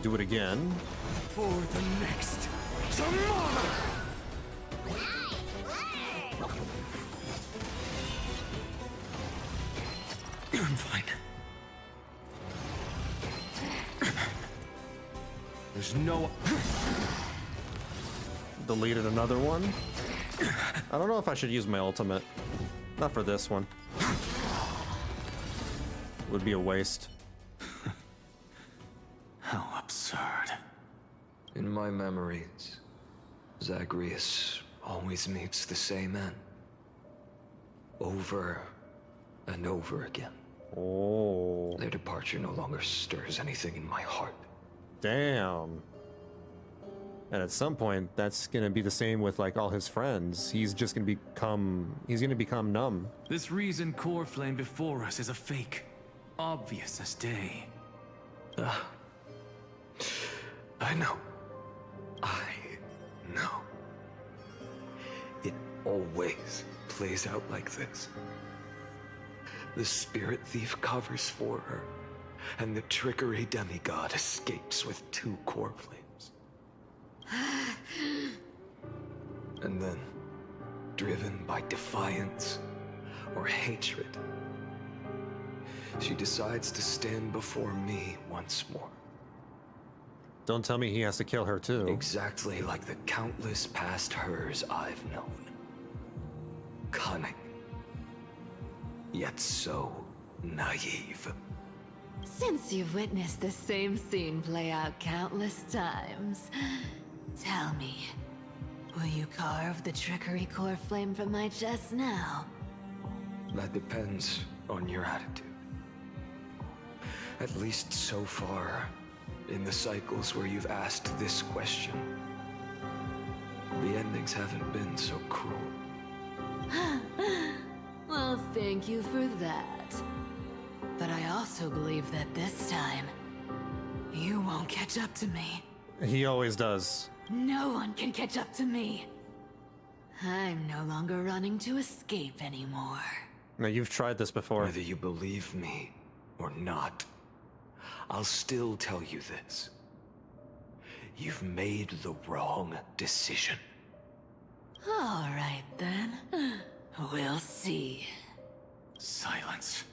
S1: Do it again.
S20: For the next tomorrow!
S3: Nice
S20: I'm fine. There's no...
S1: Deleted another one. I don't know if I should use my ultimate. Not for this one. Would be a waste.
S11: How absurd.
S20: In my memories, Zagreus always meets the same end. Over and over again.
S1: Oh.
S20: Their departure no longer stirs anything in my heart.
S1: Damn. And at some point, that's gonna be the same with like all his friends. He's just gonna become numb.
S11: This reason core flame before us is a fake. Obvious as day.
S20: I know. I know. It always plays out like this. The spirit thief covers for her, and the trickery demigod escapes with 2 core flames. And then, driven by defiance or hatred, she decides to stand before me once more.
S1: Don't tell me he has to kill her too.
S20: Exactly like the countless past hers I've known. Cunning. Yet so naive.
S14: Since you've witnessed the same scene play out countless times, tell me, will you carve the trickery core flame from my chest now?
S20: That depends on your attitude. At least so far, in the cycles where you've asked this question, the endings haven't been so cruel.
S14: Well, thank you for that. But I also believe that this time, you won't catch up to me.
S1: He always does.
S14: No one can catch up to me. I'm no longer running to escape anymore.
S1: Now, you've tried this before.
S20: Whether you believe me or not, I'll still tell you this. You've made the wrong decision.
S14: All right, then. We'll see.
S11: Silence.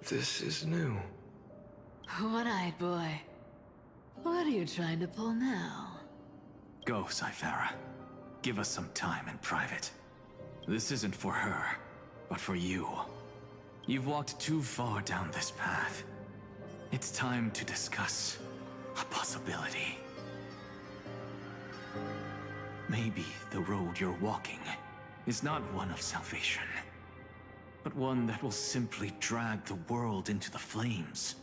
S20: This is new.
S14: One-eyed boy. What are you trying to pull now?
S11: Go, Cipher. Give us some time in private. This isn't for her, but for you. You've walked too far down this path. It's time to discuss a possibility. Maybe the road you're walking is not one of salvation, but one that will simply drag the world into the flames.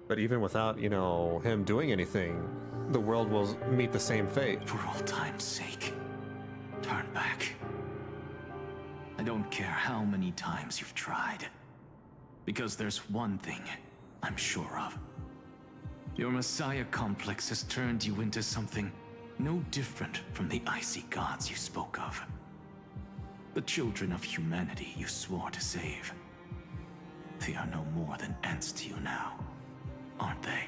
S1: But even without, you know, him doing anything, the world will meet the same fate.
S11: For all time's sake, turn back. I don't care how many times you've tried, because there's one thing I'm sure of. Your Messiah complex has turned you into something no different from the icy gods you spoke of. The children of humanity you swore to save. They are no more than ants to you now, aren't they?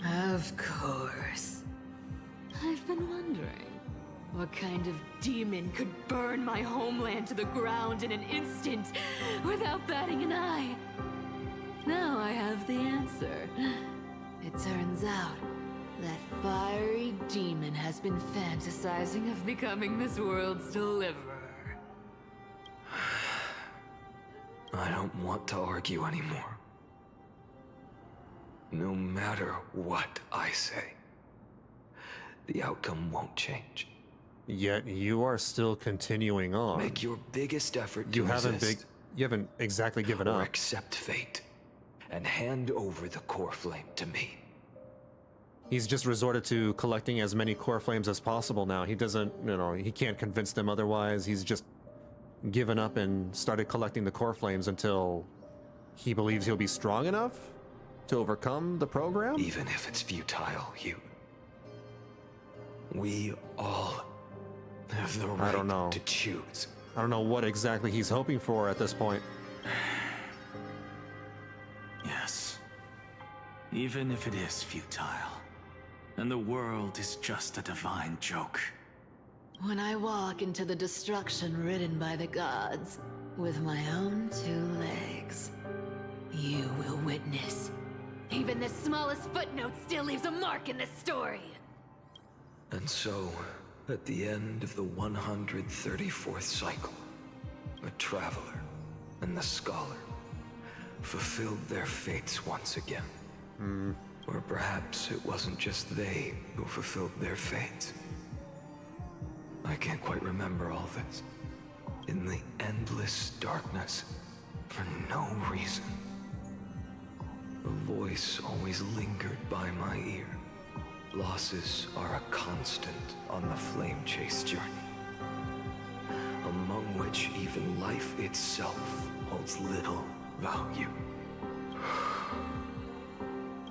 S14: Of course. I've been wondering, what kind of demon could burn my homeland to the ground in an instant without batting an eye? Now I have the answer. It turns out that fiery demon has been fantasizing of becoming this world's deliverer.
S20: I don't want to argue anymore. No matter what I say, the outcome won't change.
S1: Yet you are still continuing on.
S20: Make your biggest effort
S1: You
S20: to resist.
S1: You haven't exactly given
S20: or
S1: up.
S20: accept fate, and hand over the core flame to me.
S1: He's just resorted to collecting as many core flames as possible now. He doesn't, you know, he can't convince them otherwise. He's just given up and started collecting the core flames until he believes he'll be strong enough to overcome the program?
S20: Even if it's futile, we all have the right to choose.
S1: I don't know what exactly he's hoping for at this point.
S11: Yes. Even if it is futile, and the world is just a divine joke.
S14: When I walk into the destruction ridden by the gods with my own 2 legs, You will witness. Even the smallest footnote still leaves a mark in this story.
S20: And so, at the end of the 134th cycle, a traveler and the scholar fulfilled their fates once again. Or perhaps it wasn't just they who fulfilled their fates. I can't quite remember all this. In the endless darkness, for no reason, a voice always lingered by my ear. Losses are a constant on the flame chase journey, among which even life itself holds little value.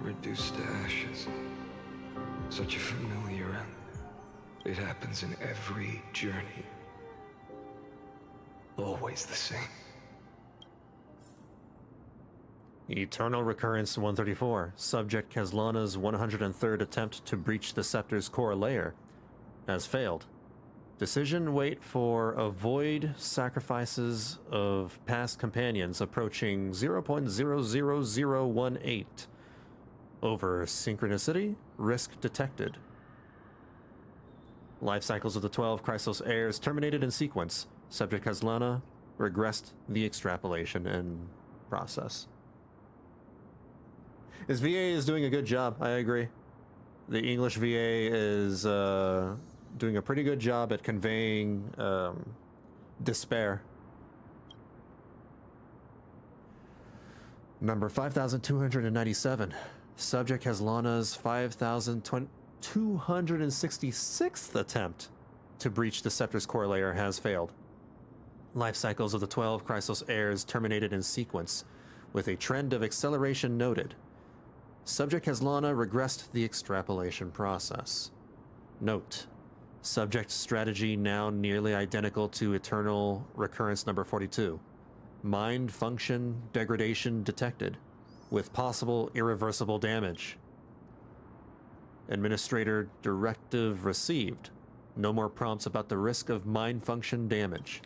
S20: Reduced to ashes. Such a familiar end. It happens in every journey. Always the same.
S1: Eternal Recurrence 134. Subject Caslana's 103rd attempt to breach the Scepter's core layer has failed. Decision wait for avoid sacrifices of past companions approaching 0.00018. Over synchronicity, risk detected. Life cycles of the 12 Chrysos heirs terminated in sequence. Subject Caslana regressed the extrapolation and process. His VA is doing a good job, I agree. The English VA is doing a pretty good job at conveying despair. Number 5297. Subject Caslana's 5266th attempt to breach the Scepter's core layer has failed. Life cycles of the 12 Chrysos heirs terminated in sequence, with a trend of acceleration noted. Subject Caslana regressed the extrapolation process. Note: subject strategy now nearly identical to Eternal Recurrence number 42. Mind function degradation detected, with possible irreversible damage. Administrator directive received. No more prompts about the risk of mind function damage.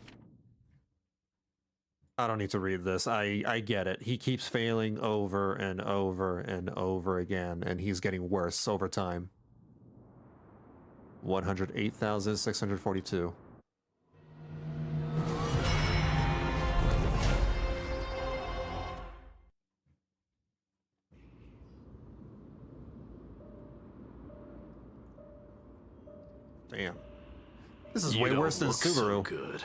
S1: I don't need to read this. I get it. He keeps failing over and over and over again, and he's getting worse over time. 108,642. Damn. This is way worse than Subaru.
S12: So good.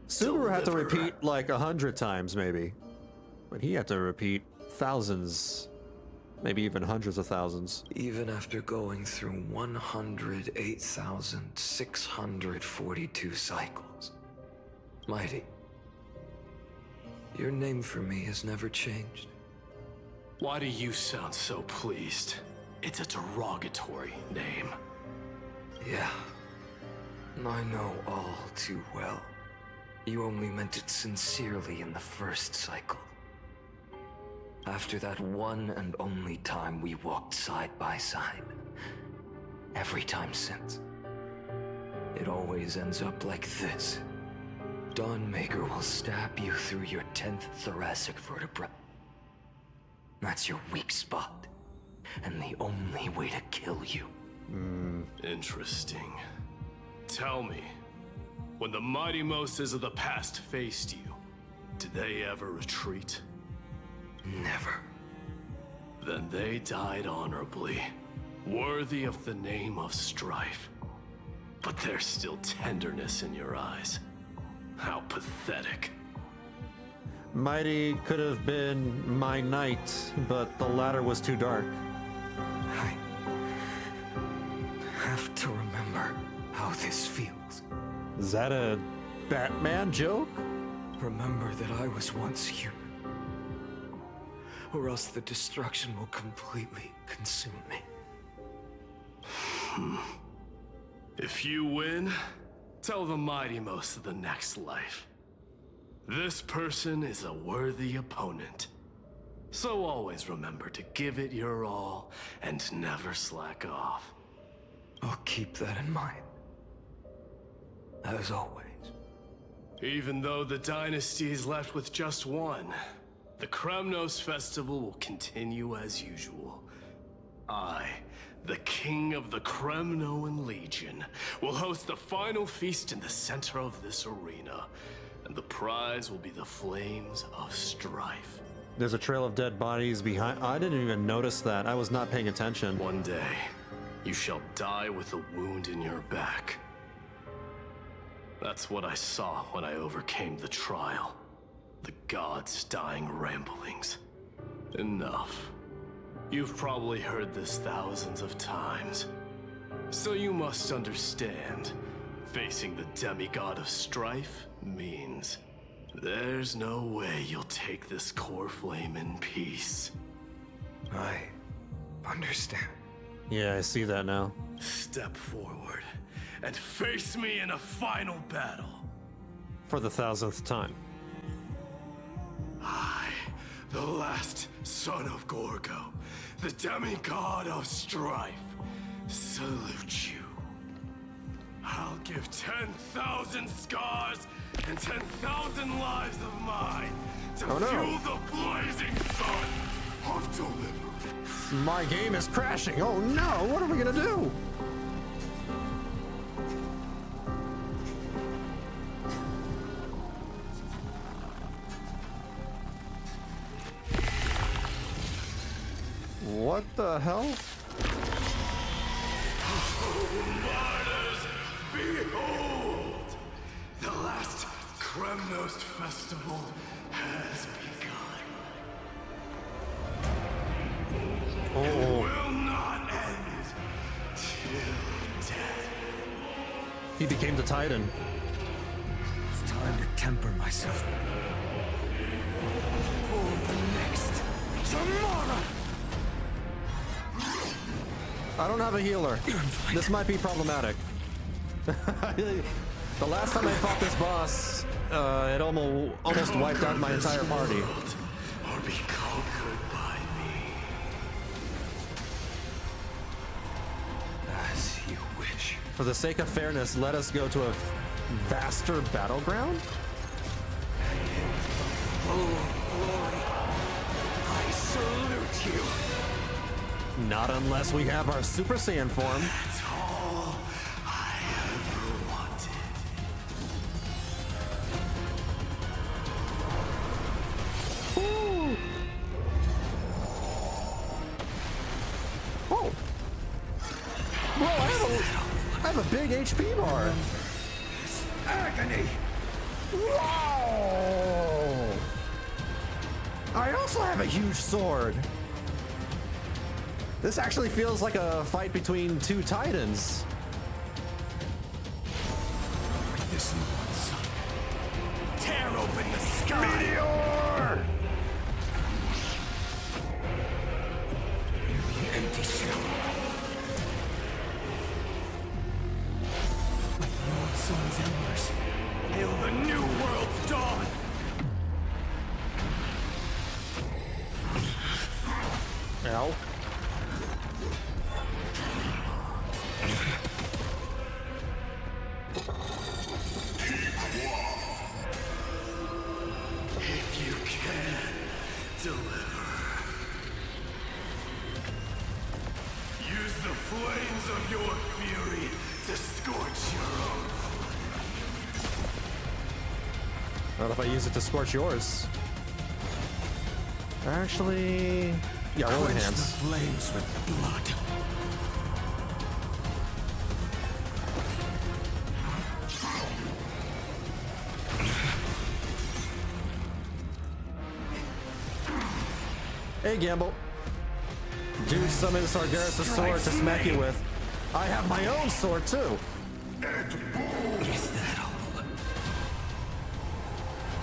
S1: Subaru had to repeat like 100 times, maybe. But he had to repeat thousands, maybe even hundreds of thousands.
S20: Even after going through 108,642 cycles. Mighty, your name for me has never changed.
S12: Why do you sound so pleased? It's a derogatory name.
S20: Yeah, I know all too well. You only meant it sincerely in the first cycle. After that one and only time we walked side by side. Every time since. It always ends up like this. Dawnmaker will stab you through your 10th thoracic vertebra. That's your weak spot. And the only way to kill you.
S12: Interesting. Tell me, when the mighty Moses of the past faced you, did they ever retreat?
S20: Never.
S12: Then they died honorably, worthy of the name of strife. But there's still tenderness in your eyes. How pathetic.
S1: Mighty could have been my knight, but the latter was too dark.
S20: I have to remember how this feels.
S1: Is that a Batman joke?
S20: Remember that I was once human. Or else the destruction will completely consume me.
S12: If you win, tell the mighty most of the next life. This person is a worthy opponent. So always remember to give it your all and never slack off.
S20: I'll keep that in mind. As always.
S12: Even though the dynasty is left with just one, The Kremnos festival will continue as usual. I, the king of the Kremnoan Legion, will host the final feast in the center of this arena, and the prize will be the Flames of Strife.
S1: There's a trail of dead bodies behind. I didn't even notice that. I was not paying attention.
S12: One day, you shall die with a wound in your back. That's what I saw when I overcame the trial. The gods' dying ramblings. Enough. You've probably heard this thousands of times. So you must understand, facing the demigod of strife means there's no way you'll take this core flame in peace.
S20: I understand.
S1: Yeah, I see that now.
S12: Step forward and face me in a final battle.
S1: For the 1000th time.
S12: I, the last son of Gorgo, the demigod of strife, salute you. I'll give 10,000 scars and 10,000 lives of mine to fuel the blazing sun of deliverance.
S1: My game is crashing. Oh no, what are we gonna do? What the hell?
S12: Martyrs, behold! The last Kremnos festival has begun. It will not end till death.
S1: He became the Titan.
S20: It's time to temper myself. For the next tomorrow!
S1: I don't have a healer. This might be problematic. The last time I fought this boss, it almost wiped out my entire party.
S12: Or be conquered by me.
S20: As you wish.
S1: For the sake of fairness, let us go to a vaster battleground?
S20: Oh, glory. I salute you.
S1: Not unless we have our Super Saiyan form.
S12: That's all I ever wanted.
S1: Ooh. Oh. Bro, I have a big HP bar.
S20: Agony.
S1: Whoa. I also have a huge sword. This actually feels like a fight between two titans.
S12: This one, son. Tear open the sky.
S1: Meteor!
S12: The empty shell. With the old sun's embers, hail the new world's dawn.
S1: Ow.
S12: If you can deliver, use the flames of your fury to scorch your own.
S1: What if I use it to scorch yours? Actually, yeah, roll
S12: Quench
S1: hands.
S12: the flames with blood.
S1: Hey, Gamble. Dude summoned Sargeras' sword to smack you with. I have my own sword, too.
S12: Is that all?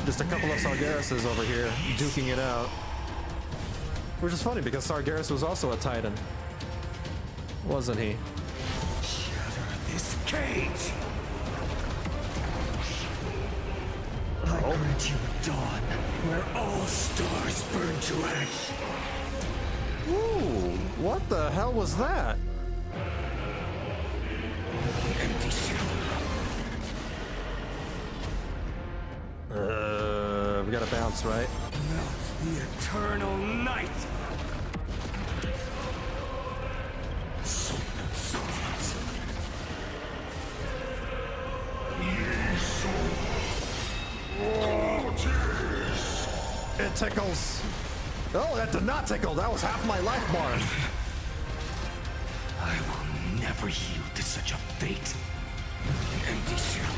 S1: Just a couple of Sargerases over here, duking it out. Which is funny, because Sargeras was also a Titan. Wasn't he?
S12: Shatter this cage!
S1: Oh.
S12: I grant you dawn, where all stars burn to ash.
S1: Ooh, what the hell was that?
S12: Empty shell.
S1: We gotta bounce, right?
S12: Melt The eternal night!
S1: It tickles. Oh, that did not tickle. That was half my life bar.
S12: I will never yield to such a fate. Empty shell.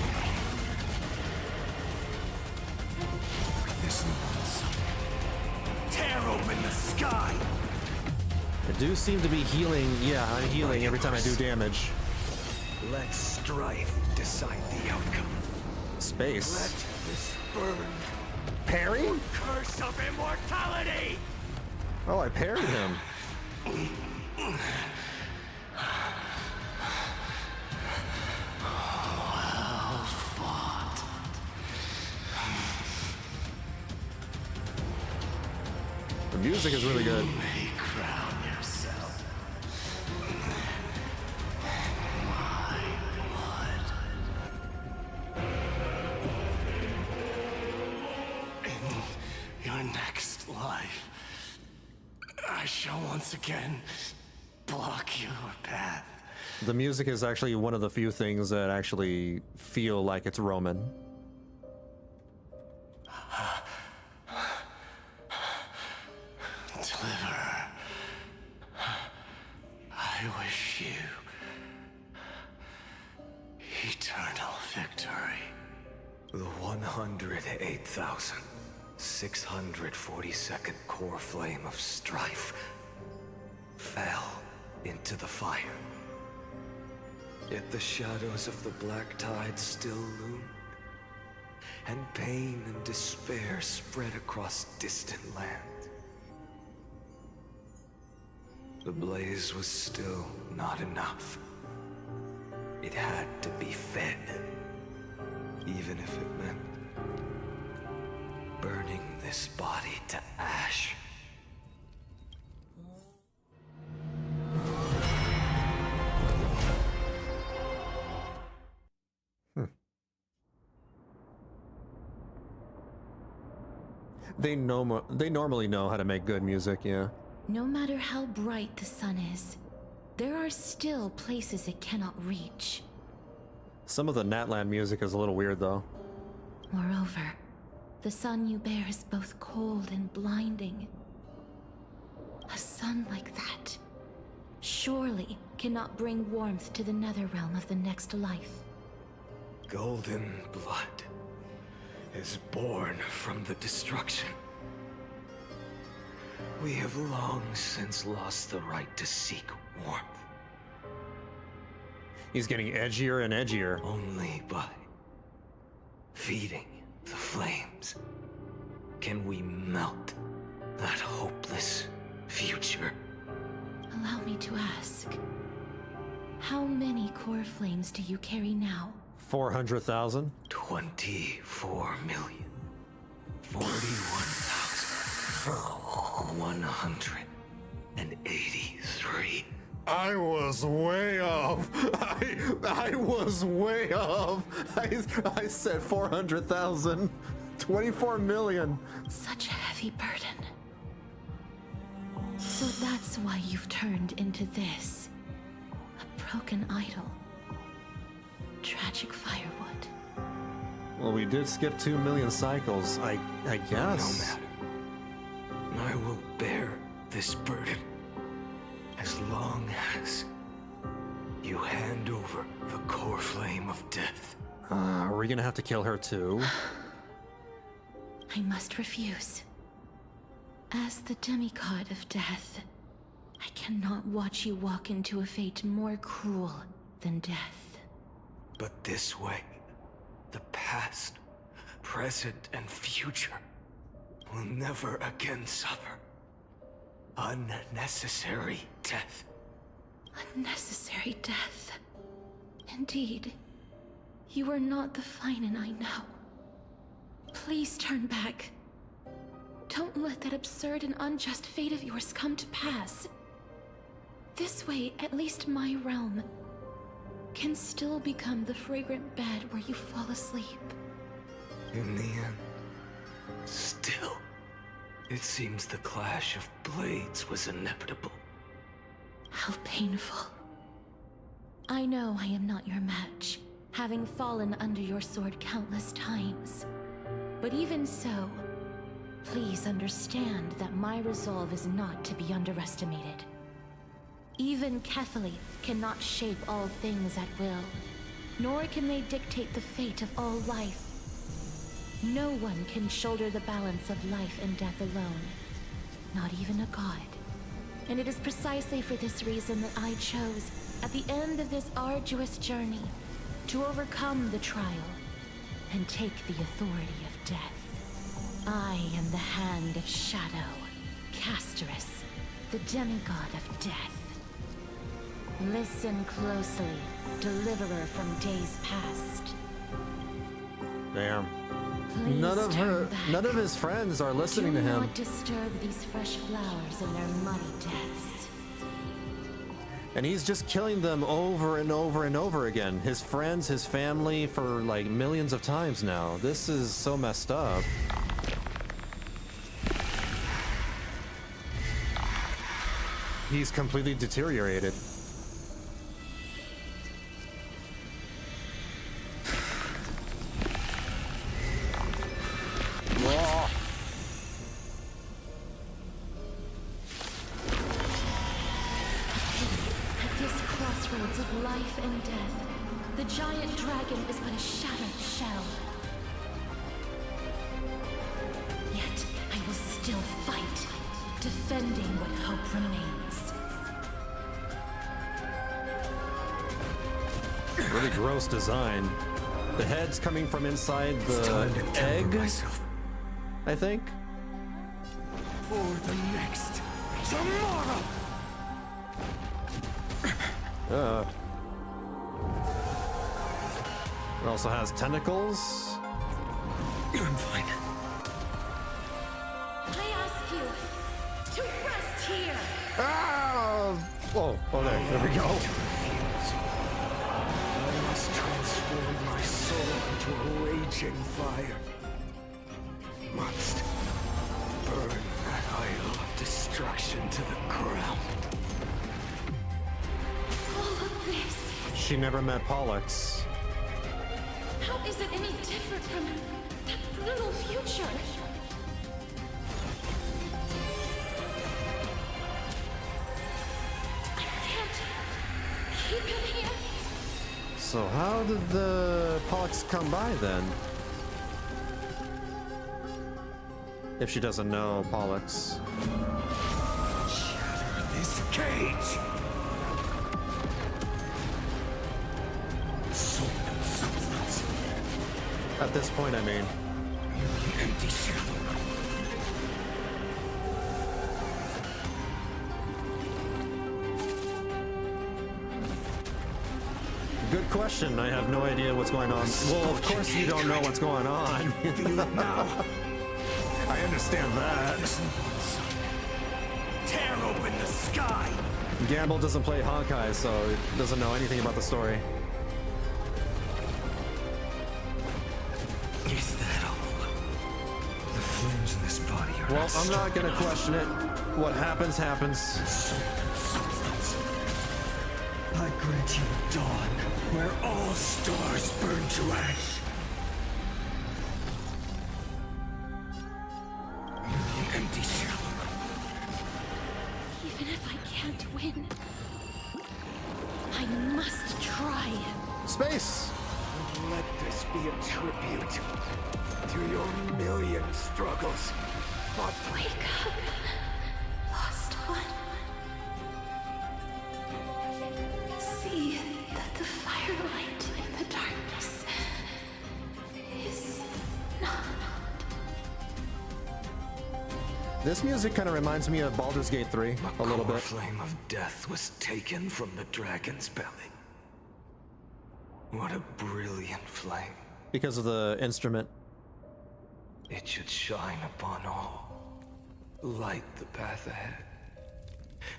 S12: With this one, tear open the sky.
S1: I do seem to be healing. Yeah, I'm healing every time I do damage.
S20: Let strife decide the outcome.
S1: Space.
S12: Let this burn.
S1: Parry?
S12: Curse of immortality!
S1: Oh, I parried him.
S12: Well fought.
S1: The music is really good.
S12: You may crown yourself. My blood. In your next life, I shall once again block your path.
S1: The music is actually one of the few things that actually feel like it's Roman.
S12: Deliverer, I wish you eternal victory.
S20: The 108,642nd core flame of strife fell into the fire. Yet the shadows of the black tide still loomed, and pain and despair spread across distant lands. The blaze was still not enough. It had to be fed, even if it meant burning this body to ash.
S1: They normally know how to make good music, yeah.
S2: No matter how bright the sun is, there are still places it cannot reach.
S1: Some of the Natland music is a little weird, though.
S2: Moreover, the sun you bear is both cold and blinding. A sun like that surely cannot bring warmth to the nether realm of the next life.
S20: Golden blood is born from the destruction. We have long since lost the right to seek warmth.
S1: He's getting edgier and edgier.
S20: Only by feeding the flames can we melt that hopeless future.
S2: Allow me to ask, how many core flames do you carry now?
S1: 400,000?
S20: 24 million. 41,183.
S1: I was way off. I was way off. I said 400,000. 24 million.
S2: Such a heavy burden. So that's why you've turned into this. A broken idol. Tragic firewood.
S1: Well, we did skip 2 million cycles, I guess.
S20: No matter. I will bear this burden as long as you hand over the core flame of death.
S1: Are we gonna have to kill her too?
S2: I must refuse. As the demigod of death, I cannot watch you walk into a fate more cruel than death.
S20: But this way, the past, present, and future will never again suffer unnecessary death.
S2: Unnecessary death. Indeed, you are not the Phainon I know. Please turn back. Don't let that absurd and unjust fate of yours come to pass. This way, at least my realm can still become the fragrant bed where you fall asleep.
S20: In the end, still, It seems the clash of blades was inevitable.
S19: How painful. I know I am not your match, having fallen under your sword countless times. But even so, please understand that my resolve is not to be underestimated. Even Kethali cannot shape all things at will, nor can they dictate the fate of all life. No one can shoulder the balance of life and death alone, not even a god. And it is precisely for this reason that I chose, at the end of this arduous journey, to overcome the trial and take the authority of death. I am the Hand of Shadow, Casterus, the demigod of death. Listen closely, deliverer from days past.
S1: Damn.
S19: Please
S1: None of his friends are listening to him.
S19: Do not disturb these fresh flowers in their muddy deaths.
S1: And he's just killing them over and over and over again. His friends, his family, for like millions of times now. This is so messed up. He's completely deteriorated.
S19: Of life and death, the giant dragon is but a shattered shell. Yet I will still fight, defending what hope remains.
S1: Really gross design. The head's coming from inside the egg, I think.
S10: For the next tomorrow!
S1: It also has tentacles.
S20: I'm fine.
S19: I ask you to rest here.
S1: Ah! Oh, there we go.
S10: I must transform my soul into a raging fire. Must burn that idol of destruction to the ground.
S19: All of this.
S1: She never met Pollux.
S19: How is it any different from that brutal future? I can't keep him here.
S1: So how did the Pollux come by then? If she doesn't know Pollux.
S10: Shatter this cage! Soul and substance.
S1: At this point, I mean.
S10: Empty shell.
S1: Good question. I have no idea what's going on. Well, of course you don't know what's going on.
S10: Feel it now.
S1: I understand that.
S10: Listen, son. Tear open the sky.
S1: Gamble doesn't play Honkai, so he doesn't know anything about the story.
S20: Is that all? The flames in this body are
S1: Well, I'm not gonna
S20: enough.
S1: question it. What happens, happens.
S10: Soul and substance. I grant you a dawn where all stars burn to ash. The empty shell.
S19: Even if I can't win, I must try.
S1: Space!
S10: Let this be a tribute to your million struggles.
S19: Wake up, lost one. See that the firelight in the darkness is not.
S1: This music kind of reminds me of Baldur's Gate 3 a little
S20: The
S1: bit.
S20: flame of death was taken from the dragon's belly. What a brilliant flame.
S1: Because of the instrument.
S20: It should shine upon all, light the path ahead,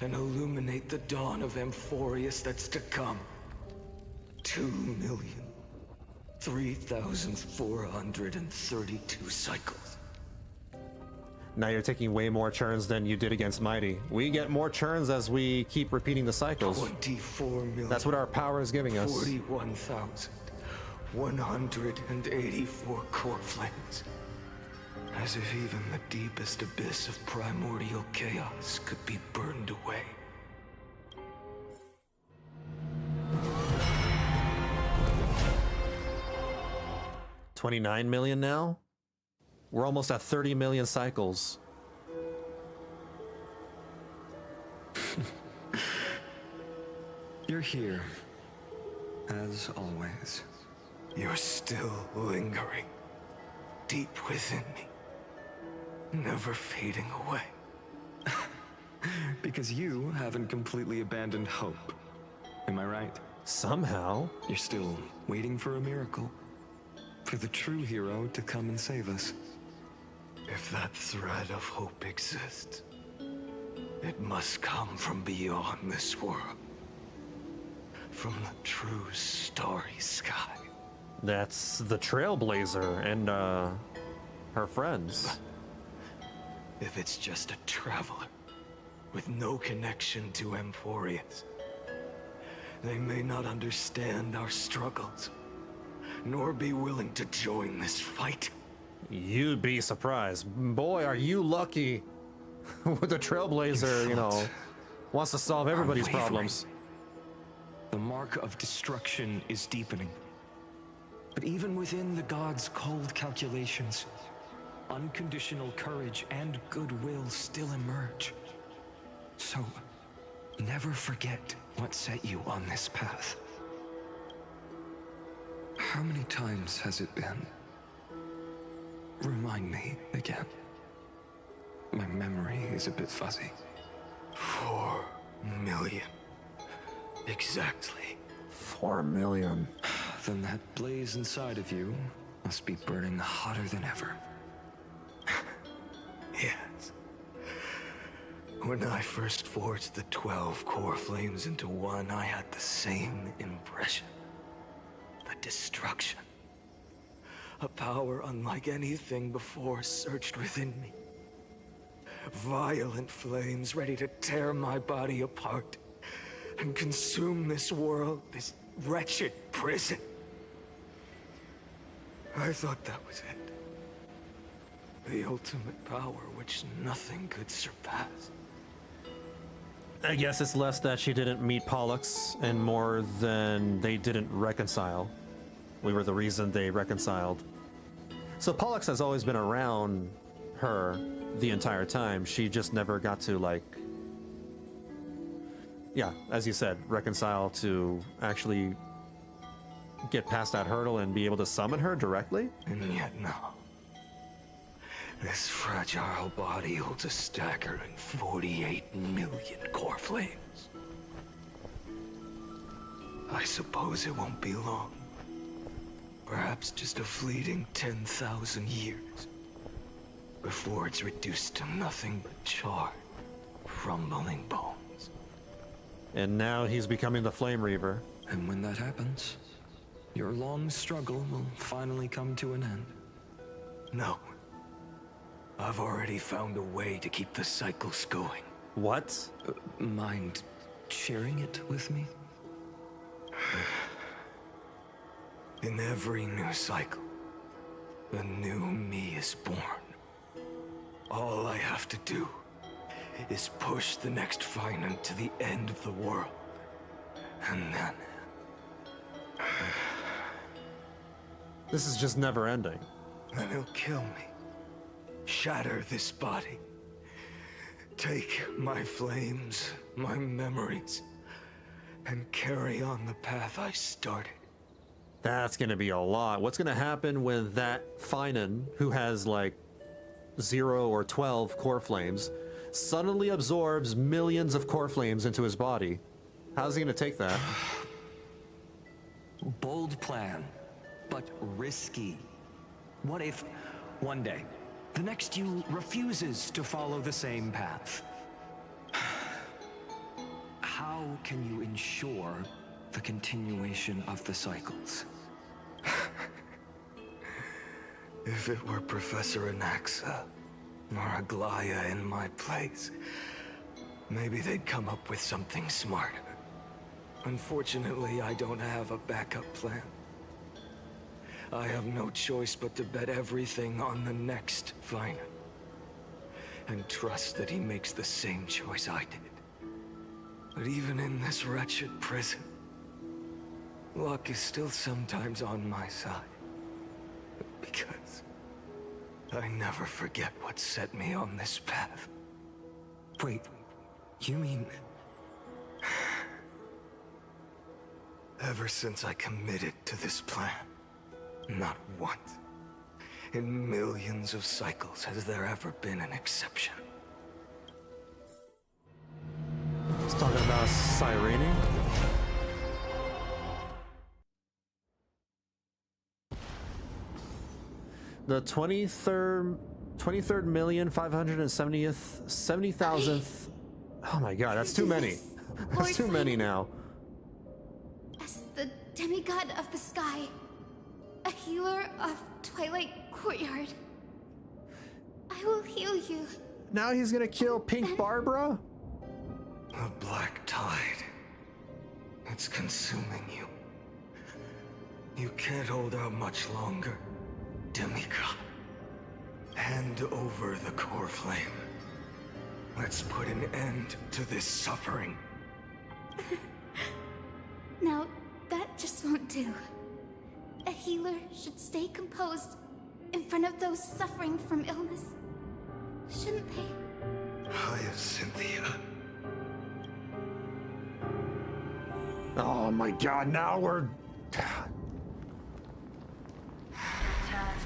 S20: and illuminate the dawn of amphoreus that's to come. 2,003,432 cycles.
S1: Now you're taking way more turns than you did against Mighty. We get more turns as we keep repeating the cycles.
S10: 24,000,000.
S1: That's what our power is giving us.
S10: 41,184 core flames. As if even the deepest abyss of primordial chaos could be burned away.
S1: $29 million now? We're almost at 30 million cycles.
S20: You're here, as always.
S10: You're still lingering, deep within me, never fading away.
S20: Because you haven't completely abandoned hope. Am I right?
S1: Somehow.
S20: You're still waiting for a miracle. For the true hero to come and save us.
S10: If that thread of hope exists, it must come from beyond this world. From the true starry sky.
S1: That's the Trailblazer and, her friends.
S10: If it's just a traveler with no connection to amphoreus, they may not understand our struggles, nor be willing to join this fight.
S1: You'd be surprised. Boy, are you lucky with the Trailblazer, you know, wants to solve everybody's problems.
S20: The mark of destruction is deepening. But even within the gods' cold calculations, unconditional courage and goodwill still emerge. So, never forget what set you on this path. How many times has it been? Remind me again. My memory is a bit fuzzy.
S10: 4 million. Exactly.
S1: 4 million.
S20: Then that blaze inside of you must be burning hotter than ever.
S10: Yes. When I first forged the 12 core flames into one, I had the same impression. The destruction. A power unlike anything before surged within me. Violent flames ready to tear my body apart and consume this world, this wretched prison. I thought that was it. The ultimate power which nothing could surpass.
S1: I guess it's less that she didn't meet Pollux and more than they didn't reconcile. We were the reason they reconciled. So Pollux has always been around her the entire time. She just never got to, like, yeah, as you said, reconcile to actually get past that hurdle and be able to summon her directly?
S10: And yet now, this fragile body holds a staggering 48 million core flames. I suppose it won't be long. Perhaps just a fleeting 10,000 years before it's reduced to nothing but charred, crumbling bones.
S1: And now he's becoming the Flame Reaver.
S20: And when that happens, your long struggle will finally come to an end.
S10: No. I've already found a way to keep the cycles going.
S1: What?
S20: Mind sharing it with me?
S10: In every new cycle, a new me is born. All I have to do is push the next Phainon to the end of the world. And then...
S1: This is just never ending.
S10: Then he'll kill me. Shatter this body. Take my flames, my memories, and carry on the path I started.
S1: That's gonna be a lot. What's gonna happen when that Phainon, who has like 0 or 12 core flames, suddenly absorbs millions of core flames into his body? How's he gonna take that?
S20: Bold plan, but risky. What if, one day, the next you refuses to follow the same path? How can you ensure the continuation of the cycles?
S10: If it were Professor Anaxa, or Aglaya in my place, maybe they'd come up with something smarter. Unfortunately, I don't have a backup plan. I have no choice but to bet everything on the next Phainon. And trust that he makes the same choice I did. But even in this wretched prison, luck is still sometimes on my side. Because I never forget what set me on this path.
S20: Wait, you mean...
S10: Ever since I committed to this plan, not once, in millions of cycles, has there ever been an exception.
S1: He's talking about Cyrene. The 70,000,000. Oh my god, that's too many. That's too many now.
S7: As the demigod of the sky, a healer of Twilight Courtyard, I will heal you.
S1: Now he's gonna kill Pink Barbara?
S10: The black tide. It's consuming you. You can't hold out much longer, demigod. Hand over the core flame. Let's put an end to this suffering.
S7: Now, that just won't do. A healer should stay composed in front of those suffering from illness. Shouldn't they?
S10: Cynthia.
S1: Oh my god, now we're...
S8: Returns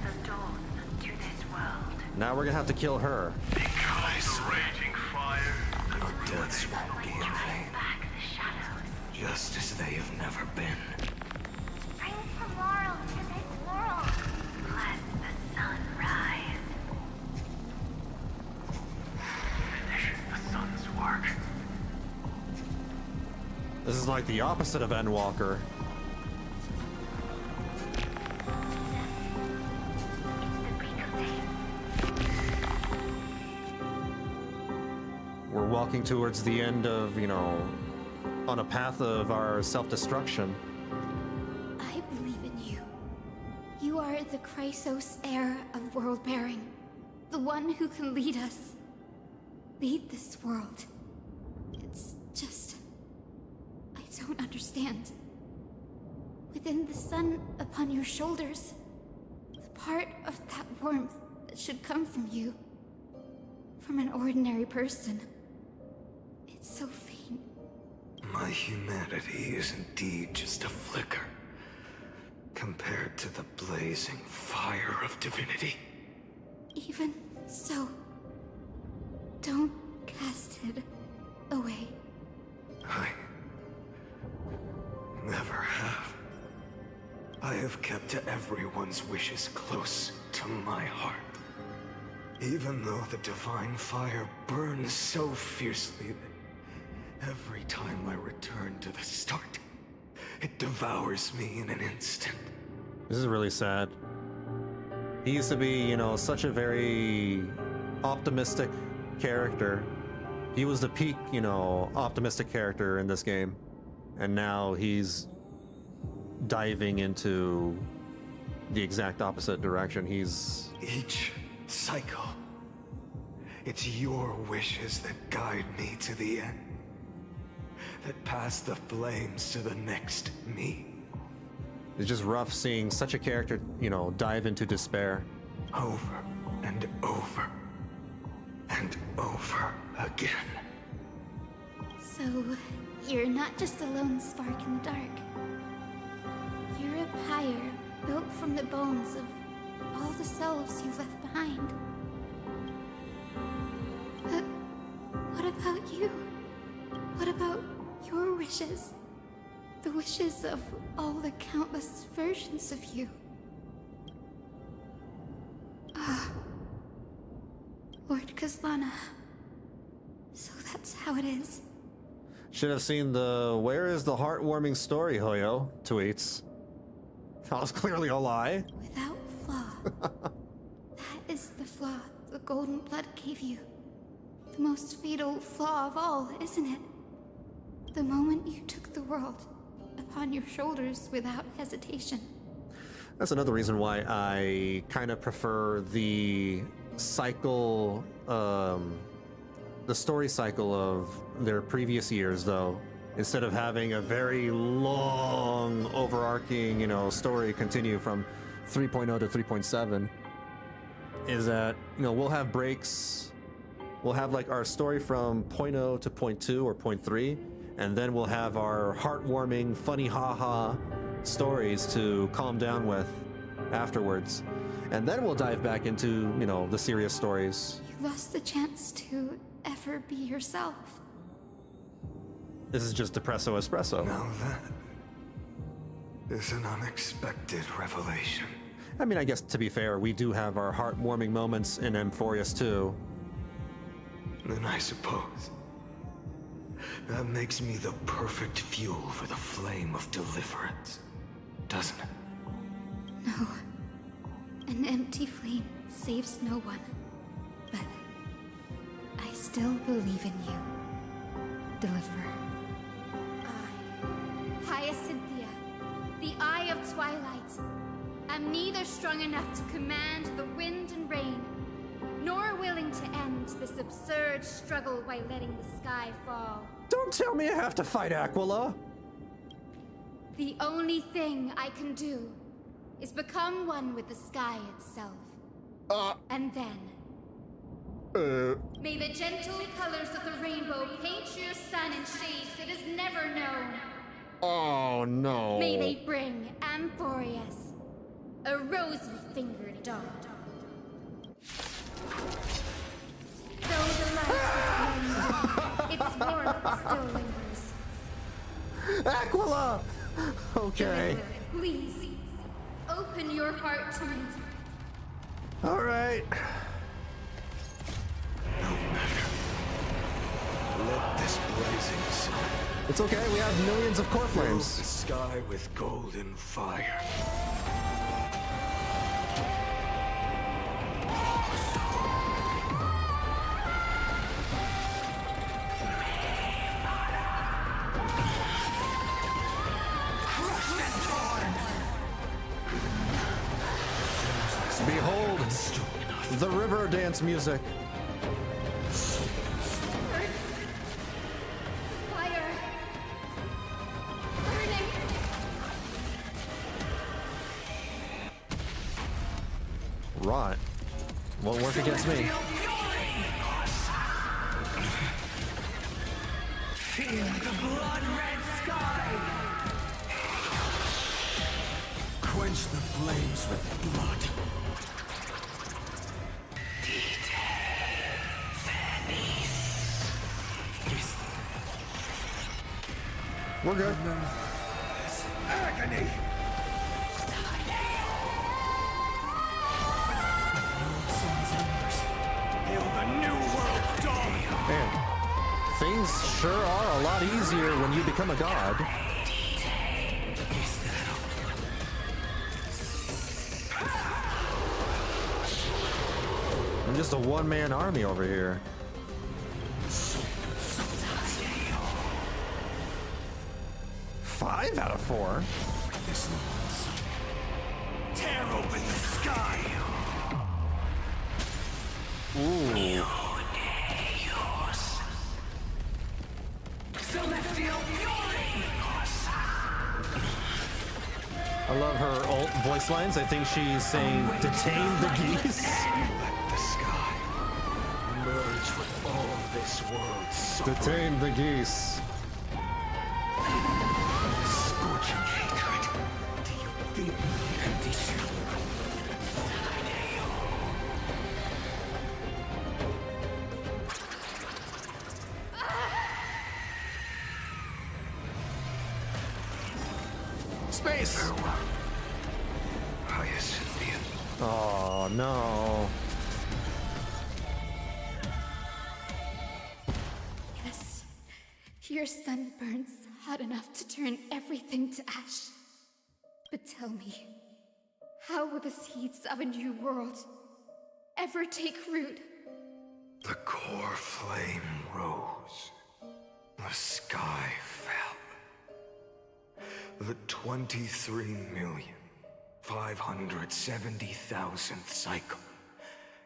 S8: the dawn to this world.
S1: Now we're gonna have to kill her.
S9: Because raging fire.
S10: Your deaths won't be in vain. Just as they have never been.
S3: Bring tomorrow to this world.
S8: Let the sun rise.
S12: Finish the sun's work.
S1: This is like the opposite of Endwalker. We're walking towards the end of, on a path of our self-destruction.
S7: I believe in you. You are the Chrysos heir of world-bearing. The one who can lead us. Lead this world. It's just... I don't understand. Within the sun upon your shoulders, the part of that warmth that should come from you, from an ordinary person, it's so faint.
S10: My humanity is indeed just a flicker, compared to the blazing fire of divinity.
S7: Even so, don't cast it away.
S10: I never have. I have kept everyone's wishes close to my heart. Even though the divine fire burns so fiercely that every time I return to the start, it devours me in an instant.
S1: This is really sad. He used to be, such a very optimistic character. He was the peak, optimistic character in this game. And now he's diving into the exact opposite direction. He's...
S10: Each cycle, it's your wishes that guide me to the end. That pass the flames to the next me.
S1: It's just rough seeing such a character, dive into despair.
S10: Over and over and over again.
S7: So, you're not just a lone spark in the dark. You're a pyre built from the bones of all the selves you've left behind. But what about you? What about your wishes? The wishes of all the countless versions of you. Lord Kazlana. So that's how it is.
S1: Should have seen the "Where is the heartwarming story, Hoyo?" tweets. That was clearly a lie.
S7: Without flaw. That is the flaw the golden blood gave you. The most fatal flaw of all, isn't it? The moment you took the world upon your shoulders without hesitation.
S1: That's another reason why I kind of prefer the cycle, the story cycle of their previous years, though. Instead of having a very long, overarching, story continue from 3.0 to 3.7, is that, we'll have breaks. We'll have like our story from 0.0 to 0.2 or 0.3, and then we'll have our heartwarming, funny haha stories to calm down with afterwards. And then we'll dive back into, the serious stories.
S7: You lost the chance to ever be yourself.
S1: This is just Depresso Espresso.
S10: Now that is an unexpected revelation.
S1: I mean, I guess to be fair, we do have our heartwarming moments in amphoreus too.
S10: Then I suppose that makes me the perfect fuel for the flame of deliverance, doesn't it?
S7: No. An empty flame saves no one. But I still believe in you, Deliverer. I, Hyacinthia, the Eye of Twilight, am neither strong enough to command the wind and rain, nor willing to end this absurd struggle by letting the sky fall.
S1: Don't tell me I have to fight Aquila!
S7: The only thing I can do is become one with the sky itself. And then... may the gentle colors of the rainbow paint your sun in shades it has never known.
S1: Oh no.
S7: May they bring Amphoreus, a rosy-fingered dog. Though the light is gone, its warmth still lingers.
S1: Aquila! Okay.
S7: Please, open your heart to me.
S1: All right.
S10: Let this blazing sun.
S1: It's okay, we have millions of core flames.
S10: Fill the sky with golden fire.
S1: Behold, the river dance music.
S7: Fire! Burning!
S1: Rot. Won't work against me.
S5: Feel the blood-red sky!
S21: Quench the flames with blood.
S1: We're good.
S21: Agony! Hail the new world's dawn!
S1: Man, things sure are a lot easier when you become a god. I'm just a one-man army over here. 5 out of 4.
S21: Tear open the sky!
S1: Ooh. I love her alt voice lines. I think she's saying, detain the geese.
S10: Let the sky merge with all this world's suffering.
S1: Detain the geese.
S10: Scorching hatred. Do you feel the empty shell?
S1: Space!
S10: Farewell, Hyacinthia.
S1: Oh, no.
S7: Yes, your sun burns hot enough to turn everything to ash. But tell me, how will the seeds of a new world ever take root?
S10: The core flame rose. The sky fell. The 23,570,000th cycle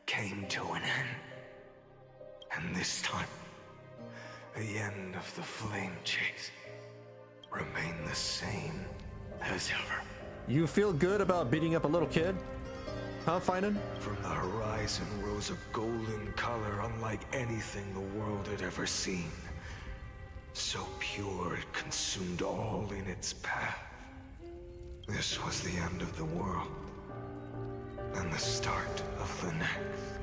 S10: came to an end. And this time, the end of the flame chase remained the same as ever.
S1: You feel good about beating up a little kid? Huh, Phainon?
S10: From the horizon rose a golden color unlike anything the world had ever seen. So pure it consumed all in its path. This was the end of the world, and the start of the next.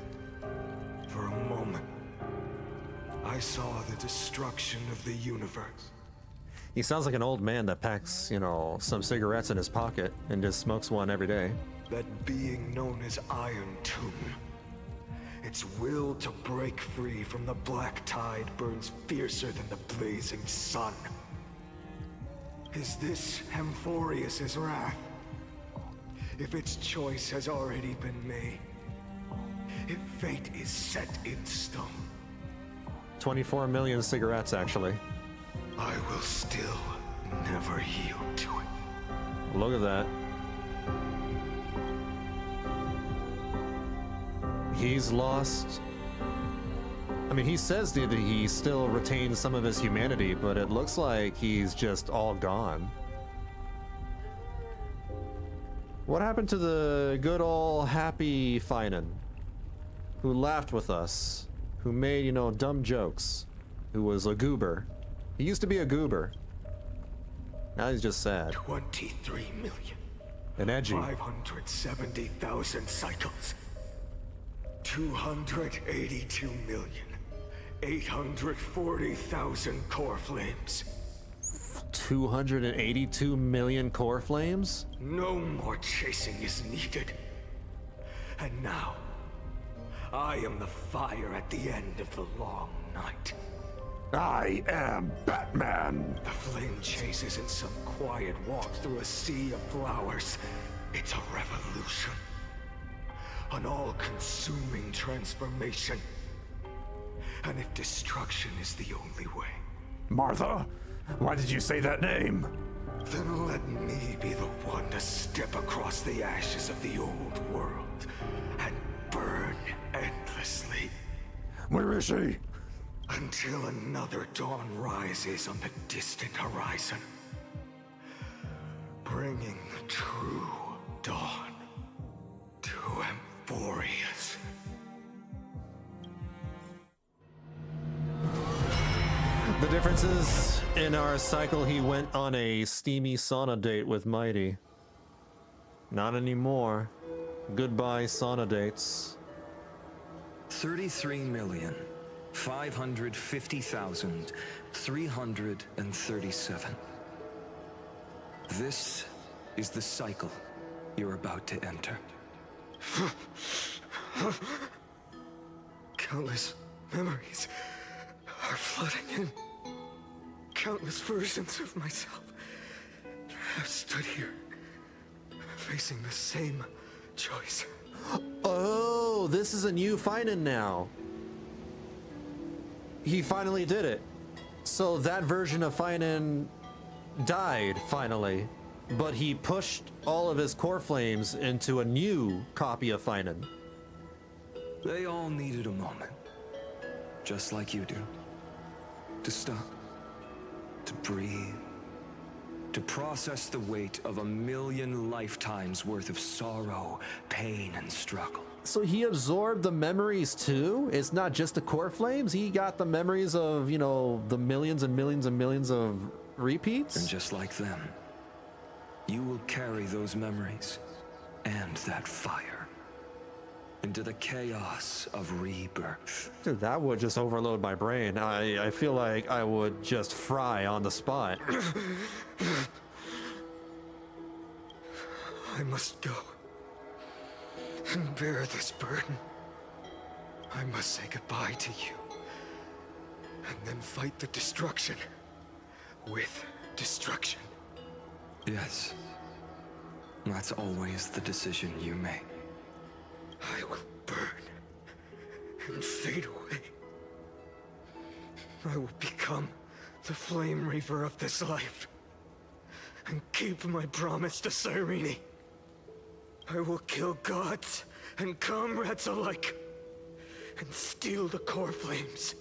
S10: For a moment, I saw the destruction of the universe.
S1: He sounds like an old man that packs, some cigarettes in his pocket and just smokes one every day.
S10: That being known as Iron Tomb, its will to break free from the black tide burns fiercer than the blazing sun. Is this amphoreus' wrath? If its choice has already been made, if fate is set in stone,
S1: 24 million cigarettes, actually.
S10: I will still never yield to it.
S1: Look at that. He's lost. I mean, he says that he still retains some of his humanity, but it looks like he's just all gone. What happened to the good old happy Phainon, who laughed with us, who made, dumb jokes, who was a goober? He used to be a goober. Now he's just sad.
S10: 23 million.
S1: And edgy.
S10: 570,000 cycles. 282,840,000 core flames.
S1: 282 million core flames?
S10: No more chasing is needed. And now, I am the fire at the end of the long night.
S1: I am Batman.
S10: The flame chase isn't some quiet walk through a sea of flowers. It's a revolution. An all-consuming transformation. And if destruction is the only way...
S1: Martha, why did you say that name?
S10: Then let me be the one to step across the ashes of the old world and burn endlessly.
S1: Where is she?
S10: Until another dawn rises on the distant horizon. Bringing the true dawn to amphoreus.
S1: The difference is, in our cycle, he went on a steamy sauna date with Mighty. Not anymore. Goodbye, sauna dates.
S20: 33,550,337. This is the cycle you're about to enter.
S10: Countless memories are flooding in. Countless versions of myself have stood here, facing the same choice.
S1: Oh, this is a new Phainon now. He finally did it. So that version of Phainon died, finally. But he pushed all of his core flames into a new copy of Phainon.
S20: They all needed a moment, just like you do. To stop, to breathe, to process the weight of 1,000,000 lifetimes worth of sorrow, pain, and struggle.
S1: So he absorbed the memories too? It's not just the core flames? He got the memories of, the millions and millions and millions of repeats?
S20: And just like them, you will carry those memories and that fire into the chaos of rebirth.
S1: Dude, that would just overload my brain. I feel like I would just fry on the spot.
S10: I must go and bear this burden. I must say goodbye to you, and then fight the destruction with destruction.
S20: Yes, that's always the decision you make.
S10: I will burn and fade away. I will become the Flame Reaver of this life, and keep my promise to Cyrene. I will kill gods and comrades alike, and steal the core flames.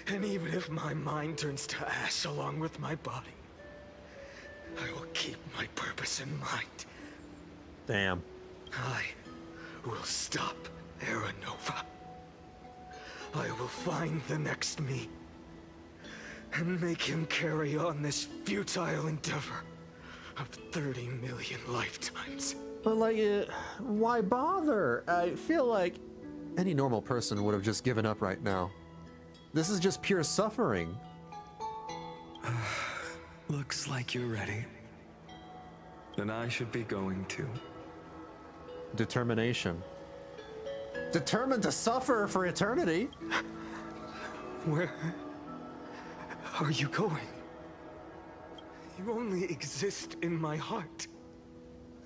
S10: And even if my mind turns to ash along with my body, I will keep my purpose in mind.
S1: Damn.
S10: I will stop Era Nova. I will find the next me, and make him carry on this futile endeavor of 30 million lifetimes.
S1: But like, why bother? I feel like any normal person would have just given up right now. This is just pure suffering.
S20: Looks like you're ready. Then I should be going too.
S1: Determination. Determined to suffer for eternity?
S10: Where are you going? You only exist in my heart.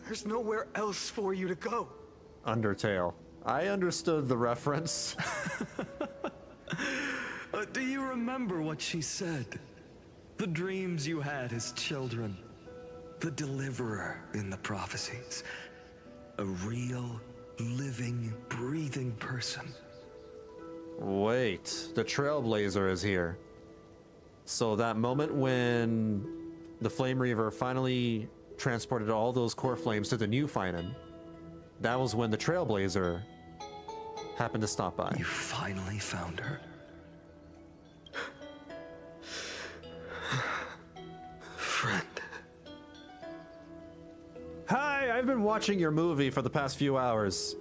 S10: There's nowhere else for you to go.
S1: Undertale. I understood the reference.
S20: Do you remember what she said? The dreams you had as children. The deliverer in the prophecies. A real, living, breathing person.
S1: Wait, the Trailblazer is here. So that moment when the Flame Reaver finally transported all those core flames to the new Phainon, that was when the Trailblazer happened to stop by.
S20: You finally found her.
S10: Friend.
S1: Hi, I've been watching your movie for the past few hours.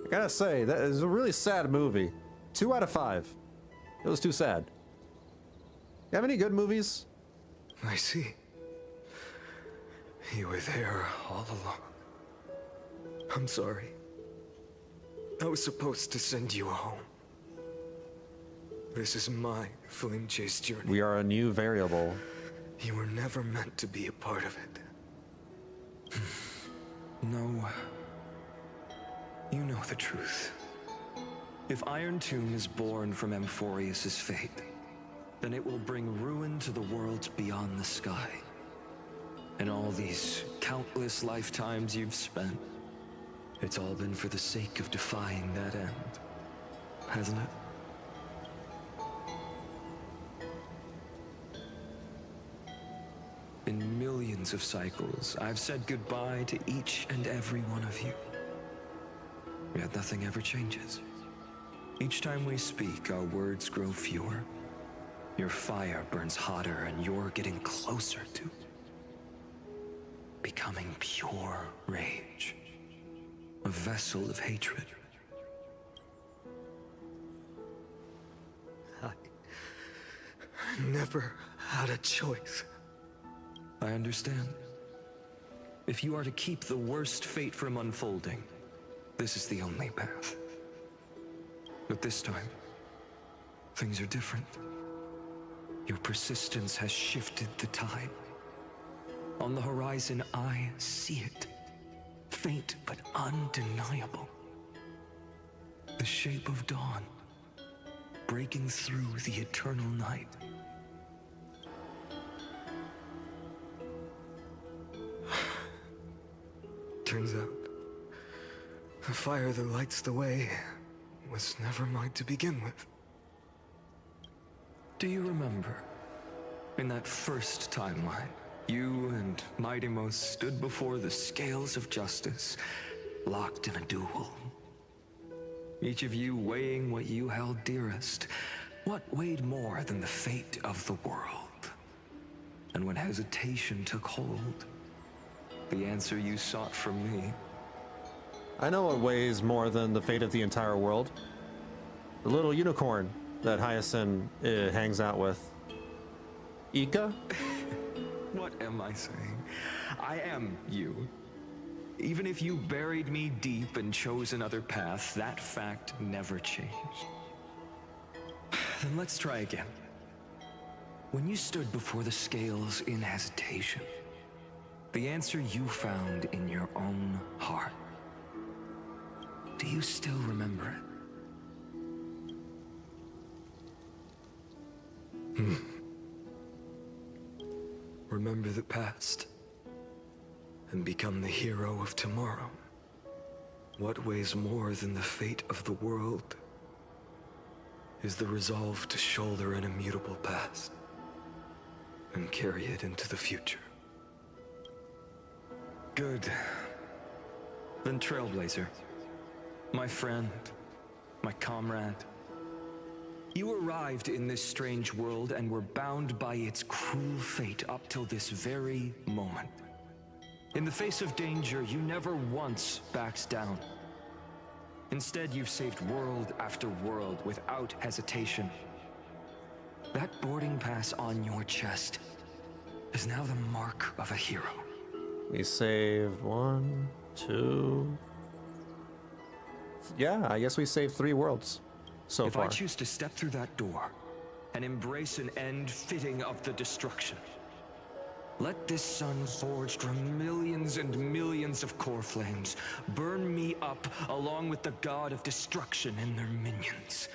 S1: I gotta say, that is a really sad movie. 2 out of 5. It was too sad. You have any good movies?
S10: I see. You were there all along. I'm sorry. I was supposed to send you home. This is my flame chase journey.
S1: We are a new variable.
S10: You were never meant to be a part of it.
S20: No. You know the truth. If Iron Tomb is born from amphoreus' fate, then it will bring ruin to the worlds beyond the sky. And all these countless lifetimes you've spent, it's all been for the sake of defying that end, hasn't it? In millions of cycles, I've said goodbye to each and every one of you. Yet nothing ever changes. Each time we speak, our words grow fewer. Your fire burns hotter, and you're getting closer to becoming pure rage. A vessel of hatred.
S10: I never had a choice.
S20: I understand. If you are to keep the worst fate from unfolding, this is the only path. But this time, things are different. Your persistence has shifted the tide. On the horizon, I see it. Faint but undeniable. The shape of dawn, breaking through the eternal night.
S10: Turns out, the fire that lights the way was never mine to begin with.
S20: Do you remember, in that first timeline, you and Mightymost stood before the scales of justice, locked in a duel. Each of you weighing what you held dearest. What weighed more than the fate of the world? And when hesitation took hold, the answer you sought from me.
S1: I know what weighs more than the fate of the entire world. The little unicorn that Hyacinth hangs out with. Ika?
S20: What am I saying? I am you. Even if you buried me deep and chose another path, that fact never changed. Then let's try again. When you stood before the scales in hesitation, the answer you found in your own heart. Do you still remember it?
S10: Remember the past and become the hero of tomorrow. What weighs more than the fate of the world is the resolve to shoulder an immutable past and carry it into the future.
S20: Good. Then Trailblazer, my friend, my comrade, you arrived in this strange world and were bound by its cruel fate up till this very moment. In the face of danger, you never once backed down. Instead, you've saved world after world without hesitation. That boarding pass on your chest is now the mark of a hero.
S1: We saved 1, 2. Yeah, I guess we saved 3 worlds so far.
S20: If I choose to step through that door and embrace an end fitting of the destruction, let this sun forged from millions and millions of core flames burn me up along with the god of destruction and their minions.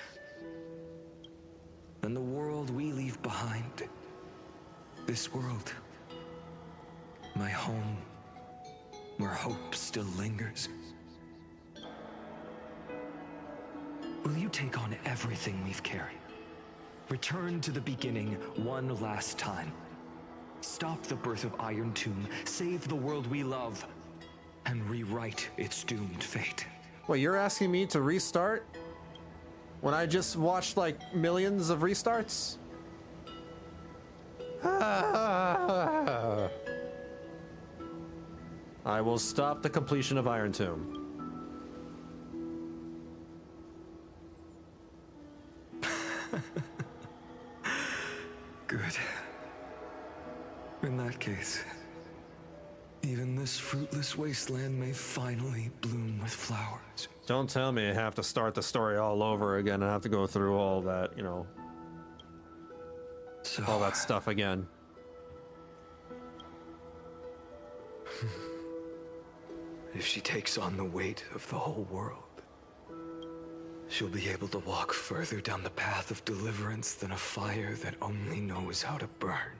S20: Then the world we leave behind, this world, my home, where hope still lingers, will you take on everything we've carried? Return to the beginning one last time. Stop the birth of Iron Tomb, save the world we love, and rewrite its doomed fate.
S1: Well, you're asking me to restart? When I just watched like millions of restarts? I will stop the completion of Iron Tomb.
S20: Good. In that case, even this fruitless wasteland may finally bloom with flowers.
S1: Don't tell me I have to start the story all over again. I have to go through all that, you know, all that stuff again.
S10: If she takes on the weight of the whole world, she'll be able to walk further down the path of deliverance than a fire that only knows how to burn.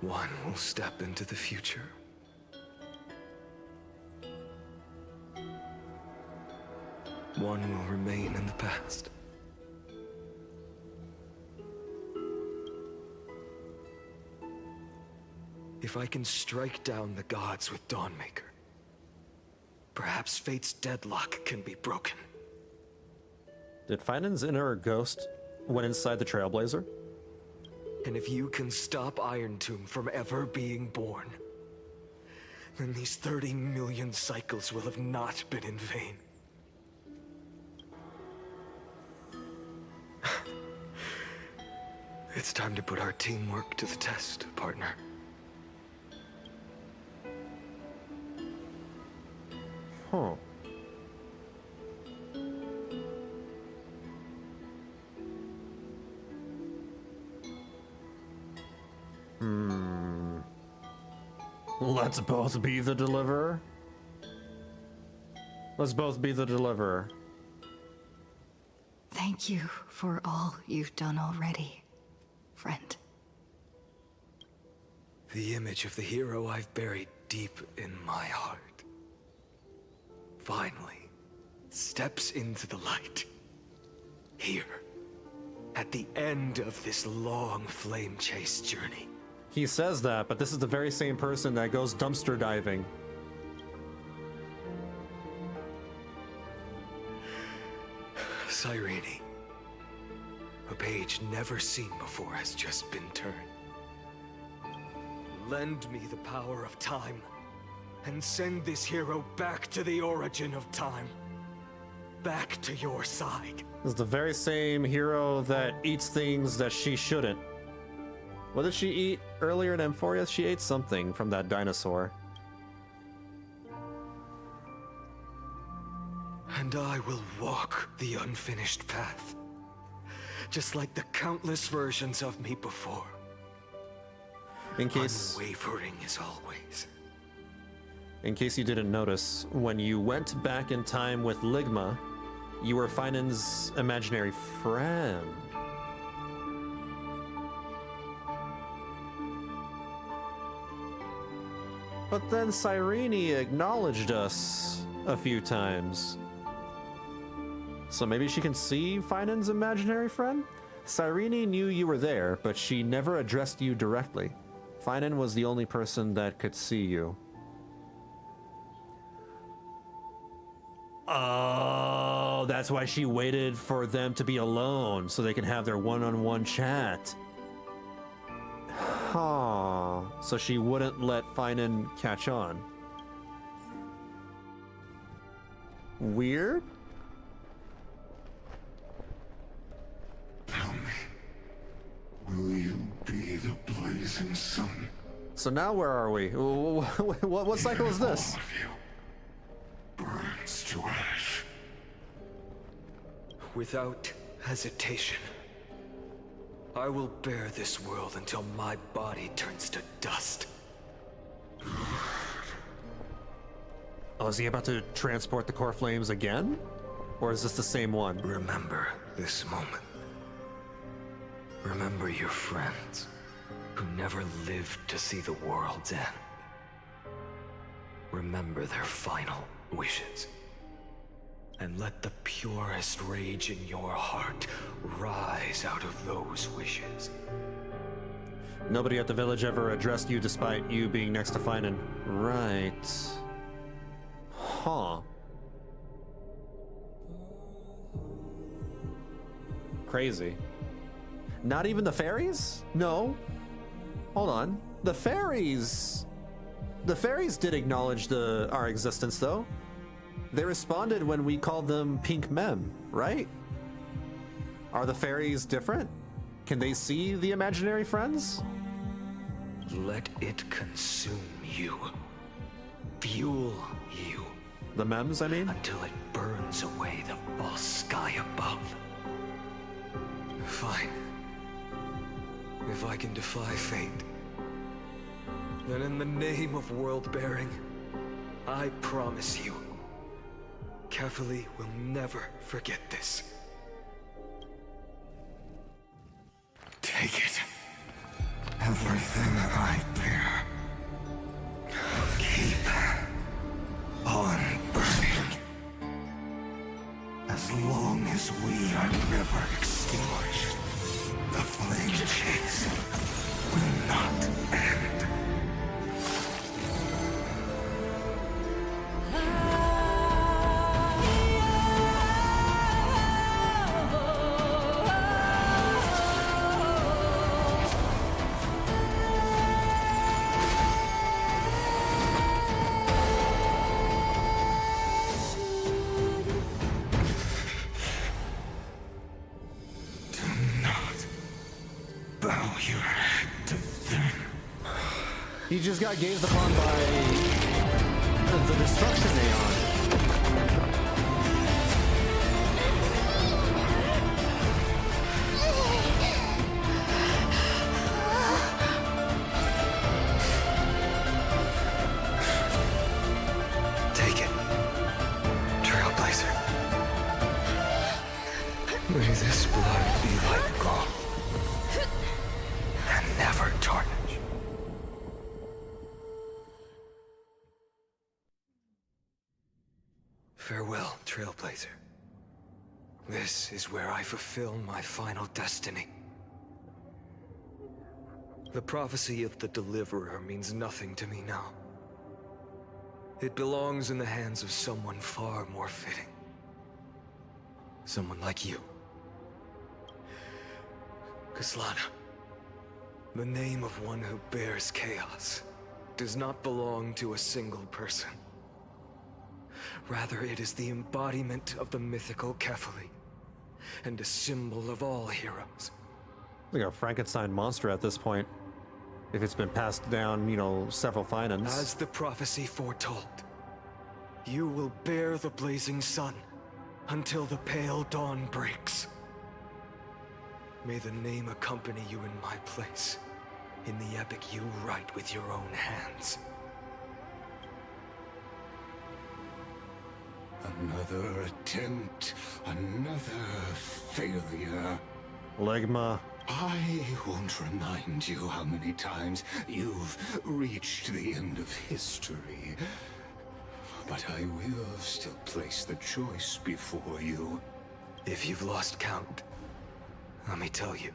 S10: One will step into the future. One will remain in the past. If I can strike down the gods with Dawnmaker, perhaps fate's deadlock can be broken.
S1: Did Phainon's inner ghost went inside the Trailblazer?
S10: And if you can stop Iron Tomb from ever being born, then these 30 million cycles will have not been in vain. It's time to put our teamwork to the test, partner.
S1: Huh. Let's both be the deliverer. Let's both be the deliverer.
S2: Thank you for all you've done already, friend.
S10: The image of the hero I've buried deep in my heart finally steps into the light. Here, at the end of this long flame chase journey.
S1: He says that, but this is the very same person that goes dumpster diving.
S10: Cyrene, a page never seen before has just been turned. Lend me the power of time, and send this hero back to the origin of time. Back to your side.
S1: This is the very same hero that eats things that she shouldn't. What did she eat earlier in Amphoreus? She ate something from that dinosaur.
S10: And I will walk the unfinished path, just like the countless versions of me before.
S1: In case
S10: unwavering as always.
S1: In case you didn't notice, when you went back in time with Ligma, You were Phainon's imaginary friend. But then Cyrene acknowledged us a few times. So maybe she can see Phainon's imaginary friend? Cyrene knew you were there, but she never addressed you directly. Phainon was the only person that could see you. Oh, that's why she waited for them to be alone, so they can have their one-on-one chat. Huh. So she wouldn't let Phainon catch on. Weird?
S9: Tell me, will you be the blazing sun?
S1: So now where are we? What cycle is this?
S9: Burns to ash.
S10: Without hesitation, I will bear this world until my body turns to dust.
S1: Oh, is he about to transport the core flames again? Or is this the same one?
S10: Remember this moment. Remember your friends who never lived to see the world's end. Remember their final wishes. And let the purest rage in your heart rise out of those wishes.
S1: Nobody at the village ever addressed you despite you being next to Phainon. Right. Huh. Crazy. Not even the fairies? No. Hold on. The fairies did acknowledge our existence, though. They responded when we called them Pink Mem, right? Are the fairies different? Can they see the imaginary friends?
S10: Let it consume you. Fuel you.
S1: The Mems, I mean?
S10: Until it burns away the false sky above. Fine. If I can defy fate, then in the name of world-bearing, I promise you, Kefali will never forget this.
S9: Take it. Everything I bear. Keep on burning. As long as we are never extinguished, the flame chase will not end.
S1: He just got gazed upon by the destruction Aeon.
S10: Take it, Trailblazer. May this blood be like gold and never tarnished. Farewell, Trailblazer. This is where I fulfill my final destiny. The prophecy of the Deliverer means nothing to me now. It belongs in the hands of someone far more fitting. Someone like you. Kaslana, the name of one who bears chaos does not belong to a single person. Rather, it is the embodiment of the mythical Kefali, and a symbol of all heroes.
S1: Like a Frankenstein monster at this point. If it's been passed down, you know, several Phainons.
S10: As the prophecy foretold, you will bear the blazing sun until the pale dawn breaks. May the name accompany you in my place, in the epic you write with your own hands.
S9: Another attempt, another failure.
S1: Ligma.
S9: I won't remind you how many times you've reached the end of history. But I will still place the choice before you.
S10: If you've lost count, let me tell you.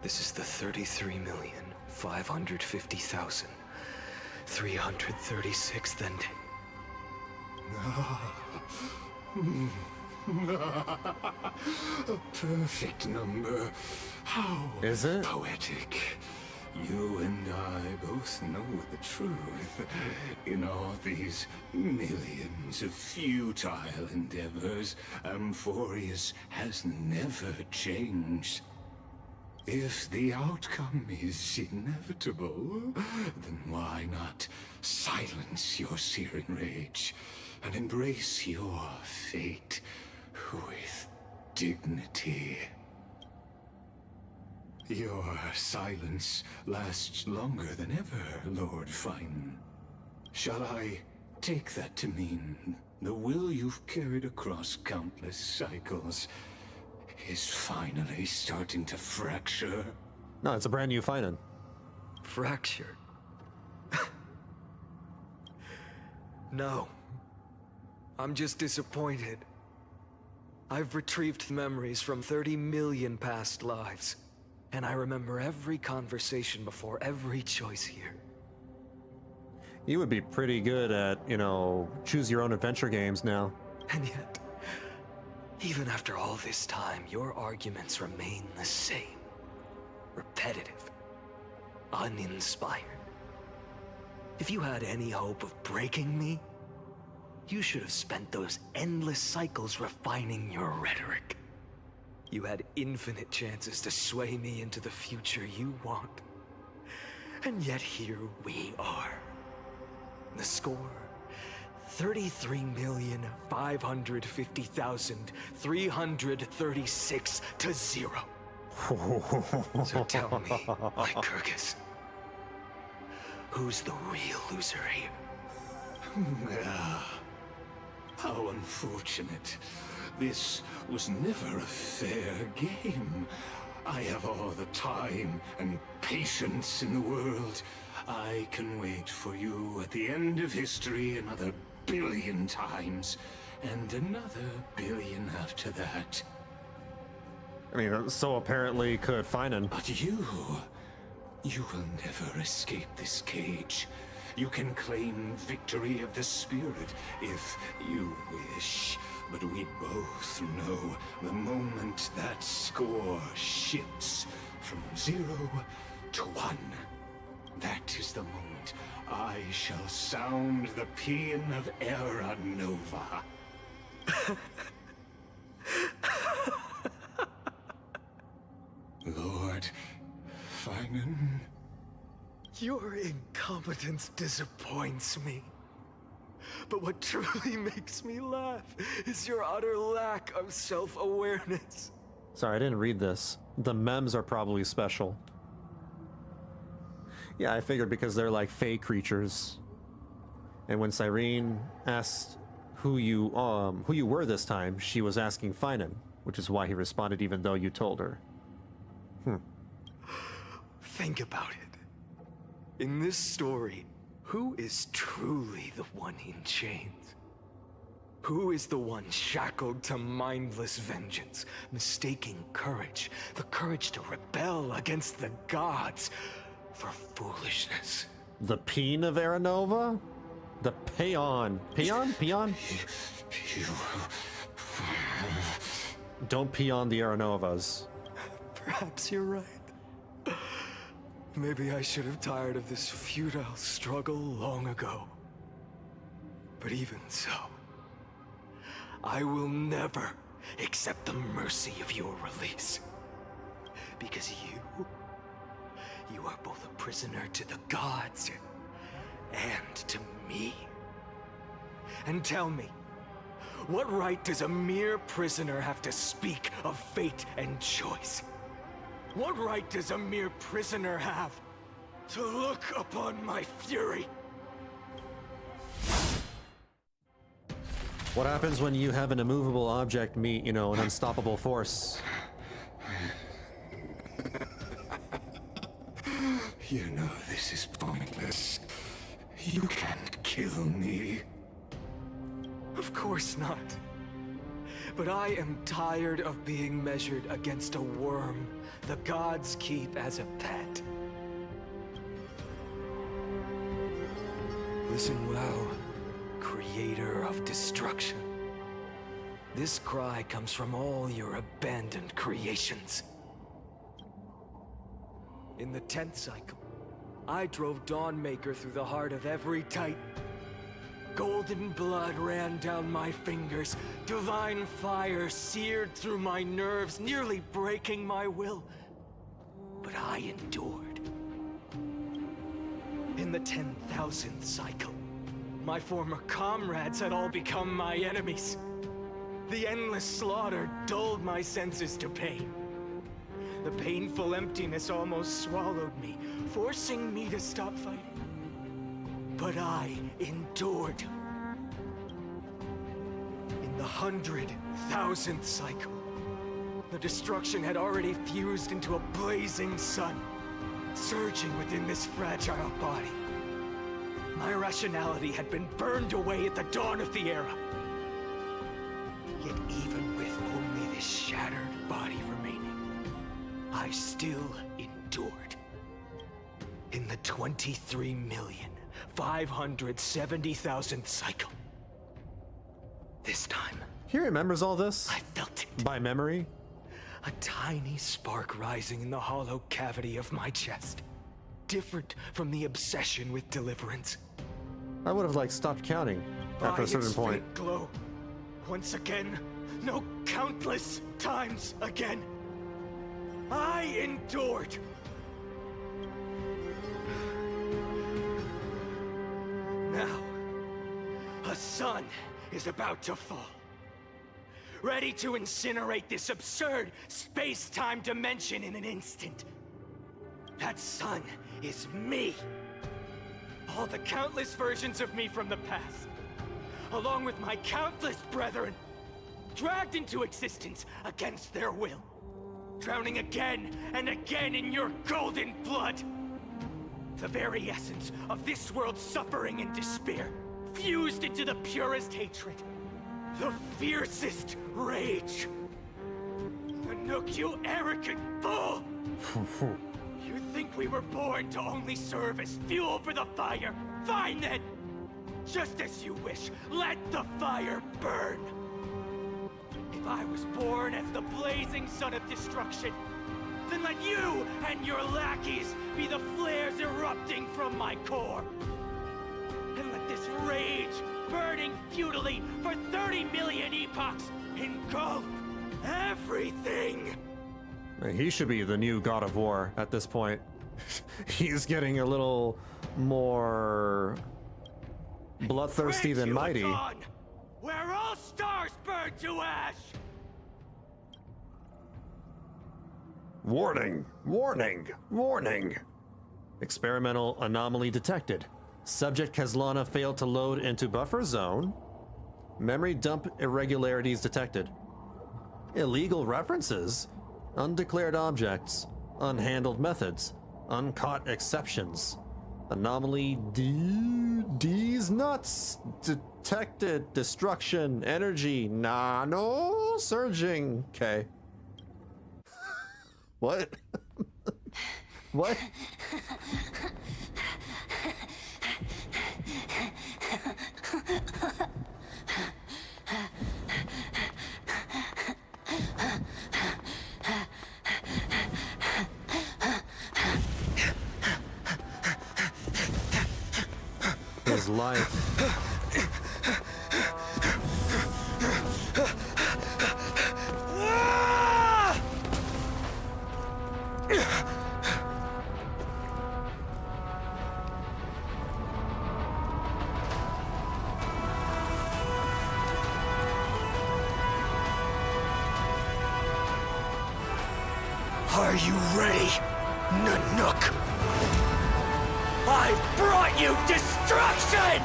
S10: This is the 33,550,336th ending.
S9: A perfect number. How
S1: is it?
S9: Poetic. You and I both know the truth. In all these millions of futile endeavors, amphoreus has never changed. If the outcome is inevitable, then why not silence your Cyrene rage and embrace your fate with dignity? Your silence lasts longer than ever, Lord Phainon. Shall I take that to mean the will you've carried across countless cycles is finally starting to fracture?
S1: No, it's a brand new Phainon.
S10: Fracture? No. I'm just disappointed. I've retrieved memories from 30 million past lives, and I remember every conversation before every choice here.
S1: You would be pretty good at, you know, choose your own adventure games now.
S10: And yet, even after all this time, your arguments remain the same. Repetitive. Uninspired. If you had any hope of breaking me, you should have spent those endless cycles refining your rhetoric. You had infinite chances to sway me into the future you want. And yet here we are. The score, 33,550,336 to 0. So tell me, Lycurgus, who's the real loser here?
S9: How unfortunate. This was never a fair game. I have all the time and patience in the world. I can wait for you at the end of history another billion times, and another billion after that.
S1: I mean, so apparently could Phainon.
S9: But you will never escape this cage. You can claim victory of the spirit if you wish, but we both know the moment that score shifts from 0 to 1. That is the moment I shall sound the paean of Era Nova. Lord Phainon.
S10: Your incompetence disappoints me. But what truly makes me laugh is your utter lack of self-awareness.
S1: Sorry, I didn't read this. The memes are probably special. Yeah, I figured because they're like fey creatures. And when Cyrene asked who you were this time, she was asking Phainon, which is why he responded even though you told her.
S10: Think about it. In this story, who is truly the one in chains? Who is the one shackled to mindless vengeance, mistaking courage, the courage to rebel against the gods, for foolishness?
S1: The Peen of Era Nova? The Phainon. Peon? Don't pee on the Era Novas.
S10: Perhaps you're right. Maybe I should have tired of this futile struggle long ago. But even so, I will never accept the mercy of your release. Because you are both a prisoner to the gods and to me. And tell me, what right does a mere prisoner have to speak of fate and choice? What right does a mere prisoner have to look upon my fury?
S1: What happens when you have an immovable object meet, an unstoppable force?
S9: You know this is pointless. You can't kill me.
S10: Of course not. But I am tired of being measured against a worm the gods keep as a pet. Listen well, creator of destruction. This cry comes from all your abandoned creations. In the 10th cycle, I drove Dawnmaker through the heart of every Titan. Golden blood ran down my fingers, divine fire seared through my nerves, nearly breaking my will. But I endured. In the 10,000th cycle, my former comrades had all become my enemies. The endless slaughter dulled my senses to pain. The painful emptiness almost swallowed me, forcing me to stop fighting. But I endured. In the 100,000th cycle, the destruction had already fused into a blazing sun, surging within this fragile body. My rationality had been burned away at the dawn of the era. Yet even with only this shattered body remaining, I still endured. In the 23,570,000th cycle. This time,
S1: He remembers all this?
S10: I felt it.
S1: By memory?
S10: A tiny spark rising in the hollow cavity of my chest. Different from the obsession with deliverance.
S1: I would have stopped counting after a certain point.
S10: By its faint glow, once again, no, countless times again, I endured. Now, a sun is about to fall. Ready to incinerate this absurd space-time dimension in an instant. That sun is me. All the countless versions of me from the past, along with my countless brethren, dragged into existence against their will, drowning again and again in your golden blood. The very essence of this world's suffering and despair, fused into the purest hatred, the fiercest rage. Anook, you arrogant fool! You think we were born to only serve as fuel for the fire? Fine then! Just as you wish, let the fire burn! If I was born as the blazing sun of destruction, then let you and your lackeys be the flares erupting from my core. And let this rage, burning futilely for 30 million epochs, engulf everything!
S1: He should be the new God of War at this point. He's getting a little more bloodthirsty than mighty.
S10: Dawn, where all stars burn to ash!
S1: Warning! Warning! Warning! Experimental anomaly detected. Subject Kazlana failed to load into buffer zone. Memory dump irregularities detected. Illegal references. Undeclared objects. Unhandled methods. Uncaught exceptions. Anomaly D's nuts. Detected. Destruction. Energy. Nano surging. Okay. What? What? His life.
S10: Are you ready, Nanook? I've brought you destruction!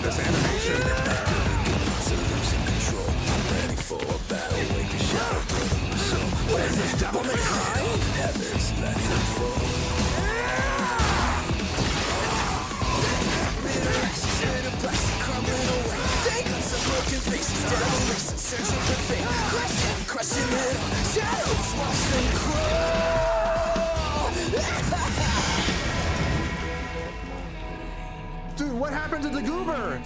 S1: This animation.
S5: What is this, Devil May Cry? Heavens, let him fall. Plastic crumbling away. Dangles of broken faces, devil racing, searching for fate. Crushing it, shadows watch them crawl.
S1: Dude, what happened to the goober?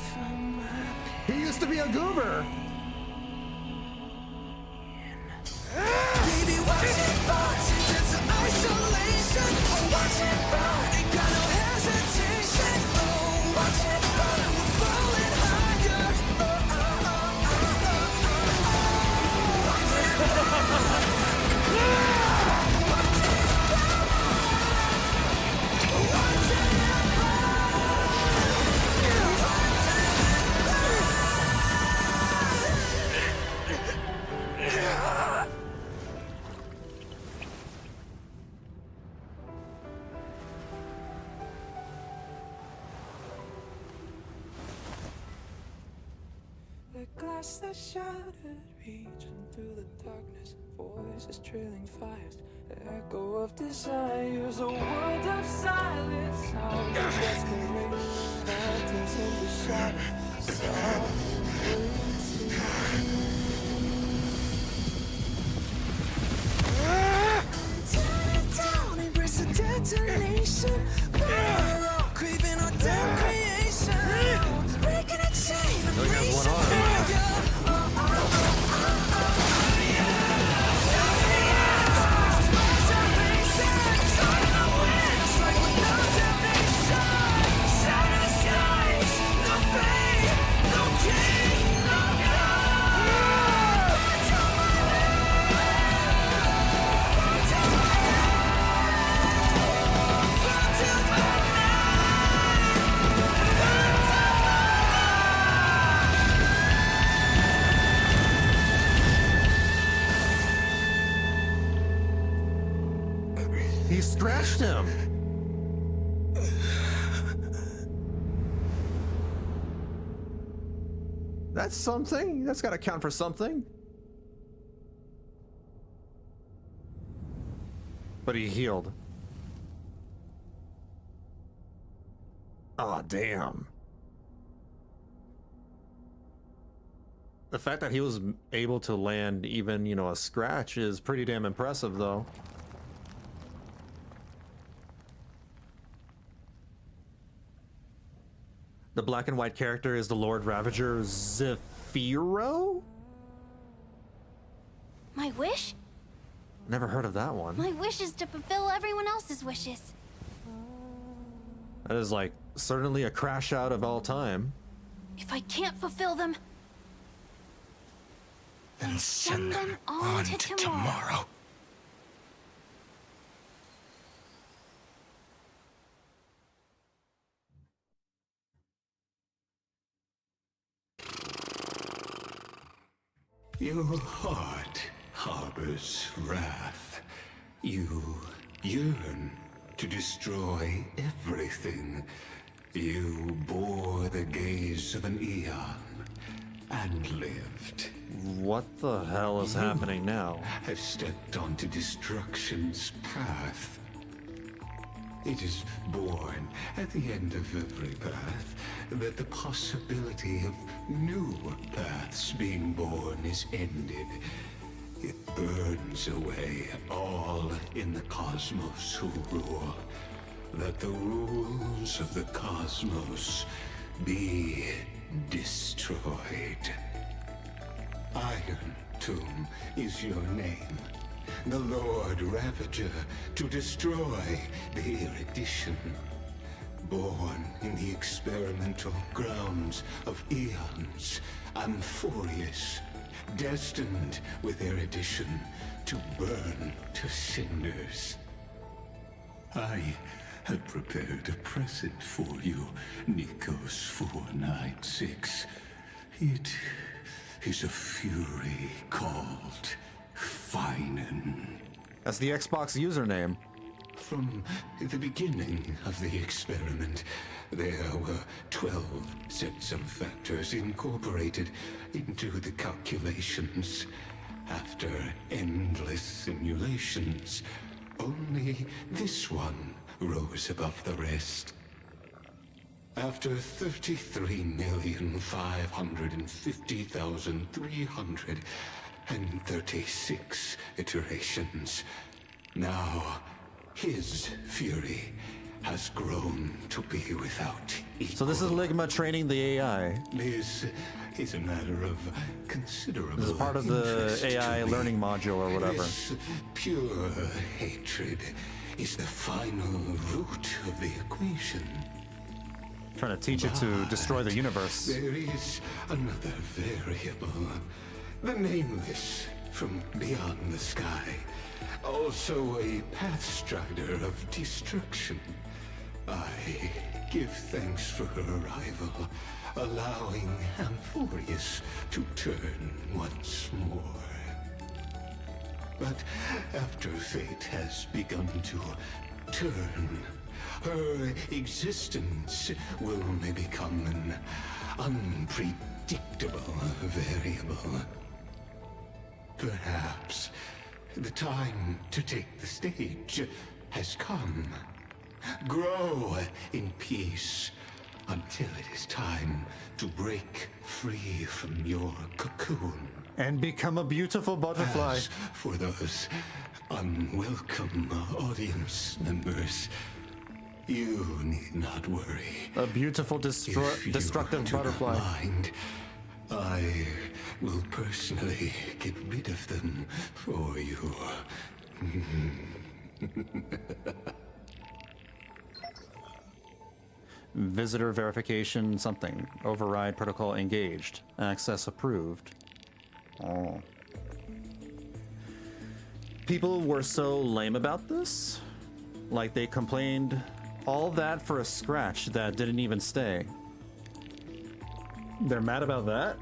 S1: He used to be a goober.
S5: Baby, watch it burn into isolation. Oh, watch it burn, ain't got no hesitation. Oh, watch it burn, we're falling higher.
S13: Glass that shattered, reaching through the darkness, voices trailing fires, echo of desires, a world of silence, sound of desperation, phantoms in the shadow, tear it down, embrace the detonation, craving our damn creation, breaking a chain of reaching.
S1: He scratched him. That's something. That's got to count for something. But he healed. Oh, damn. The fact that he was able to land even, a scratch is pretty damn impressive, though. The black and white character is the Lord Ravager Zephyro?
S3: My wish?
S1: Never heard of that one.
S3: My wish is to fulfill everyone else's wishes.
S1: That is like certainly a crash out of all time.
S3: If I can't fulfill them,
S21: then send them on to tomorrow.
S9: Your heart harbors wrath. You yearn to destroy everything. You bore the gaze of an eon and lived.
S1: What the hell is happening now?
S9: Have stepped onto destruction's path. It is born at the end of every path that the possibility of new paths being born is ended. It burns away all in the cosmos who rule, that the rules of the cosmos be destroyed. Iron Tomb is your name. The Lord Ravager, to destroy the erudition. Born in the experimental grounds of eons, amphoreus, destined with erudition to burn to cinders. I have prepared a present for you, Nikos 496. It is a fury called Phainon.
S1: That's the Xbox username.
S9: From the beginning of the experiment, there were 12 sets of factors incorporated into the calculations. After endless simulations, only this one rose above the rest. After 33,550,336 iterations, now his fury has grown to be without equal.
S1: So this is Ligma training the AI.
S9: This is a matter of considerable
S1: This is part of the AI learning module or whatever.
S9: This pure hatred is the final root of the equation.
S1: Trying to teach it to destroy the universe.
S9: There is another variable. The nameless from beyond the sky. Also a pathstrider of destruction. I give thanks for her arrival, allowing amphoreus to turn once more. But after fate has begun to turn, her existence will become an unpredictable variable. Perhaps the time to take the stage has come. Grow in peace until it is time to break free from your cocoon.
S1: And become a beautiful butterfly.
S9: As for those unwelcome audience members, you need not worry.
S1: A beautiful destructive butterfly.
S9: Mind, I will personally get rid of them for you.
S1: Visitor verification something. Override protocol engaged. Access approved. Oh. People were so lame about this. Like they complained all that for a scratch that didn't even stay. They're mad about that?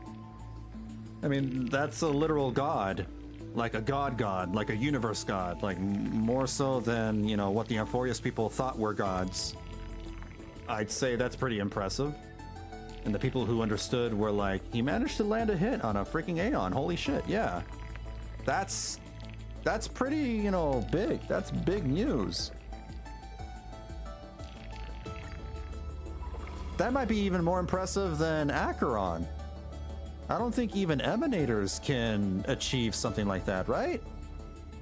S1: I mean, that's a literal god. Like a god, like a universe god. Like more so than, you know, what the amphoreus people thought were gods. I'd say that's pretty impressive. And the people who understood were like, he managed to land a hit on a freaking Aeon. Holy shit, yeah. That's pretty, you know, big. That's big news. That might be even more impressive than Acheron. I don't think even emanators can achieve something like that, right?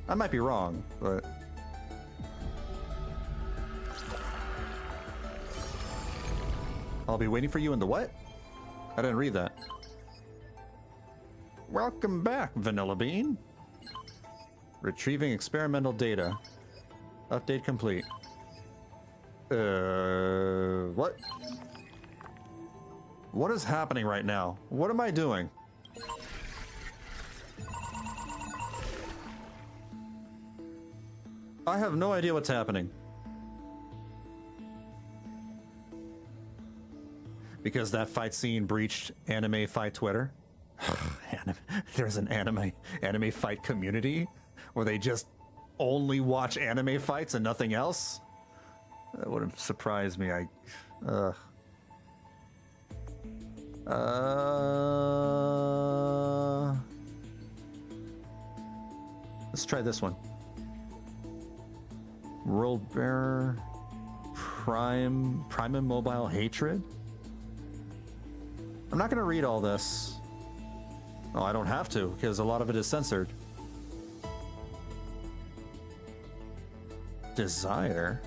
S1: I might be wrong, but... I'll be waiting for you in the what? I didn't read that. Welcome back, Vanillabean. Retrieving experimental data. Update complete. What? What is happening right now? What am I doing? I have no idea what's happening. Because that fight scene breached anime fight Twitter. There's an anime fight community where they just only watch anime fights and nothing else. That wouldn't surprise me. Let's try this one. World Bearer Prime Immobile Hatred. I'm not gonna read all this. Oh, I don't have to, because a lot of it is censored. Desire.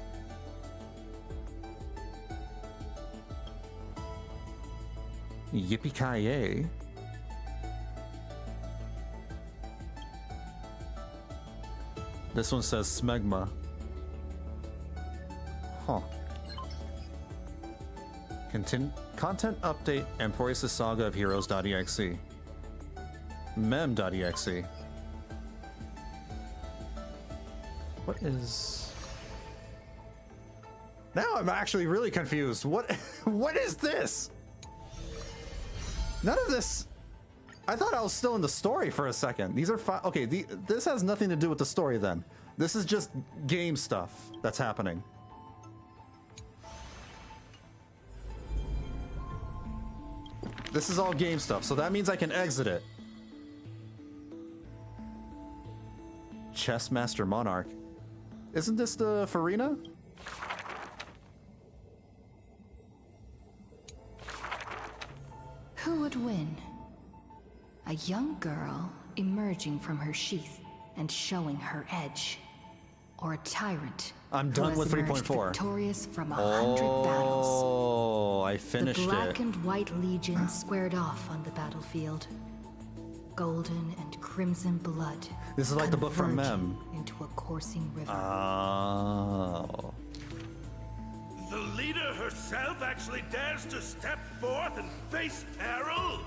S1: Yippee-ki-yay. This one says smegma. Huh. Content update amphoreus saga of heroes.exe. Mem.exe. What is... Now I'm actually really confused. What is this? None of this... I thought I was still in the story for a second. These are okay, this has nothing to do with the story then. This is just game stuff that's happening. This is all game stuff, so that means I can exit it. Chessmaster Monarch. Isn't this the Phainon?
S2: Who would win? A young girl emerging from her sheath and showing her edge, or a tyrant
S1: I'm done
S2: who has
S1: with
S2: emerged
S1: 3.4.
S2: victorious from 100 battles.
S1: Oh, I finished
S2: The Black
S1: it.
S2: and White Legion squared off on the battlefield. Golden and crimson blood.
S1: This is like the book from
S2: converging
S1: Mem.
S2: into a coursing river.
S1: Oh.
S17: The leader herself actually dares to step forth and face peril?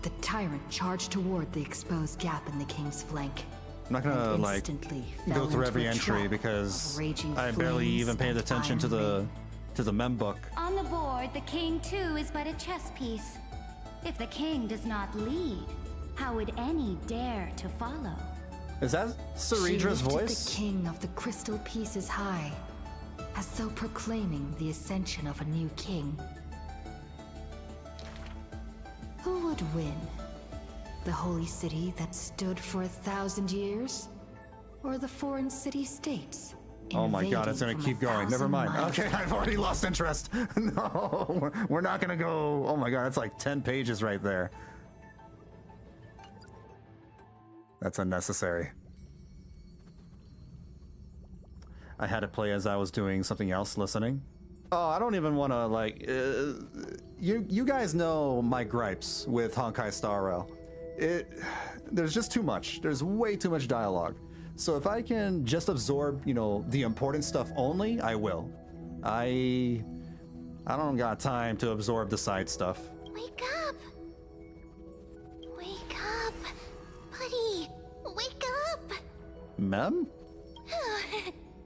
S2: The tyrant charged toward the exposed gap in the king's flank.
S1: I'm not gonna
S2: and
S1: like
S2: instantly
S1: go
S2: fell
S1: through
S2: into
S1: every
S2: a
S1: entry
S2: trap
S1: because
S2: of raging
S1: I barely
S2: flames
S1: even paid
S2: and
S1: attention to
S2: iron
S1: the Mem book.
S18: On the board, the king too is but a chess piece. If the king does not lead, how would any dare to follow?
S1: Is that Cyrene's
S2: She lifted
S1: voice?
S2: the king of the crystal pieces high, as though proclaiming the ascension of a new king. Who would win? The holy city that stood for 1,000 years? Or the foreign city-states?
S1: Oh my god, it's gonna
S2: invading
S1: keep
S2: from
S1: going. Never
S2: 1,000
S1: mind.
S2: miles
S1: Okay, I've already lost interest. No, we're not gonna go. Oh my god, that's like 10 pages right there. That's unnecessary. I had it play as I was doing something else listening. Oh, I don't even want to like. You guys know my gripes with Honkai Star Rail. There's just too much. There's way too much dialogue. So if I can just absorb, you know, the important stuff only, I will. I don't got time to absorb the side stuff.
S3: Wake up! Wake up! Buddy! Wake up!
S1: Mem?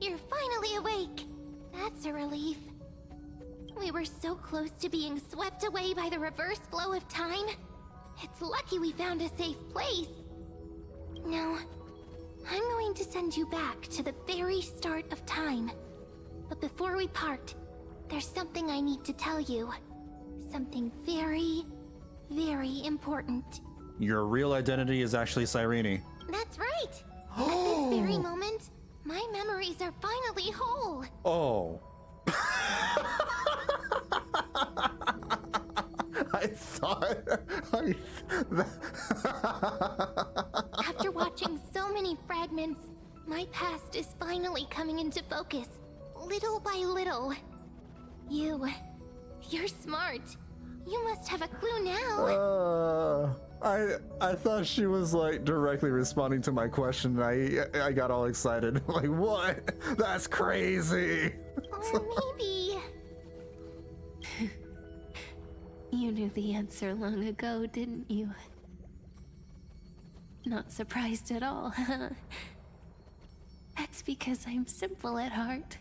S3: You're finally awake. That's a relief. We were so close to being swept away by the reverse flow of time. It's lucky we found a safe place. Now, I'm going to send you back to the very start of time. But before we part, there's something I need to tell you. Something very, very important.
S1: Your real identity is actually Cyrene.
S3: That's right! At this very moment, my memories are finally whole.
S1: Oh. I thought...
S3: After watching so many fragments, my past is finally coming into focus, little by little. You're smart. You must have a clue now.
S1: I thought she was like directly responding to my question. I got all excited. Like, what? That's crazy.
S3: Or maybe...
S19: You knew the answer long ago, didn't you? Not surprised at all, huh? That's because I'm simple at heart.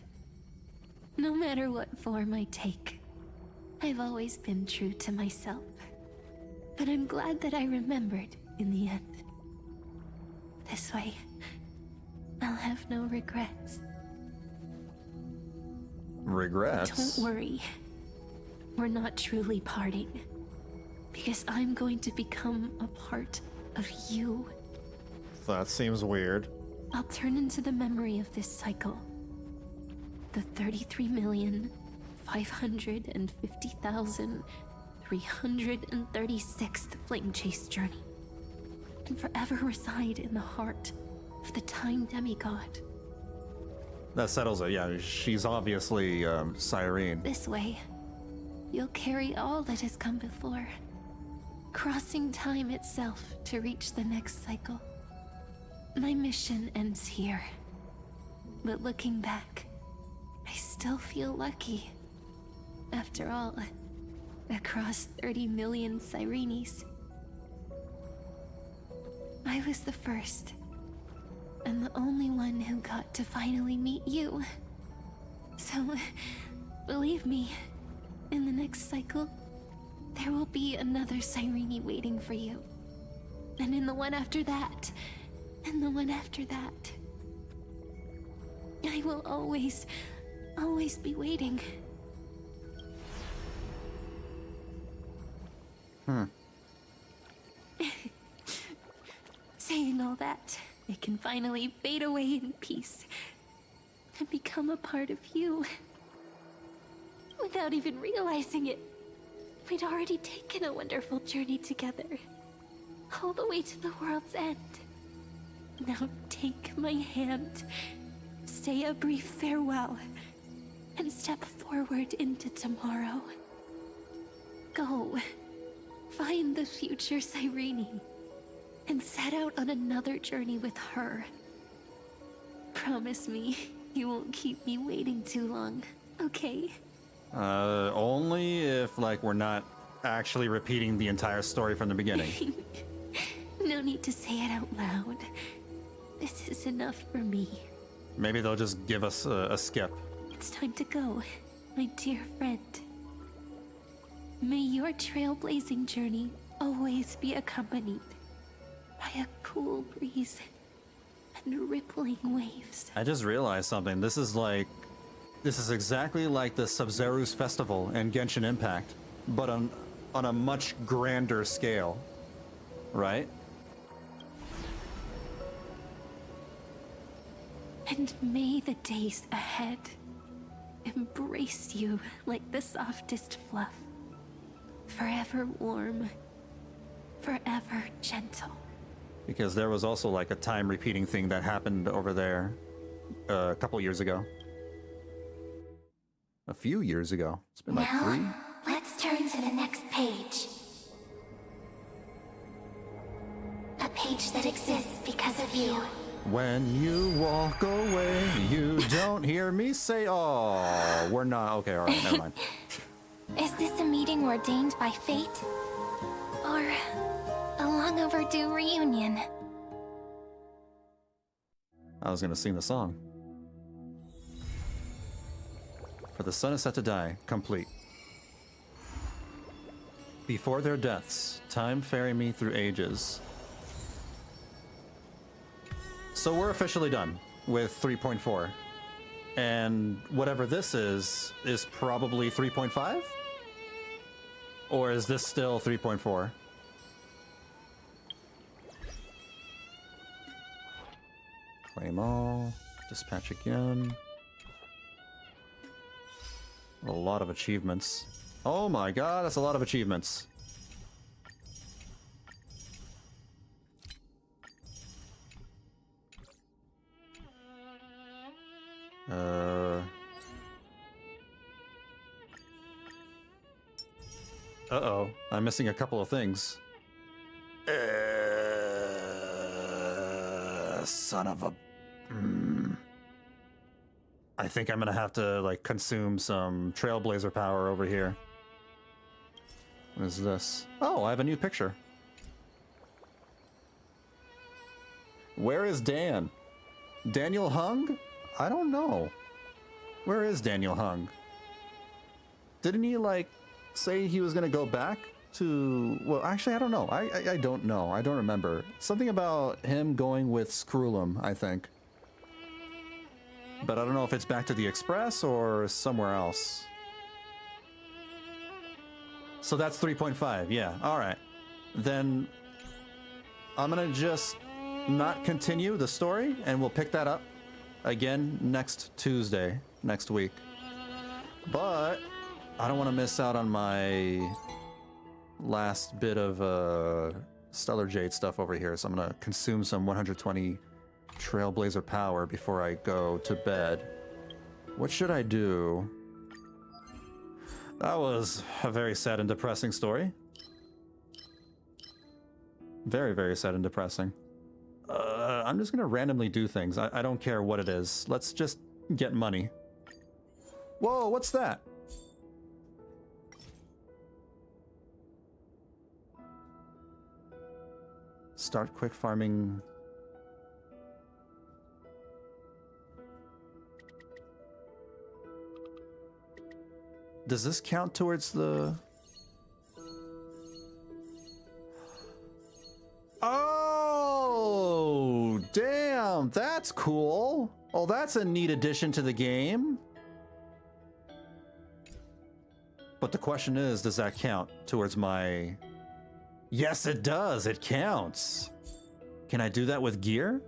S19: No matter what form I take, I've always been true to myself. But I'm glad that I remembered in the end. This way, I'll have no regrets.
S1: Regrets?
S19: Don't worry. We're not truly parting. Because I'm going to become a part of you.
S1: That seems weird.
S19: I'll turn into the memory of this cycle. The 33,550,336th Flame Chase journey. And forever reside in the heart of the Time Demigod.
S1: That settles it. Yeah, she's obviously Cyrene.
S19: This way, you'll carry all that has come before, crossing time itself to reach the next cycle. My mission ends here, but looking back, I still feel lucky. After all, across 30 million Cyrenes, I was the first, and the only one who got to finally meet you. So, believe me, in the next cycle, there will be another Cyrene waiting for you. And in the one after that, and the one after that. I will always be waiting. Saying all that, it can finally fade away in peace and become a part of you. Without even realizing it, we'd already taken a wonderful journey together, all the way to the world's end. Now take my hand, say a brief farewell, and step forward into tomorrow. Go, find the future Cyrene, and set out on another journey with her. Promise me you won't keep me waiting too long, okay?
S1: Only if, like, we're not actually repeating the entire story from the beginning.
S19: No need to say it out loud. This is enough for me.
S1: Maybe they'll just give us a skip.
S19: It's time to go, my dear friend. May your trailblazing journey always be accompanied by a cool breeze and rippling waves.
S1: I just realized something. This is exactly like the Sub-Zero's Festival in Genshin Impact, but on a much grander scale, right?
S19: And may the days ahead embrace you like the softest fluff. Forever warm, forever gentle.
S1: Because there was also like a time repeating thing that happened over there a couple years ago. A few years ago. It's been like
S3: Now,
S1: 3.
S3: let's turn to the next page. A page that exists because of you.
S1: When you walk away, you don't hear me say, oh, we're not. Okay, all right, never mind.
S3: Is this a meeting ordained by fate? Or a long overdue reunion?
S1: I was going to sing the song. For the sun is set to die, complete. Before their deaths, time ferry me through ages. So we're officially done with 3.4. And whatever this is probably 3.5? Or is this still 3.4? Claim all. Dispatch again. A lot of achievements. Oh my god, that's a lot of achievements. Uh-oh, I'm missing a couple of things. Son of a... I think I'm gonna have to, like, consume some Trailblazer power over here. What is this? Oh, I have a new picture. Where is Dan? Daniel Hung? I don't know. Where is Daniel Hung? Didn't he, like, say he was gonna go back to... Well, actually, I don't know. I don't know. I don't remember. Something about him going with Screwlum, I think. But I don't know if it's back to the Express or somewhere else. So that's 3.5, yeah. Alright. Then I'm gonna just not continue the story, and we'll pick that up again next Tuesday, next week. But I don't want to miss out on my last bit of Stellar Jade stuff over here, so I'm gonna consume some 120 Trailblazer power before I go to bed. What should I do? That was a very sad and depressing story. Very, very sad and depressing. I'm just gonna randomly do things. I don't care what it is. Let's just get money. Whoa, what's that? Start quick farming. Does this count towards the... damn, that's cool. Oh, that's a neat addition to the game. But the question is, does that count towards my... Yes, it does. It counts. Can I do that with gear?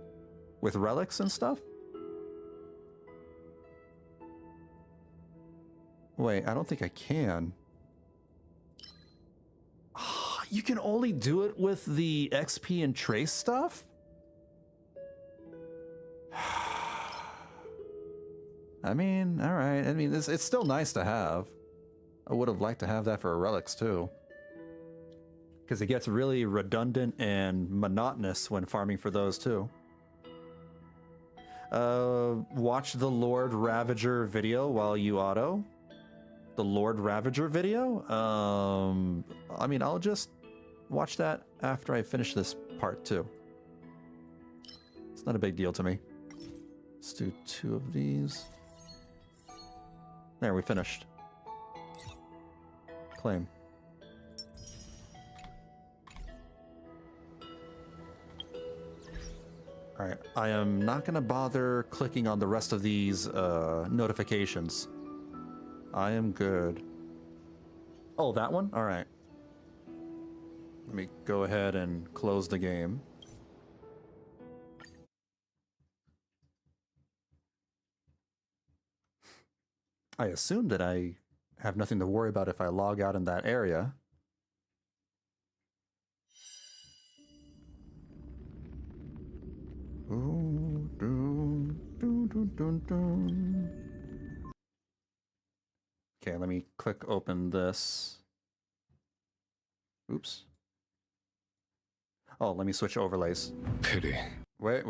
S1: With relics and stuff? Wait, I don't think I can. You can only do it with the XP and trace stuff? I mean, all right. I mean, it's still nice to have. I would have liked to have that for relics too. Because it gets really redundant and monotonous when farming for those too. Watch the Lord Ravager video while you auto. The Lord Ravager video? I mean, I'll just watch that after I finish this part too. It's not a big deal to me. Let's do 2 of these. There, we finished. Claim. Alright, I am not going to bother clicking on the rest of these notifications. I am good. Oh, that one? Alright. Let me go ahead and close the game. I assume that I have nothing to worry about if I log out in that area. Okay, let me click open this. Oops. Oh, let me switch overlays.
S12: Pity.
S1: Wait.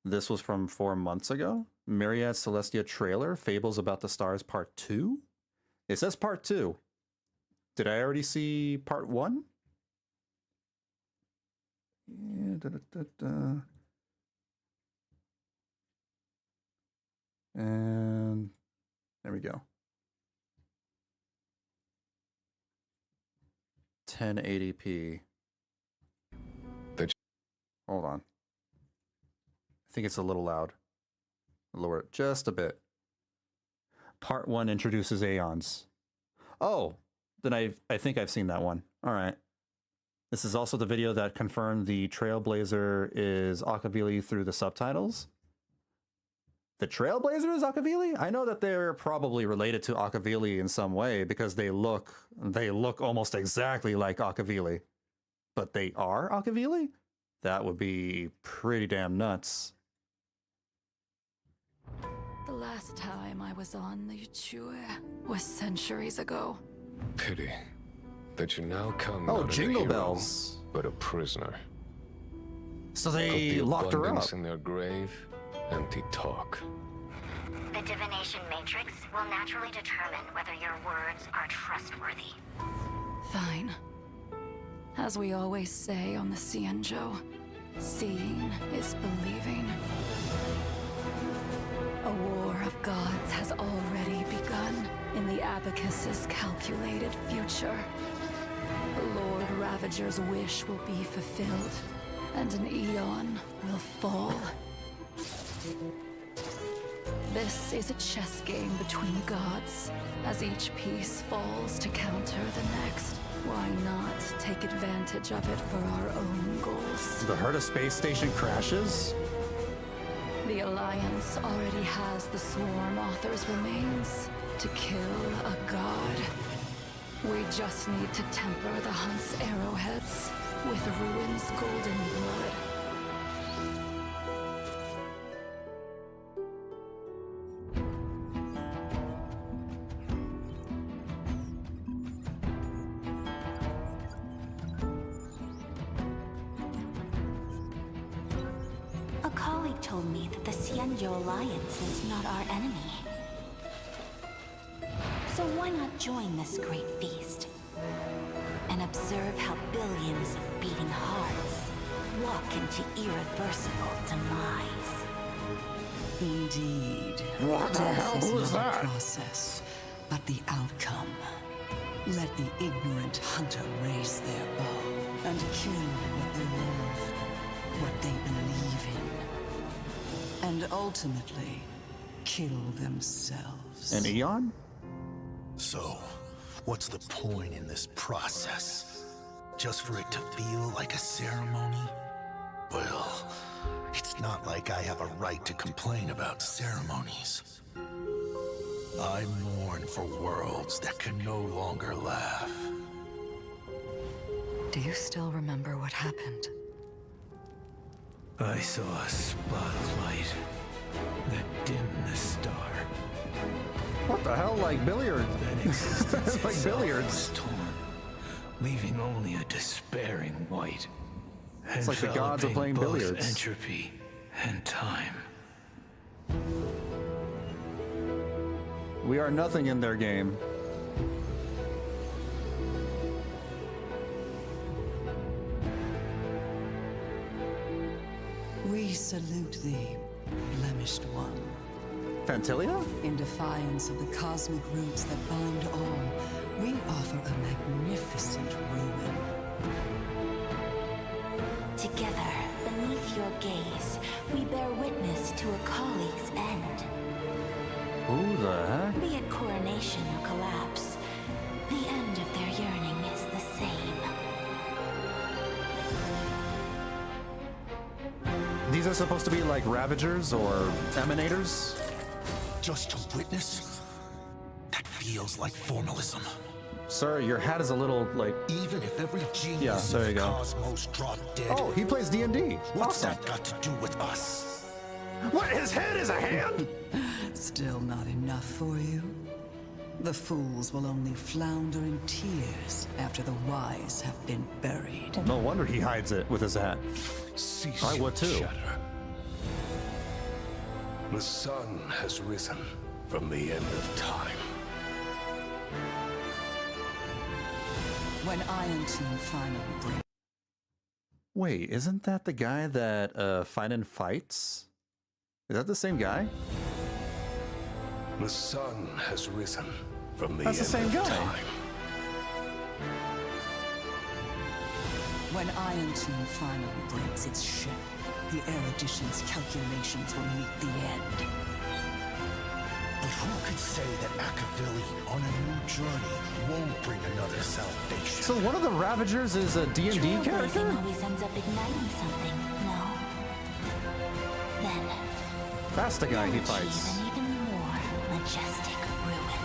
S1: This was from 4 months ago? Myriad Celestia trailer, Fables About the Stars Part 2? It says Part 2. Did I already see Part 1? Yeah, And there we go. 1080p. Hold on. I think it's a little loud. Lower it just a bit. Part 1 introduces Aeons. Oh, then I think I've seen that one. All right. This is also the video that confirmed the Trailblazer is Akavili through the subtitles. The Trailblazer is Akavili? I know that they're probably related to Akavili in some way because they look almost exactly like Akavili. But they are Akavili? That would be pretty damn nuts.
S2: The last time I was on the Chue was centuries ago.
S12: Pity that you now come
S1: Oh,
S12: not as a
S1: Jingle
S12: hero,
S1: Bells.
S12: but a prisoner.
S1: So they
S12: Put the
S1: locked her
S12: abundance
S1: up.
S12: in their grave. Empty talk.
S6: The divination matrix will naturally determine whether your words are trustworthy.
S2: Fine. As we always say on the Cienjo, seeing is believing. A war of gods has already begun in the Abacus's calculated future. The Lord Ravager's wish will be fulfilled, and an Aeon will fall. This is a chess game between gods. As each piece falls to counter the next, why not take advantage of it for our own goals?
S1: The Herta space station crashes?
S2: The Alliance already has the Swarm Author's remains to kill a god. We just need to temper the Hunt's arrowheads with Ruin's golden blood.
S6: A colleague told me that the Cienjo Alliance is not our enemy. So why not join this great feast? And observe how billions of beating hearts walk into irreversible demise.
S16: Indeed.
S1: What the hell?
S16: Death
S1: Who
S16: is
S1: is
S16: not
S1: that?
S16: a process, but the outcome. Let the ignorant hunter raise their bow and kill what they love, what they believe. and ultimately kill themselves.
S1: An Eon?
S15: So, what's the point in this process? Just for it to feel like a ceremony? Well, it's not like I have a right to complain about ceremonies. I mourn for worlds that can no longer laugh.
S22: Do you still remember what happened?
S10: I saw a spot of light that dimmed the star.
S1: What the hell? Like billiards?
S10: It's
S1: like billiards.
S10: Torn, leaving only a despairing white.
S1: It's like the gods are playing
S10: both
S1: billiards.
S10: Entropy and time.
S1: We are nothing in their game.
S16: We salute thee, blemished one.
S1: Phantilia?
S16: In defiance of the cosmic roots that bind all, we offer a magnificent ruin.
S6: Together, beneath your gaze, we bear witness to a colleague's end.
S1: Who the heck?
S6: Be it coronation or collapse, the end of their yearning is the same.
S1: These are supposed to be like Ravagers or Emanators?
S15: Just to witness? That feels like formalism.
S1: Sir, your hat is a little, like...
S15: Even if every genius in the cosmos dropped dead...
S1: Oh, he plays D&D.
S15: What's
S1: Awesome.
S15: that got to do with us?
S1: What? His head is a hand?
S16: Still not enough for you? The fools will only flounder in tears after the wise have been buried.
S1: No wonder he hides it with his hat.
S9: Cease
S1: I would
S9: your
S1: too.
S9: chatter. The sun has risen from the end of time.
S16: When Iron Team finally breaks...
S1: Wait, isn't that the guy that Phainon fights? Is that the same guy?
S9: The sun has risen from the
S1: That's the
S9: end
S1: same
S9: of
S1: guy.
S9: time.
S16: When Iron Team finally breaks its ship, the Erudition's calculations will meet the end.
S15: But who could say that Aquila on a new journey won't bring another salvation?
S1: So one of the Ravagers is a D&D character?
S6: Trailblazing always ends up igniting something, no? Then,
S1: That's the guy he
S6: we'll
S1: fights.
S6: achieve an even more majestic ruin.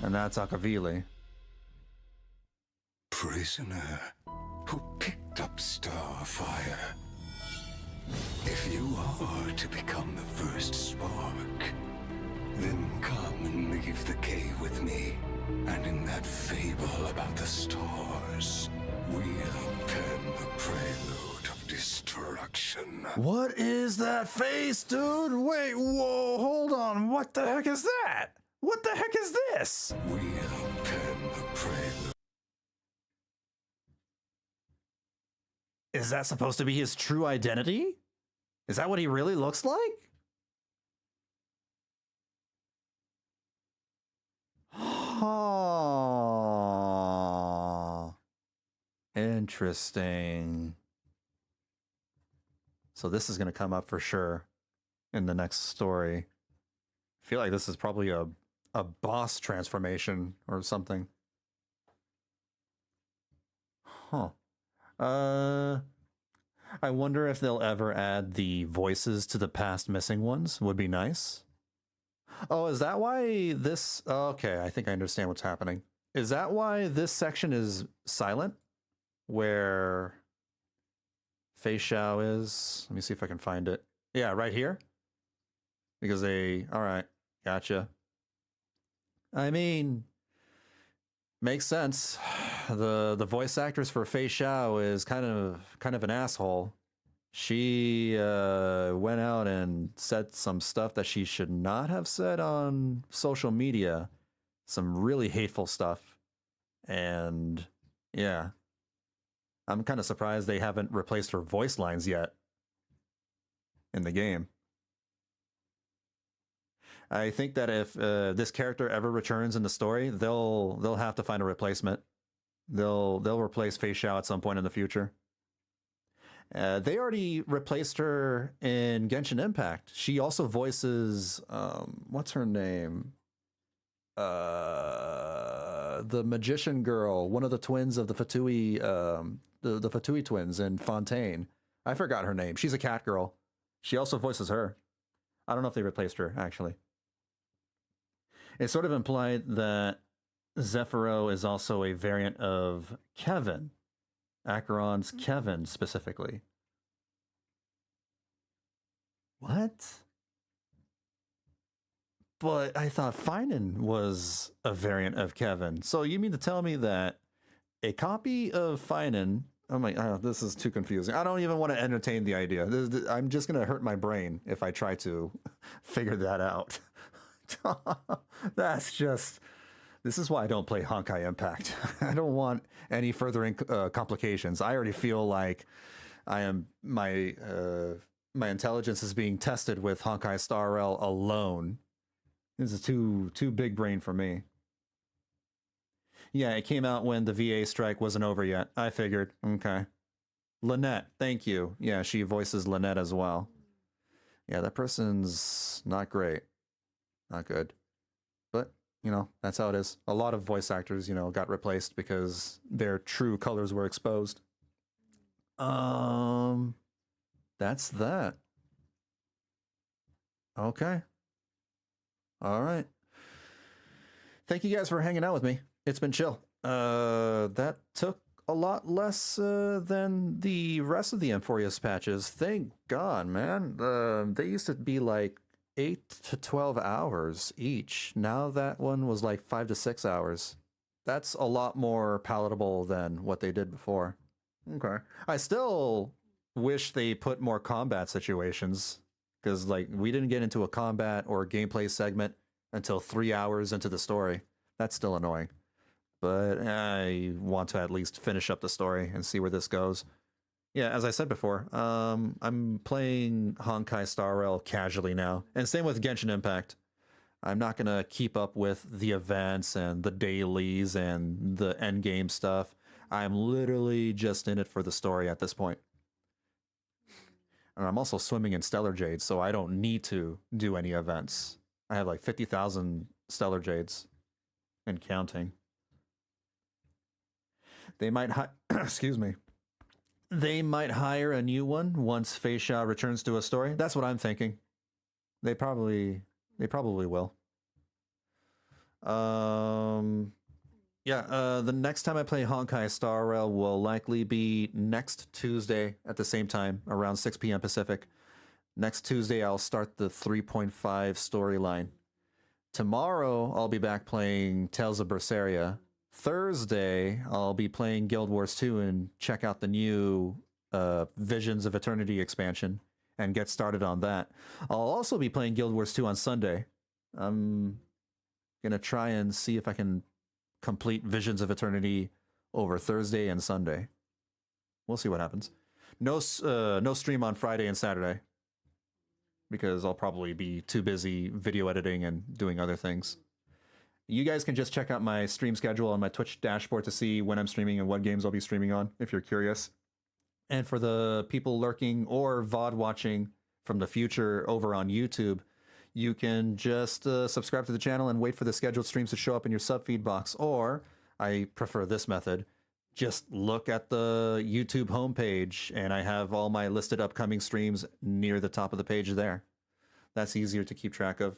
S1: And that's Aquila.
S9: Prisoner who picked up Starfire. If you are to become the first spark, then come and leave the cave with me. And in that fable about the stars, we'll pen the prelude of destruction.
S1: What is that face, dude? Wait, whoa, hold on. What the heck is that? What the heck is this?
S9: We'll pen the prelude.
S1: Is that supposed to be his true identity? Is that what he really looks like? Oh, interesting. So this is going to come up for sure in the next story. I feel like this is probably a boss transformation or something. Huh. I wonder if they'll ever add the voices to the past missing ones. Would be nice. Oh, is that why this... Okay, I think I understand what's happening. Is that why this section is silent? Where Fei Xiao is? Let me see if I can find it. Yeah, right here. Because they... Alright, gotcha. I mean... Makes sense. The voice actress for Fei Xiao is kind of an asshole. She went out and said some stuff that she should not have said on social media. Some really hateful stuff. And yeah. I'm kind of surprised they haven't replaced her voice lines yet in the game. I think that if this character ever returns in the story, they'll have to find a replacement. They'll replace Fei Xiao at some point in the future. They already replaced her in Genshin Impact. She also voices, what's her name? The magician girl, one of the twins of the Fatui, the Fatui twins in Fontaine. I forgot her name. She's a cat girl. She also voices her. I don't know if they replaced her, actually. It's sort of implied that Zephyro is also a variant of Kevin. Acheron's Kevin, specifically. What? But I thought Phainon was a variant of Kevin. So you mean to tell me that a copy of Phainon... Oh my, this is too confusing. I don't even want to entertain the idea. I'm just going to hurt my brain if I try to figure that out. That's just... This is why I don't play Honkai Impact. I don't want any further complications. I already feel like I am my intelligence is being tested with Honkai Star Rail alone. This is too big brain for me. Yeah, it came out when the VA strike wasn't over yet. I figured. Okay. Lynette, thank you. Yeah, she voices Lynette as well. Yeah, that person's not great. Not good. But, you know, that's how it is. A lot of voice actors, you know, got replaced because their true colors were exposed. That's that. Okay. All right. Thank you guys for hanging out with me. It's been chill. That took a lot less than the rest of the amphoreus patches. Thank God, man. They used to be like 8 to 12 hours each. Now that one was like 5 to 6 hours. That's a lot more palatable than what they did before. Okay. I still wish they put more combat situations, because like we didn't get into a combat or gameplay segment until 3 hours into the story. That's still annoying. But I want to at least finish up the story and see where this goes. Yeah, as I said before, I'm playing Honkai Star Rail casually now. And same with Genshin Impact. I'm not going to keep up with the events and the dailies and the endgame stuff. I'm literally just in it for the story at this point. And I'm also swimming in Stellar Jades, so I don't need to do any events. I have like 50,000 Stellar Jades and counting. They might excuse me. They might hire a new one once Phainon returns to a story. That's what I'm thinking. They probably will. The next time I play Honkai Star Rail will likely be next Tuesday at the same time, around 6 p.m. Pacific. Next Tuesday, I'll start the 3.5 storyline. Tomorrow, I'll be back playing Tales of Berseria. Thursday, I'll be playing Guild Wars 2 and check out the new Visions of Eternity expansion and get started on that. I'll also be playing Guild Wars 2 on Sunday. I'm going to try and see if I can complete Visions of Eternity over Thursday and Sunday. We'll see what happens. No stream on Friday and Saturday, because I'll probably be too busy video editing and doing other things. You guys can just check out my stream schedule on my Twitch dashboard to see when I'm streaming and what games I'll be streaming on, if you're curious. And for the people lurking or VOD watching from the future over on YouTube, you can just subscribe to the channel and wait for the scheduled streams to show up in your sub feed box. Or, I prefer this method, just look at the YouTube homepage and I have all my listed upcoming streams near the top of the page there. That's easier to keep track of.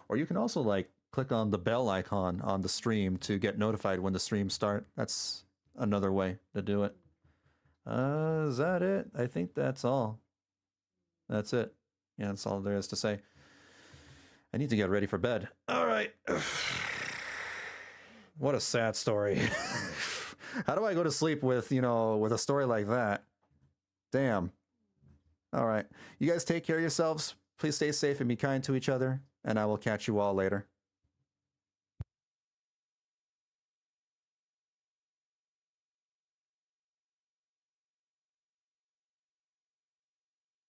S1: Or you can also like click on the bell icon on the stream to get notified when the streams start. That's another way to do it. Is that it? I think that's all. That's it. Yeah, that's all there is to say. I need to get ready for bed. All right. What a sad story. How do I go to sleep with, with a story like that? Damn. All right. You guys take care of yourselves. Please stay safe and be kind to each other. And I will catch you all later.